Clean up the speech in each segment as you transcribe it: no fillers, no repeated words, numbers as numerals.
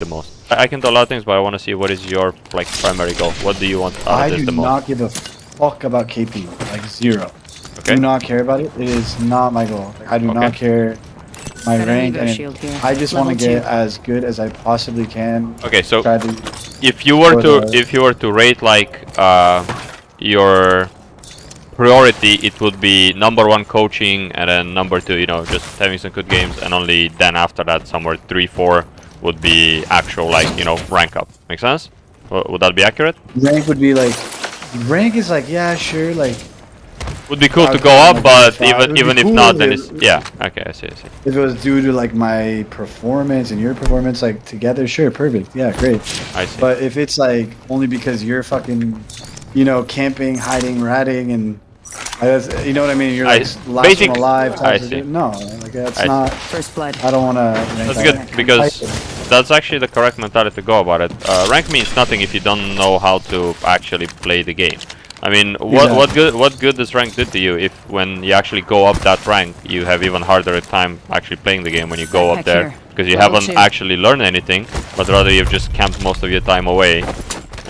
the most? I can do a lot of things, but I want to see what is your like primary goal. What do you want out of this the most? I do not give a fuck about KP, like zero. Okay. Do not care about it. It is not my goal. Like, I do not care my rank, and I just want to get as good as I possibly can. Okay, so if you were to rate like your priority, it would be #1 coaching, and then #2, you know, just having some good games, and only then after that somewhere 3, 4 would be actual, like, you know, rank up. Make sense? Would that be accurate? Rank would be like, rank is like, yeah, sure, like. Would be cool to go up, but even if not, then it's yeah. Okay, I see. If it was due to like my performance and your performance, like together, sure, perfect, yeah, great. I see. But if it's like only because you're fucking, you know, camping, hiding, ratting, and you know what I mean, you're like last one alive. I see. No, like that's not. First blood. I don't want to. That's good because that's actually the correct mentality to go about it. Rank means nothing if you don't know how to actually play the game. I mean, what good does rank do to you if when you actually go up that rank, you have even harder time actually playing the game when you go up there, because you haven't actually learned anything, but rather you've just camped most of your time away,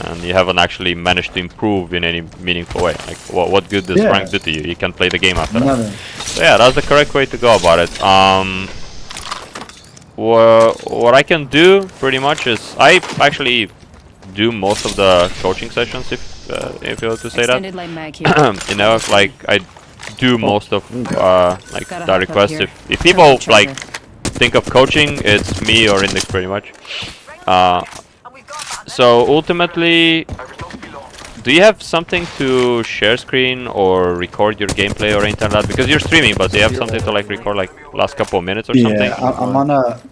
and you haven't actually managed to improve in any meaningful way. Like, what good does rank do to you? You can play the game after that. So yeah, that's the correct way to go about it. What I can do pretty much is I actually do most of the coaching sessions, if you were to say that. You know, like I do most of like the requests. If people like think of coaching, it's me or Index pretty much. So ultimately, do you have something to share screen or record your gameplay or anything like that? Because you're streaming, but do you have something to like record like last couple of minutes or something? Yeah,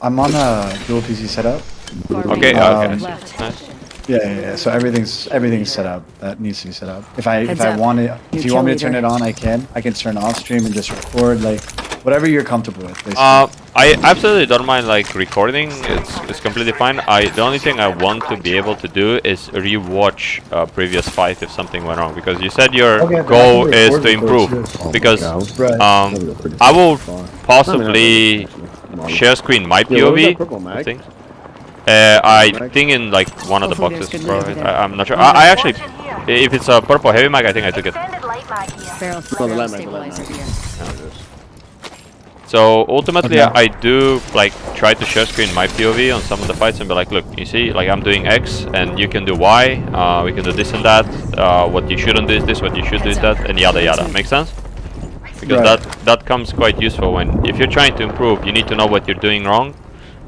I'm on a dual PC setup. Okay, okay, nice. Yeah. So everything's set up. That needs to be set up. If you want me to turn it on, I can. I can turn off stream and just record, like whatever you're comfortable with. Basically. I absolutely don't mind like recording. It's completely fine. The only thing I want to be able to do is rewatch previous fight if something went wrong, because you said your goal is to improve. Because I will possibly share screen my POV. I think. I think in like one of the boxes, bro. I'm not sure. I actually, if it's a purple heavy mag, I think I took it. So ultimately, I do like try to share screen my POV on some of the fights and be like, look, you see, like I'm doing X and you can do Y. We can do this and that. What you shouldn't do is this. What you should do is that, and yada yada. Make sense? Because that comes quite useful when if you're trying to improve, you need to know what you're doing wrong.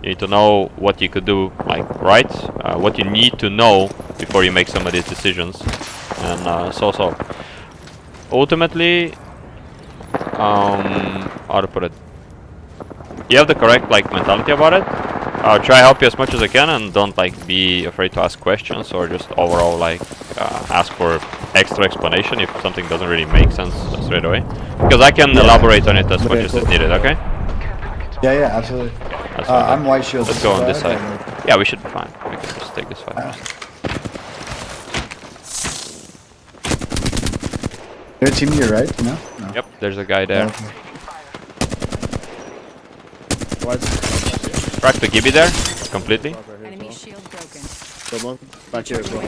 You need to know what you could do like right, what you need to know before you make some of these decisions, and so. Ultimately, how to put it? You have the correct like mentality about it. I'll try help you as much as I can, and don't like be afraid to ask questions or just overall like ask for extra explanation if something doesn't really make sense straight away. Because I can elaborate on it as much as is needed. Okay? Yeah, absolutely. I'm white shield. Let's go on this side. Yeah, we should be fine. We can just take this fight. You're a team here, right? No? Yep, there's a guy there. Cracked the Gibby there, completely. Enemy shield broken. Someone back here as well.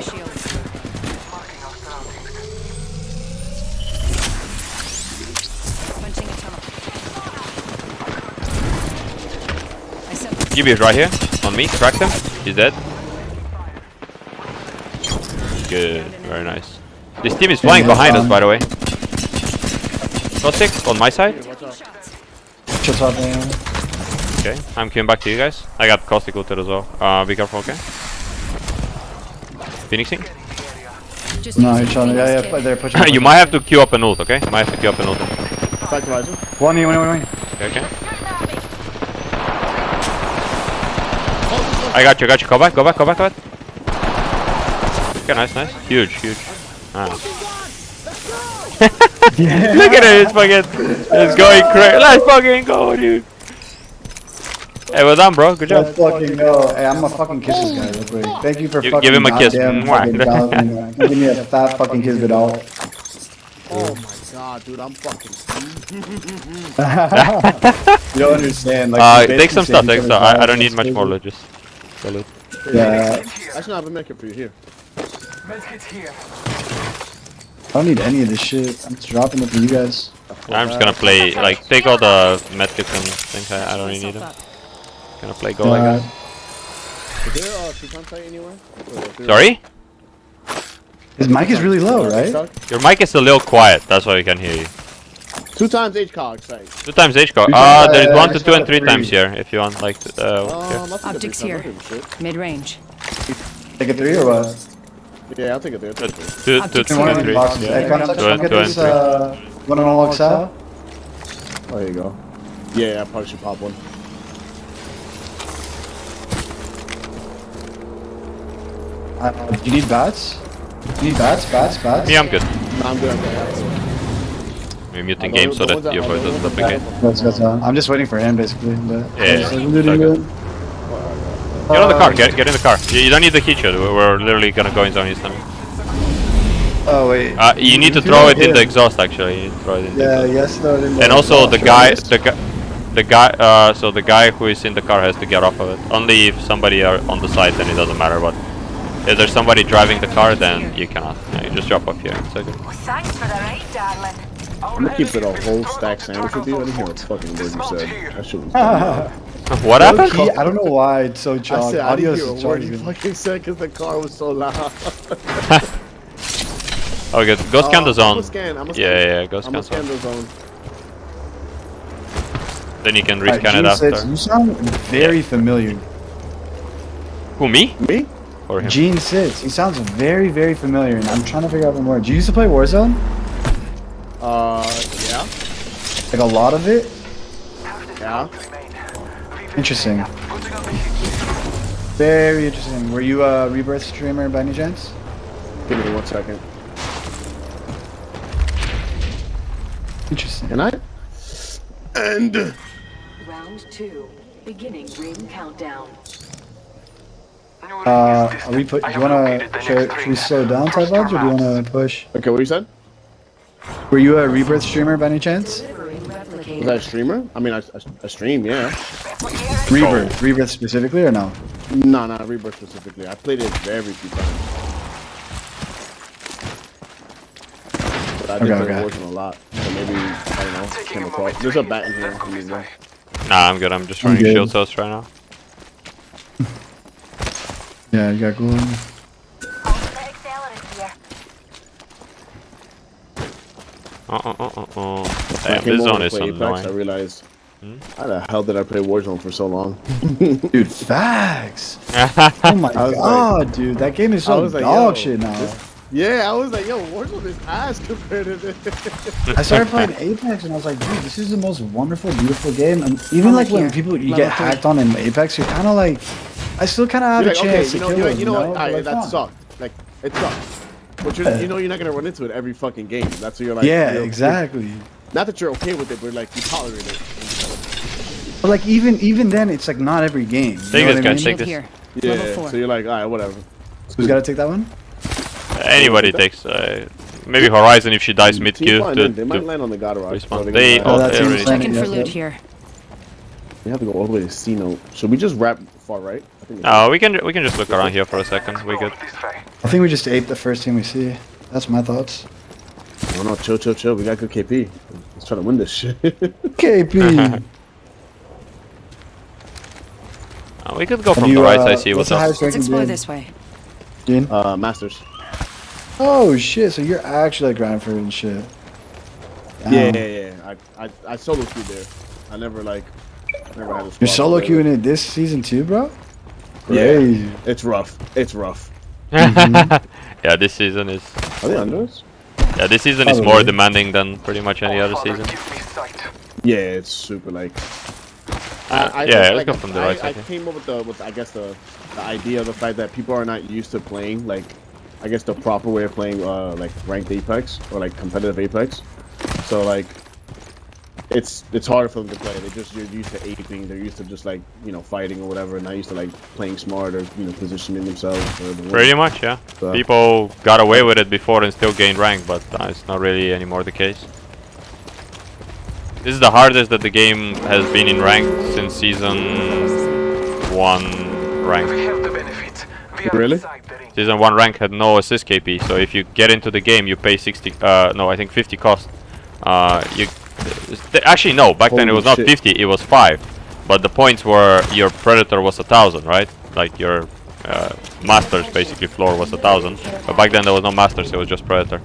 Gibby is right here, on me, cracked him, he's dead. Good, very nice. This team is flying behind us, by the way. Caustic, on my side. Okay, I'm coming back to you guys. I got Caustic ulted as well. Be careful, okay? Phoenixing? No, he's trying to, yeah, they're pushing. You might have to queue up an ult, okay? Might have to queue up an ult. One. Okay. I got you. Go back. Okay, nice. Huge. Nice. Look at it, it's going crazy. Let's fucking go, dude. Hey, well done, bro. Good job. Let's fucking go. Hey, I'm gonna fucking kiss this guy real quick. Thank you for fucking give him a kiss. Give me a fat fucking kiss, good all. Oh my god, dude, I'm fucking. You don't understand. Like, take some stuff. I don't need much more loot. Just salute. Yeah. I should have a medkit for you here. I don't need any of this shit. I'm just dropping it for you guys. I'm just gonna play, like, take all the medkits and things. I don't really need them. Gonna play goal, I guess. Is there a two-time fight anywhere? Sorry? His mic is really low, right? Your mic is a little quiet, that's why we can hear you. 2 times HCOG site. 2 times HCOG. There is 1 to 2 and 3 times here, if you want, like, here. Optics here. Mid-range. Take a 3 or what? Yeah, I'll take it there. 2, 2, 2, One of 3. Boxes. Hey, come Two get and this, one on all XL? Oh, there you go. Yeah, I probably should pop one. Do you need bats? You need bats? Yeah, I'm good. No, I'm good. We're muting game so that your voice doesn't duplicate. I'm just waiting for him, basically. But Yeah, so good. Get on the car, get in the car. You don't need the key shot, we're literally gonna go in zone Eastern. Oh, wait. You need to throw it in the exhaust, actually. You need to throw it in the exhaust. yes, throw it in the And also the exhaust. guy, so the guy who is in the car has to get off of it. Only if somebody are on the side, then it doesn't matter. But if there's somebody driving the car, then you cannot. Yeah, you just drop off here. It's okay. Thanks for the ride, darling. I'm gonna keep it a whole stack sandwich with you. I didn't hear what the fucking word you said. That shit was What happened? Low-key, I don't know why it's so I charged. said I Audio didn't hear is a word you charged. fucking said because the car was so loud. Oh, good. Go scan the zone. Yeah, go I'm scan gonna scan the zone. Then you can Alright, rescan it Gene after. Sits, you sound very familiar. Who, me? Me? Or him? Gene Sits, he sounds very familiar, and I'm trying to figure out the more. Do you used to play Warzone? Yeah. Like a lot of it? Yeah. Interesting. Very interesting. Were you a Rebirth streamer by any chance? Give me 1 second. Interesting. Can I? And Round 2. Beginning ring countdown. Are we put? Do you wanna? Should we slow down type vibes, or do you wanna push? okay, what you said? Were you a Rebirth streamer by any chance? Was I a streamer? I mean, I stream, yeah. Rebirth specifically, or no? No, not Rebirth specifically. I played it very few times. But I did play Warzone a lot. So maybe, I don't know, came across. There's a bat in here. For me, bro. Nah, I'm good. I'm just running shield cells right now. Yeah, you got glue. When I Damn, came this over zone to is play Apex, I annoying. realized, how the hell did I play Warzone for so long? Dude, facts. Oh my I was god, dude, that game is I so was like, dog yo, shit now. Yeah, I was like, yo, Warzone is ass compared to this. I started playing Apex and I was like, dude, this is the most wonderful, beautiful game. And even like when people you get hacked on in Apex, you're kind of like, I still kind of have You're a like, chance okay, to kill them, you know what? But, Alright, like, that come on. sucked. Like, it sucked. But you know you're not gonna run into it every fucking game. That's what you're like. Yeah, you're, exactly. Not that you're okay with it, but like you tolerate it. But like even then, it's like not every game. You Take know this, what I guys. mean? Take this. Here. Yeah, Level 4. so you're like, alright, whatever. Who's got to take that one? Anybody takes. Maybe Horizon if she dies mid queue. They might land on the garage. Respawn. They Oh, that already. seems Checking for Yeah, loot yeah. here. We have to go all the way to C note. Should we just wrap far right? I think No, we can just look around here for a second. We good. I think we just ape the first team we see. That's my thoughts. no, chill. We got good KP. Let's try to win this shit. KP. We could go from the right side. See what's up. Let's explore this way. Gene? Masters. Oh shit! So you're actually like Grindford and shit. Damn. Yeah. I solo queued there. I never had a squad. You're solo player. queuing it this season too, bro? Yeah. Crazy. It's rough. Yeah, this season is. Are they under us? Yeah, this season is more demanding than pretty much any other season. Yeah, it's super like. Yeah, let's go from the right I side. came up with I guess the idea of the fact that people are not used to playing like, I guess the proper way of playing like ranked Apex or like competitive Apex. So like, it's harder for them to play. You're used to aping. They're used to just like fighting or whatever, and not used to like playing smart or positioning themselves for the win. Pretty much, yeah. So- People got away with it before and still gained rank, but it's not really anymore the case. This is the hardest that the game has been in rank since season 1 rank. Really? Season 1 rank had no assist KP, so if you get into the game, you pay 60. No, I think 50 cost. Actually no. Back then it was not 50. It was 5. But the points were your predator was 1,000, right? Like your masters basically floor was 1,000. But back then there was no masters. It was just predator.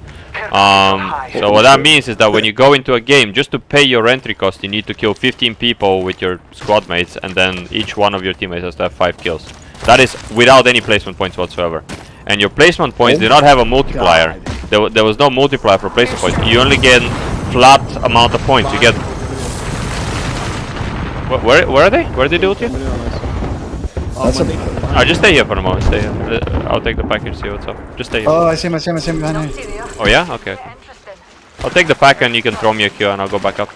So what that means is that when you go into a game, just to pay your entry cost, you need to kill 15 people with your squad mates, and then each one of your teammates has to have 5 kills. That is without any placement points whatsoever. And your placement points do not have a multiplier. There was no multiplier for placement points. You only get flat amount of points. You get. Where are they? Where did they do it to you? Just stay here for a moment. Stay here. I'll take the package. See what's up. Just stay here. Oh, I see him behind me. Oh yeah? Okay. I'll take the pack and you can throw me a Q and I'll go back up.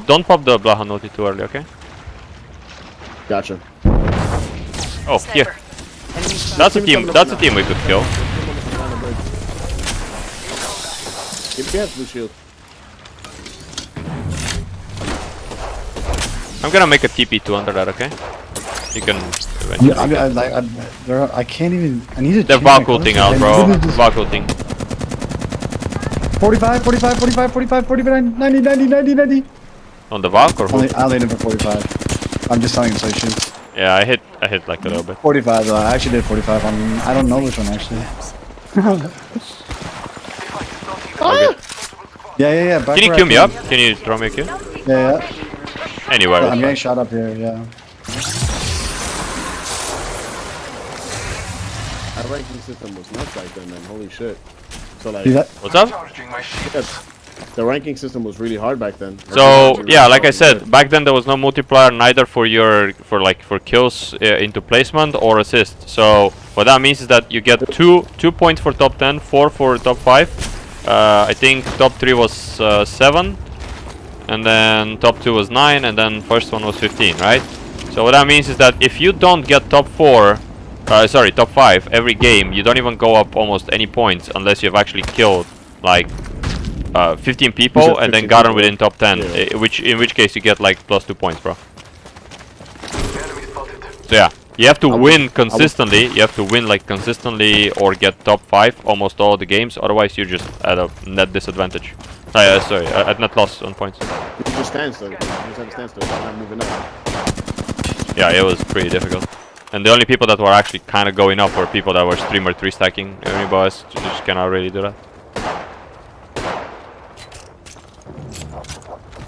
Don't pop the Blaha Noti too early, okay? Gotcha. Oh, here. That's a team we could kill. Give me a blue shield. I'm gonna make a TP2 under that, okay? You can eventually. I can't even. I need to. They're Valk-ulting out, bro. Valk-ulting. 45, 45, 45, 45, 49, 90, 90, 90, 90. On the Valk or who? I'll lead him for 45. I'm just telling him so he shoots. Yeah, I hit like a little bit. 45 though. I actually did 45 on. I don't know which one actually. Yeah. Can you queue me up? Can you throw me a queue? Yeah. Anywhere. I'm getting shot up here. Yeah. Our ranking system was nuts back then, man. Holy shit. So like, what's up? The ranking system was really hard back then. So yeah, like I said, back then there was no multiplier neither for kills into placement or assist. So what that means is that you get 2 points for top 10, 4 for top 5. I think top 3 was 7, and then top 2 was 9, and then first one was 15, right? So what that means is that if you don't get top 5 every game, you don't even go up almost any points unless you've actually killed like 15 people and then gotten within top 10, in which case you get like plus 2 points, bro. So yeah, you have to win consistently. You have to win like consistently or get top 5 almost all the games. Otherwise, you're just at a net disadvantage. Sorry, at net loss on points. You just stand still. You just have to stand still. You're not moving up. Yeah, it was pretty difficult. And the only people that were actually kind of going up were people that were streamer 3 stacking. Everybody else just cannot really do that.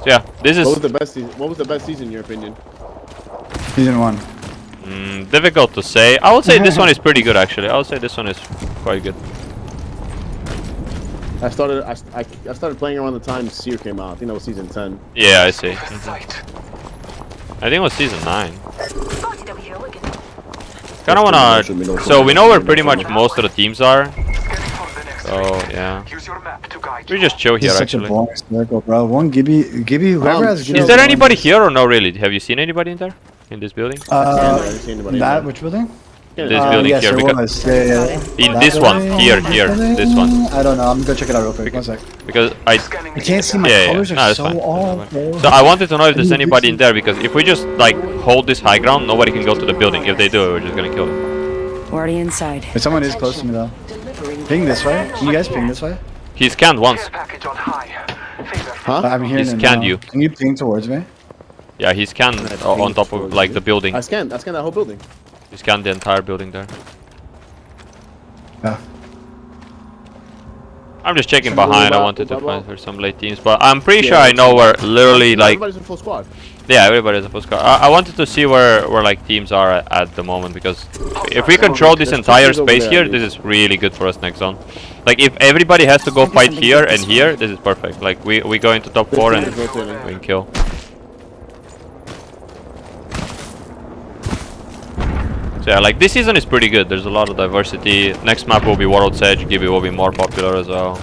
So yeah, this is. What was the best season? What was the best season in your opinion? Season 1. Difficult to say. I would say this one is pretty good actually. I would say this one is quite good. I started playing around the time Seer came out. I think that was season 10. Yeah, I see. I think it was season 9. Kind of wanna. So we know where pretty much most of the teams are. So yeah, we just chill here. Such actually. a boring circle, bro. One Gibby, whoever has. Is there anybody here or no? Really? Have you seen anybody in there? In this building? Which building? This building yes, here. Because in this one, here, this one. I don't know. I'm gonna go check it out real quick. One sec. Because I can't see my colors are so off, bro. So I wanted to know if there's anybody in there because if we just like hold this high ground, nobody can go to the building. If they do, we're just gonna kill them. Already inside. But someone is close to me though. Ping this way. Can you guys ping this way? He scanned once. Huh? I'm hearing He scanned you. Can you ping towards me? Yeah, he scanned on top of like the building. I scanned that whole building. He scanned the entire building there. Yeah. I'm just checking behind. I wanted to find for some late teams, but I'm pretty sure I know where literally like. Everybody's in full squad. Yeah, everybody's a full squad. I wanted to see where like teams are at the moment because if we control this entire space here, this is really good for us next zone. Like if everybody has to go fight here and here, this is perfect. Like we go into top 4 and we can kill. So yeah, like this season is pretty good. There's a lot of diversity. Next map will be World's Edge. Gibby will be more popular as well.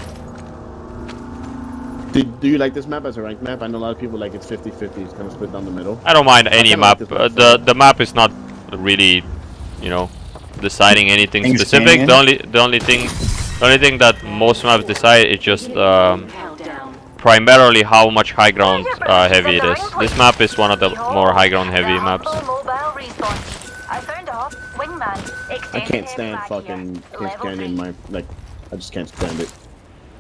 Do you like this map as a ranked map? I know a lot of people like it's 50-50. It's kind of split down the middle. I don't mind any map. The map is not really, you know, deciding anything specific. The only thing that most maps decide is just primarily how much high ground heavy it is. This map is one of the more high ground heavy maps. I can't stand fucking Kings Canyon. Like, I just can't stand it.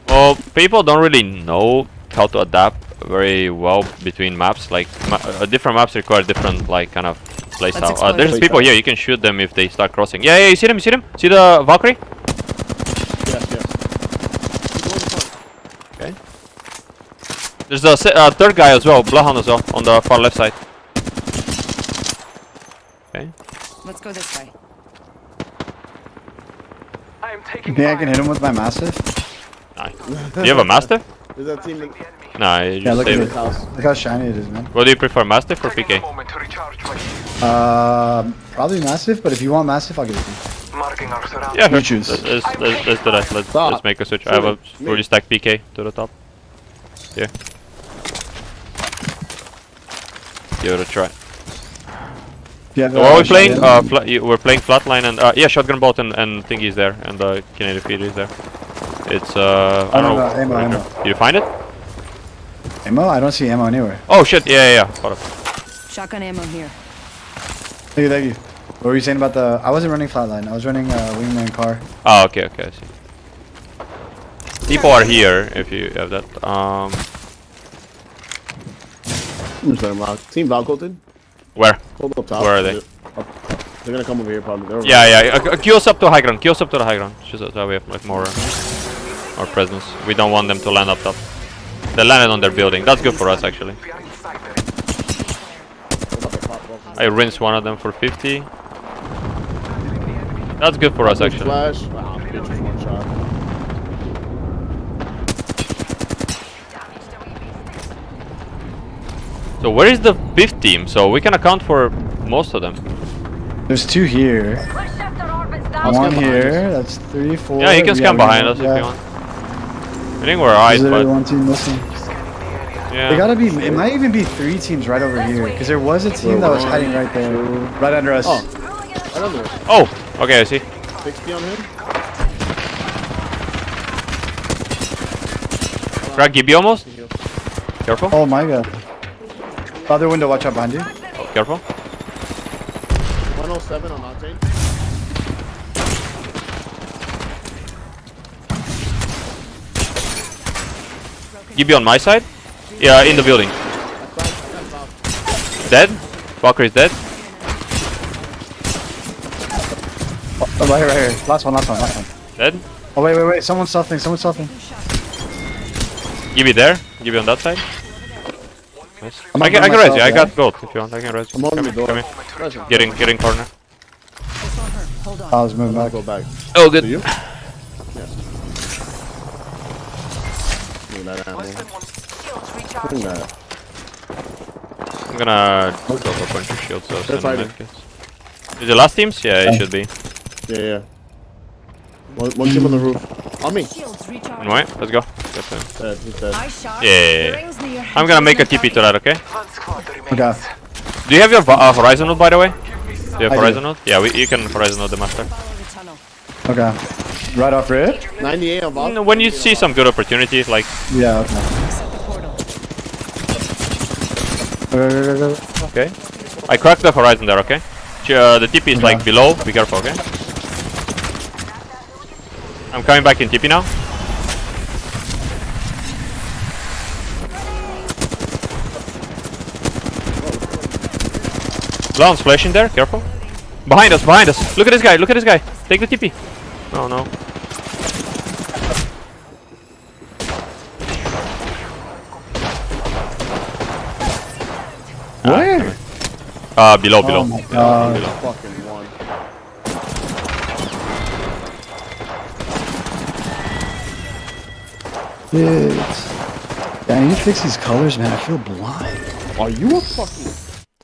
Well, people don't really know how to adapt very well between maps. Like, different maps require different, like, kind of playstyle. There's people here, you can shoot them if they start crossing. Yeah, you see them, you see them? See the Valkyrie? Yes, yes. Okay. There's a third guy as well, Bloodhound as well, on the far left side. Okay. Let's go this way. You think I can hit him with my massive? Nice. Do you have a Mastiff? There's that team in Nah, you Yeah, just look save at it. it. house. Look how shiny it is, man. What do you prefer, Mastiff or PK? Probably massive, but if you want massive, I'll give it to you. Yeah, You sure. choose. Let's do that. Let's make a switch. I have a fully stacked PK to the top. Here. Give it a try. Yeah, So what are we playing? We're playing flatline and yeah, shotgun bolt and thingy's there, and the Canadian feeder is there. It's I don't know. ammo. Did you find it? Ammo? I don't see ammo anywhere. Oh shit! Yeah. Got it. Shotgun ammo here. Thank you. What were you saying about the... I wasn't running flatline. I was running wingman car. Oh, okay. I see. People are here if you have that. Team Valcoulted? Where? Hold up top. Where are they? They're gonna come over here probably. They're Yeah. Queue us up to high ground. Queue us up to the high ground. Just so we have like more presence. We don't want them to land up top. They landed on their building. That's good for us actually. I rinsed one of them for 50. That's good for us actually. Flash. Wow, bitch was one shot. So where is the fifth team? So we can account for most of them. There's two here. One here. That's 3, 4. Yeah, you can scan behind us if you want. I think we're alright, Is there but one team missing? yeah. They gotta be. It might even be 3 teams right over here, because there was a team that was hiding right there, right under us. Oh, right under us. Oh, okay, I see. 60 on him. Crack Gibby almost. Careful. Oh my god. Other window, watch out behind you. Oh, careful. 107 on Octane. Gibby on my side. Yeah, in the building. Dead. Valkyrie's dead. Oh, right here. Last one. Dead. Oh, wait. Someone's something. Gibby there. Gibby on that side. Nice. I'm I not can by res you. myself, I got yeah? gold if you want. I can res you. I'm on Come the here. door. Come here. Getting corner. Hold on. I was moving back. Go back. Oh, good. To you? Yeah. Need that ammo. Bring that. I'm gonna drop a bunch of shields. So They're fighting. Is it last teams? Yeah, it should be. Yeah. One team on the roof. On me. Shields recharged. Right, let's go. Get them. Dead, he's dead. Eye shot. Yeah. Rings near. I'm gonna make a TP to that, okay? Okay. Do you have your Horizon node, by the way? Do you have I do. Horizon node? Yeah, you can Horizon node the master. Follow the tunnel. Okay. Right off rip? 98 on Valk. When you see some good opportunities, like Yeah, okay. Set the portal. Go. okay, I cracked the Horizon there, okay? The TP is like below. Be careful, okay? I'm coming back in TP now. Blown's flashing there. Careful. Behind us. Look at this guy. Take the TP. No. Where? Below. Oh my god. Fucking one. Dude. Yeah, I need to fix these colors, man. I feel blind. Are you a fucking...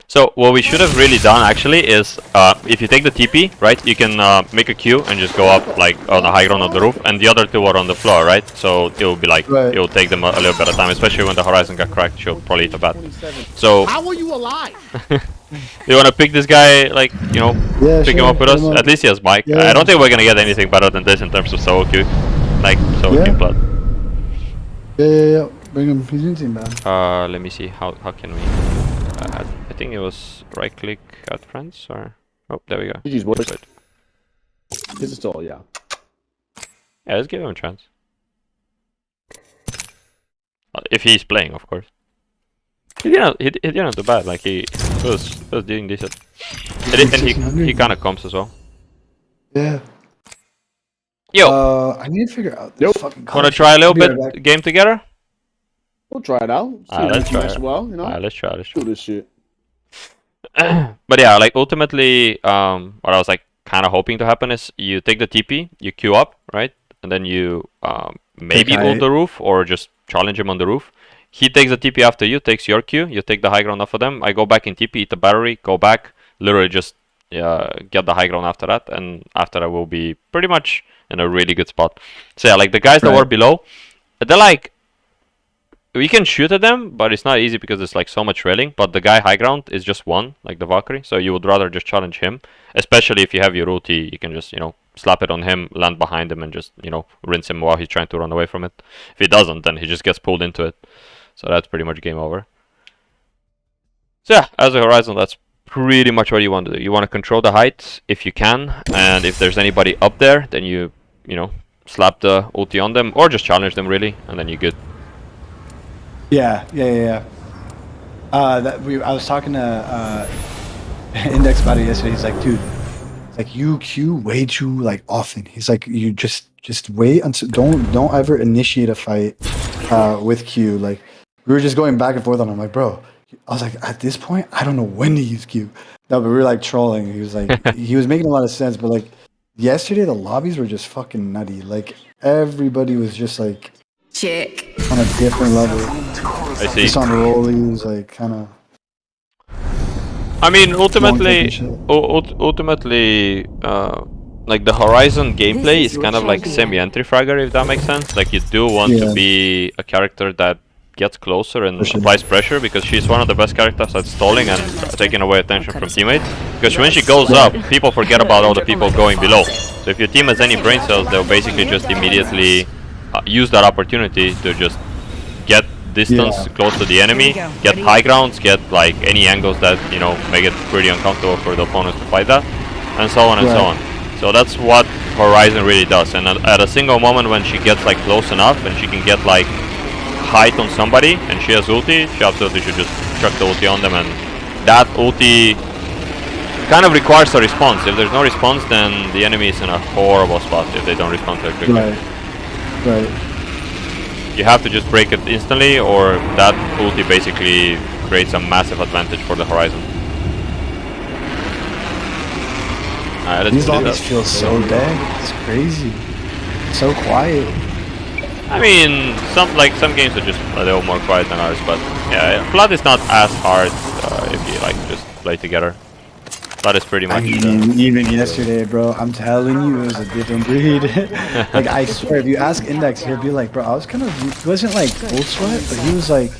So what we should have really done actually is, if you take the TP, right, you can make a queue and just go up like on the high ground of the roof, and the other two are on the floor, right? So it will be like, Right. it will take them a little bit of time, especially when the Horizon got cracked. She'll probably eat a bat. So How are you alive? you want to pick this guy, like, you know, Yeah, pick him sure, up with put us? him up. At least he has Mike. Yeah. I don't think we're gonna get anything better than this in terms of solo queue, like solo Yeah. queue blood. Yeah. Bring him. He's in team, man. Let me see how can we? I think it was right click add friends or oh there we go. GG's boys. Wait. Pistol, yeah. Yeah, let's give him a chance. If he's playing, of course. He didn't do bad. Like he was doing decent. And he kind of comes as well. Yeah. Yo, I need to figure out this Nope. fucking wanna try a little I'll be right bit back. game together? We'll try it out. See if let's we try mesh it. well, you know? Alright, let's try. Do this shit. But yeah, like ultimately, what I was like kind of hoping to happen is you take the TP, you queue up, right, and then you maybe Take ult height. the roof or just challenge him on the roof. He takes the TP after you, takes your queue, you take the high ground off of them. I go back in TP, eat the battery, go back, literally just get the high ground after that, and after that we'll be pretty much in a really good spot. So yeah, like the guys that were below, they're like, we can shoot at them, but it's not easy because it's like so much railing. But the guy high ground is just one, like the Valkyrie. So you would rather just challenge him, especially if you have your ulti. You can just slap it on him, land behind him, and just rinse him while he's trying to run away from it. If he doesn't, then he just gets pulled into it. So that's pretty much game over. So yeah, as a Horizon, that's pretty much what you want to do. You want to control the height if you can, and if there's anybody up there, then you slap the ulti on them or just challenge them really, and then you're good. Yeah. I was talking to Index about it yesterday. He's like, dude, like you queue way too like often. He's like, you just wait until don't ever initiate a fight with Q. Like we were just going back and forth on. I'm like, bro. I was like, at this point, I don't know when to use Q. No, but we were like trolling. He was like, he was making a lot of sense. But like yesterday, the lobbies were just fucking nutty. Like everybody was just like. Chick. On a different level. I see. Just on rollies, like kind of. I mean, ultimately, like the Horizon gameplay is kind of like semi-entry fragger, if that makes sense. Like you do want to be a character that gets closer and applies pressure, because she's one of the best characters at stalling and taking away attention from teammates. Because when she goes up, people forget about all the people going below. So if your team has any brain cells, they'll basically just immediately use that opportunity to just get distance close to the enemy, get high grounds, get like any angles that make it pretty uncomfortable for the opponents to fight that, and so on and so on. So that's what Horizon really does. And at a single moment when she gets like close enough and she can get like height on somebody and she has ulti, she absolutely should just chuck the ulti on them, and that ulti kind of requires a response. If there's no response, then the enemy is in a horrible spot if they don't respond to it quickly. Right. You have to just break it instantly, or that ulti basically creates a massive advantage for the Horizon. Alright, These lobbies feel so dead. It's crazy. So quiet. I mean, some games are just a little more quiet than others, but yeah, Flood is not as hard if you like just play together. Flood is pretty much. I mean, even yesterday, bro, I'm telling you, it was a different breed. Like I swear, if you ask Index, he'll be like, bro, I was kind of, he wasn't like full sweat, but he was like,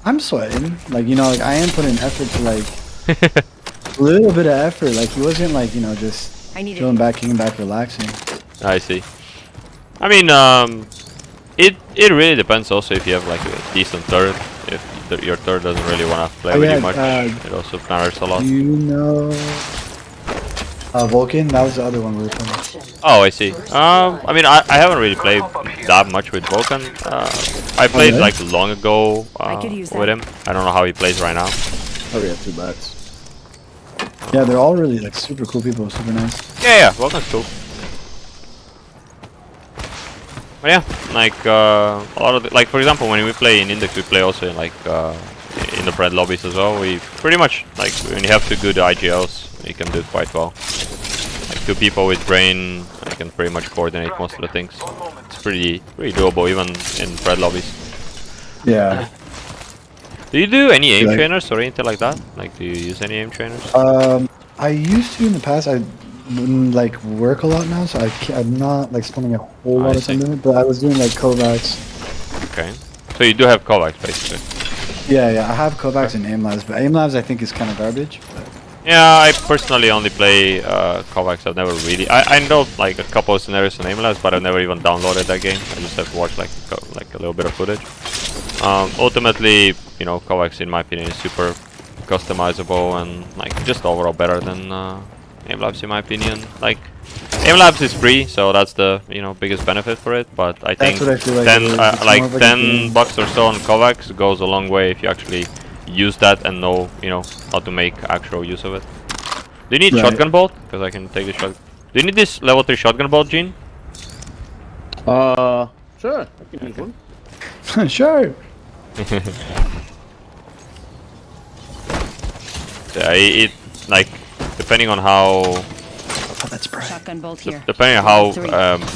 I'm sweating. Like like I am putting effort to like a little bit of effort. Like he wasn't like just chilling back, kicking back, relaxing. I see. I mean, it really depends also if you have like a decent third. If your third doesn't really want to play with you much, it also matters a lot. You know, Vulcan? That was the other one we were playing. Oh, I see. I mean, I haven't really played that much with Vulcan. I played like long ago with him. I don't know how he plays right now. Oh, yeah, 2 bats. Yeah, they're all really like super cool people, super nice. Yeah, Vulcan's cool. But yeah, like a lot of like for example, when we play in Index, we play also in like in the Pred lobbies as well. We pretty much like when you have 2 good IGLs, you can do it quite well. Like 2 people with brain, I can pretty much coordinate most of the things. It's pretty doable even in Pred lobbies. Yeah. Do you do any aim trainers or anything like that? Like, do you use any aim trainers? I used to in the past. I wouldn't like work a lot now, so I'm not like spending a whole lot of time doing it. But I was doing like Kovacs. Okay. So you do have Kovacs basically. Yeah, I have Kovacs and Aimlabs, but Aimlabs I think is kind of garbage. But... Yeah, I personally only play Kovacs. I've never really. I know like a couple of scenarios in Aimlabs, but I've never even downloaded that game. I just have to watch like a little bit of footage. Ultimately, Kovacs in my opinion is super customizable and like just overall better than Aim Labs, in my opinion. Like, Aim Labs is free, so that's the biggest benefit for it. But I think That's what I feel like 10 it is. It's like more of a 10 game. bucks or so on Kovacs goes a long way if you actually use that and know how to make actual use of it. Do you need Right. shotgun bolt? Because I can take the shot. Do you need this level 3 shotgun bolt, Gene? Sure. I can use one. Sure. Yeah, it like depending on how Oh, that's bright. Shotgun bolt here. depending on how Three.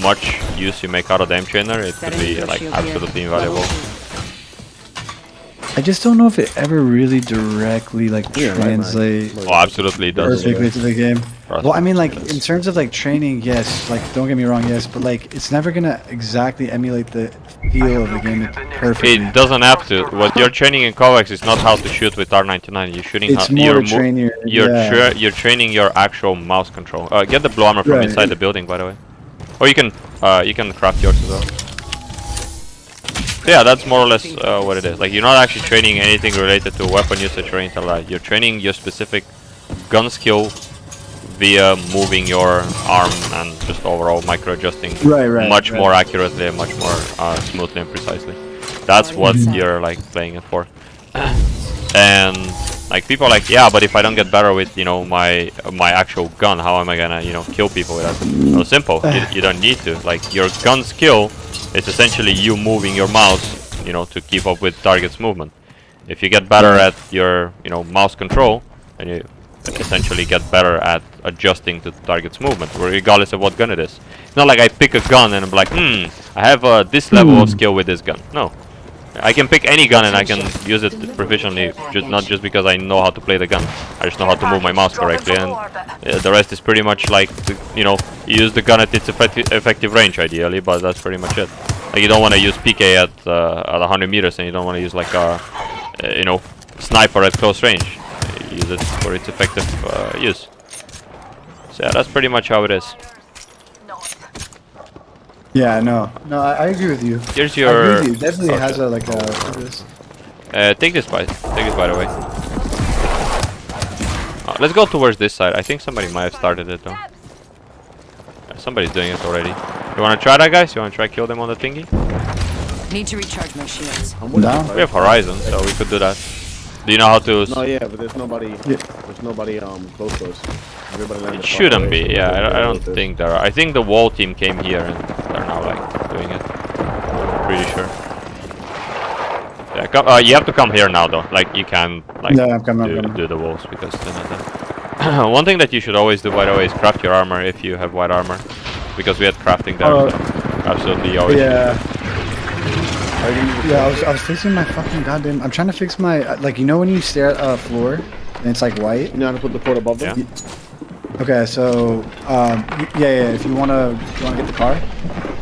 much use you make out of the aim trainer, it could Setting be your like shield here. absolutely Level invaluable. 2. I just don't know if it ever really directly like Yeah, right, translates right. Oh, absolutely it does. perfectly to the game. Trust Well, I me, mean, like it in does. terms of like training, yes. Like, don't get me wrong, yes, but like it's never gonna exactly emulate the feel of the game perfectly. It doesn't have to. What you're training in Kovacs is not how to shoot with R99. You're shooting It's how more you're to train your. you're Yeah. you're training your actual mouse control. Get the blue armor from Right. inside the building, by the way. Or you can craft yours as well. So yeah, that's more or less what it is. Like, you're not actually training anything related to weapon usage or anything like that. You're training your specific gun skill via moving your arm and just overall micro-adjusting Right, much right. more accurately and much more smoothly and precisely. That's what you're like playing it for. And like people are like, yeah, but if I don't get better with my actual gun, how am I gonna kill people with that? No, simple. You don't need to. Like, your gun skill is essentially you moving your mouse, to keep up with target's movement. If you get better at your mouse control, then you essentially get better at adjusting to the target's movement, regardless of what gun it is. It's not like I pick a gun and I'm like, I have this level of skill with this gun. No. I can pick any gun and I can use it proficiently, not just because I know how to play the gun. I just know how to move my mouse correctly, and the rest is pretty much like, you use the gun at its effective range ideally, but that's pretty much it. Like, you don't want to use PK at 100 meters, and you don't want to use like a, sniper at close range. Use it for its effective use. So yeah, that's pretty much how it is. Yeah, no, I agree with you. Here's I agree your. with you. It definitely Okay. has a like a. What is this? Take this by the way. Let's go towards this side. I think somebody might have started it though. Somebody's doing it already. You wanna try that, guys? You wanna try kill them on the thingy? Need to recharge my shields. I'm down. We have Horizon, so we could do that. Do you know how to? No, yeah, but there's nobody. Yeah. There's nobody close to us. Everybody landed It far shouldn't away, be. so Yeah, we I don't with this. think there are. I think the wall team came here and they're now like doing it. Pretty sure. Yeah, you have to come here now though. Like, you can like Yeah, I'm coming. do the walls because they're not there. One thing that you should always do, by the way, is craft your armor if you have white armor, because we had crafting there. Oh. So absolutely always. Yeah. Yeah, I was fixing my fucking goddamn. I'm trying to fix my like, when you stare at a floor and it's like white. You know how to put the port above them? Yeah. Okay, so yeah. If you wanna get the car.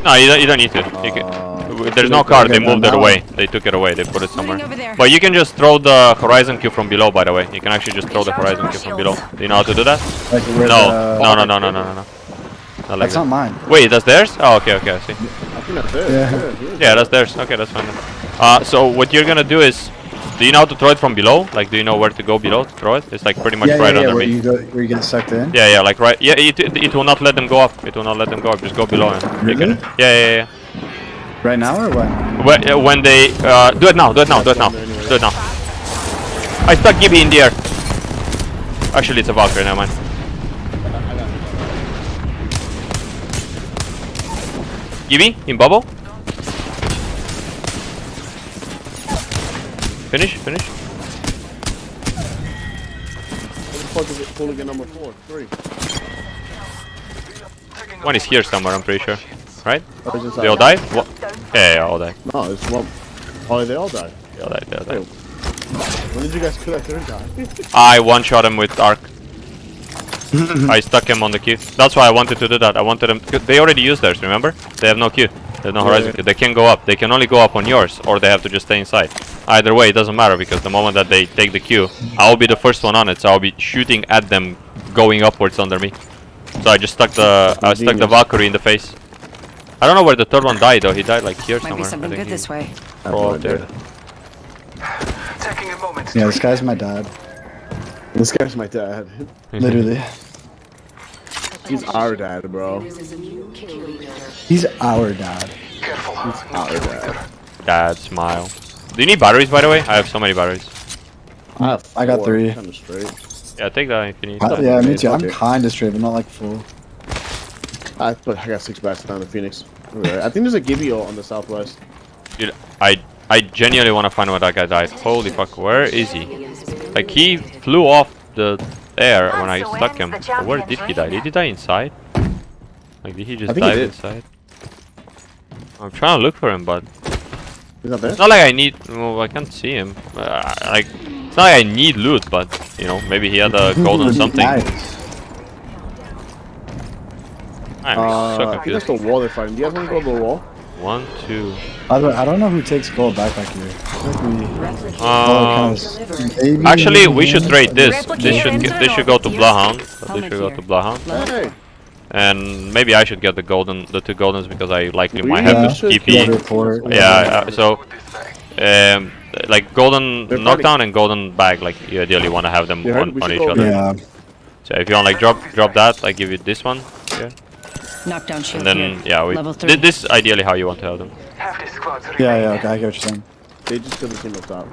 No, you don't need to. You there's no car. They moved it away. They took it away. They put it somewhere. over there. But you can just throw the horizon cube from below. By the way, you can actually just throw the horizon cube from below. Do you know how to do that? Like where No, the, no. Not like That's that. not mine. Wait, that's theirs? Oh, okay, I see. I think that's it. Yeah. Yeah, that's theirs. Okay, that's fine then. So what you're gonna do is, do you know how to throw it from below? Like, do you know where to go below to throw it? It's like pretty much right under where me. where you get sucked in. Yeah, like right. Yeah, it will not let them go up. It will not let them go up. Just go below and you Really? can. Yeah. Right now or what? When they do it now. Do it now. I stuck Gibby in the air. Actually, it's a Valkyrie. Never mind. Gibby in bubble. Finish. What the fuck is it? Hooligan number 3. One is here somewhere. I'm pretty sure. Right? Or is this They all died? What? Yeah, all died. No, it's one. Oh, they all died. They all died. Wait, when did you guys kill that third guy? I one-shot him with arc. I stuck him on the queue. That's why I wanted to do that. I wanted them. They already used theirs, remember? They have no queue. There's no horizon queue. They can go up. They can only go up on yours, or they have to just stay inside. Either way, it doesn't matter, because the moment that they take the queue, I'll be the first one on it. So I'll be shooting at them, going upwards under me. So I just stuck the Valkyrie in the face. I don't know where the third one died though. He died like here Might somewhere. be something I think good this way. crawled up there. Taking a moment. Yeah, this guy's my dad. This guy's my dad. Literally. He's our dad, bro. He's our dad. Careful. Our dad. Dad, smile. Do you need batteries, by the way? I have so many batteries. I got 3. Kind of straight. Yeah, take that if you need. Yeah, me too. I'm Okay. kind of straight, but not like full. I got 6 bats down in Phoenix. Alright, I think there's a Gibio on the southwest. Dude, I genuinely want to find where that guy died. Holy fuck, where is he? Like, he flew off the air when I stuck him. But where did he die? Did he die inside? Like, did he just I think he dive did. inside? I'm trying to look for him, but He's not there? it's not like I need. Well, I can't see him. Like, it's not like I need loot, but you know, maybe he had a golden something. Nice. I'm so I think confused. that's the wall they're fighting. Do you guys want to go to the wall? 1, 2. By the way, I don't know who takes gold back here. Actually, we should trade this. This should go to Bloodhound. This should go to Bloodhound. Hey! And maybe I should get the 2 goldens because I likely might Yeah, have to TP. report. Yeah, so This way. like golden They're knockdown and golden bag, like you ideally want to have them Yeah, on we should each go other. Yeah. So if you want like drop that, I give you this one, yeah. Knockdown shield And then here. yeah, Level 3. this is ideally how you want to have them. Half the squads Yeah, okay, I get what you're saying. They just killed the team up top.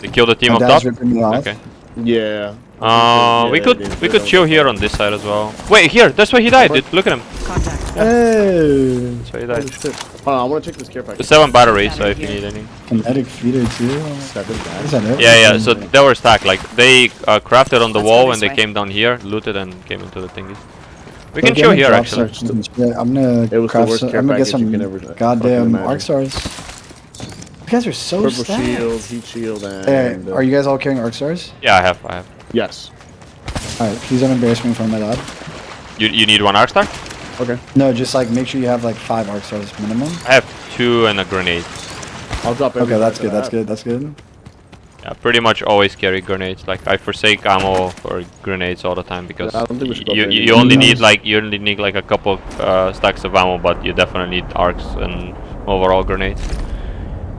They kill the team My up dad's top. ripping me off. Okay. Yeah. We Yeah, could they we could chill here on this side as well. Wait, here, that's where he died, dude. Look at him. Contact. Hey! That's where he Holy died. shit. Hold on, I want to check this care package. There's 7 batteries, so if you need any. Kinetic feeder too. 7 Is bats. that it? Yeah, so they were stacked. Like they crafted on the Let's wall go and this they way. came down here, looted and came into the thingies. We Go can get chill me here drop actually. stars and shit. I'm gonna It was the craft worst some, care I'm gonna get package you some can ever fucking goddamn imagine. arc stars. You guys are so Purple stacked. shield, heat shield, and... Hey, are you guys all carrying arc stars? Yeah, I have. Yes. Alright, please don't embarrass me in front of my dad. You need 1 arc star? Okay. No, just like make sure you have like 5 arc stars minimum. I have 2 and a grenade. I'll drop Okay, that's good, everything that's good, that's good. Yeah, pretty much always carry grenades. Like I forsake ammo for grenades all the time because I don't think we should go for any you only grenades. need like a couple stacks of ammo, but you definitely need arcs and overall grenades.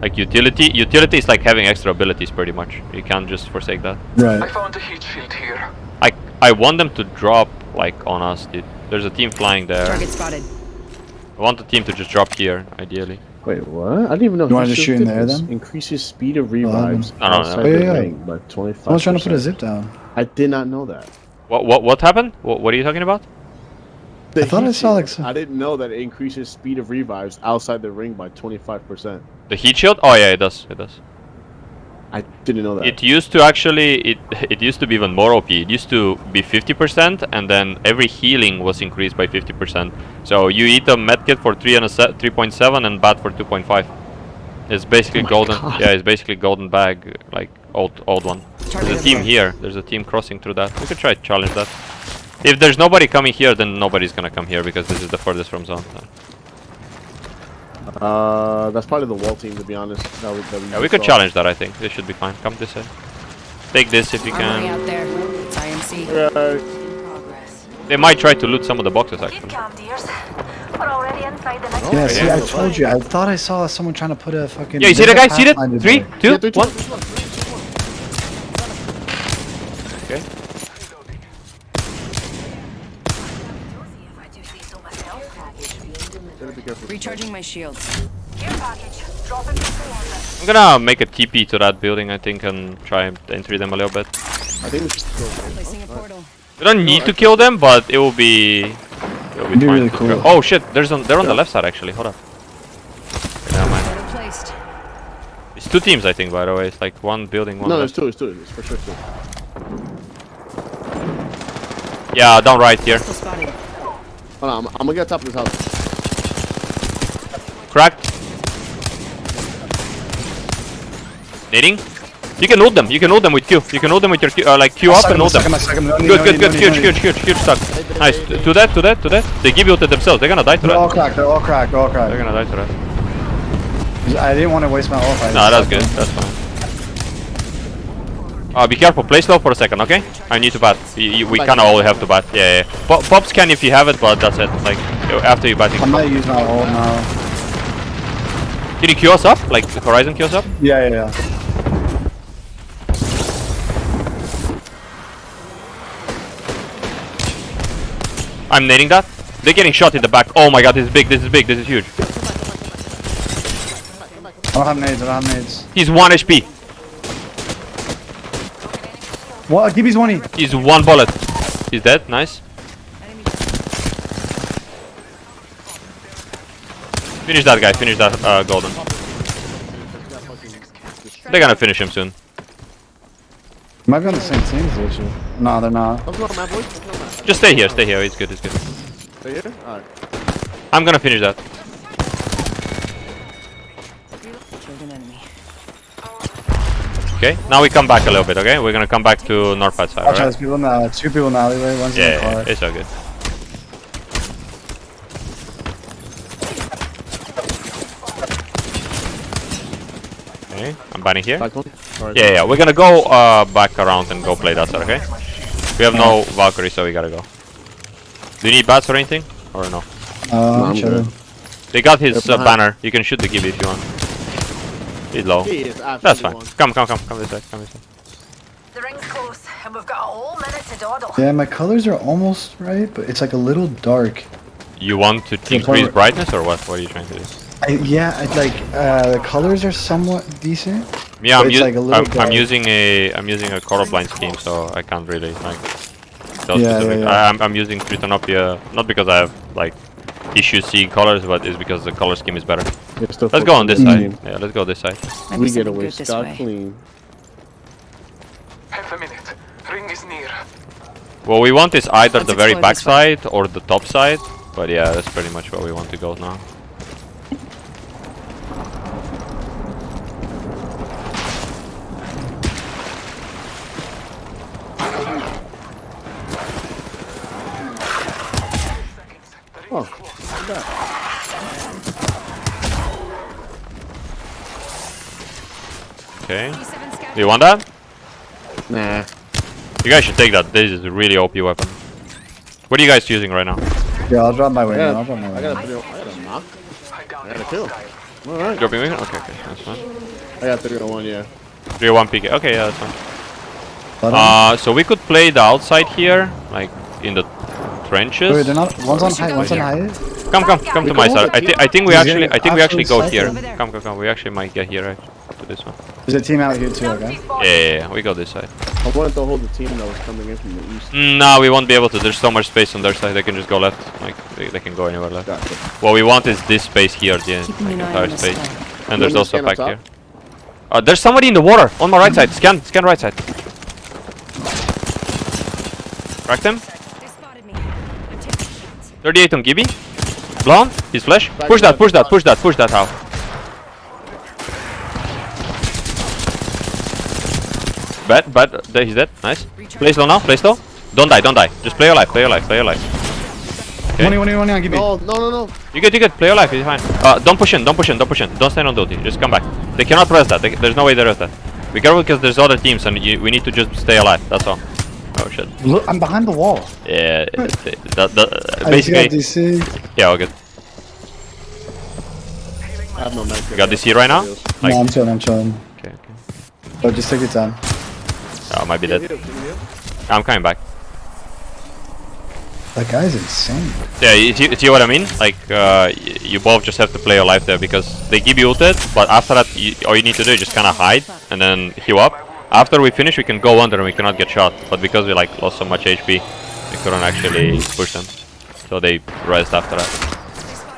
Like utility is like having extra abilities pretty much. You can't just forsake that. I Right. found a heat shield here. I want them to drop like on us, dude. There's a team flying there. Target spotted. I want the team to just drop here, ideally. Wait, what? I didn't even know. You wanna heat just shield shoot in did there this. then? Increases speed of revives No, no, no. outside Oh, the yeah. ring by 25%. Someone's trying to put a zip down. I did not know that. What happened? What are you talking about? The I thought heat I saw, like, shield. some- I didn't know that it increases speed of revives outside the ring by 25%. The heat shield? Oh yeah, it does. It does. I didn't know that. It used to actually, it used to be even more OP. It used to be 50%, and then every healing was increased by 50%. So you eat a medkit for 3.7 and bat for 2.5. It's basically golden. God. Yeah, it's basically golden bag, like old one. Target There's a team over. here. There's a team crossing through that. We could try to challenge that. If there's nobody coming here, then nobody's gonna come here because this is the furthest from zone. That's probably the wall team, to be honest. Yeah, we could challenge that. I think this should be fine. Come this way. Take this if you Armory can. out there. It's IMC. They might try to loot some of the boxes Keep actually. calm, dears. We're already inside the next Yeah, see, yeah. I told you. I thought I saw someone trying to put a fucking. Yeah, you see there's that a guy? See that? pathfinder 3, there. 2, 1. Okay. Recharging my shields. Care package. Drop it before. I'm gonna make a TP to that building, I think, and try and entry them a little bit. I think we should go. Placing a portal. We don't need to kill them, but it will be. It'd be fine really to cool. go. Oh shit! They're on the left side actually. Hold up. Okay, never mind. Portal placed. It's 2 teams, I think. By the way, it's like 1 building, 1 No, left. it's two. It's for sure two. Yeah, down right here. Pistol spotted. Hold on, I'm gonna get top of this house. Cracked. Nading. You can ult them. You can ult them with Q. You can ult them with your Q. Like Q up and ult them. Good. Huge stuck. Nice. To that. They give you to themselves. They're gonna die to They're all that. cracked. They're all cracked. They're all They're cracked. gonna die to that. I didn't want to waste my ult. No, that's good. That's fine. Be careful. Play slow for a second, okay? I need to bat. We kind of all have to bat. Yeah. Pops can if you have it, but that's it. Like after you batting. I might use my ult now. Can you queue us up? Like Horizon queue us up? Yeah. I'm nading that. They're getting shot in the back. Oh my god, this is big, this is big, this is huge. I don't have nades, I don't have nades. He's 1 HP. What? Gibby's 1 He's 1 bullet. He's dead, nice. Finish that guy, finish that golden. They're gonna finish him soon. Might be on the same team as Lucio. No, they're not. Let's go on map, boys. Let's go on map. Just stay here, it's good, it's good. Stay here? Alright. I'm gonna finish that. Killed an enemy. Okay, now we come back a little bit, okay? We're gonna come back to north side, Watch out, alright? there's people in the, 2 people in the alleyway, one's in the Yeah, car. yeah, it's all good. Okay, I'm banning here. Back one. Alright. Yeah, we're gonna go back around and go play that side, okay? We have no Valkyrie, so we gotta go. Do you need bats or anything? Or no? I'm Chilling. good. They got his They're behind. banner. You can shoot the Gibby if you want. He's low. He is That's absolutely fine. one. Come this way, come this way. The ring's close, and we've got a whole minute to dawdle. Yeah, my colors are almost right, but it's like a little dark. You want to increase forward. brightness or what? What are you trying to do? The colors are somewhat decent. Yeah, But it's like a little I'm dark. using a colorblind scheme, so I can't really like. Those Yeah, specific. yeah. I'm using Tritanopia not because I have like issues seeing colors, but it's because the color scheme is better. You're still Let's go on this focusing. side. Yeah, let's go this side. Might We be get something away good this scot way. clean. Half a minute. Ring is near. What we want is either Let's the very explore back this way. side or the top side, but yeah, that's pretty much where we want to go now. Oh, look at that. Okay. Do you want that? Nah. You guys should take that. This is a really OP weapon. What are you guys using right now? Yeah, I'll drop my way, I man. got, I'll drop my I way. got a knock. I downed I got a the kill. hostile. Alright. Dropping weapon? Okay, okay, that's fine. I got 301, yeah. 3-1 PK. Okay, yeah, that's fine. Bottom. So we could play the outside here, like in the trenches. Wait, they're not. One's on height. One's on height. Come to my side. I think we He's actually getting go absolute here. cycle. Come. We actually might get here, right? To this one. There's a team out here too, okay? Yeah, we go this side. I wanted to hold the team that was coming in from the east. No, we won't be able to. There's so much space on their side. They can just go left. Like they can go anywhere left. Gotcha. What we want is this space here, the Keeping an eye entire on the space. sky. And there's You also a wanna pack scan here. up There's somebody in the water on my right side. Scan right side. Cracked him. They spotted me. I'm taking shots. 38 on Gibby. Blonde. His flash. Back Push that. left, Push that. back. Push that. Push that out. Bad. He's dead. Nice. Play slow now. Play slow. Don't die. Just play your life. Play your life. Okay. One on, give me. No. You good. Play your life. It's fine. Don't push in. Don't stand on duty. Just come back. They cannot press that. There's no way they press that. Be careful because there's other teams and we need to just stay alive. That's all. Oh shit. Look, I'm behind the wall. Yeah. I just Basically. got DC. Yeah. All good. I have no medkit. You got DC right now? Like. No, I'm chilling. Okay. So just take your time. Oh, I might be dead. I'm coming back. That guy's insane. Yeah, you see what I mean? Like, you both just have to play your life there because they give you ulted, but after that, all you need to do is just kind of hide and then heal up. After we finish, we can go under and we cannot get shot. But because we like lost so much HP, we couldn't actually push them. So they rezzed after that.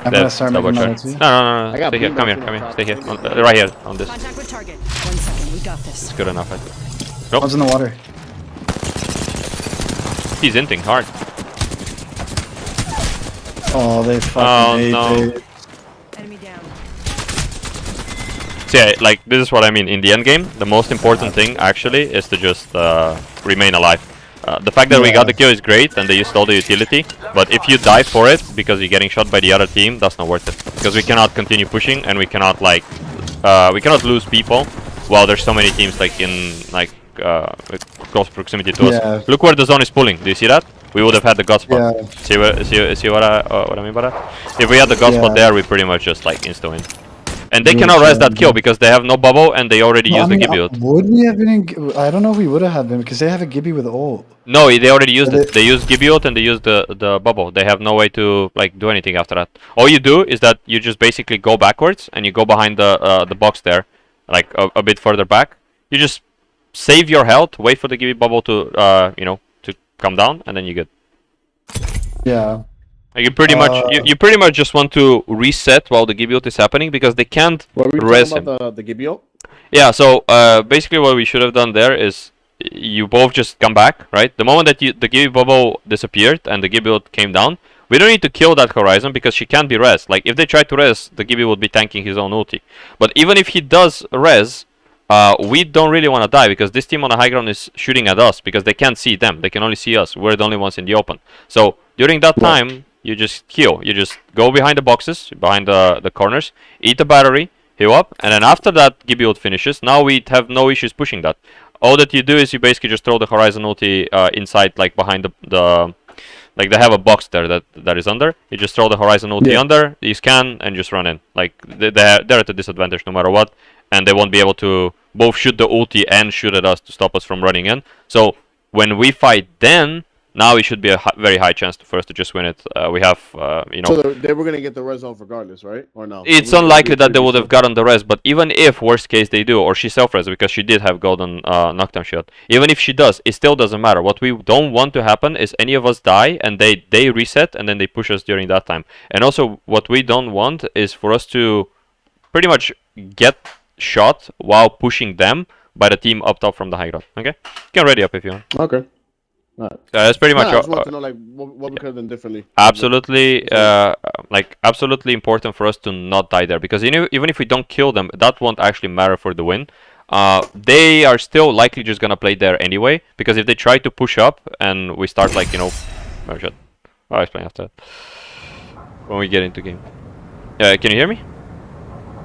I'm gonna start making my ulti. No. I got Stay here. blue Come here. box Come on here. top. Stay here. Right here on this. Contact with target. 1 second. We got this. It's good enough. I think. One's in the water. He's inting hard. Oh, they fucking ate no. it. Enemy down. So yeah, like this is what I mean. In the end game, the most important thing actually is to just remain alive. The fact that we got the kill is great and they used all the utility, but if you die for it because you're getting shot by the other team, that's not worth it. Because we cannot continue pushing and we cannot like we cannot lose people while there's so many teams like in like with close proximity to Yeah. us. Look where the zone is pulling. Do you see that? We would have had the god spot. Yeah. See what I mean by that? If we had the god spot Yeah. there, we pretty much just like insta win. And they Good cannot res job, that kill bro. because they have no bubble and they already No, I used the mean, Gibby ult. would we have been in... I don't know if we would have been because they have a Gibby with ult. No, they already used But it. They used Gibby ult and they used the bubble. They have no way to like do anything after that. All you do is that you just basically go backwards and you go behind the box there, like a bit further back. You just save your health, wait for the Gibby bubble to you know, to come down, and then you get. Yeah. Like you pretty much you pretty much just want to reset while the Gibby ult is happening because they can't What were we res talking him. about the Gibio? Yeah, so basically what we should have done there is you both just come back, right? The moment that the Gibby bubble disappeared and the Gibby ult came down, we don't need to kill that Horizon because she can't be res. Like if they try to res, the Gibby would be tanking his own ulti. But even if he does res, we don't really want to die because this team on the high ground is shooting at us because they can't see them. They can only see us. We're the only ones in the open. So during that time, you just heal. You just go behind the boxes, behind the corners, eat the battery, heal up, and then after that Gibby ult finishes, now we have no issues pushing that. All that you do is you basically just throw the Horizon ulti inside, like behind the like they have a box there that is under. You just throw the Horizon ulti under, you scan, and just run in. Like they're at a disadvantage no matter what, and they won't be able to both shoot the ulti and shoot at us to stop us from running in. So when we fight then, now it should be a very high chance for us to just win it. We have, you know... So they were going to get the res off regardless, right? Or no? It's unlikely that they would have gotten the res, but even if, worst case, they do, or she self-res because she did have golden knockdown shield. Even if she does, it still doesn't matter. What we don't want to happen is any of us die, and they reset, and then they push us during that time. And also, what we don't want is for us to pretty much get shot while pushing them by the team up top from the high ground. Okay? You can ready up if you want. Okay. Right. That's pretty much. I just want to know like what we could have done differently. Absolutely, like absolutely important for us to not die there because even if we don't kill them, that won't actually matter for the win. They are still likely just gonna play there anyway because if they try to push up and we start like oh shit, I'll explain after that when we get into game. Can you hear me?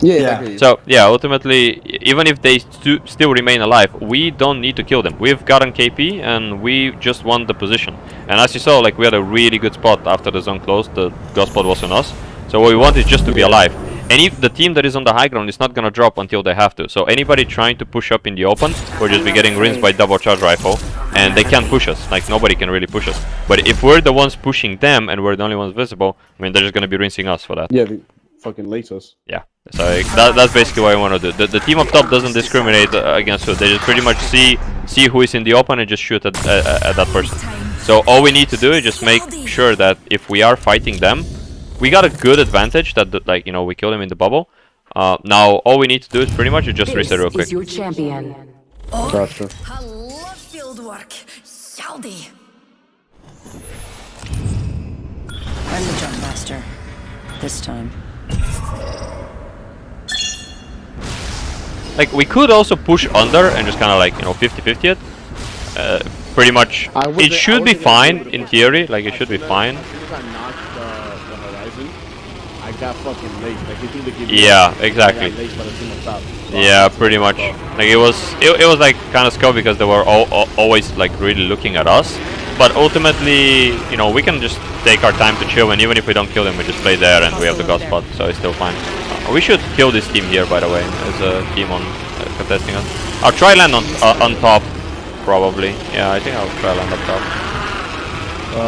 Yeah. So yeah, ultimately, even if they still remain alive, we don't need to kill them. We've gotten KP and we just want the position. And as you saw, like we had a really good spot after the zone closed. The god spot was on us. So what we want is just to be alive. And if the team that is on the high ground is not gonna drop until they have to. So anybody trying to push up in the open will just be getting rinsed by double charge rifle, and they can't push us. Like nobody can really push us. But if we're the ones pushing them and we're the only ones visible, I mean they're just gonna be rinsing us for that. Yeah, they fucking lace us. Yeah. So that's basically what I want to do. The team up top doesn't discriminate against who. They just pretty much see who is in the open and just shoot at that person. So all we need to do is just make sure that if we are fighting them, we got a good advantage that like we kill them in the bubble. Now all we need to do is pretty much just reset real quick. Your champion. Gotcha. I love field work. Yaldi. I'm the jump master. This time. Like we could also push under and just kind of like 50-50 it. Pretty much, it should be fine in theory. Like it should be fine. As soon as I knocked the Horizon, I got fucking laced. Like they threw the Gibby. Yeah, exactly. I got laced by the team up top. Yeah, pretty much. Like it was like kind of scary because they were always like really looking at us. But ultimately, we can just take our time to chill, and even if we don't kill them, we just play there and we have the god spot, so it's still fine. We should kill this team here, by the way, as a team on contesting us. I'll try land on top, probably. Yeah, I think I'll try land up top.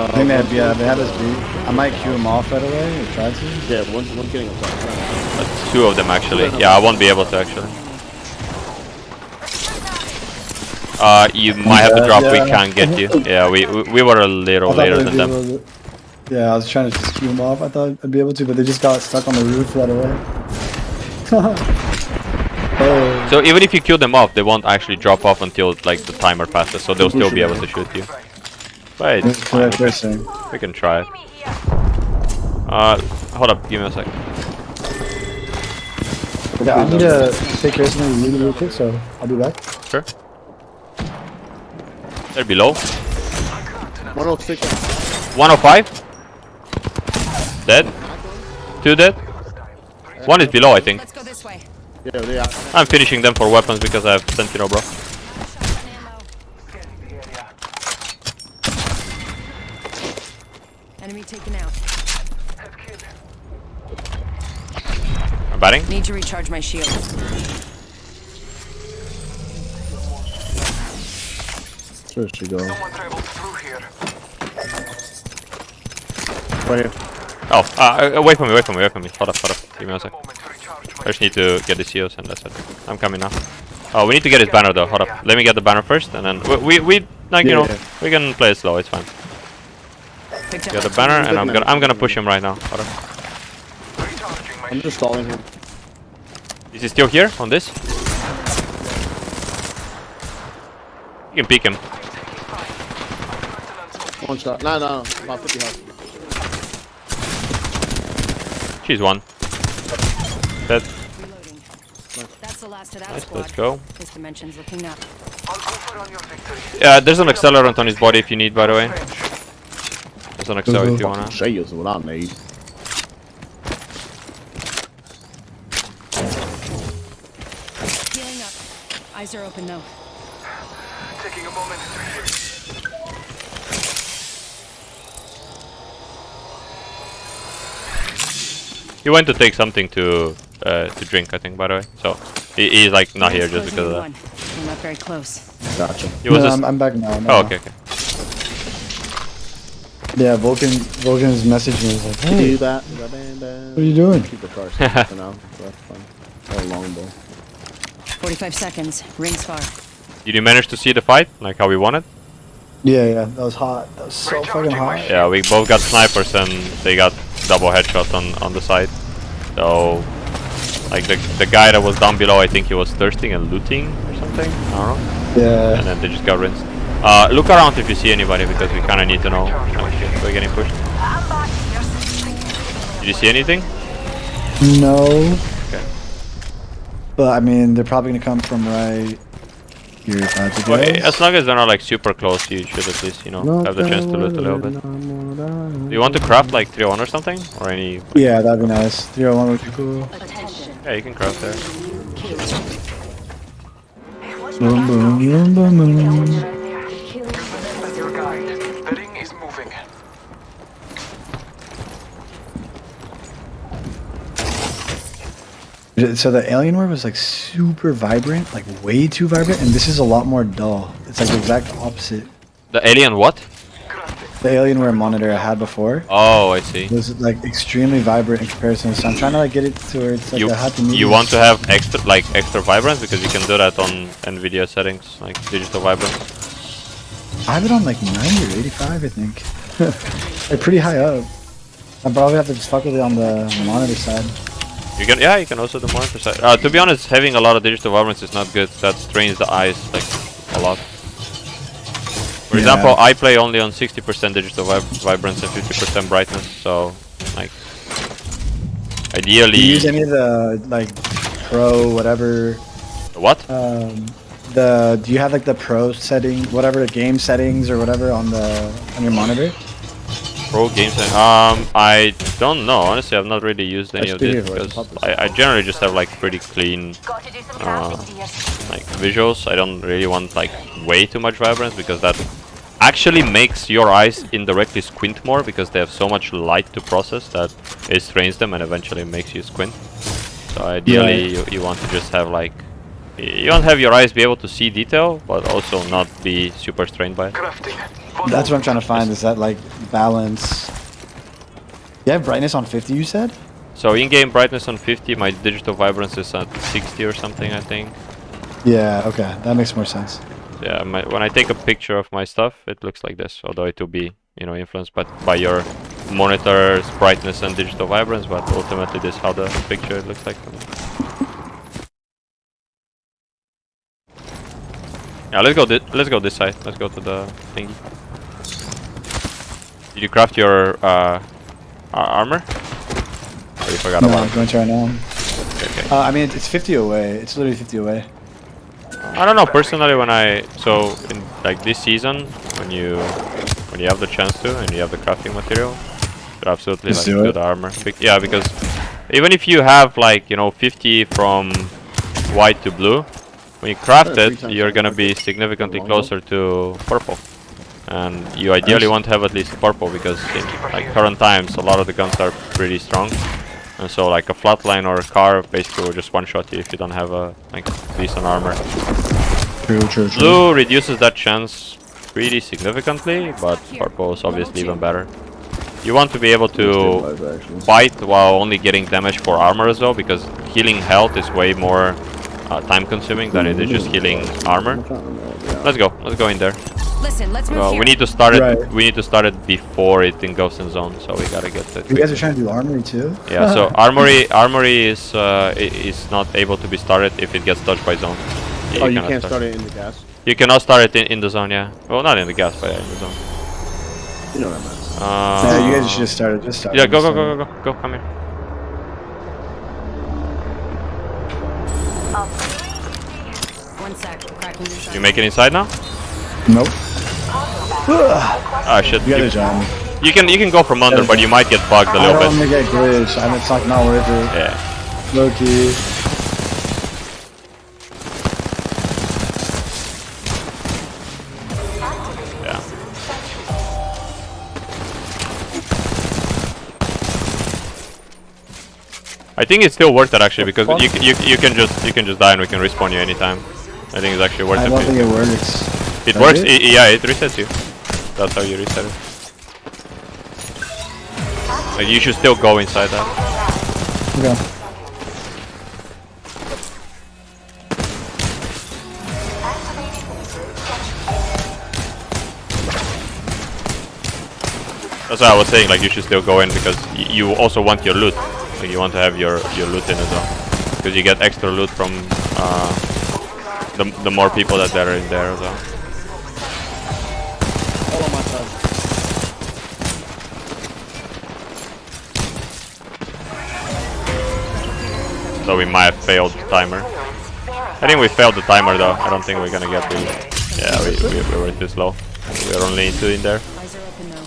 I think they have us beat. I might queue them off right away or try to. Yeah, one's getting up top. Two of them actually. Yeah, I won't be able to actually. You might have to drop. We can't get you. Yeah, we were a little later than them. Yeah, I was trying to just queue them off. I thought I'd be able to, but they just got stuck on the roof right away. Oh. So even if you kill them off, they won't actually drop off until like the timer passes. So they'll still be able to shoot you. But it's fine. We can try it. Hold up. Give me a sec. Yeah, I need to take care of something really real quick, so I'll be back. Sure. They're below. 106. 105. Dead. 2 dead. 1 is below, I think. Let's go this way. Yeah, they are. I'm finishing them for weapons because I have Sentinel, bro. Enemy taken out. I'm batting. Need to recharge my shield. Where she go? Someone traveled through here. Right here. Oh, wait for me, wait for me, wait for me. Hold up, hold up. Give me a A sec. moment to recharge I my just need to get the COs and that's it. I'm coming now. Oh, we need to get his banner though. Hold up. Let me get the banner first, and then we like you know Yeah. we can play it slow. It's fine. Picked Get up. the banner, and looking at I'm it. gonna push him right now. Hold up. recharging my I'm just stalling him. Is he still here on this? You can peek him. One shot. No, no, about 50 health. She's one. Dead. Reloading. That's the last of that Nice. squad. Let's go. This dimension's looking up. I'll go for on your victory. Yeah, there's an accelerant on his body if you need, by the way. There's an accelerant if you wanna. Show you what I need. Healing up. Eyes are open though. Taking a moment to heal. He went to take something to drink, I think, by the way. So he's like not here just Closing because of in that. one. We're not very close. Gotcha. He was No, just. I'm back now. Oh, okay, okay. Yeah, Vulcan's messaged me. He's like, You hey, do that. what are you doing? Keep the car safe for now. So that's fun. Oh, longbow. 45 seconds. Rings far. Did you manage to see the fight, like how we won it? Yeah, that was hot. That was so fucking hot. Yeah, we both got snipers and they got double headshots on the side. So, like the guy that was down below, I think he was thirsting and looting or something. I don't know. Yeah. And then they just got rinsed. Look around if you see anybody because we kind of need to know if we're getting pushed. I'm back here. Did you see anything? No. Okay. But I mean, they're probably gonna come from right here if I had to Okay, guess. as long as they're not like super close, you should at least, you know, have the chance to loot a little bit. Do you want to craft like 301 or something? Or any... Yeah, that'd be nice. 301 would be cool. Yeah, you can craft there. Boom, boom, boom, boom, boom. As your guide, the ring is moving. So the Alienware was like super vibrant, like way too vibrant, and this is a lot more dull. It's like the exact opposite. The alien what? The Alienware monitor I had before Oh, I see. was like extremely vibrant in comparison. So I'm trying to like get it to where it's like You, I had to meet you it. want to have extra vibrance because you can do that on NVIDIA settings, like digital vibrance. I have it on like 90 or 85, I think. Like pretty high up. I probably have to just fuck with it on the monitor side. You can, yeah, you can also do monitor side. To be honest, having a lot of digital vibrance is not good. That strains the eyes like a lot. For Yeah. example, I play only on 60% digital vibrance and 50% brightness, so like ideally. Do you use any of the like pro whatever? What? Do you have like the pro setting, whatever the game settings or whatever on your monitor? Pro games? I don't know. Honestly, I've not really used any of Speaking this of because public. I generally just have like pretty clean Got to do some crafting, dears. like visuals. I don't really want like way too much vibrance because that actually makes your eyes indirectly squint more because they have so much light to process that it strains them and eventually makes you squint. So ideally you want to just have like you want to have your eyes be able to see detail but also not be super strained by it. Crafting. That's what I'm trying to find. Is that like balance? You have brightness on 50, you said? So in-game brightness on 50, my digital vibrance is at 60 or something, I think. Yeah. Okay, that makes more sense. Yeah, when I take a picture of my stuff, it looks like this. Although it will be, you know, influenced by your monitor's brightness and digital vibrance, but ultimately this is how the picture looks like for me. Yeah, let's go this side. Let's go to the thingy. Did you craft your armor? Or you forgot No, about I'm it? going to right now. Okay. I mean, it's 50 away. It's literally 50 away. I don't know personally when in like this season when you have the chance to and you have the crafting material, you should absolutely Just like do do it. the armor. Yeah, because even if you have like 50 from white to blue, when you craft Yeah, it, 3 times you're gonna stronger. be significantly Longbow. closer to purple. And you ideally Nice. want to have at least purple because in like current times a lot of the guns are pretty strong. And so like a flatline or a car basically will just one-shot you if you don't have a like decent armor. True. Blue reduces that chance pretty significantly, but purple is obviously even better. You want to be able to fight while only getting damage for armor as well, because healing health is way more time consuming than it is just healing armor. Let's go in there. Listen, let's move Well, here. we need to start it. Right. We need to start it before it engulfs in zone, so we gotta get it. You guys are trying to do armory too? Yeah, so armory is not able to be started if it gets touched by zone. Oh, you can't start it in the gas? You cannot start it in the zone, yeah. Well, not in the gas, but yeah, in the zone. You know what I meant. Yeah, you guys should just start it. Just start. Yeah, it, go, just go, start go, it. go, go, go, come here. One sec, cracking this You make it inside now? Nope. Ah, shit. You gotta jump. You can go from under, but you might get bugged a I little don't want bit. to get glitched. I mean, it's like not worth it. Yeah. Low key. Yeah. I think it's still worth it actually, because you can just die and we can respawn you anytime. I think it's actually worth I it. don't think it works. It Does works. it? Yeah, it resets you. That's how you reset it. Like you should still go inside that. Okay. That's what I was saying. Like you should still go in because you also want your loot. Like you want to have your loot in as well, because you get extra loot from the more people that are in there as well. All on my side. So we might have failed the timer. I think we failed the timer though. I don't think we're gonna get the. Yeah, we were too slow. We are only 2 in there. Eyes are open though.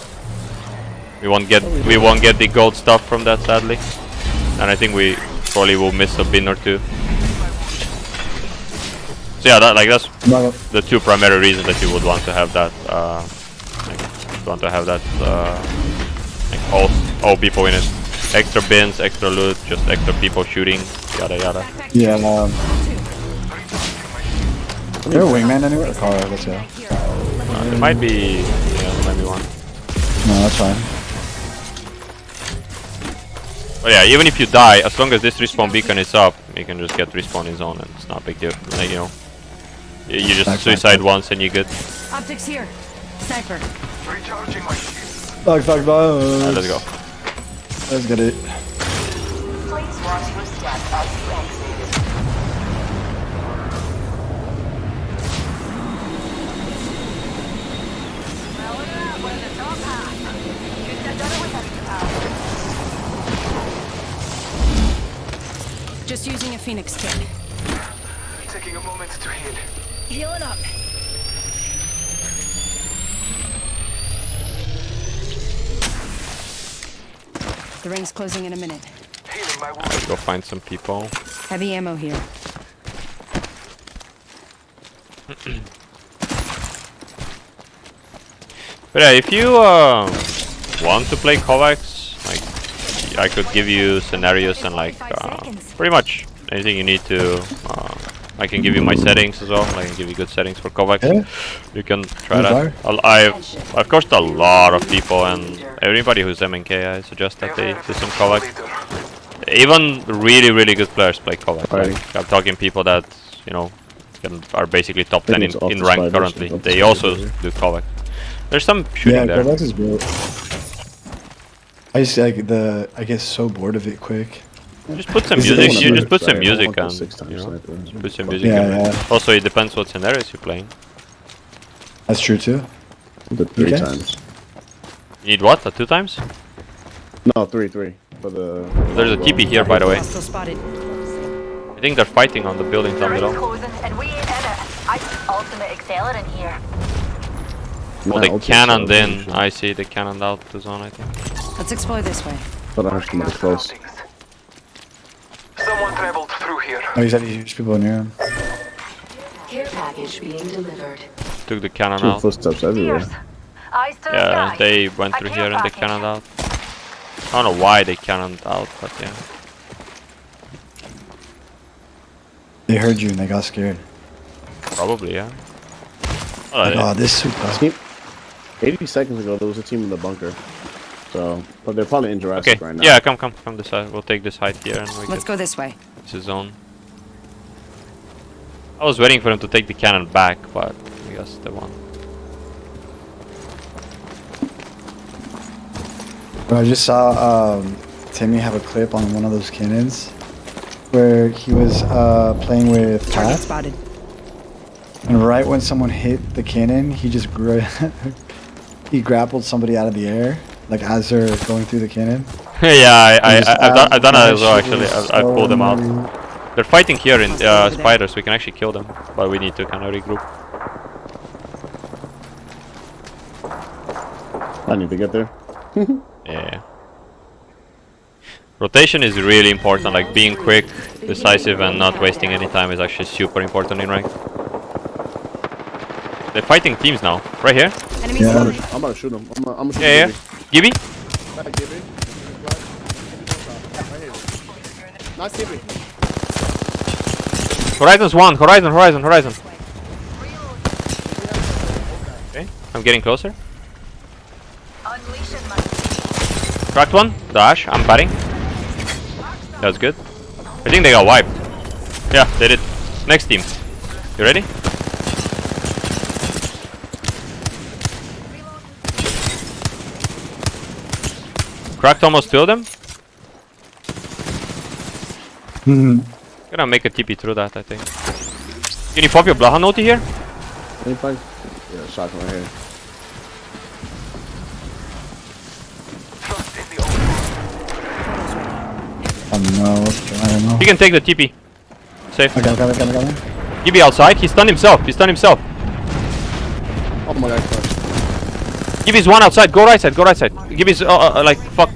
We won't get the gold stuff from that sadly, and I think we probably will miss a bin or 2. So yeah, that's No, the 2 primary reasons that you would want to have that. Like all people in it. Extra bins, extra loot, just extra people shooting, yada yada. yeah. Is there a wingman anywhere? Car, let's go. There might be, yeah, there might be one. No, that's fine. But yeah, even if you die, as long as this respawn beacon is up, you can just get respawn in zone, and it's not a big deal. Like, you know, you just suicide once and you're good. Optics here. Sniper. Recharging my shield. Fuck. Let's go. Let's get it. Please watch your step as you exit. Well, look at that. We're in the top half. Couldn't have done it without the power. Just using a Phoenix kit. Taking a moment to heal. Healing up. The ring's closing in a minute. Healing my wound. Let's go find some people. Heavy ammo here. But yeah, if you want to play Kovacs, like I could give you scenarios and like pretty much anything you need to. I can give you my settings as well. I can give you good settings for Kovacs. Yeah. You can try Okay. that. I've coached a lot of people, and everybody who's MNK, I suggest that they do some Kovacs. Even really good players play Kovacs. Like, I'm talking people that are basically top 10 in rank currently. They also do Kovacs. There's some shooting there. Kovacs is great. I just like I get so bored of it quick. Just put some Is it music. one You of just put some Sorry, I music want the on. 6 times sniper. Put some music. Yeah, in. yeah. Also, it depends what scenarios you're playing. That's true too. The 3 Okay. times. You need what? 2 times? No, 3 for the. There's a TP here, by the way. Hostile spotted. I think they're fighting on the buildings The down ring's below. closing and we ain't in it. Ultimate accelerant here. Oh, they cannoned in. I see. They cannoned out the zone, I think. Let's explore this way. But I have to move close. Someone traveled through here. Oh, he's had huge people in here. Care package being delivered. Took the cannon 2 out. footsteps everywhere. Cheers. Eyes to the Yeah, sky. they went A through care here and they package. cannoned out. I don't know why they cannoned out, but yeah. They heard you and they got scared. Probably, yeah. Like, oh, this super. 80 seconds ago, there was a team in the bunker. So, but they're probably in Jurassic Okay, right now. yeah, come this side. We'll take this height here and we Let's go this way. It's his zone. I was waiting for him to take the cannon back, but I guess they won. I just saw Timmy have a clip on one of those cannons where he was playing with Target Pat, spotted. and right when someone hit the cannon, he just he grappled somebody out of the air, like as they're going through the cannon. Yeah, I've done that as well. That shit Actually, is I've pulled them out. so They're fighting here in Hostile over there. spiders. We can actually kill them, but we need to kind of regroup. I need to get there. Yeah. Rotation is really important. Like being quick, decisive, and not wasting any time is actually super important in rank. They're fighting teams now. Right here. Enemy Yeah. spotted. I'm about to shoot him. I'm gonna shoot Yeah, him. yeah. Gibby. Right, Gibby. Right here. Nice Gibby. Horizon's one. Horizon. Okay, I'm getting closer. Unleashing my Cracked one. Dash. I'm batting. That's good. I think they got wiped. Yeah, they did. Next team. You ready? Cracked almost two of them. Gonna make a TP through that, I think. Can you pop your Blaha Noti here? 25? Yeah, shotgun right here. Trust in the open. I don't know. I don't know. He can take the TP. Safe. I got it. Gibby outside. He stunned himself. Oh my god. Gibby's one outside. Go right side. Gibby's like fuck.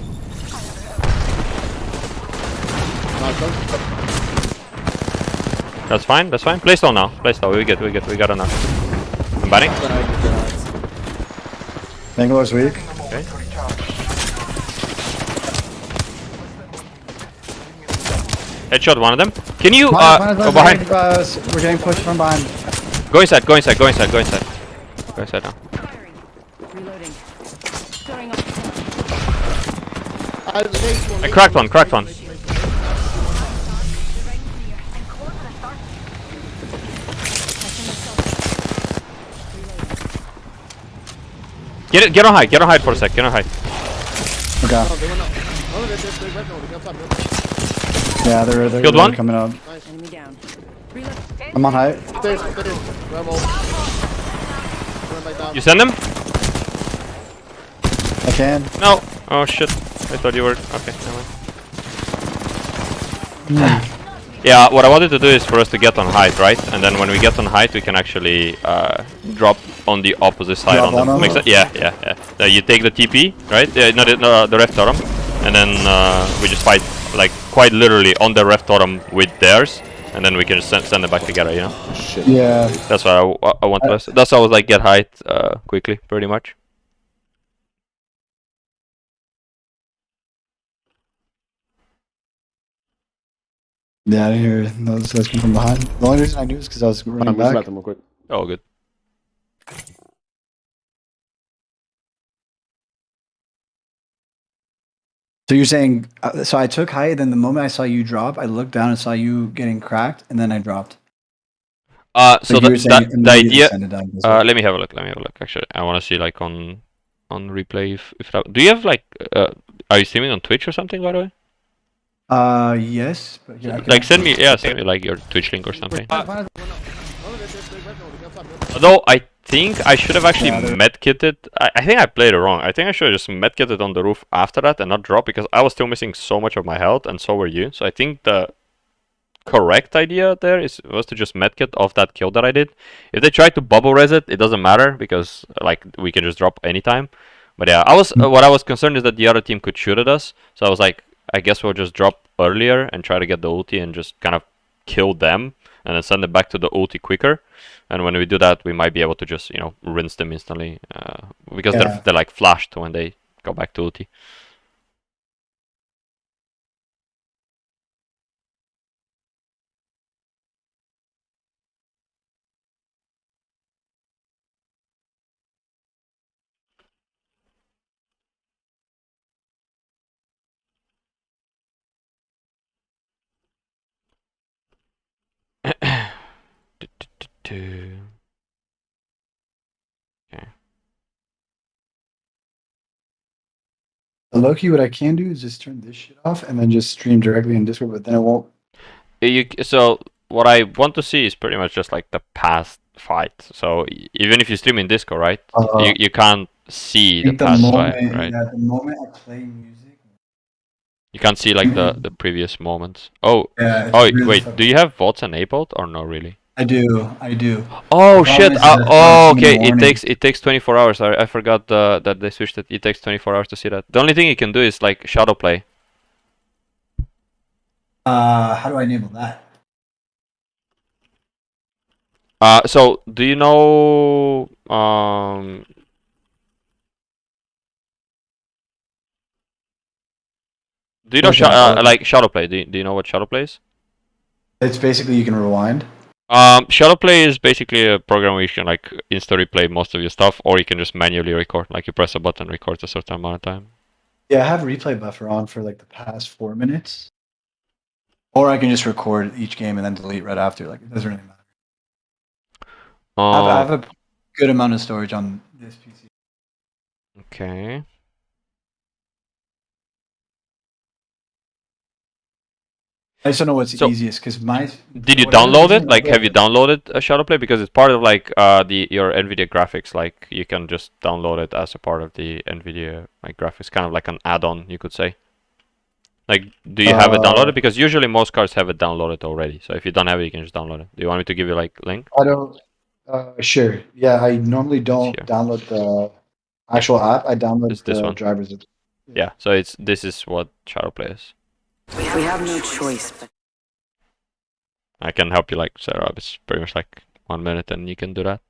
That's fine. Play stall now. We got enough. I'm batting. Bangalore's weak. Okay. Headshot one of them. Can you go behind? We're getting pushed from behind. Go inside now. Reloading. Throwing up. I cracked one. Get on hide for a sec. Okay. Oh, Yeah, they're Killed one? coming up. Enemy down. Reload. I'm on height. Stairs. Rebel. Run back down. You send them? I can. No. Oh shit. I thought you were. Okay, never mind. Yeah, what I wanted to do is for us to get on height, right? And then when we get on height, we can actually drop on the opposite side Drop on them. on them? Makes sense? Yeah. You take the TP, right? No, the ref totem, and then we just fight like quite literally on the ref totem with theirs, and then we can just send them back together. You know? Shit. Yeah. That's why I want to. That's why I was like get height quickly, pretty much. Yeah, I didn't hear those guys come from behind. The only reason I knew is because I was running I'm just back. them real quick. Oh, good. So you're saying, so I took height, then the moment I saw you drop, I looked down and saw you getting cracked, and then I dropped. So But you were saying the immediately idea. send it down as well. Let me have a look. Actually, I want to see like on replay if that. Do you have like? Are you streaming on Twitch or something, by the way? Yes. But yeah, I can- Like send me like your Twitch link or something. Although I think I should have actually medkitted. I think I played it wrong. I think I should have just medkitted on the roof after that and not drop because I was still missing so much of my health and so were you. So I think the correct idea there was to just medkit off that kill that I did. If they try to bubble res it, it doesn't matter because like we can just drop anytime. But yeah, what I was concerned is that the other team could shoot at us. So I was like, I guess we'll just drop earlier and try to get the ulti and just kind of kill them and then send them back to the ulti quicker. And when we do that, we might be able to just, rinse them instantly because they're like flashed when they go back to ulti. 2. Okay. Loki, what I can do is just turn this shit off and then just stream directly in Discord, but then it won't. So what I want to see is pretty much just like the past fight. So even if you stream in Discord, right? You can't see the past fight, right? Yeah, the moment I play music. You can't see like the previous moments. Oh, Yeah. It's oh really wait, fucking- do you have VODs enabled or no really? I do. I do. Oh The problem shit! is that Oh it's in the okay. morning. It takes 24 hours. I forgot that they switched it. It takes 24 hours to see that. The only thing you can do is like shadow play. How do I enable that? So do you know do you know What's that? like shadow play? Do you know what shadow play is? It's basically you can rewind. Shadow play is basically a program where you can like insta replay most of your stuff, or you can just manually record. Like you press a button, records a certain amount of time. Yeah, I have replay buffer on for like the past 4 minutes. Or I can just record each game and then delete right after. Like it doesn't really matter. I have a good amount of storage on this PC. Okay. I just don't know what's So, easiest because my. Did you whatever download reason, it? Like, I have you downloaded a shadow play? Because it's part of like your NVIDIA graphics. Like, you can just download it as a part of the NVIDIA like graphics, kind of like an add-on, you could say. Like, do you have it downloaded? Because usually most cards have it downloaded already. So if you don't have it, you can just download it. Do you want me to give you like link? I don't. Sure. Yeah, I normally don't here. download the actual app. I download It's this the one. drivers. Yeah. So this is what shadow play is. We have no choice but. I can help you like set it up. It's pretty much like 1 minute, and you can do that.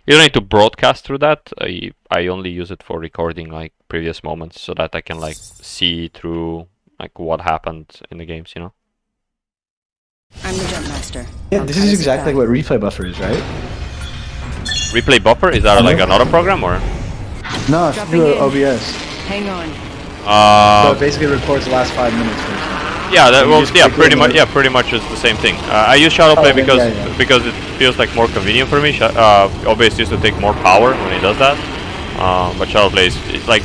You don't need to broadcast through that. I only use it for recording like previous moments, so that I can like see through like what happened in the games, you know. I'm the jump master. Yeah, this is exactly what replay buffer is, right? Replay buffer, is that like another program or? No, it's Dropping through in. OBS. Hang on. So it basically records the last 5 minutes. For example. Yeah, that You well, just yeah, click pretty on much, the- yeah, pretty much is the same thing. I use shadow play Okay, because yeah. because it feels like more convenient for me. OBS used to take more power when it does that, but shadow play is it's like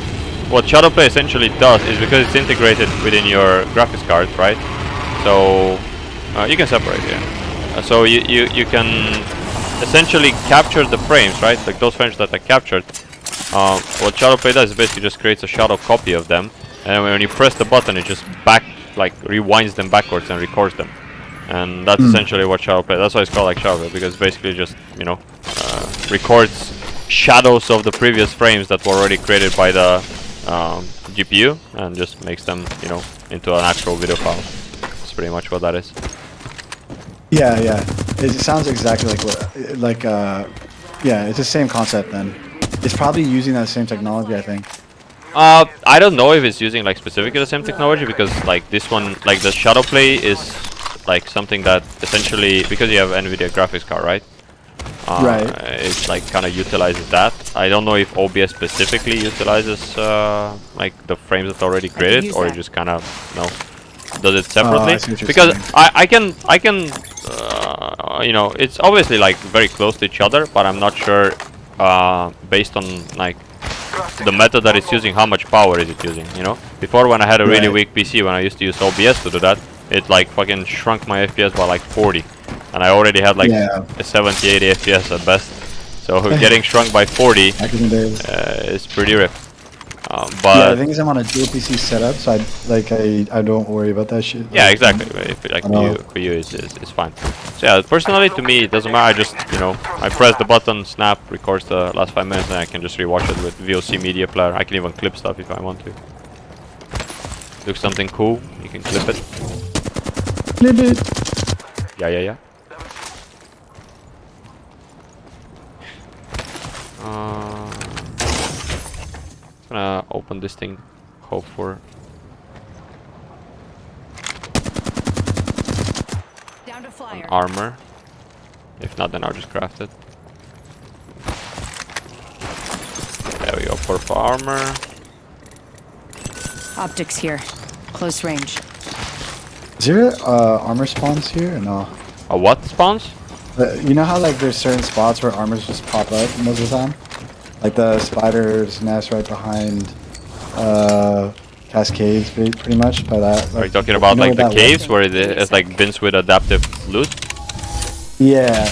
what shadow play essentially does is because it's integrated within your graphics card, right? So you can separate here. So you can essentially capture the frames, right? Like those frames that are captured. What shadow play does is basically just creates a shadow copy of them, and when you press the button, it just rewinds them backwards and records them. And that's essentially what shadow play. That's why it's called like shadow play, because basically just records shadows of the previous frames that were already created by the GPU and just makes them into an actual video file. That's pretty much what that is. Yeah, yeah. It sounds exactly like yeah, it's the same concept then. It's probably using that same technology, I think. I don't know if it's using like specifically the same technology, because like this one, like the shadow play is like something that essentially, because you have NVIDIA graphics card, right? Right. It's like kind of utilizes that. I don't know if OBS specifically utilizes like the frames that are already created, or it just kind of does it separately. I see what you're Because saying. I can it's obviously like very close to each other, but I'm not sure based on like the method that it's using, how much power is it using, Before, when I had a really weak PC, when I used to use OBS to do that, it like fucking shrunk my FPS by like 40. And I already had like a 70, 80 FPS at best. So getting shrunk by 40 Back in the days. is pretty rip. But yeah, the thing is, I'm on a dual PC setup, so I don't worry about that shit. Yeah, exactly. If like for you it's fine. So yeah, personally to me it doesn't matter. I just I press the button, snap, records the last 5 minutes, and I can just rewatch it with VOC media player. I can even clip stuff if I want to. Looks something cool, you can clip it. Clip it. Yeah. Gonna open this thing, hope for. Down to flyer. Armor. If not, then I'll just craft it. There we go, purple armor. Optics here. Close range. Is there armor spawns here or no? A what spawns? You know how like there's certain spots where armors just pop up most of the time? Like the spider's nest right behind Cascades, pretty much by that. Are you talking about like the caves where it's like bins with adaptive loot? Yeah.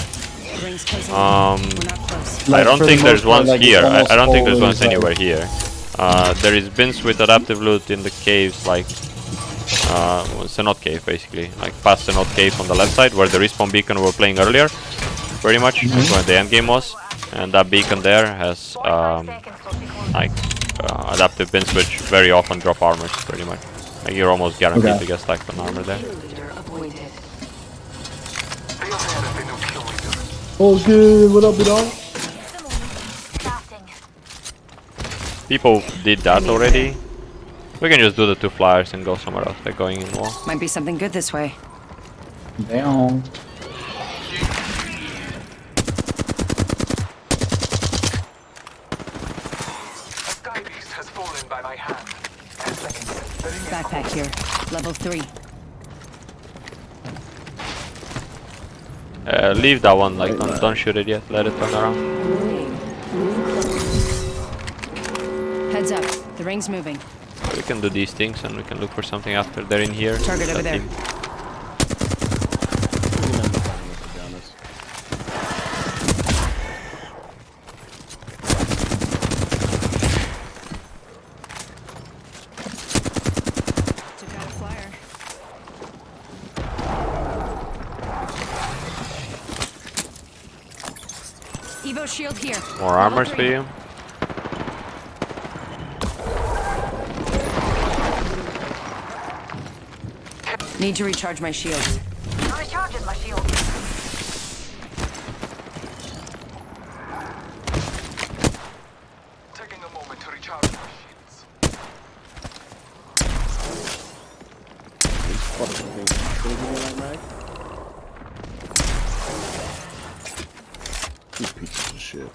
The ring's closing. I We're not close. Like, don't for the think there's most part, ones like, here. I almost don't think there's always, ones anywhere here. There is bins with adaptive loot in the caves, like Senot Cave, basically, like past Senot Cave on the left side, where the respawn beacon we were playing earlier, pretty much, where the end game was. And that beacon there has like adaptive bins, which very often drop armors, pretty much. Like you're almost guaranteed to get stacked on armor there. Kill leader appointed. They also had a bit of kill leaders. Oh good, what up, dog? People did that already. We can just do the 2 flyers and go somewhere else, like going in wall. Might be something good this way. Damn. A sky beast has fallen by my hand. 10 seconds. The ring is Backpack here. Level 3. Leave that one, like don't shoot it yet, let it turn around. Heads up. The ring's moving. We can do these things and we can look for something after they're in here. Target over there. Team. Took out a flyer. Evo shield here. More Level armors 3. for you. Need to recharge my shields. I'm recharging my shield. taking a moment to recharge my shields. You pieces of shit.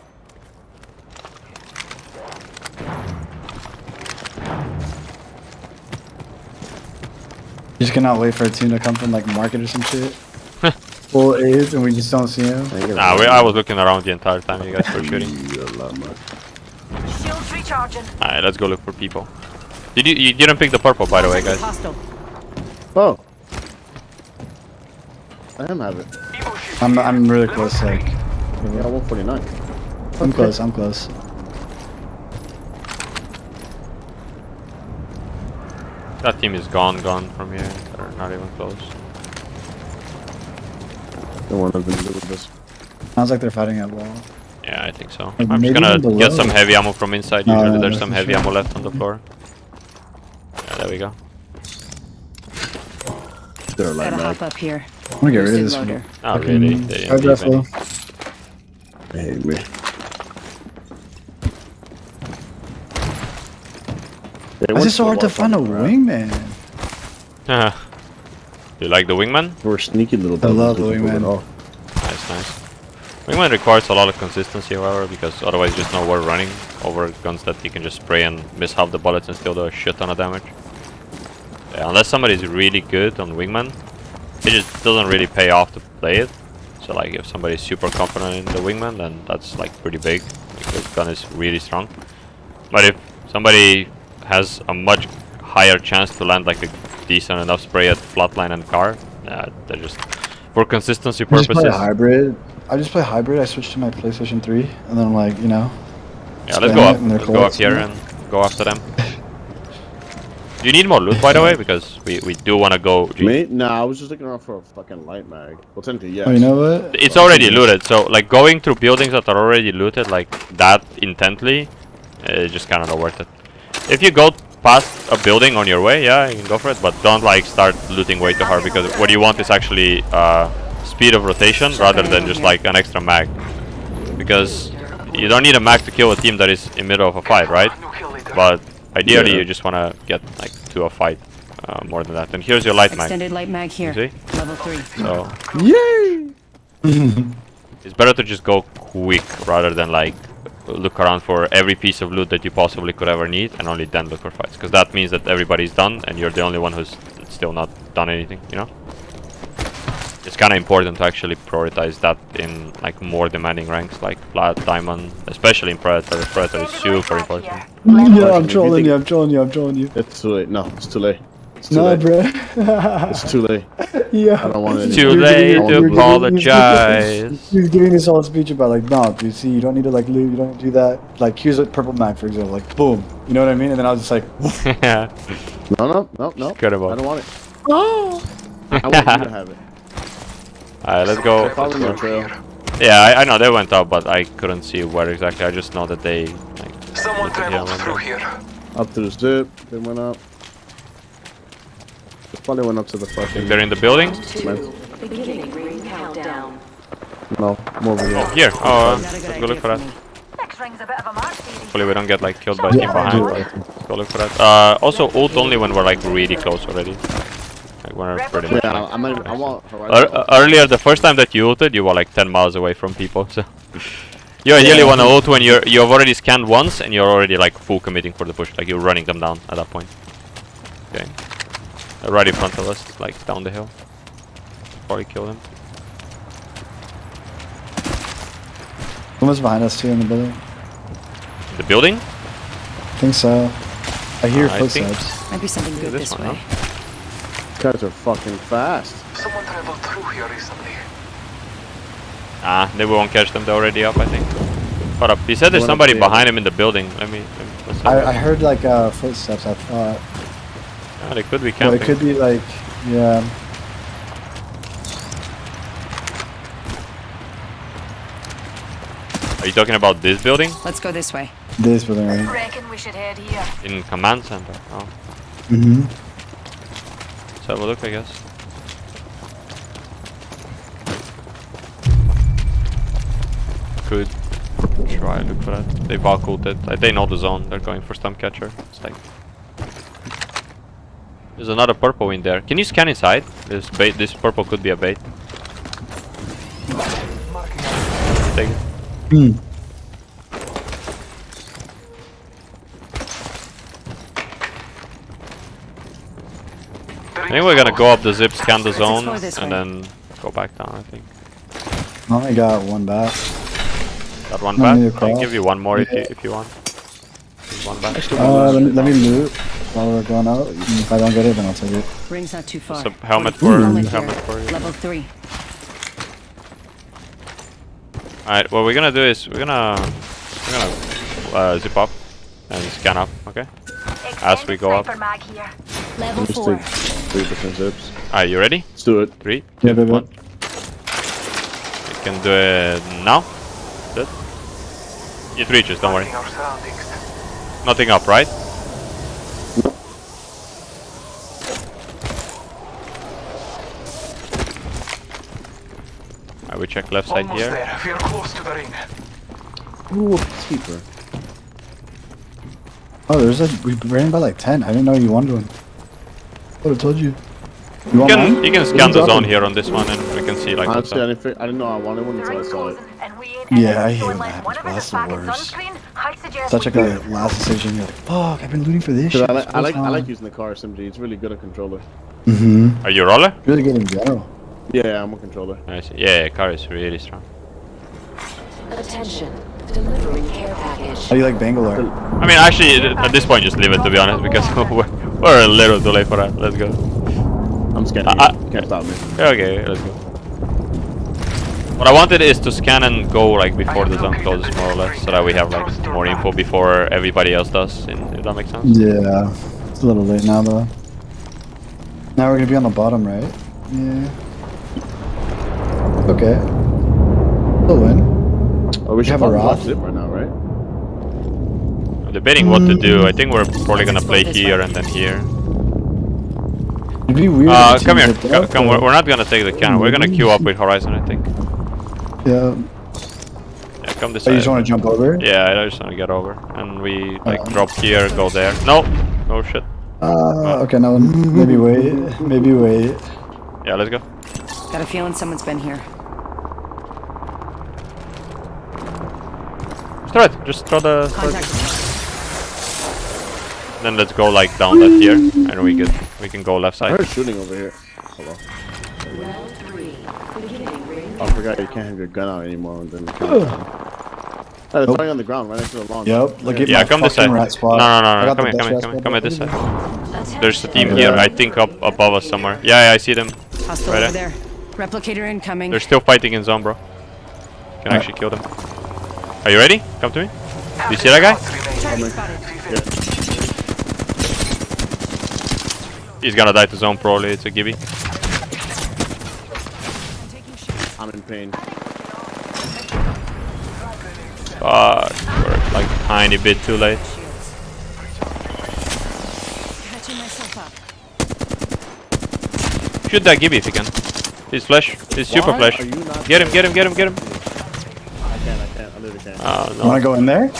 You just cannot wait for a team to come from like market or some shit. Full A's and we just don't see him. Nah, I was looking around the entire time you guys were shooting. Shield's recharging. Alright, let's go look for people. You didn't pick the purple, by the way, guys. Hostile. Oh. I am have it. Evo shield I'm really close. Like Yeah, 149. I'm close. I'm close. That team is gone from here. They're not even close. Don't want nothing to do with this. Sounds like they're fighting at wall. Yeah, I think so. Like, I'm just maybe gonna even get below. some heavy ammo from inside. No, Usually no, there's no, some for heavy sure. ammo left on the floor. Yeah, there we go. They're like Gotta that. hop up here. I'm gonna get rid of Boosted this. loader. Not fucking really. They didn't hard leave vessel. any. They hate me. Why is it so hard to find a wingman? Do you like the wingman? We're sneaky little I love buggers, the we can pull wingman. it off. Nice, nice. Wingman requires a lot of consistency, however, because otherwise you just know we're running over guns that you can just spray and miss half the bullets and still do a shit ton of damage. Yeah, unless somebody's really good on wingman, it just doesn't really pay off to play it. So like if somebody's super confident in the wingman, then that's like pretty big, because gun is really strong. But if somebody has a much higher chance to land like a decent enough spray at flatline and car, they're just for consistency I just play purposes. hybrid. I just play hybrid. I switched to my PlayStation 3, and then I'm like, you know. Yeah, let's spam go it up. and they're Let's go up close, here you know? and go after them. Do you need more loot, by the way? Because we do want to go. Me? Nah, I was just looking around for a fucking light mag. Well, technically, yes. Oh, you know what? It's already looted, so like going through buildings that are already looted like that intently, it's just kind of not worth it. If you go past a building on your way, yeah, you can go for it, but don't like start looting way too hard, because what you want is actually speed of rotation rather than just like an extra mag. Because you don't need a mag to kill a team that is in middle of a fight, right? no kill leader. But ideally Yeah. you just want to get like to a fight more than that. And here's your light mag. Extended light mag here. See? Level 3. So Yay! it's better to just go quick rather than like look around for every piece of loot that you possibly could ever need and only then look for fights, because that means that everybody's done and you're the only one who's still not done anything, you know? It's kind of important to actually prioritize that in like more demanding ranks like Plat, Diamond, especially in Predator. Predator is super important. Yeah, I'm trolling you. I'm trolling you. I'm trolling you. It's too late. No, it's too late. It's too No, late. bro. It's too late. Yeah. I don't want it. It's too anymore. late I want to blue. apologize. He's giving this whole speech about like, no, you see, you don't need to like loot, you don't do that. Like, here's a purple mag, for example, like, boom. You know what I mean? And then I was just like, Yeah. No. Good about I don't want it. oh. I want you to have it. Alright, let's go. Follow my trail. Yeah, I know they went up, but I couldn't see where exactly. I just know that they like. Someone Yeah, traveled one through there. here. Up to the zip. They went up. They probably went up to the fucking. They're in the building. 2. Beginning ring countdown. No, I'm over here. Here. Oh, Not a good let's go look idea for that. me. Next ring's a bit of a mark, Stevie. Hopefully we don't get like killed by a team behind. Let's go look for that. Also ult only when we're like really close already. Like when we're pretty much. Yeah, Like, I want Horizon. Earlier, the first time that you ulted, you were like 10 miles away from people. So you ideally want to ult when you've already scanned once and you're already like full committing for the push. Like you're running them down at that point. Okay. Right in front of us, like down the hill. Probably kill them. Someone's behind us too in the building. The building? I think so. I hear I think- footsteps. Might be something good this this one, way. Guys are fucking fast. Someone traveled through here recently. Ah, they won't catch them. They're already up, I think. Hold up. He said there's One up somebody there. behind him in the building. Let me let's have a I look. heard like footsteps, I thought. Ah, they could be But camping. it could be like, yeah. Are you talking about this building? Let's go this way. This building, right? Reckon we should head here. In command center? Oh. Mm-hmm. Let's have a look, I guess. Could try look for that. They vacuumed it. They know the zone. They're going for stump catcher. It's like there's another purple in there. Can you scan inside? This bait. This purple could be a bait. Take it. Hmm. I think we're gonna go up the zip, scan the Let's zone, explore this and way. then go back down. I think. I only got one bat. Got one No back. need to I can cross. give you one more if you want. There's one back. Let me loot while we're going out. And if I don't get it, then I'll take it. Ring's not too far. So helmet for Helmet helmet here. for you. Level 3. Alright, what we're gonna do is we're gonna zip up and scan up, okay? As we go up. Sniper mag here. Level Just 4. take 3 different zips. Alright, you ready? Let's do it. 3, Yeah, 2, baby. 1. You can do it now. Good. It reaches, don't worry. Marking our surroundings. Nothing up, right? Alright, we check left side Almost here. there. We're close to the ring. Ooh, sweeper. Oh, there's we ran by like 10. I didn't know you wanted one. I would have told you. You You want mine? can scan the zone here on this one and we can see like what's Honestly, up. I didn't know I wanted one The until I ring's saw it. closing, and we ain't Yeah, in I it, hate so when unless that one of happens. us is That's back the in worst. sunscreen, I suggest Such we like a last decision. You're like, fuck, I've been looting for this Cause shit. I like using the car SMG. It's really good at controller. Mm-hmm. Are you a roller? Really good in general. Yeah, I'm a controller. I see. Yeah, car is really strong. Attention. Delivering care package. How do you like Bangalore? I mean, actually, at this point, just leave it to be honest, because we're a little too late for that. Let's go. I'm scared. Can't stop me. Okay, let's go. What I wanted is to scan and go like before the zone closes, more or less, so that we have like more info before everybody else does. If that makes sense. Yeah. It's a little late now, though. Now we're gonna be on the bottom, right? Yeah. Okay. We'll win. Oh, we should have a probably Roth? watch zip right now, right? I'm debating what to do. I think we're probably gonna play here and then here. It'd be weird. if the Come team here. zipped up, Come. though. We're not gonna take the cannon. We're gonna queue up with Horizon, I think. Yeah. Yeah, come this Oh, you just side. want to jump over? Yeah, I just want to get over, and we like drop here, go there. No, no shit. Okay, no. Maybe wait. Maybe wait. Yeah, let's go. Got a feeling someone's been here. Just throw it. Just throw the. Contact. Then let's go like down left here, and we can go left I side. heard shooting over here. Hello. Round 3. Beginning ring I forgot you can't have your gun out anymore. And then they're fighting on the ground right next to the lawn. Yep. Look at Yeah, my come this fucking side. rat spot. No, I got come the here, best come here, rat come here, spot come here there. this side. Attention. There's a team Yeah. here, I think up above us somewhere. Yeah, I see them. Hostile Right over there. there. Replicator incoming. They're still fighting in zone, bro. Can actually kill them. Are you ready? Come to me. Do you see that guy? Target spotted. He's gonna die to zone probably, it's a gibby. I'm in pain. Fuck, we're like tiny bit too late. Catching myself up. Shoot that gibby if you can. He's flash, he's super Why flash. are you not- Get him, get him, get him, get him. I can't. I literally can't. Oh You wanna no. go in there?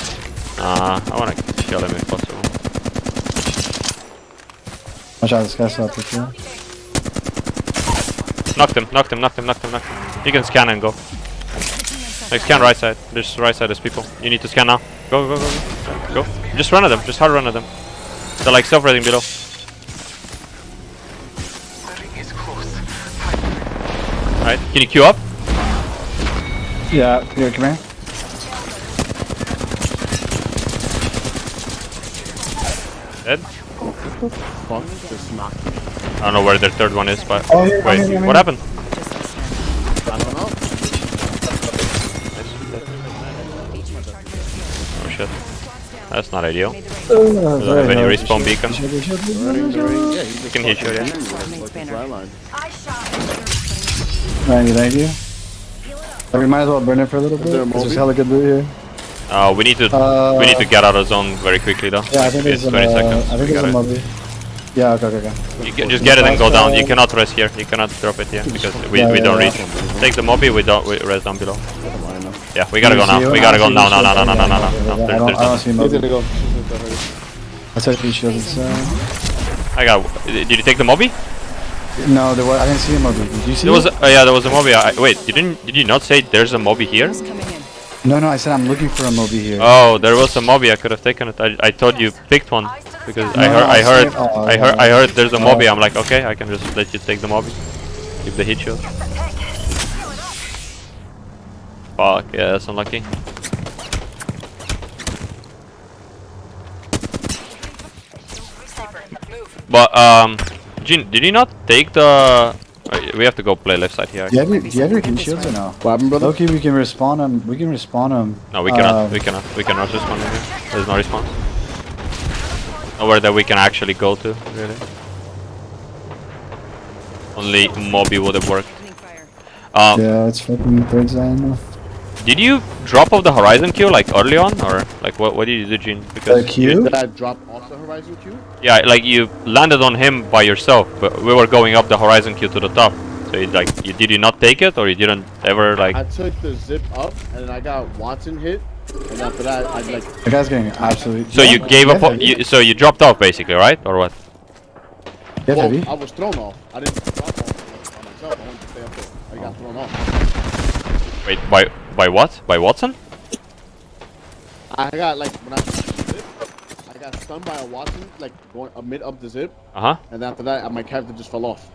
I wanna kill him if possible. Watch out, this guy's up with you. Knocked him, knocked him, knocked him, knocked him, knocked him. You can scan and go. Like scan right side. There's right side, there's people. You need to scan now. Go, go, go, go. Go. Just run at them, just hard run at them. They're like self-rating below. The ring is close. Alright, can you queue up? Yeah, here, come here. Dead? Fuck, just knocked me. I don't know where their third one is, but Oh, here, wait, here, here, what happened? I don't know. Oh shit. That's not ideal. We don't have any respawn beacon. You can hit you, yeah. Fly line. I shot. Thank you. We might as well burn it for a little there a bit. There's movie? hella good loot here. We need to get out of zone very quickly though. Yeah, I think It's there's 20 a, seconds. I think We there's a got it. movie. Yeah, okay. Just get it and go down. You cannot rest here. You cannot drop it here because we don't reach. Take the mobby. We rest down below. Yeah, we gotta go now. We gotta go now. No. I don't There's see He's movie. gonna go. I said he shields. I got. Did you take the mobby? No, there was. I didn't see a movie. Did you see? There was. it? Yeah, there was a mobby. Wait, did you not say there's a mobby here? Who's coming in? No, I said I'm looking for a movie here. Oh, there was a mobby. I could have taken it. I thought you picked one because I heard there's a mobby. I'm like, okay, I can just let you take the mobby. Give the hit shot. Fuck, yeah, that's unlucky. But Jin, did you not take the? We have to go play left side here. Do you have your heat shields or no? What happened, brother? Loki, we can respawn him. We can respawn him. No, we cannot. We cannot. We cannot respawn in here. There's no respawn. Nowhere that we can actually go to, really. Only mobby would have worked. Opening fire. Yeah, it's fucking third zone. Did you drop off the horizon queue like early on, or like what did you do, Gene? Because The queue? Did I drop off the horizon queue? yeah, like you landed on him by yourself, but we were going up the horizon queue to the top. So did you not take it, or you didn't ever like? I took the zip up, and then I got Watson hit, and after that, I like. The guy's getting absolutely. So you gave up. So you dropped off basically, right, or what? Yeah, Well, heavy. I was thrown off. I didn't drop off by myself. I wanted to stay up there. I got thrown off. Wait, by what? By Watson? I got like when I zip, I got stunned by a Watson, like going mid up the zip, Uh huh. and after that, my character just fell off.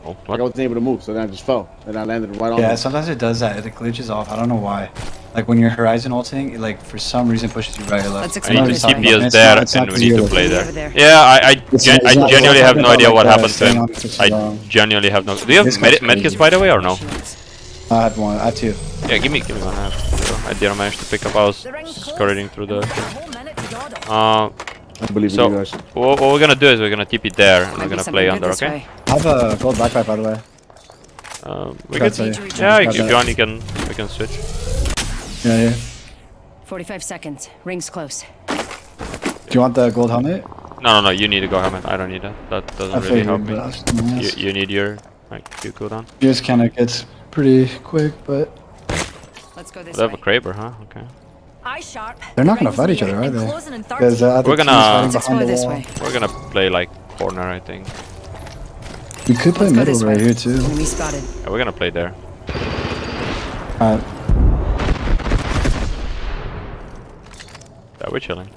Oh, Like I what? wasn't able to move, so then I just fell, and I landed right on. Yeah, him. sometimes it does that. It glitches off. I don't know why. Like when you're horizon ulting, it like for some reason pushes you right or left. Let's I need to explore TP this us way. there, It's not and we need to zero. play Over there. there. Yeah, I It's not- genuinely have no it's idea not what like happened to staying him. on for so I long. genuinely have no. Do you have This guy's medkits crazy. by the way, or no? I had one. I had two. Yeah, give me one. I didn't manage to pick up. I was The ring's close. skirting through the. A whole minute to go, though. I believe in So you guys. what we're gonna do is we're gonna TP there, and Might we're be gonna something play good under. this Okay. way. I have a gold backpack, by the way. We That's could. a- Yeah, got if you that. want, we can switch. Yeah. 45 seconds. Rings close. Do you want the gold helmet? No. You need to go helmet. I don't need that. That doesn't really help me. but that's nice. You need your Q cooldown. Yours kind of gets pretty quick, but Let's go this They have a way. Kraber, huh? Okay. Eye sharp. they're not gonna Rings fight each near other, are and they? closing in 30. Because We're gonna- Let's explore this way. We're gonna play like corner, I think. We could play Let's go middle this right way. here too. Enemy spotted. Yeah, we're gonna play there. Alright. Yeah, we're chilling.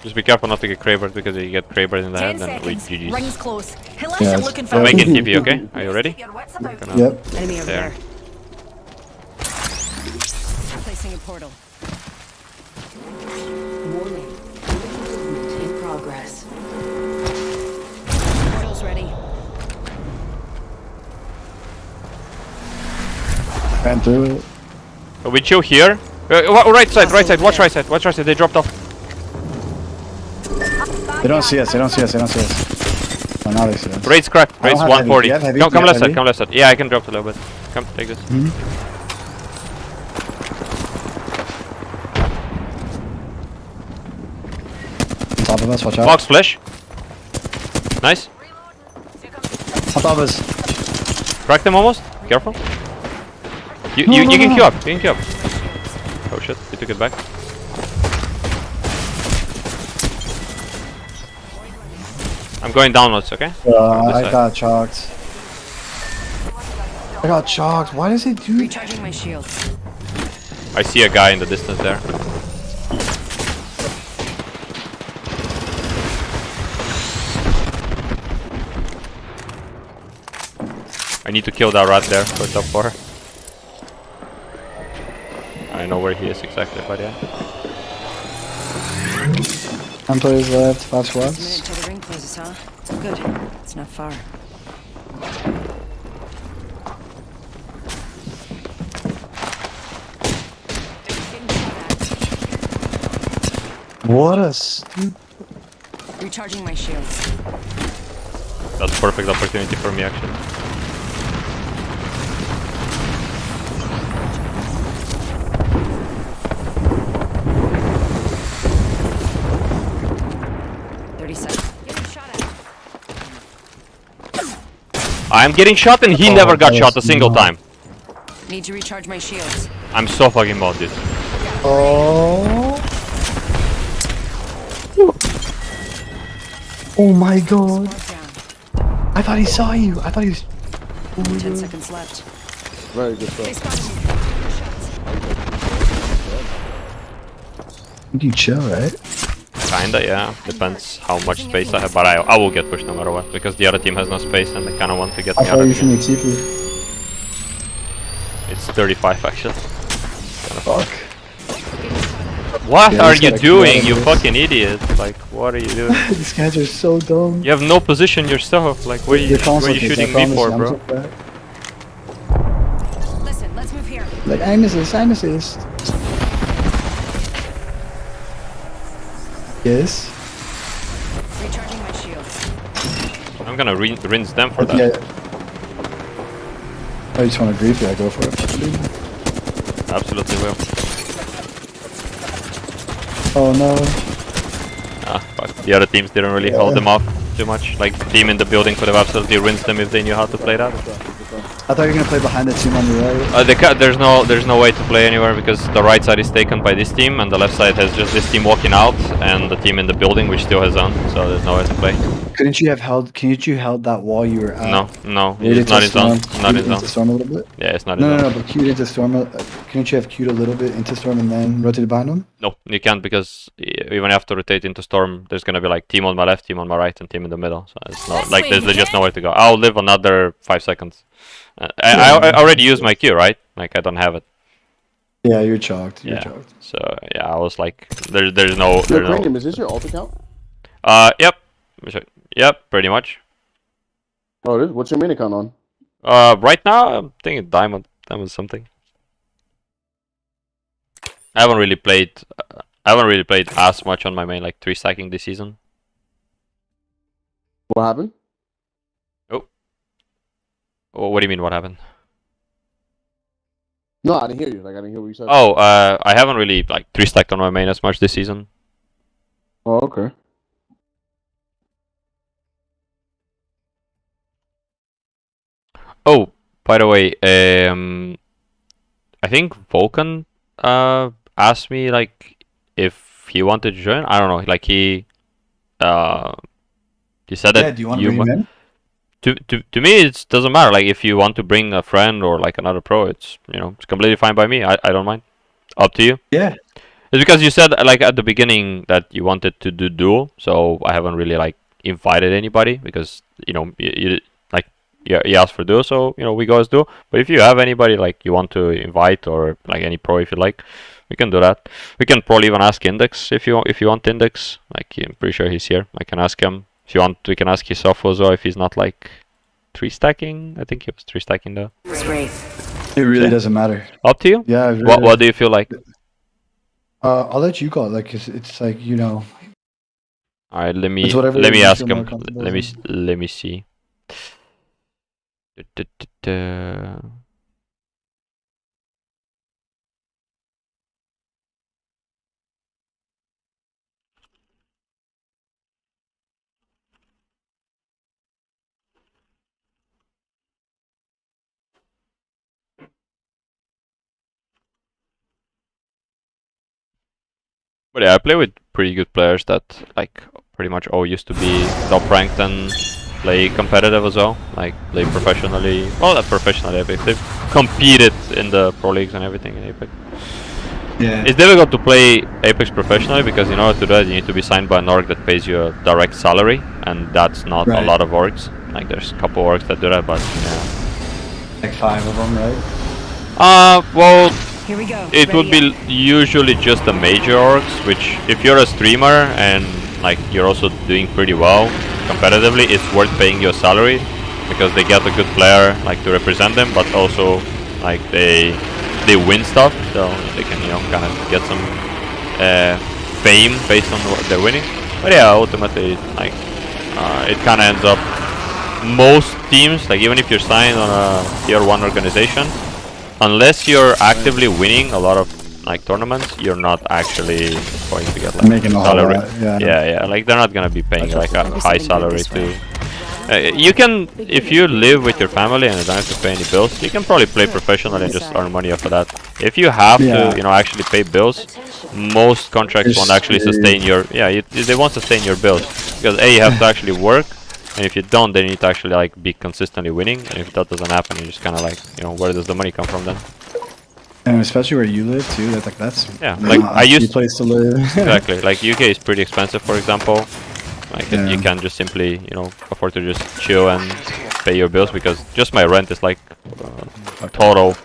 Just be careful not to get Krabered, because if you get Krabered in the 10 head, then we seconds. GG's. Rings close. Unless Yeah, you're it's- looking for I'm yeah. making TP, okay? Are you ready? Keep your wits about. Gonna- Yep. Enemy over There. there. Placing a portal. Warning. Movement in progress. Portal's ready. Ran through it. We chill here. Right side, right side. Watch right side. Watch right side. They dropped off. They don't see us. They don't see us. They don't see us. Oh, now they see us. Raid's cracked. I don't Raid's have 140. heavy. Do you have heavy? Come Do you left have side. heavy? Come left side. Yeah, I can drop a little bit. Come, take this. On top of us. Watch out. Box flash. Nice. On top of us. Cracked him almost. Careful. You No, no, can no. queue up. You can queue up. Oh shit, he took it back. I'm going downwards, okay? This I side. got chalked. I got chalked. Why does it do that? Recharging my shields. I see a guy in the distance there. I need to kill that rat there for top 4. I know where he is exactly, but yeah. 10 players left. 5 It's a minute squads. till the ring closes, huh? Good. It's not far. What a stupid. Recharging my shields. That's perfect opportunity for me actually. I'm getting shot and he Oh, never got that shot a was single not- time. Need to recharge my shields. I'm so fucking bad, dude. Oh. Oh my god. Squad down. I thought he saw you. I thought he was. 10 seconds left. Very good They stuff. spotted me. You chill, right? Kinda, yeah. Depends how much space I have, but I will get pushed no matter what, because the other team has no space and they kinda want to get How me far out are you of from here. your TP? It's 35 actually. Fuck. What Yeah, are he's you gotta doing, kill you this. fucking idiot? Like, what are you doing? These guys are so dumb. You have no position yourself. Like, where Your you console kids, I shooting me promise for, you, I'm bro? so bad. Listen, let's move here. Like, I'm assist, I'm assist. Yes. Recharging my shields. I'm gonna rinse them for Okay. that. I just want to grief you, I go for it. Absolutely will. Oh no. Ah, fuck. The other teams didn't really hold them off too much. Like, the team in the building could have absolutely rinsed them if they knew how to play that. I thought you were gonna play behind the team on the right. There's no way to play anywhere because the right side is taken by this team and the left side has just this team walking out and the team in the building which still has zone, so there's nowhere to play. Couldn't you held that wall you were at? No, Waited it's not till in zone. Storm, Not in queued into zone. Storm a little bit? Yeah, it's not in No, zone. but queued into Storm. Couldn't you have queued a little bit into Storm and then rotated behind them? No, you can't because even after rotate into storm, there's gonna be like team on my left, team on my right, and team in the middle. So it's not like there's just nowhere to go. I'll live another 5 seconds. I already used my Q, right? Like I don't have it. Yeah, you're chalked. You're Yeah. chalked. So yeah, I was like, there's no. Yo, There's Kraken, no. is this your alt account? Yep. Yep, pretty much. Oh, it is? What's your main account on? Right now I'm thinking diamond something. I haven't really played. I haven't really played as much on my main, like 3 stacking this season. What happened? Oh, what do you mean? What happened? No, I didn't hear you. Like, I didn't hear what you said. Oh, I haven't really like 3 stacked on my main as much this season. Oh, okay. Oh, by the way, I think Vulcan asked me like if he wanted to join. I don't know. Like he said that Yeah, do you want to bring him in? to me it doesn't matter. Like if you want to bring a friend or like another pro, it's it's completely fine by me. I don't mind. Up to you. Yeah. It's because you said like at the beginning that you wanted to do duo, so I haven't really like invited anybody because you like you asked for duo, so we go as duo. But if you have anybody like you want to invite or like any pro if you like, we can do that. We can probably even ask Index if you want Index. Like I'm pretty sure he's here. I can ask him. If you want, we can ask Hisofo as well if he's not like 3-stacking. I think he was 3-stacking though. It really doesn't matter. Up to you. Yeah. Really What do you feel like? I'll let you call it. Like it's like All right, let me It's whatever ask you feel him. more comfortable Let me with. let me see. But yeah, I play with pretty good players that like pretty much all used to be top ranked and play competitive as well. Like play professionally. Well, not professionally, Apex. They've competed in the pro leagues and everything in Apex. Yeah. It's difficult to play Apex professionally because in order to do that, you need to be signed by an org that pays you a direct salary, and that's not a Right. lot of orgs. Like there's a couple orgs that do that, but yeah. Like 5 of them, right? Well, Here we go. it would be usually just the major orgs, which if you're a streamer and like you're also doing pretty well competitively, it's worth paying your salary because they get a good player like to represent them, but also like they win stuff, so they can kind of get some fame based on what they're winning. But yeah, ultimately like it kind of ends up most teams, like even if you're signed on a tier 1 organization, unless you're actively winning a lot of like tournaments, you're not actually going to get like Making a whole salary. lot, yeah. Yeah, like they're not gonna be paying like a high salary to. You can, if you live with your family and you don't have to pay any bills, you can probably play professionally and just earn money off of that. If you have Yeah. to, actually pay bills, most contracts won't actually sustain your. Yeah, they won't sustain your bills because you have to actually work. And if you don't, then you need to actually like be consistently winning. And if that doesn't happen, you're just kind of like, where does the money come from then? And especially where you live too. That's Yeah, like I a cheap used place to live. exactly. Like UK is pretty expensive, for example. Like Yeah. you can't just simply, afford to just chill and pay your bills because just my rent is like total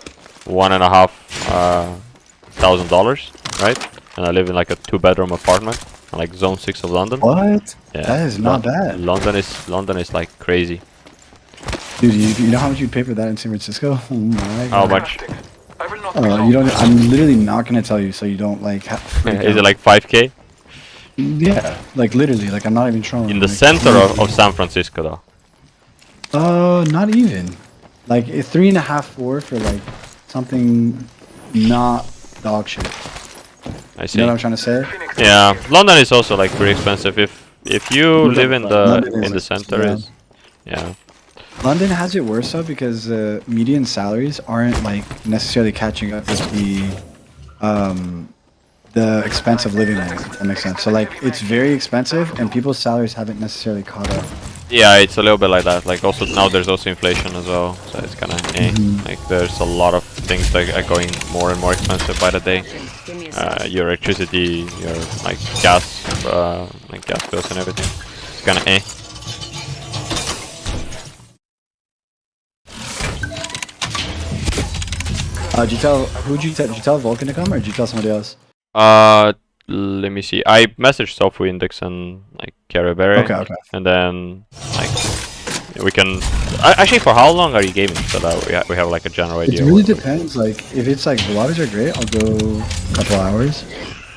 $1,500, right? And I live in like a 2-bedroom apartment, in, like zone 6 of London. What? Yeah, That is not bad. London is like crazy. Dude, you know how much you'd pay for that in San Francisco? Oh my How God. much? I will not be long. You don't. I'm literally not gonna tell you, so you don't like. freak Is it out. like 5K? Yeah, like literally, like I'm not even trolling. In the like, center of San Francisco, though. Not even. Like 3.5, 4 for like something not dog shit. I see. You know what I'm trying to say? Yeah, London is also like pretty expensive. If you live in London the is center, yeah. is yeah. London has it worse though because median salaries aren't like necessarily catching up with the expense of living there. If that makes sense. So like it's very expensive and people's salaries haven't necessarily caught up. Yeah, it's a little bit like that. Like also now there's also inflation as well, so it's kind of like there's a lot of things that are going more and more expensive by the day. Your electricity, your like gas bills and everything. It's kind of Did you tell did you tell Vulcan to come or did you tell somebody else? Let me see. I messaged Sofu Index and like Caribbean. Okay. And then like we can. Actually, for how long are you gaming? So that we have like a general idea. It really depends. Like if it's like the lobbies are great, I'll go a couple hours.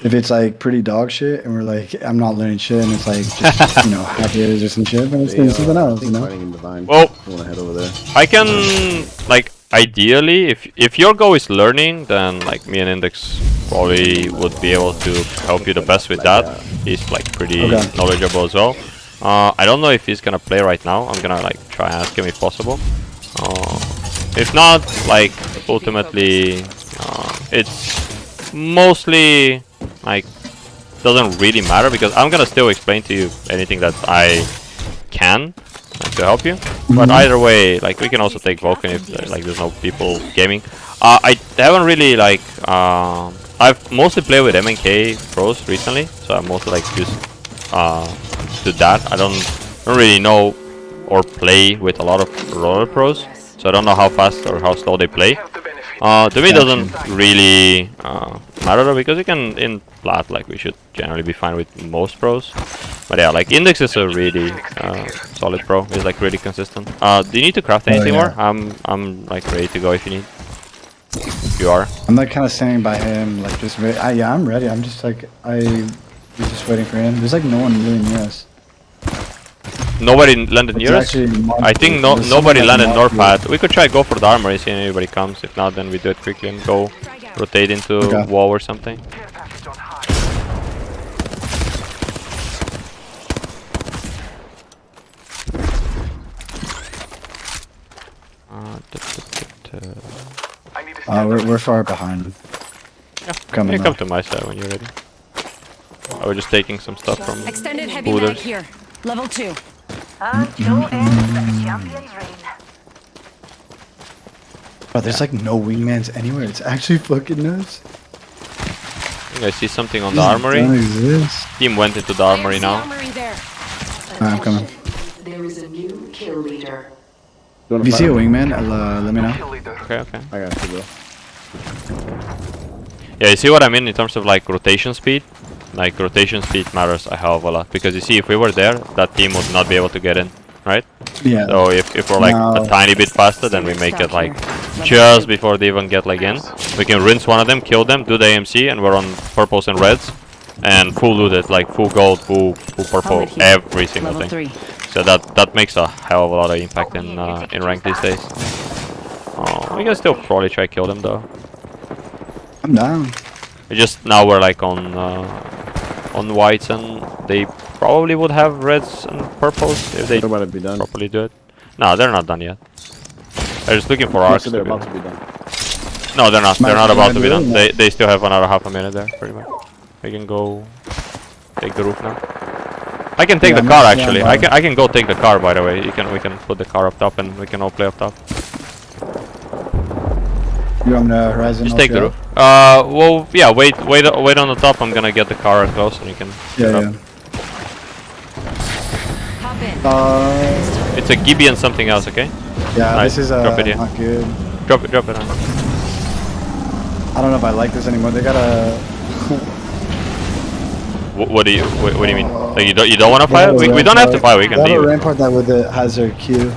If it's like pretty dog shit and we're like I'm not learning shit and it's like just half years or some shit, then it's doing something else, Fighting in Divine. Well, I wanna head over there. I can like ideally, if your goal is learning, then like me and Index probably would be able to help you the best with that. He's like pretty knowledgeable as well. I don't know if he's gonna play right now. I'm gonna like try and ask him if possible. If not, like ultimately, it's mostly like doesn't really matter because I'm gonna still explain to you anything that I can to help you. But either way, like we can also take Vulcan if like there's no people gaming. I haven't really like I've mostly played with MNK pros recently, so I'm mostly like used to that. I don't really know or play with a lot of roller pros, so I don't know how fast or how slow they play. To me, it doesn't really matter though, because you can in plat like we should generally be fine with most pros. But yeah, like Index is a really solid pro. He's like really consistent. Do you need to craft anything more? I'm like ready to go if you need. You are. I'm like kind of standing by him, like just ready. Yeah, I'm ready. I'm just like we're just waiting for him. There's like no one really near us. Nobody landed near us? I think nobody landed north pad. We could try go for the armory, see if anybody comes. If not, then we do it quickly and go rotate into wall or something. We're far behind. Yeah, you can come to my side when you're ready. I was just taking some stuff from Extended heavy mag here. Level 2. And no end to the champion's reign. Bro, there's like no wingmans anywhere. It's actually fucking nuts. I think I see something on the armory. Team went into the armory now. I'm coming. There is a new kill leader. If you see a wingman, let me know. Okay, okay. I got you, bro. Yeah, you see what I mean in terms of like rotation speed? Like rotation speed matters a hell of a lot, because you see if we were there, that team would not be able to get in, right? Yeah. So if we're like a tiny bit faster, then we make it like just before they even get like in. We can rinse one of them, kill them, do the AMC, and we're on purples and reds, and full looted, like full gold, full purple, every single thing. So that makes a hell of a lot of impact in rank these days. Oh, we can still probably try kill them though. I'm down. Just now we're like on whites, and they probably would have reds and purples if they properly do it. No, they're not done yet. They're just looking for arcs. They're about to be done. No, they're not. They're not about to be done. They still have another half a minute there, pretty much. We can go take the roof now. I can take the car actually. I can go take the car, by the way. We can put the car up top and we can all play up top. You on the horizon? Just take the roof. Well, yeah. Wait on the top. I'm gonna get the car close, and you can. Yeah. It's a Gibby and something else, okay? Yeah, nice. This is drop it here. not good. Drop it on. I don't know if I like this anymore. They got a. What do you mean? Like you don't want to fight? We don't have to fight. We can leave. They have a rampart that with it has their Q.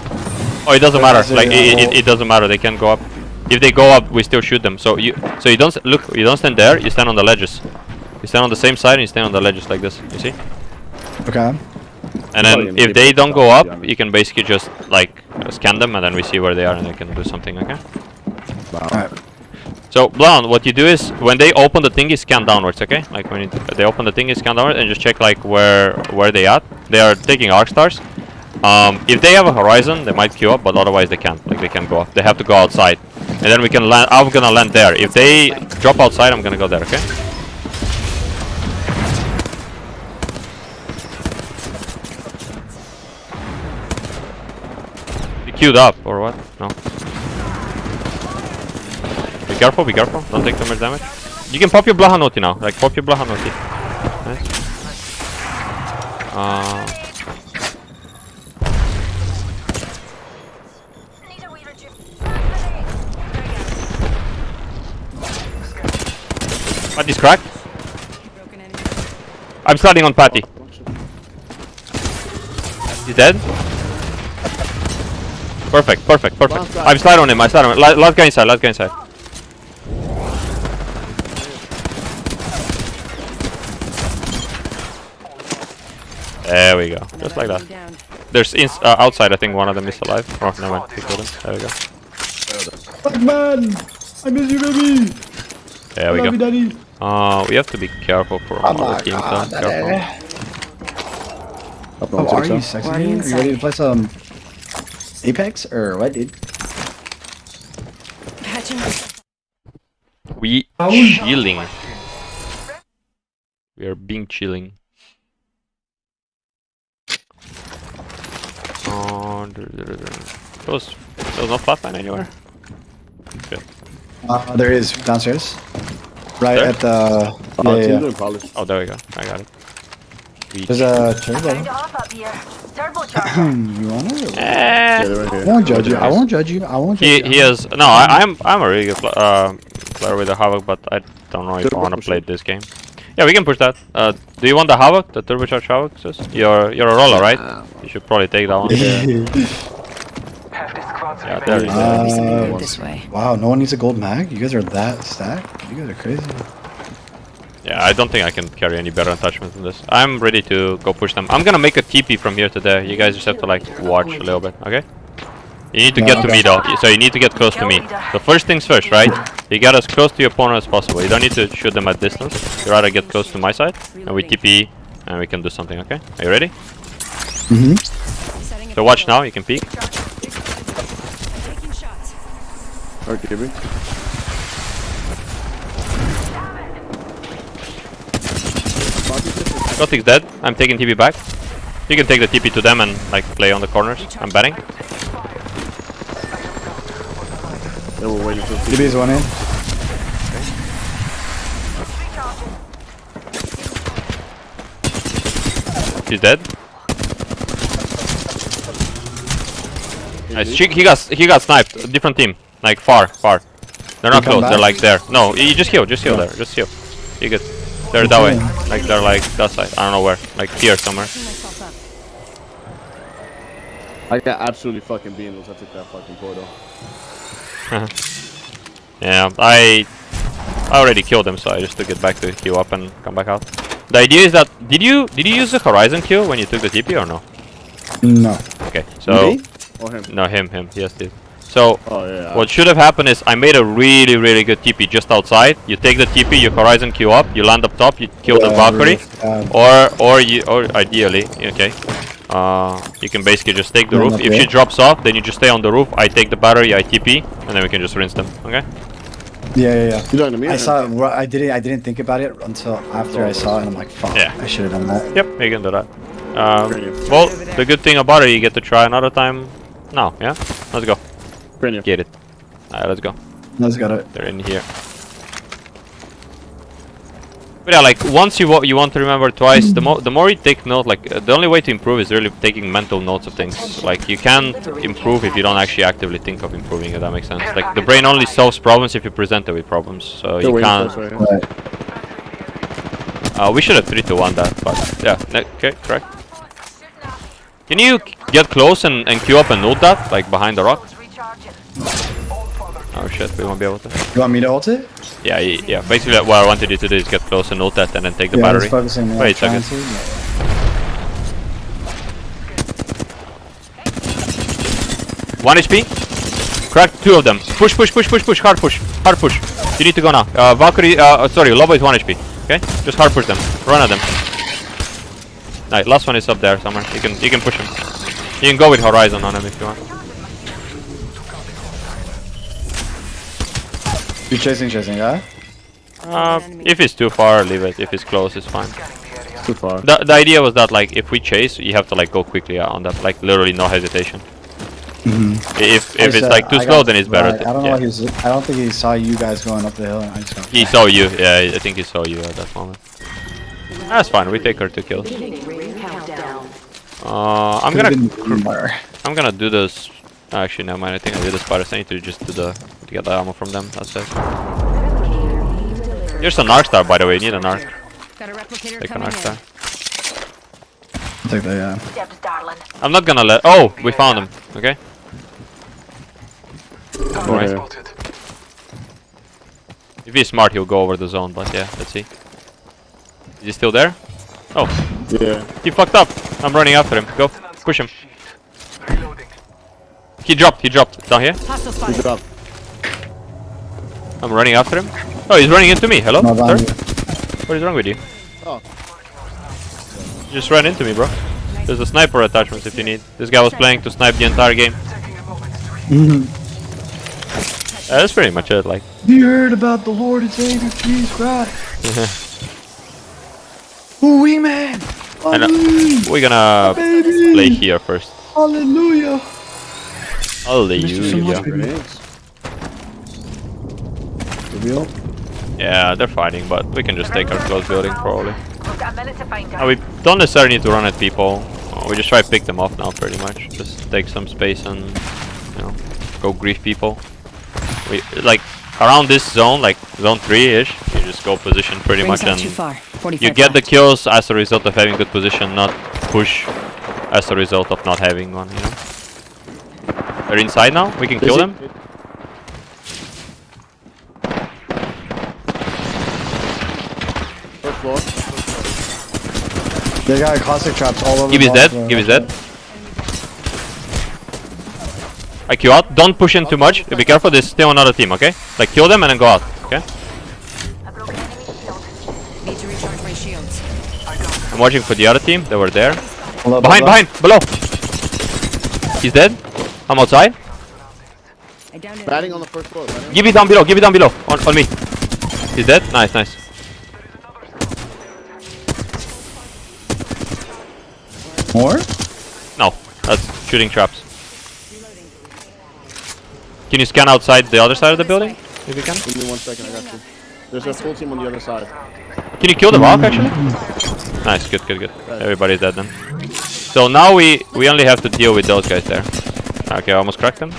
Oh, it doesn't matter. Like it doesn't matter. They can go up. If they go up, we still shoot them. So you don't look. You don't stand there. You stand on the ledges. You stand on the same side and you stand on the ledges like this. You see? Okay. And then if they don't go up, you can basically just like scan them, and then we see where they are, and they can do something. Okay. Alright. So Blonde, what you do is when they open the thingy, scan downwards. Okay? Like when they open the thingy, scan downwards, and just check like where they at. They are taking arc stars. If they have a horizon, they might queue up, but otherwise they can't. Like they can't go up. They have to go outside, and then we can land. I'm gonna land there. If they drop outside, I'm gonna go there. Okay? You queued up or what? No. Be careful. Be careful. Don't take too much damage. You can pop your Blahanoti now. Like pop your Blahanoti. Nice. Patty's cracked. I'm sliding on Patty. He's dead. Perfect. I'm sliding on him. Last guy inside. There we go. Just like that. There's outside. I think one of them is alive. Oh, never mind. We killed him. There we go. Man, I miss you, baby. There we go. We have to be careful for our team. Careful. Oh, are you sexy? Are you ready to play some Apex or what, dude? We chilling. We are being chilling. There's no flatline anywhere. Good. There is downstairs. Right There? at the. Oh, Yeah, team yeah. doing polish. Oh, there we go. I got it. Reach. There's a Found turbo. a hop up here. Turbocharger. You want it? Yeah, they're right I here. won't judge you. I won't judge you. I won't judge you. He has no. I'm a really good player with the Havoc, but I don't know if I want to play this game. Yeah, we can push that. Do you want the Havoc, the turbocharged Havoc? Sis? You're a roller, right? You should probably take that one. Half the squads Yeah, remain. there you go. This way. Wow, no one needs a gold mag? You guys are that stacked? You guys are crazy. Yeah, I don't think I can carry any better attachments than this. I'm ready to go push them. I'm gonna make a TP from here to there. You guys just have to like watch a little bit, okay? You need to get to me though, so you need to get close to me. The first things first, right? You get as close to your opponent as possible. You don't need to shoot them at distance. You rather get close to my side, and we TP, and we can do something, okay? Are you ready? Mm-hmm. So watch now, you can peek. Alright, give me. Gothic dead. I'm taking TP back. You can take the TP to them and like play on the corners. I'm betting. They were waiting for DB is one in. He's dead. Nice. He got sniped. Different team. Like far. They're not come close. back? They're like there. No, you just heal there. Just heal. You good. They're that way. Like they're like that side. I don't know where. Like here somewhere. I got absolutely fucking beamed once I took that fucking portal. Yeah, I already killed him, so I just took it back to heal up and come back out. The idea is that did you use the horizon kill when you took the TP or no? No. Okay, so Me? Or him? no him. Yes, did. So Oh yeah. what should have happened is I made a really good TP just outside. You take the TP, you horizon queue up, you land up top, you kill the Valkyrie, or ideally, okay. You can basically just take the roof. If she drops off, then you just stay on the roof. I take the battery, I TP, and then we can just rinse them. Okay? Yeah. You talking to me? I saw it. I didn't think about it until after I saw it, and I'm like, fuck. Yeah. I should have done that. Yep, you can do that. Well, the good thing about it, you get to try another time now. Yeah, let's go. Brilliant. Get it. Alright, let's go. Let's got it. They're in here. But yeah, like once you want to remember twice. The more you take note, like the only way to improve is really taking mental notes of things. Like you can't improve if you don't actually actively think of improving. If that makes sense. Like the brain only solves problems if you present it with problems. So you can't. Right. We should have 3-1 that, but yeah. Okay, correct. Can you get close and queue up and ult that, like behind the rock? Oh shit, we won't be able to. You want me to ult it? Yeah. Basically, what I wanted you to do is get close and ult that, and then take the Yeah, battery. just focusing on Wait a trying second. to, yeah. One HP. Crack 2 of them. Push. Hard push. You need to go now. Valkyrie. Sorry, Lobo is 1 HP. Okay, just hard push them. Run at them. Nice. Last one is up there somewhere. You can push him. You can go with Horizon on him if you want. You're chasing, yeah? If it's too far, leave it. If it's close, it's fine. Too far. The idea was that like if we chase, you have to like go quickly on that, like literally no hesitation. If it's like too slow, then it's better. I don't know. I don't think he saw you guys going up the hill. And I just He saw you. Yeah, I think he saw you at that moment. That's fine. We take her 2 kills. Countdown. I'm gonna do this. Actually, never mind. I think I did the spiders. I need to just do to get the ammo from them. That's it. Here's an arc star, by the way. You need an arc. Got a replicator Take an coming arc in. star. Take that, yeah. Debs, darling. I'm not gonna let. Oh, we found him. Okay. Target spotted. If he's smart, he'll go over the zone. But yeah, let's see. Is he still there? Oh, Yeah. he fucked up. I'm running after him. Go, push him. Reloading. He dropped down here. Hostile Good spotted. job. I'm running after him. Oh, he's running into me. Hello, Not sir? on you. What is wrong with you? Oh. You just ran into me, bro. There's a sniper attachment if you need. This guy was playing to snipe the entire game. Taking a moment to read. That's pretty much it. Like, You heard about the Lord and Savior Jesus Christ. Ooh, wee man. and, Hallelujah. we're gonna Baby. play here first. Hallelujah. Hallelujah. Grenades. Reveal. Yeah, they're fighting, but we can just take our close building probably. We've got a minute to find We don't necessarily need to run at people. We just try to pick them off now, pretty much. Just take some space and, you know, go grief people. We like around this zone, like zone 3-ish. You just go position pretty much, and Too far. 45 you get the left. kills as a result of having good position, not push as a result of not having one. You know. They're inside now. We can kill them. First floor. They got caustic traps all over. Give is the dead. block, Give is dead. IQ out. Don't push in too much. Be careful. There's still another team. Okay. Like kill them and then go out. Okay. a broken enemy shield. Need to recharge my shields. I'm watching for the other team. They were there. Below, Behind. below. Behind. Below. He's dead. I'm outside. I downed it. Batting on the first floor. Batting. Give it down below. Give it down below. On me. He's dead. Nice. Nice. More? No. That's shooting traps. Can you scan outside the other side of the building? If you can. Give me 1 second, I got you. There's a full team on the other side. Can you kill the rock actually? Nice, good, good, good. Everybody's dead then. So now we only have to deal with those guys there. Okay, I almost cracked them.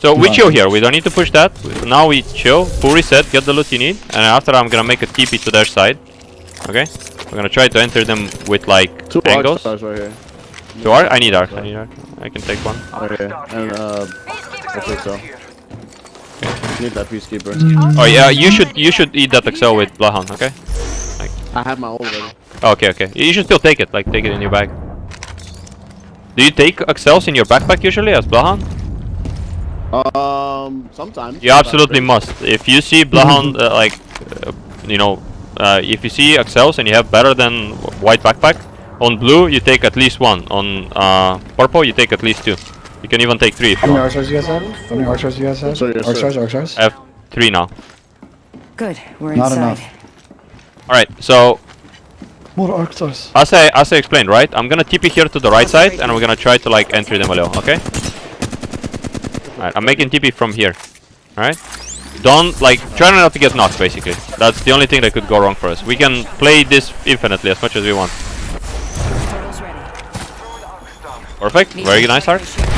So we chill here, we don't need to push that. Now we chill, full reset, get the loot you need, and after I'm gonna make a TP to their side. Okay? We're gonna try to enter them with like 2 angles. arcs right here. 2 arc? I need arc, I need arc. I can take one. Right here. And I think so. Need that peacekeeper. Oh yeah, you should eat that Excel with Bloodhound, okay? I have my ult ready. Okay, okay. You should still take it, like take it in your bag. Do you take Excels in your backpack usually as Bloodhound? Sometimes. You absolutely must. If you see Bloodhound, you know, if you see Excels and you have better than white backpack, on blue you take at least 1. On purple you take at least 2. You can even take 3 if How you many want. archers you guys have? How many archers you guys have? Sorry, yes, Archers, sir. archers? I have 3 now. Good. We're Not inside. enough. Alright, so More archers. as I explained, right? I'm gonna TP here to the right side and we're gonna try to like enter them a little, okay? Alright, I'm making TP from here. Alright? Don't like try not to get knocked basically. That's the only thing that could go wrong for us. We can play this infinitely as much as we want. Portal's ready. Perfect, Need very to nice recharge arc. my shields.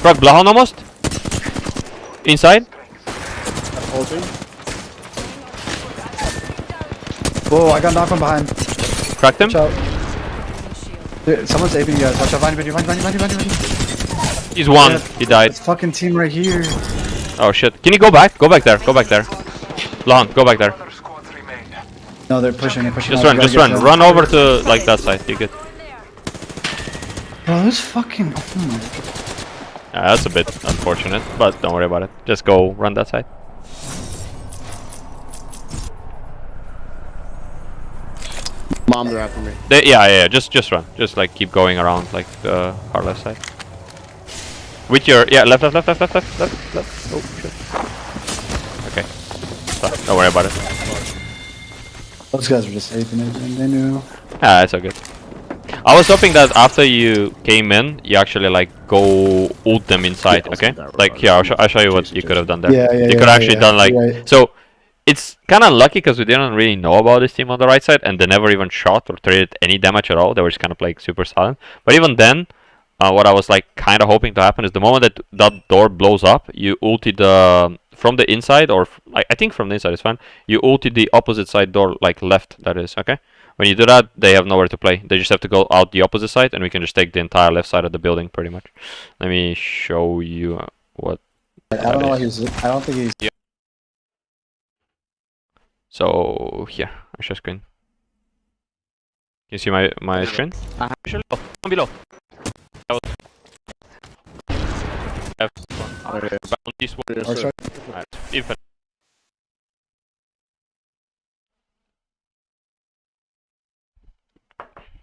Crack Bloodhound almost. Inside. Ulting. Whoa, I got knocked from behind. Cracked him. Watch out. Dude, someone's aping you guys. Watch out, behind you, behind you. He's one. Yeah. He died. This fucking team right here. Oh shit. Can you go back? Go back there. Go back there. Bloodhound, go back there. Other squads remain. No, they're pushing, Just out. run, You just gotta run. get Run over to like that side. You good. Bro, this fucking... Yeah, that's a bit unfortunate, but don't worry about it. Just go run that side. Mom, they're after me. Yeah. Just run. Just like keep going around like the far left side. With your left. Oh shit. Okay. So, don't worry about it. Those guys were just aping it, and they knew. Ah, it's all good. I was hoping that after you came in, you actually like go ult them inside. Yeah, Okay. that Like route. here, I'll show you what you could have done there. Yeah, You could actually done like right. so. It's kind of lucky because we didn't really know about this team on the right side, and they never even shot or traded any damage at all. They were just kind of like super silent. But even then, what I was like kind of hoping to happen is the moment that that door blows up, you ulti the from the inside, or like I think from the inside is fine. You ulti the opposite side door, like left. That is okay. When you do that, they have nowhere to play. They just have to go out the opposite side, and we can just take the entire left side of the building, pretty much. Let me show you what. I don't know why he's... I don't think he's... So here, I share screen. Can you see my screen? Actually, down below. Okay. Back on this one. Yes, sir. Alright, infinite.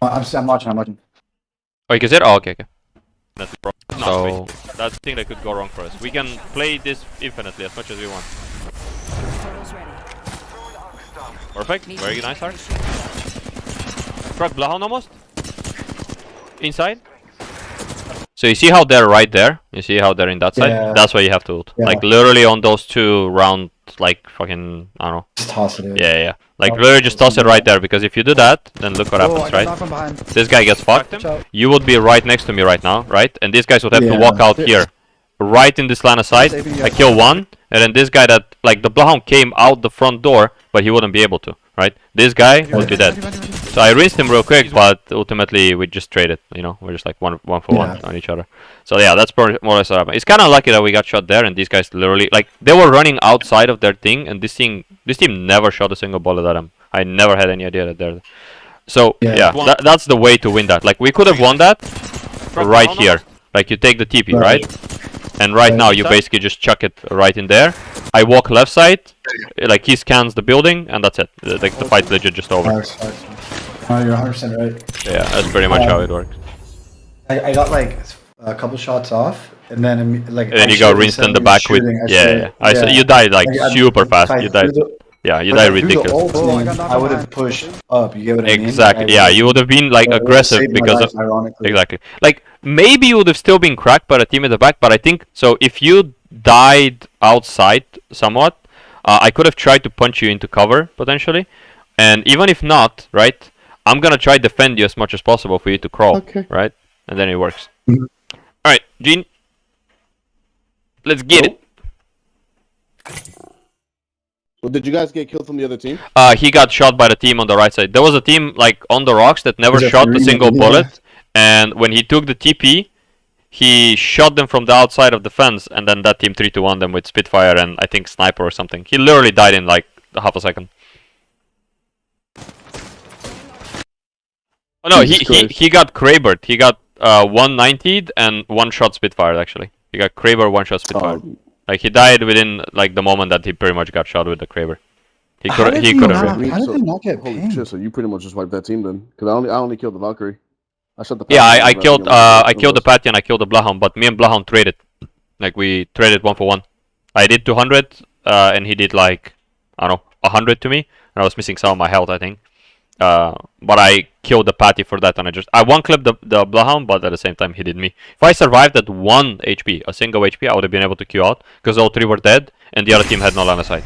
I'm watching. Oh, you can see it? Oh, okay. That's the problem. So that's the thing that could go wrong for us. We can play this infinitely as much as we want. Portal's ready. Perfect. Need Very to nice arc. recharge my shields. Crack Bloodhound almost. Inside. So you see how they're right there? You see how they're in that side? Yeah. That's why you have to ult. Yeah. Like literally on those two round, like fucking, I don't know. Just toss it in. Yeah, yeah. Like Oh, literally just toss it right there, because if you do that, then look what Oh, I happens, got right? knocked from behind. This guy gets fucked. Watch out. You would be right next to me right now, right? And these guys would have to Yeah. walk out here. Right in this line of sight. Saving you I guys. kill one, and then this guy that, like, the Bloodhound came out the front door, but he wouldn't be able to, right? This guy would be dead. So I rinsed him real quick, but ultimately we just traded, you know? We're just like one for one on each other. So yeah, that's more or less what happened. It's kind of lucky that we got shot there, and these guys literally, like, they were running outside of their thing, and this team never shot a single bullet at them. I never had any idea that they're... So yeah, that's the way to win that. Like, we could have won that right here. Like, you take the TP, right? And right now you basically just chuck it right in there. I walk left side, like he scans the building, and that's it. Like the fight's legit just over. You're 100% right. Yeah, that's pretty much how it works. I got like a couple shots off, and then like. And then you got rinsed in the back with you died like super fast. You died. Yeah, you died ridiculous. I would have pushed up. You get what I mean? Exactly. Yeah, you would have been like aggressive because of exactly. Like maybe you would have still been cracked by the team at the back, but I think so. If you died outside somewhat, I could have tried to punch you into cover potentially, and even if not, right, I'm gonna try defend you as much as possible for you to crawl, right, and then it works. All right, Gene, let's get it. Well, did you guys get killed from the other team? He got shot by the team on the right side. There was a team like on the rocks that never shot a single bullet, and when he took the TP, he shot them from the outside of the fence, and then that team 3-1 them with Spitfire and I think Sniper or something. He literally died in like half a second. Oh no, he got Krabered. He got 190'd and one shot Spitfire actually. He got Kraber, one shot Spitfire. Like he died within like the moment that he pretty much got shot with the Kraber. He could have. How did they not get Holy pinged? shit! So you pretty much just wiped that team then? Because I only killed the Valkyrie. I shot the. Yeah, I killed the Patty and I killed the Bloodhound, but me and Bloodhound traded. Like we traded 1 for 1. I did 200, and he did like I don't know 100 to me, and I was missing some of my health I think. But I killed the Patty for that, and I one clipped the Bloodhound, but at the same time he did me. If I survived at 1 HP, a single HP, I would have been able to queue out because all 3 were dead, and the other team had no line of sight.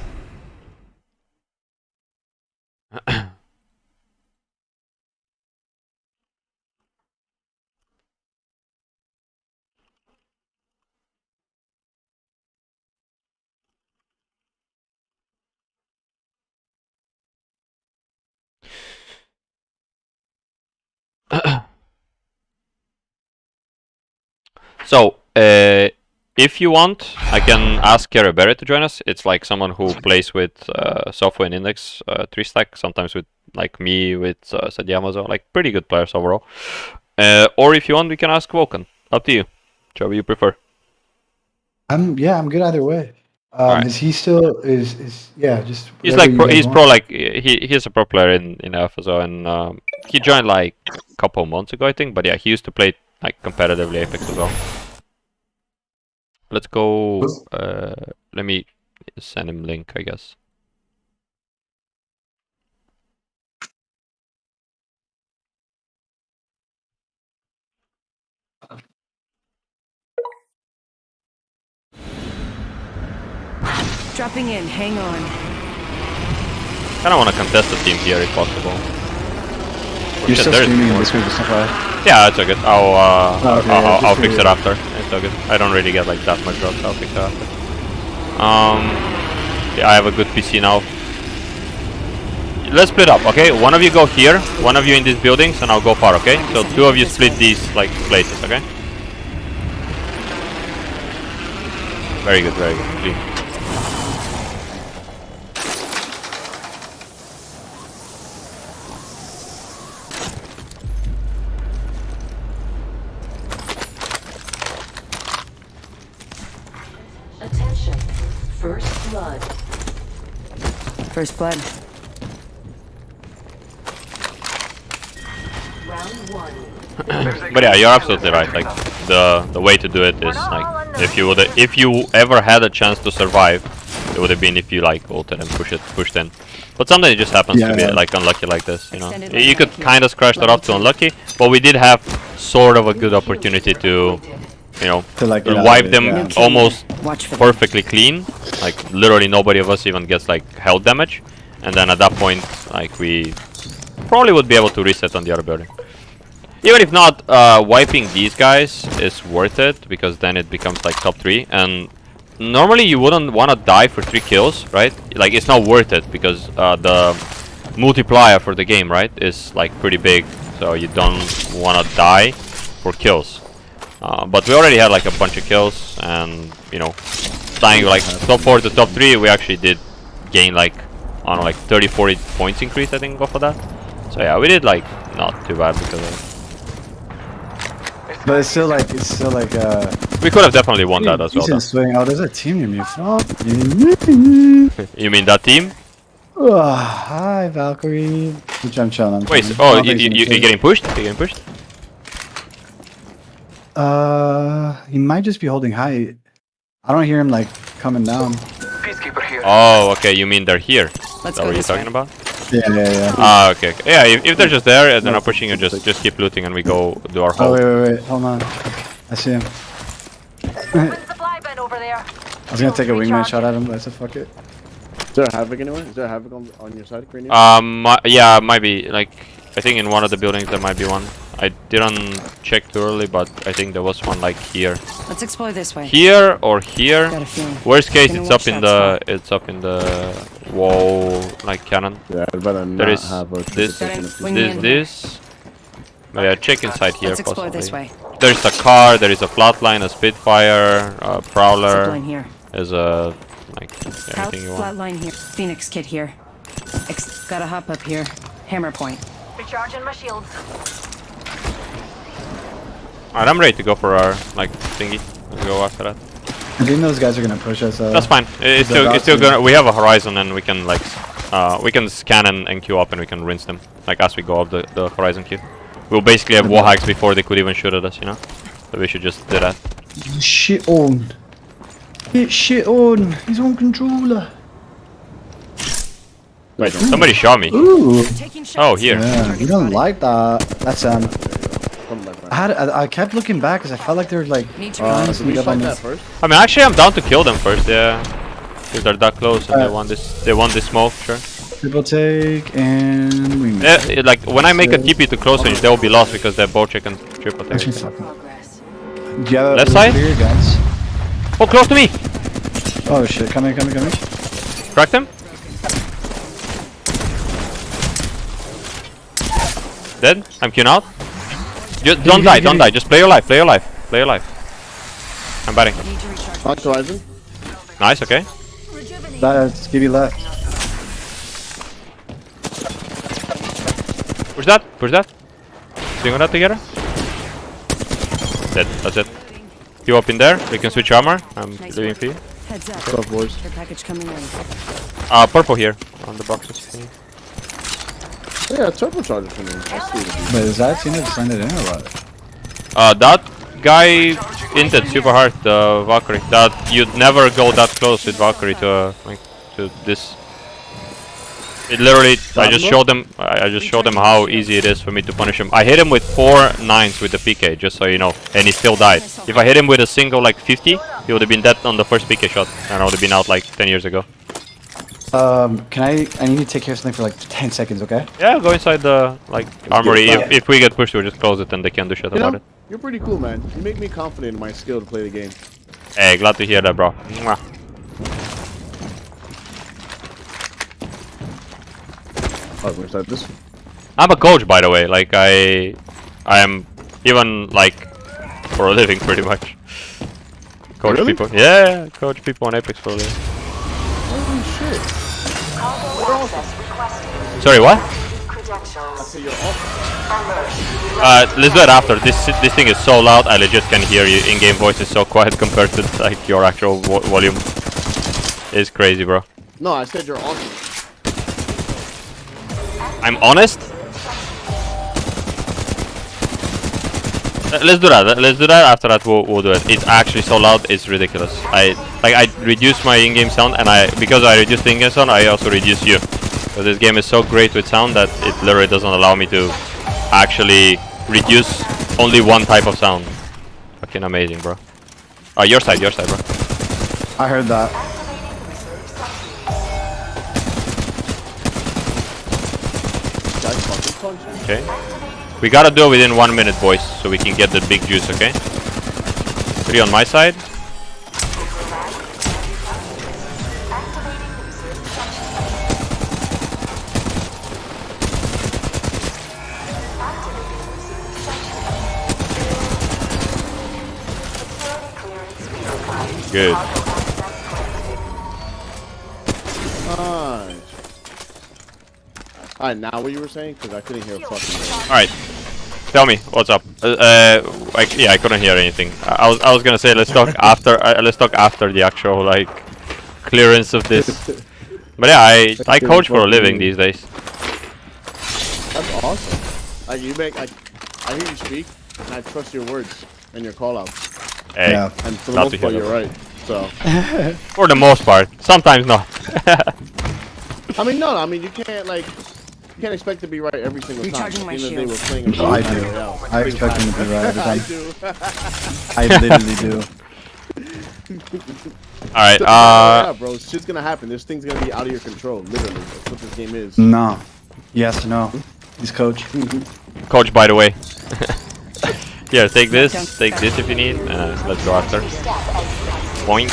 So, if you want, I can ask Kerry to join us. It's like someone who plays with Software and Index 3-stack, sometimes with like me, with Sadiamazo, like pretty good players overall. Or if you want, we can ask Vulcan. Up to you. Whichever you prefer. I'm good either way. Is he still just he's like he's pro, like he's a pro player in Alpha, and he joined like a couple months ago I think, but yeah, he used to play like competitively Apex as well. Let's go. Let me send him link, I guess. Dropping in, hang on. Kind of want to contest the team here if possible. You're still streaming in Discord, Yeah, it's all good. I'll fix it after. It's all good. I don't really get like that much drops. I'll fix it after. Yeah, I have a good PC now. Let's split up, okay? One of you go here, one of you in these buildings, and I'll go far, okay? So 2 of you split these like places, okay? Very good, clean. Attention. First blood. First blood. Round 1. But yeah, you're absolutely right. Like the way to do it is like if you ever had a chance to survive, it would have been if you like ulted and pushed in. But sometimes it just happens to be like unlucky like this, you know. You could kind of scratch that off to unlucky, but we did have sort of a good opportunity to you know, To, like, get out wipe of it, them yeah. almost Watch for them. perfectly clean. Like literally nobody of us even gets like health damage, and then at that point, like we probably would be able to reset on the other building. Even if not, wiping these guys is worth it because then it becomes like top 3. And normally you wouldn't want to die for 3 kills, right? Like it's not worth it because the multiplier for the game, right, is like pretty big. So you don't want to die for kills. But we already had like a bunch of kills, and you know, dying like top 4 to top 3, we actually did gain like I don't know, like 30-40 points increase, I think, off of that. So yeah, we did like not too bad because of it. But it's still like We could have definitely won that as well. decent swing. Oh, there's a team near me. Fuck. You mean that team? Oh, hi, Valkyrie. Which I'm chilling. Wait, so, oh, you're getting pushed? You're getting pushed? He might just be holding height. I don't hear him like coming down. Peacekeeper here. Oh, okay, you mean they're here? Is Let's that go what you're this talking way. about? Yeah. Ah, okay. Yeah, if they're just there and they're not pushing you, just keep looting and we go do our Oh, hold. wait. Hold on. I see him. Open supply bin over there. I was gonna take a wingman shot at him, but I said fuck it. Is there a Havoc anywhere? Is there a Havoc on your side, Green? Yeah, might be. Like, I think in one of the buildings there might be one. I didn't check too early, but I think there was one like here. Let's explore this way. Here or here. Got a feeling. Worst case, Gonna it's watch up in that the wall like cannon. Yeah, I'd rather not There is have a this, Got him. this. Wing me in. this. But yeah, check inside here Let's explore possibly. this way. There's a car, there is a flatline, a Spitfire, a Prowler. Zipline here. There's a like Out, anything you want. flatline here. Phoenix kit here. Gotta hop up here. Hammer point. Recharging my shields. Alright, I'm ready to go for our like thingy. Let's go after that. I think those guys are gonna push us. That's fine. It's they're still about to. gonna. We have a horizon and we can like we can scan and queue up and we can rinse them like as we go up the horizon queue. We'll basically have wall hacks before they could even shoot at us, you know. So we should just do that. Shit on. Get shit on. He's on controller. Wait, Somebody shot me. Ooh. Taking shots. Oh, here. Yeah, you don't like that. That's come back. I kept looking back because I felt like they were like Need to uh, run. Can we sneak up on fight that us. first? I mean, actually, I'm down to kill them first. Yeah, if they're that close and they want this. They want this smoke. Sure. Triple take and we. Like when I make a TP to close range, they will be lost because they're both chicken triple Actually, take. fucking. Progress. Yeah, Left side? Clear, guys. Oh, close to me. Oh shit! Coming. Cracked him. Dead. I'm queuing out. Just don't die. Don't die. Just play your life. Play your life. Play your life. I'm batting. Need to recharge. On horizon. Nice. Okay. That's give you left. Push that. Push that. Swing on that together. Dead. That's it. You up in there. We can switch armor. I'm Nice leaving work. for you. Heads up. What's up, boys? Care package coming in. Purple here on the boxes. Yeah, turbocharger for me. That's sweet. But is that team that signed it in or what? That guy hinted super hard, the Valkyrie, that you'd never go that close with Valkyrie to like to this. It literally, I just showed them how easy it is for me to punish him. I hit him with 4 9s with the PK, just so you know, and he still died. If I hit him with a single like 50, he would have been dead on the first PK shot, and I would have been out like 10 years ago. Can I need to take care of something for like 10 seconds, okay? Yeah, go inside the like armory. get If we get pushed, we'll just close it, and they can't do shit You about know, it. you're pretty cool, man. You make me confident in my skill to play the game. Hey, glad to hear that, bro. Mwah. Oh, we're start this. I'm a coach, by the way. Like I am even like for a living, pretty much. Coach Really? people. Yeah, coach people on Apex for a living. Holy shit. Sorry, what? I say you're awesome. Let's do it after. This thing is so loud. I legit can hear you. In-game voice is so quiet compared to like your actual volume. It's crazy, bro. No, I said you're awesome. I'm honest. Let's do that. Let's do that. After that, we'll do it. It's actually so loud. It's ridiculous. I reduced my in-game sound, and because I reduced the in-game sound, I also reduce you. So this game is so great with sound that it literally doesn't allow me to actually reduce only one type of sound. Fucking amazing, bro. Your side, bro. I heard that. Guys, fucking punch me. Okay. We gotta do it within 1 minute, boys, so we can get the big juice, okay? 3 on my side. Good. Nice. Alright, now what you were saying? Because I couldn't hear a fucking word. Alright. Tell me, what's up? Yeah, I couldn't hear anything. I was gonna say let's talk after the actual like clearance of this. But yeah, I coach for a living these days. That's awesome. Like you make like I hear you speak and I trust your words and your call outs. Hey, Yeah. And for the Glad most to part hear you're right. So for the most part. Sometimes not. I mean no, I mean you can't expect to be right every single time. Recharging my At the end of the day, shields. we're playing a I game. do. Yeah. I expect him to be right every I time. do. I literally do. Alright, Yeah, bro, shit's gonna happen. This thing's gonna be out of your control, literally. That's what this game is. No. Yes, no. He's coach. coach, by the way. Here, take this if you need. Let's go after. Boink.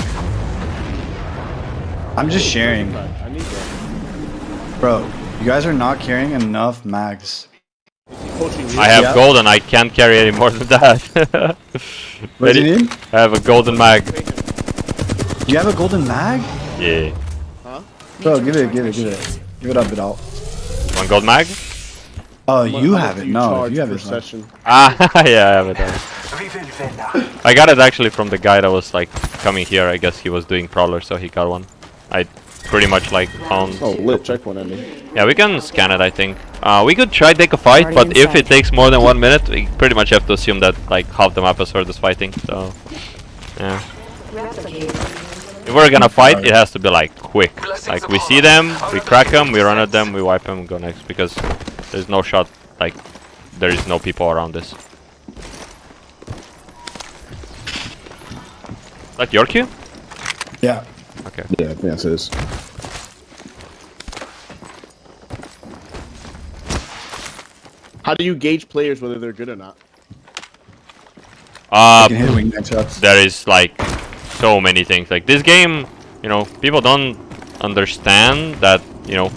I'm just sharing. I need that. Bro, you guys are not carrying enough mags. Coaching you. I have Yeah. gold and I can't carry any more than that. What do you need? I have a golden mag. Do you have a golden mag? Yeah. Bro, give it. Give it up, Vidal. One gold mag? Oh, How you much have do it. No, charge you have per it. session? Ah, yeah, I have it. Vi vill vinna. I got it actually from the guy that was like coming here. I guess he was doing prowler, so he got one. I pretty much like found. Oh, lit. Check one ending. Yeah, we can scan it. I think. We could try take a fight, Already but if inside. it takes more than 1 minute, we pretty much have to assume that like half the map is for this fighting. So, yeah. If we're gonna fight, it has to be like quick. Like we see them, we crack them, we run at them, we wipe them, go next. Because there's no shot. Like there is no people around this. That your cue? Yeah. Okay. Yeah, I think that's his. How do you gauge players whether they're good or not? You can hit wing matchups. There is like so many things. Like this game, you know, people don't understand that, you know,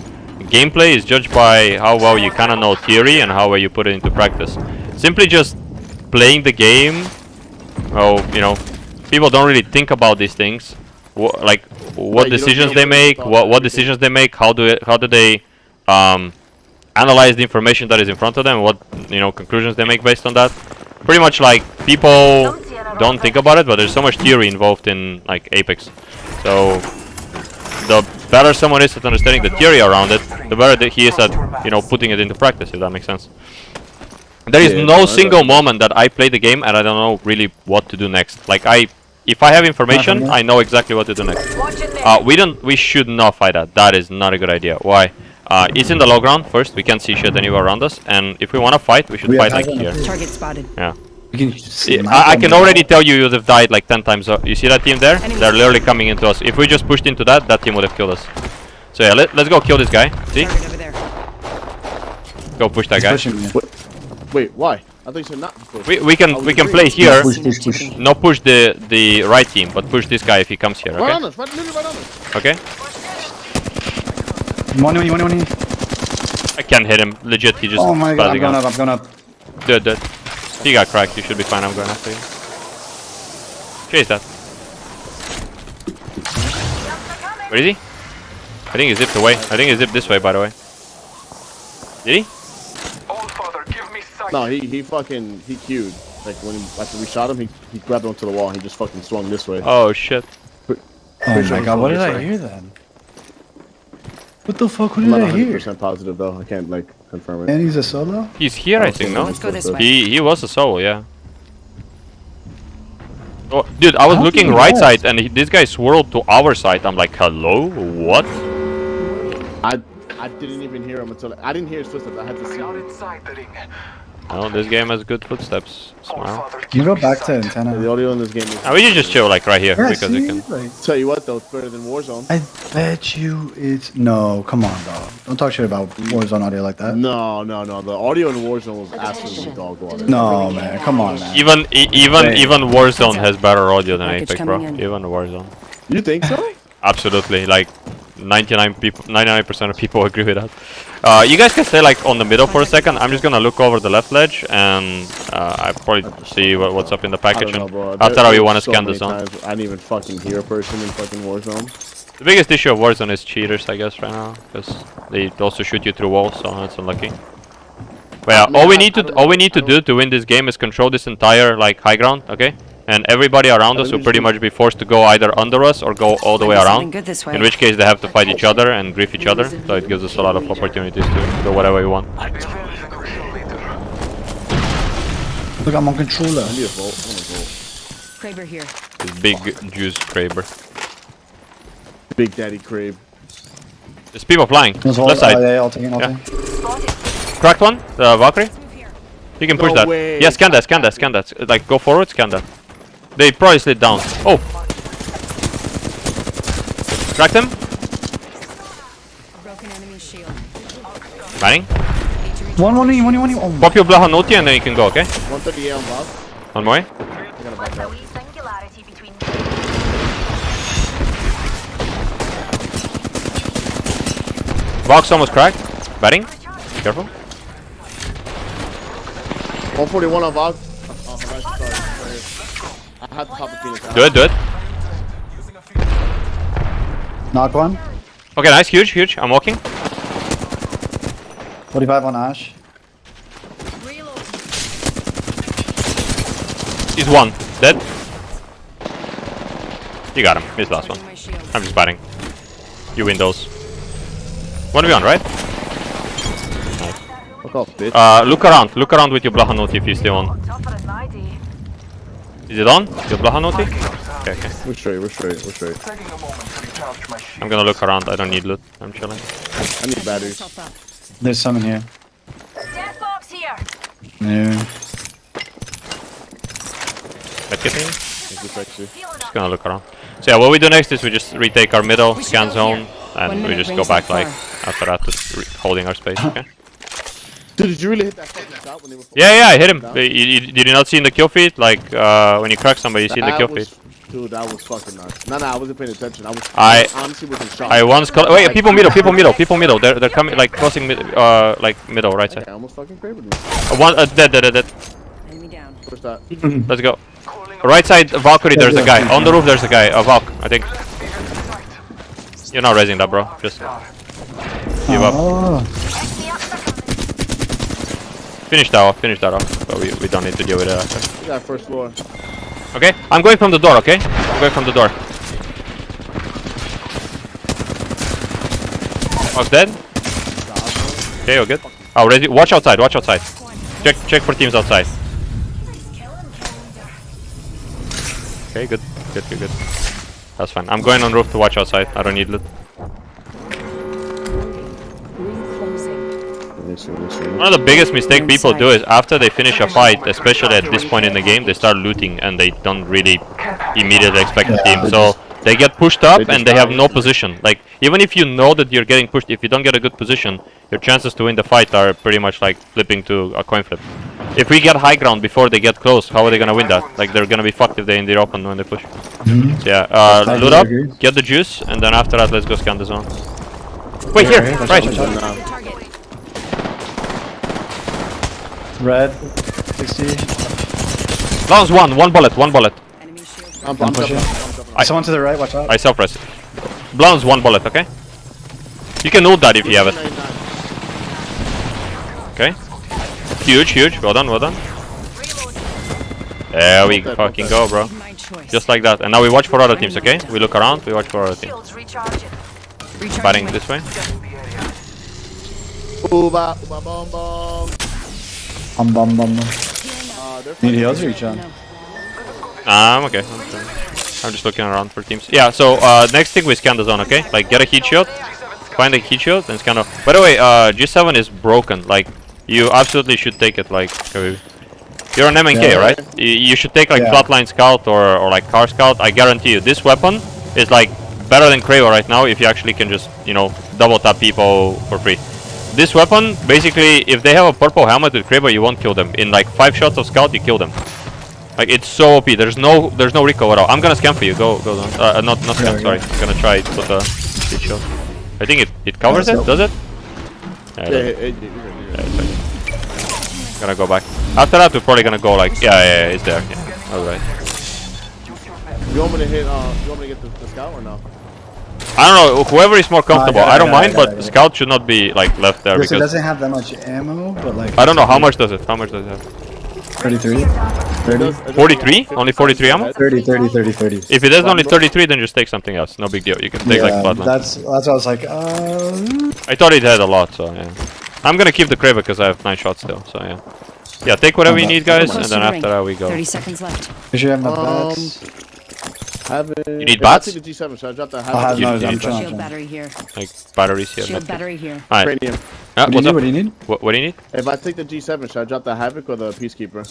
gameplay is judged by how well you kind of know theory and how well you put it into practice. Simply just playing the game, well, you know, people don't really think about these things. What Right, you decisions don't they really make, thought what everything. decisions they make, how do they analyze the information that is in front of them, what, you know, conclusions they make based on that. Pretty much like people don't think about it, but there's so much theory involved in like Apex. So the better someone is at understanding the theory around it, the better that he is at, you know, putting it into practice, if that makes sense. There is Yeah, no no, single moment that I play the game and I don't know really what to do next. Like if I have information, I know exactly what to do next. We should not fight that. That is not a good idea. Why? It's in the low ground first. We can't see shit anywhere around us, and if we want to fight, we should We fight have like that here. Target spotted. Yeah. You can just I can already tell you you'd have died like 10 times. You see that team there? They're literally coming into us. If we just pushed into that, that team would have killed us. So yeah, let's go kill this guy. See? Target over there. Go push that guy. pushing me. Wait, why? I thought you said not to push. We can play here. Push, push, push. No push the right team, but push this guy if he comes here. Right on Okay? us, literally right on us. Okay? Money. I can't hit him. Legit, he just Oh my god, I'm spazzing going out. up, I'm going up. Dead. He got cracked. You should be fine. I'm going after you. Chase that. Where is he? I think he zipped away. I think he zipped this way, by the way. Did he? All father, give me sight. No, he queued. Like after we shot him, he grabbed onto the wall and he just fucking swung this way. Oh shit. Oh Pretty sure my he's god, what did going I this way. hear then? What the fuck, what I'm did not I hear? 100% positive though. I can't like confirm it. And he's a solo? He's here, I think, no? Let's go this way. He was a solo, yeah. Oh, dude, I was How looking did he right miss? side and this guy swirled to our side. I'm like, hello? What? I didn't even hear him until I didn't hear his footsteps. I had to We see are him. inside the ring. No, this game has good footsteps. Smile. Can you go back to antenna? The audio in this game is. We should just chill like right here Yeah, because you see? can. Like, Tell you what though, it's better than Warzone. I bet you it's no. Come on, dog. Don't talk shit about Warzone audio like that. No. The audio in Warzone was absolutely dog water. No, man. Come on, man. Even Warzone has better audio than Package Apex, bro. coming in. Even Warzone. You think so? Absolutely, like 99% of people agree with that. You guys can stay like on the middle for a second. I'm just gonna look over the left ledge and I probably see what's up in the I package. don't know, And bro. after that, we There's want to so scan the many zone. times I didn't even fucking hear a person in fucking Warzone. The biggest issue of Warzone is cheaters, I guess, right now, because they also shoot you through walls, so that's unlucky. But yeah, all we need to do to win this game is control this entire like high ground, okay? And everybody around us will pretty much be forced to go either under us or go all the way Something around. good this way. In which case they have to fight each other and grief each other, so it gives us a lot of opportunities to do whatever we want. Defend the crucial leader. Look, I'm on controller. I need a vote. I want a vote. Kraber here. This big juice Kraber. Big Daddy Crave. There's people flying. There's Left all- side. yeah, I'll take it. I'll Yeah. take it. Cracked one, the Valkyrie. You can push No that. way. Yeah, scan that, scan that, scan that. Like, go forward, scan that. They probably slid down. Oh! Cracked him. Broken enemy shield. Banning. One. Oh, Pop your Blaha Noti and then you can go, okay? 138 on Bob. One more. I gotta back Like a up. wee singularity between. Box almost cracked. Batting. Careful. 141 on Bob. Oh, sorry. I had to pop a Phoenix. Do it, do it. Using a field. knock one. Okay, nice, huge, huge. I'm walking. 45 on Ash. Reload. He's one. Dead. You got him. He's the last one. My shield. I'm just batting. You win those. 1v1, right? Fuck off, bitch. Look around with your Blaha Noti if you're still on. Tougher than my day. Is it on? Your Blaha Noti? Okay, okay. We're straight. Taking a moment to recharge my shield. I'm gonna look around. I don't need loot. I'm chilling. I need batteries. Myself up. There's some in here. Death box here. Yeah. Medkit thing? It's just actually. Feeling Just up. gonna look around. So yeah, what we do next is we just retake our middle, scan zone, and 1 we minute just go rings back not like far. after that, just holding our space. Okay. Dude, did you really hit that fucking shot when they were? Yeah, I hit him. Did you not see in the kill feed? Like when you crack somebody, you see in the kill feed. Dude, that was fucking nuts. No, I wasn't paying attention. I honestly wasn't shocked. I once called. Wait, people middle. They're coming like crossing like middle, right I side. almost fucking craved me. One dead. Enemy down. Where's that? Let's go. Right side, Valkyrie. There's a guy on the roof. There's a guy. Valk, I think. You're not raising that, bro. Just give up. Oh. Finish that off. But we don't need to deal with it after. Yeah, first floor. Okay, I'm going from the door. Okay, I'm going from the door. Valk's dead. Okay, all good. Oh, ready. Watch outside. Check for teams outside. Okay, good. That's fine. I'm going on roof to watch outside. I don't need loot. Closing. One of the biggest mistake people do is after they finish a fight, especially at this point in the game, they start looting and they don't really immediately expect the team. So they get pushed up and they have no position. Like even if you know that you're getting pushed, if you don't get a good position, your chances to win the fight are pretty much like flipping to a coin flip. If we get high ground before they get close, how are they gonna win that? Like they're gonna be fucked if they're in the open when they push. So yeah, loot up, get the juice, and then after that let's go scan the zone. Wait here, right. Target. Red. 60. Lance one bullet. Enemy shield. I'm pushing. jumping. Someone to the right, watch out. I self-press it. Blonde's one bullet, okay? You can ult that if you have it. Okay. Huge. Well done. There we fucking go, bro. My choice. Just like that. And now we watch for other teams, okay? We look around, we watch for other teams. Shields recharging. Recharging Batting my- this way. Scanning the area. Ooba, bom, bom. Bum. They're Need heals or you John? No. I'm okay. I'm just looking around for teams. Yeah, so next thing we scan the zone, okay? Like get a heat shield, find a heat shield and scan off. By the way, G7 is broken. Like You absolutely should take it. Like, you're an MNK, Yeah. right? You should take like Yeah. Flatline Scout or like Car Scout. I guarantee you, this weapon is like better than Kraber right now. If you actually can just, you know, double tap people for free. This weapon, basically, if they have a purple helmet with Kraber, you won't kill them. In like 5 shots of Scout, you kill them. Like, it's so OP. There's no recoil at all. I'm gonna scan for you. Go down. Not scan. Sorry. I'm gonna try to put a speed shield. I think it covers it. Does it? Yeah, it does. Gonna go back. After that, we're probably gonna go like, yeah, it's there. Yeah. Alright. You want me to hit? You want me to get the scout or no? I don't know. Whoever is more comfortable. I don't mind, but it. Scout should not be like left there Yes, it because doesn't have that much ammo, but like. I don't know how much does it. How much does it have? 33? 30? 43? Only 43 ammo? 30, 30, 30, 30. If it has only 33, then just take something else. No big deal. You can take like Flatline. That's what I was like, I thought it had a lot, so yeah. I'm gonna keep the Kraber because I have 9 shots still, so yeah. Yeah, take whatever you need, guys, and then after that we go. 30 seconds left. you should have my bats. You need bats? I take the G7, should I drop that? I'll have no, You I'm need trying. Shield battery here. Like batteries here. Shield medkit. battery here. Alright. Cranium. What's up? What do you need? What do you need? If I take the G7, should I drop the Havoc or the Peacekeeper?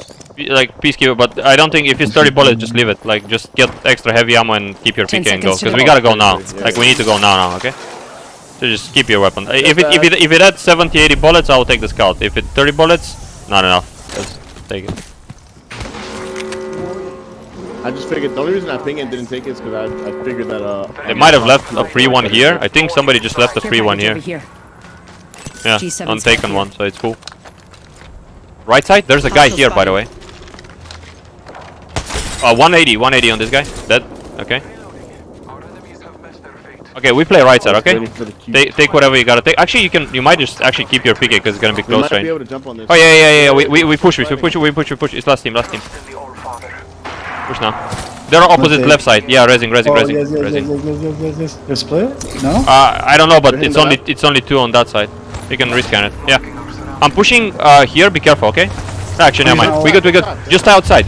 Like Peacekeeper, but I don't think if it's 30 bullets, just leave it. Like, just get extra heavy ammo and keep your 10 PK and go. seconds to Because go. we gotta go now. Yeah. Like, we need to go now, okay? So just keep your weapon. If it had 70, 80 bullets, I will take the Scout. If it's 30 bullets, not enough. Let's take it. I just figured the only reason I ping and didn't take it is because I figured that They might have left a free one here. I think somebody just left a Care free one package here. over here. Yeah, G7 untaken Scout one, so it's cool. Right side, there's a guy Hostile here, by the way. 180 on this guy. Dead. Okay. Our enemies have met their fate. Okay, we play right side, okay? waiting for the cue. Take whatever you gotta take. Actually, you might just actually keep your PK because it's gonna be We close might be range. able to jump on this. Oh yeah. We push. It's last team. In the All Father. Push now. They're on opposite Okay. left side. Yeah, resing. Yes. They're split? No? I don't know, but Hitting it's only 2 on that side. You can rescan it. Yeah. I'm pushing here. Be careful, okay? Actually, never mind. We good. Just stay outside.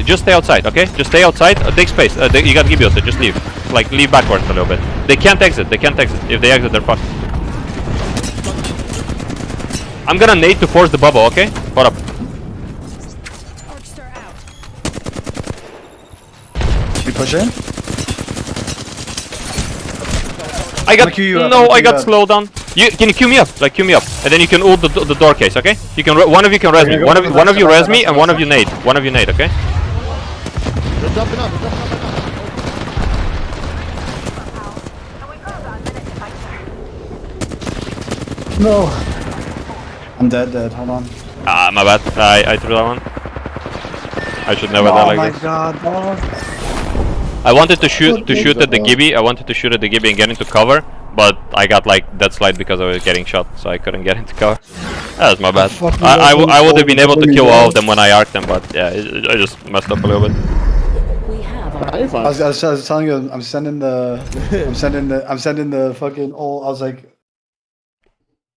Okay? Just stay outside. Take space. You got Gibios, so just leave. Like, leave backwards a little bit. They can't exit. If they exit, they're fucked. I'm gonna nade to force the bubble, okay? Hold up. Arcstar out. You push in? I got queue you up, no. I'll I queue got you up. slowed down. Can you queue me up? Like queue me up, and then you can ult the door case. Okay? You can. One of you can res me. One of you res me, and one of you nade. Okay? They're jumping up. They're jumping up. And we've got about a minute to fight her. No. I'm dead. Hold on. Ah, my bad. I threw that one. I should never die Oh like my this. god, dog. I wanted to shoot at the Gibby. I wanted to shoot at the Gibby and get into cover, but I got like dead slide because I was getting shot, so I couldn't get into cover. That was my bad. I would have been able to kill all of them when I arced them, but yeah, I just messed up a little bit. We have our You're fine. I was telling you, I'm sending the fucking ult. I was like,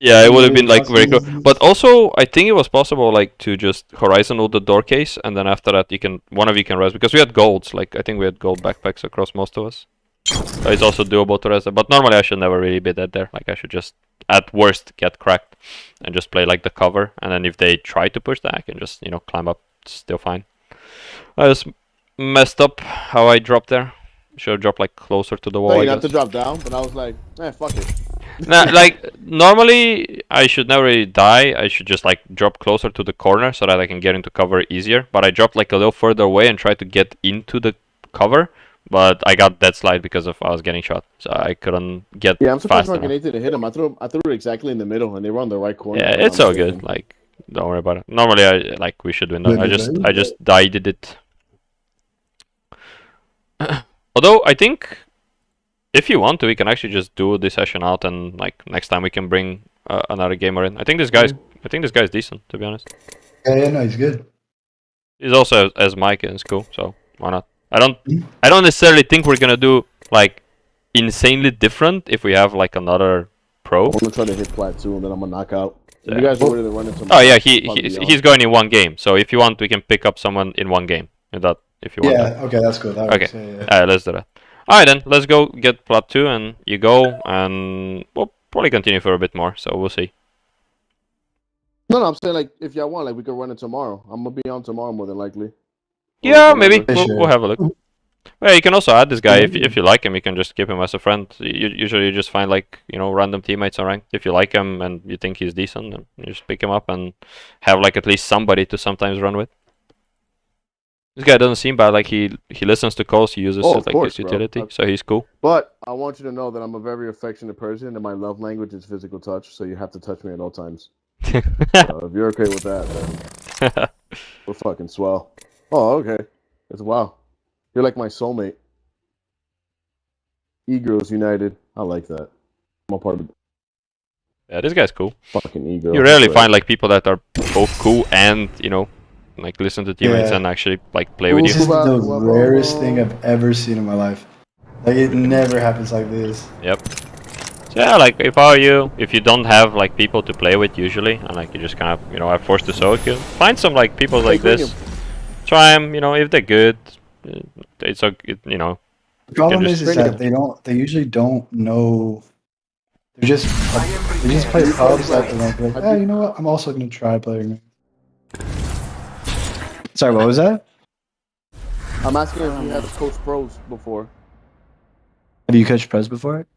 Yeah, it would have been like very cool. But also, I think it was possible like to just horizon ult the door case, and then after that, one of you can res because we had golds. Like I think we had gold backpacks across most of us. So it's also doable to res. But normally, I should never really be dead there. Like I should just at worst get cracked and just play like the cover. And then if they try to push that, I can just climb up. It's still fine. I just messed up how I dropped there. Should have dropped like closer to the wall. No, I you have to guess. drop down, but I was like, fuck it. Nah, like normally I should never really die. I should just like drop closer to the corner so that I can get into cover easier. But I dropped like a little further away and tried to get into the cover. But I got dead slide because I was getting shot, so I couldn't get Yeah, I'm surprised fast my enough. grenade didn't hit him. I threw it exactly in the middle, and they were on the right corner. Yeah, it's all good. Like, don't worry about it. Normally, we should win. I just died it. Although I think if you want to, we can actually just do this session out, and like next time we can bring another gamer in. I think this guy's decent, to be honest. yeah, no, he's good. He's also as Mike and it's cool, so why not? I don't necessarily think we're gonna do like insanely different if we have like another pro. I'm gonna try to hit plat 2, and then I'm gonna knock out. Yeah. You guys are ready to run into. Oh yeah, he's going in one game. So if you want, we can pick up someone in one game. If you want. Yeah, okay, that's good. That Okay. works, yeah. Alright, let's do that. Alright then, let's go get plat 2 and you go, and we'll probably continue for a bit more. So we'll see. No, I'm saying like if y'all want, like we could run it tomorrow. I'm gonna be on tomorrow more than likely. Yeah, Or maybe whenever. we'll have a look. Well, you can also add this guy if you like him. You can just keep him as a friend. Usually, you just find like random teammates on rank. If you like him and you think he's decent, then you just pick him up and have like at least somebody to sometimes run with. This guy doesn't seem bad. Like he listens to calls. He uses it like his utility, so he's cool. But I want you to know that I'm a very affectionate person, and my love language is physical touch. So you have to touch me at all times. So if you're okay with that, then we're fucking swell. Oh, okay. It's wow. You're like my soulmate. E-girls united. I like that. I'm a part of it. Yeah, this guy's cool. Fucking e-girl. You rarely find like people that are both cool and like listen to teammates and actually like play with This you. is the rarest thing I've ever seen in my life. Like it never happens like this. Yep. So yeah, like if I were you, if you don't have like people to play with usually, and like you just kind of are forced to solo queue, find some like people like this. Try them, if they're good. It's okay, The problem is that they usually don't know. They just play pubs that they're like, you know what? I'm also gonna try playing. Sorry, what was that? I'm asking if you have coached pros before. Have you coached pros before?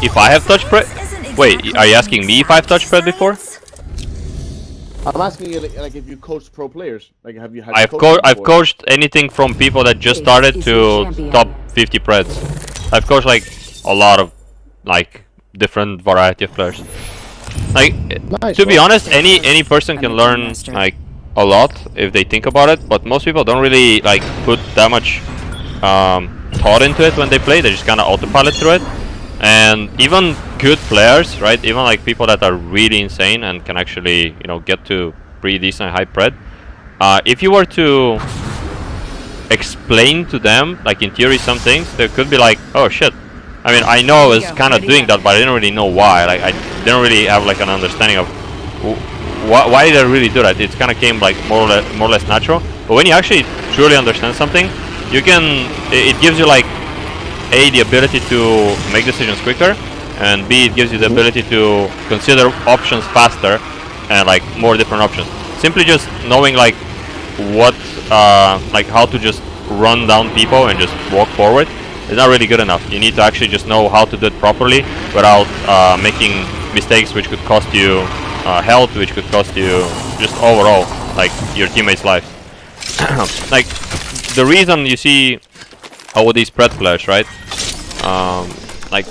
If I have touched pred? Wait, are you asking me if I've touched pred before? I'm asking you like if you coached pro players. Like have you had? I've coached anything from people that just started to top 50 preds. I've coached like a lot of like different variety of players. Like to be honest, any person can learn like a lot if they think about it, but most people don't really like put that much thought into it when they play. They just kind of autopilot through it. And even good players, right? Even like people that are really insane and can actually, get to pretty decent high pred. If you were to explain to them, like in theory, some things, they could be like, "Oh shit." I mean, I know I was kind of doing that, but I didn't really know why. Like I didn't really have like an understanding of why did I really do that. It kind of came like more or less natural. But when you actually truly understand something, you can. It gives you like. A, the ability to make decisions quicker, and B, it gives you the ability to consider options faster and like more different options. Simply just knowing like what, like how to just run down people and just walk forward is not really good enough. You need to actually just know how to do it properly without making mistakes which could cost you health, which could cost you just overall like your teammates' lives. Like the reason you see all these pred players, right? Like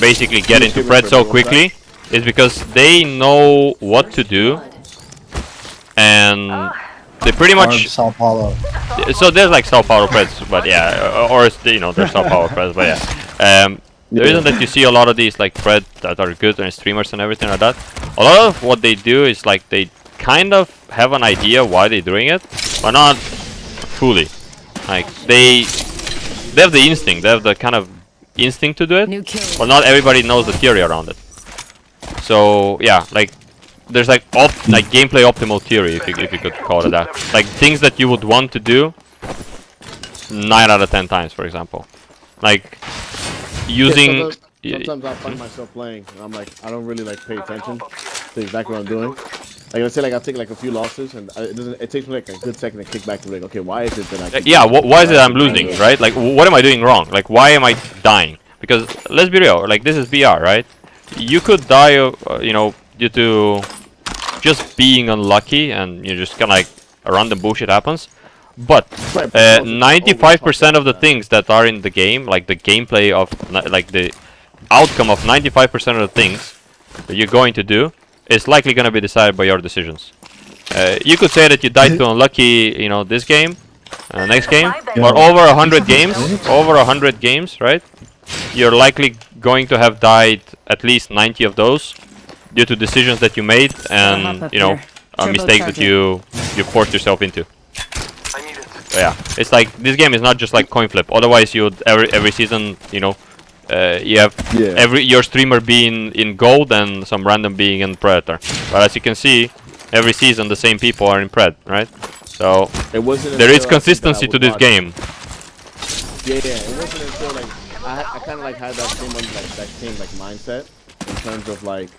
basically get into pred so quickly is because they know what to do, and they pretty much. Sao Paulo. So there's like Sao Paulo preds, but yeah, or there's Sao Paulo preds, but yeah. The reason that you see a lot of these like pred that are good and streamers and everything like that, a lot of what they do is like they kind of have an idea why they're doing it, but not fully. Like they have the instinct, they have the kind of instinct to do it, but not everybody knows the theory around it. So yeah, like there's like gameplay optimal theory, if you could call it that. Like things that you would want to do 9 out of 10 times, for example. Like using. Sometimes I find myself playing, and I'm like, I don't really like pay attention to exactly what I'm doing. Like let's say like I take like a few losses, and it takes me like a good second to kick back to like, okay, why is it that I? Why is it I'm losing, right? Like what am I doing wrong? Like why am I dying? Because let's be real, like this is VR, right? You could die, due to just being unlucky, and you're just kind of like a random bullshit happens. But 95% of the things that are in the game, like the gameplay of, like the outcome of 95% of the things that you're going to do, is likely going to be decided by your decisions. You could say that you died to unlucky, this game, next game, but over 100 games, right? You're likely going to have died at least 90 of those due to decisions that you made and, mistakes that you forced yourself into. So yeah, it's like this game is not just like coin flip. Otherwise, you'd every season, you have your streamer being in gold and some random being in predator. But as you can see, every season the same people are in pred, right? So there is consistency to this game. Yeah, it wasn't until like I kind of like had that same mindset in terms of like,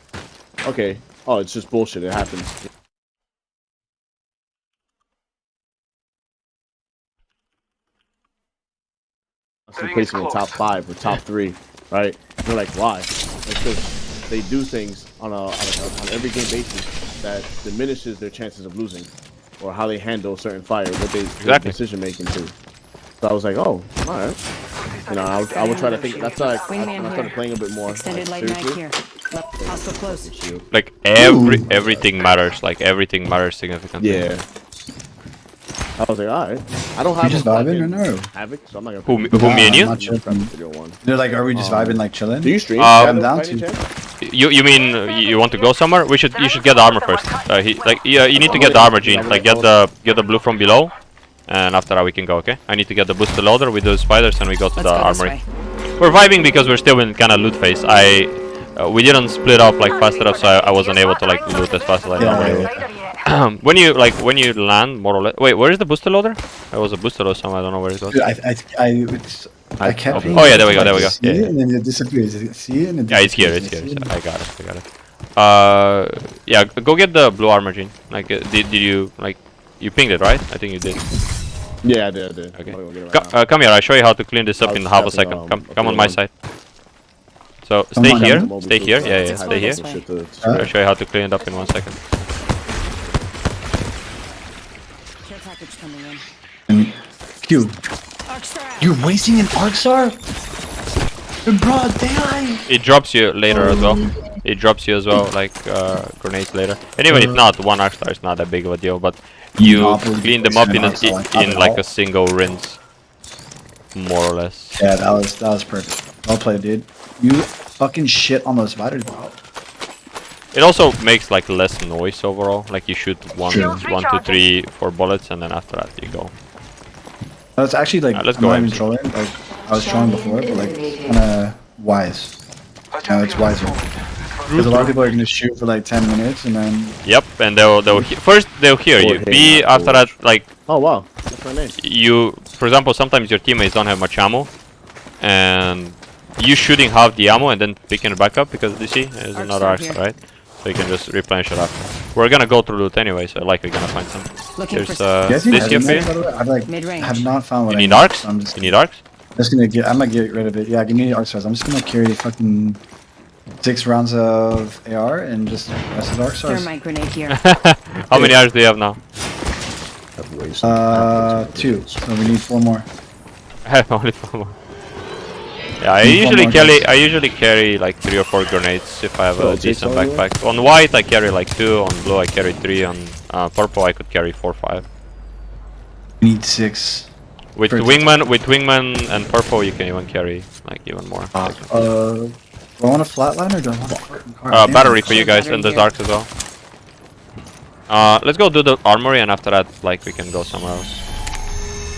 okay, oh, it's just bullshit. It happens. I'm placing in top 5 or top 3, right? They're like, why? It's because they do things on an every game basis that diminishes their chances of losing, or how they handle certain fire, what they their decision making too. So I was like, oh, all right. You know, I would try to think. That's why I started playing a bit more. Extended light mag here. Hostile close. Like everything matters. Like everything matters significantly. Yeah. I was like, all right. I don't have. You just vibing or no? Havoc, so I'm not gonna. Who me and you? I'm not sure. Video one. They're like, are we just vibing like chilling? Do you stream? I'm down to. You mean you want to go somewhere? You should get the armor first. You need to get the armor, Gene. Like get the blue from below, and after that we can go. Okay? I need to get the booster loader with those spiders, and we go to the armory. We're vibing because we're still in kind of loot phase. We didn't split up like fast enough, so I wasn't able to like loot as fast as I normally would. when you land more or less. Wait, where is the booster loader? There was a booster loader somewhere. I don't know where it was. Dude, I kept. Oh yeah, there we go. There we go. Yeah, and then it disappears. See it and it yeah, it's here. disappears. It's here. I got it. Yeah, go get the blue armor, Gene. Like, did you like you pinged it, right? I think you did. Yeah, I did. Okay. Come here. I'll show you how to clean this up in half a second. Come on my side. So stay here. Stay here. Yeah, stay here. I'll show you how to clean it up in 1 second. Care package coming in. And Q, you're wasting an arc star? In broad daylight. It drops you later as well. It drops you as well, like grenades later. And even if not, one arc star is not that big of a deal. But you clean them up in like a single rinse, more or less. Yeah, that was perfect. Well played, dude. You fucking shit on those spiders, bro. It also makes like less noise overall. Like you shoot 1, 2, 3, 4 bullets, and then after that you go. That's actually like let's I'm go not ahead. even trolling. Like I was trolling before, but like kinda wise. No, it's wiser. Because a lot of people are gonna shoot for like 10 minutes and then. Yep, and first they'll hear you. B after that, like. Oh wow, that's my name. You, for example, sometimes your teammates don't have much ammo, and you shooting half the ammo and then picking it back up because you see there's another arc, right? So you can just replenish it after. We're gonna go through loot anyway, so likely gonna find some. There's this here for you. I have not found what you need arcs? You need arcs? I'm gonna get rid of it. Yeah, give me arc stars. I'm just gonna carry fucking 6 rounds of AR and just rest of arc stars. Thermite grenade here. How many arcs do you have now? 2. So we need 4 more. I have only 4 more. Yeah, I usually carry like 3 or 4 grenades if I have a decent backpack. On white I carry like 2, on blue I carry 3, on purple I could carry 4 or 5. We need 6. With wingman and purple you can even carry like even more. Do I want a flatline or do I want a fucking car? Battery for you guys and there's arcs as well. Let's go do the armory and after that like we can go somewhere else.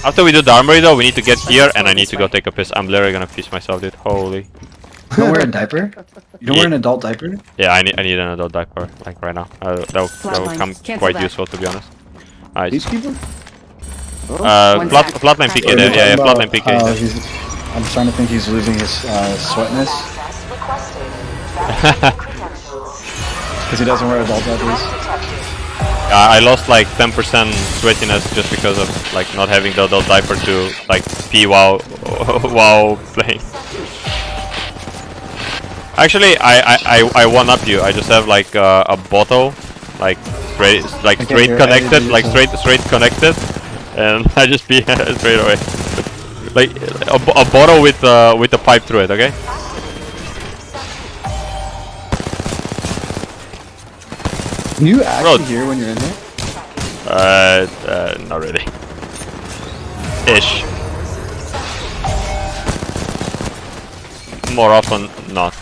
After we do the armory though, we need to get here and I need to go take a piss. I'm literally gonna piss myself, dude. Holy. You don't wear a diaper? You don't wear an adult diaper? Yeah, I need an adult diaper, like right now. That will come quite useful to be honest. Peacekeeper? Flatline PK there, yeah, flatline PK. I'm starting to think he's losing his sweatness. Because he doesn't wear adult diapers. I lost like 10% sweatiness just because of like not having the adult diaper to like pee while playing. Actually, I one up you. I just have like a bottle, like straight connected, like straight connected, and I just pee straight away. Like a bottle with a pipe through it. Okay. Can you actually hear when you're in there? Not really. Ish. More often not.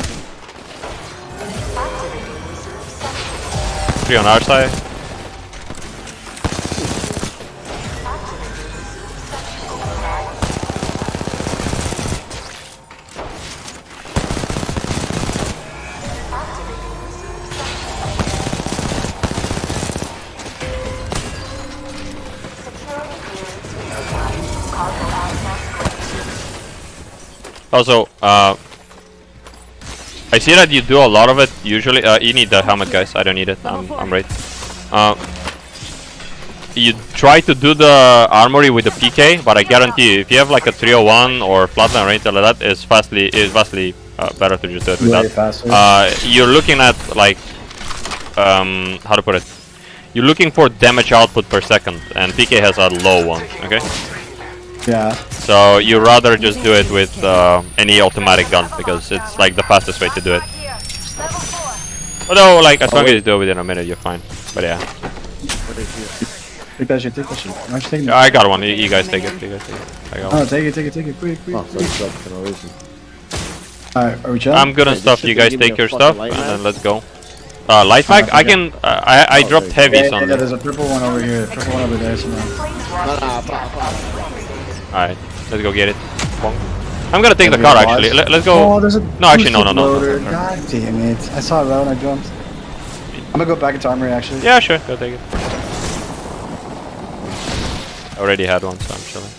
3 on our side. I see that you do a lot of it usually. You need the helmet, guys. I don't need it. I'm right. You try to do the armory with the PK, but I guarantee you, if you have like a 301 or flatline range like that, it's vastly better to just do it with Way that. faster. You're looking at like how to put it. You're looking for damage output per second, and PK has a low one. Okay. Yeah. So you rather just do it with any automatic gun because it's like the fastest way to do it. Level 4. Although, like, as long as you do it within a minute, you're fine. But yeah, Take that shit, take that shit. Why aren't you taking it? I got one. You guys take it. You guys take it. I got one. Oh, take it, quick. Oh, so it's up for no reason. Alright, are we chilling? I'm good on Hey, stuff. this You shit guys didn't give take me a your fucking stuff, light and mag? then let's go. Light mag. I can. I dropped Yeah, heavies yeah, on there's there. a purple one over here. Purple one over there somewhere. Alright, let's go get it. Bonk. I'm gonna take the Heavy car boss. actually. Let's go. Oh, there's a No, actually, no. boosted loader. God damn it. I saw it right when I jumped. I'm gonna go back into armory actually. Yeah, sure. Go take it. I already had one, so I'm chilling.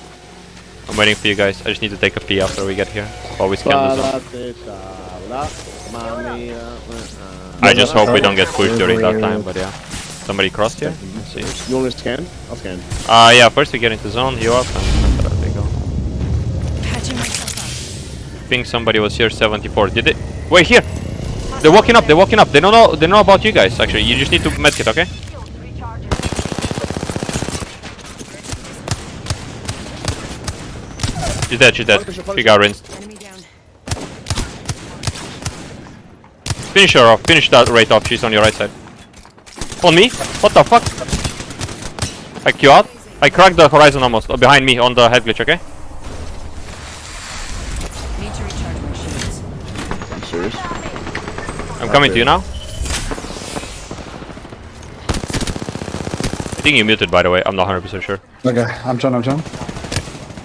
I'm waiting for you guys. I just need to take a pee after we get here. While we scan the zone. I just hope we don't get pushed during that time, but yeah. Somebody crossed here? Let's see. You want me to scan? I'll scan. Yeah, first we get into zone, heal up, and after that we go. Patching myself I think somebody was here 74. Did they? Wait, here! They're walking up, They don't know about you guys, actually. You just need to medkit, okay? She's dead. She got rinsed. up. Enemy down. Finish her off. Finish that right off. She's on your right side. On me? What the fuck? I Q out. I cracked the horizon almost. Behind me on the head glitch, okay? Need to recharge my shields. I'm serious. I'm coming to you now. I think you muted, by the way. I'm not 100% sure. Okay, I'm trying.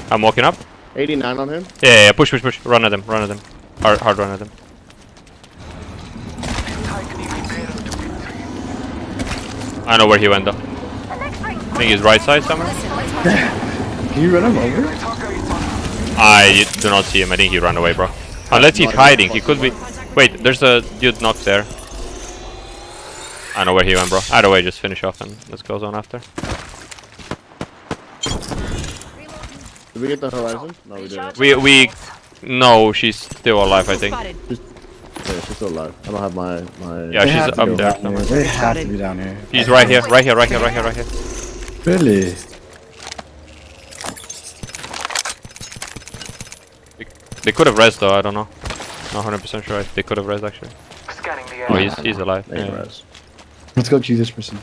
I'm walking up. 89 on him. Yeah. Push. Run at them. Hard run at them. I know where he went though. I think he's right side somewhere. Can you run him over? I do not see him. I think he ran away, bro. Unless he's hiding. He could be. Wait, there's a dude knocked there. I know where he went, bro. Either way, just finish off and let's go zone after. Did we get the horizon? No, we didn't. We no, she's still alive, I think. Spotted. Yeah, she's still alive. I don't have my. Yeah, They she's have to up be there down here. somewhere. They have to be down here. She's right here. Really? They could have res though. I don't know. Not 100% sure if they could have res actually. Scanning the Oh, area. he's alive. Thank you, Yeah. Raz. Let's go kill this person.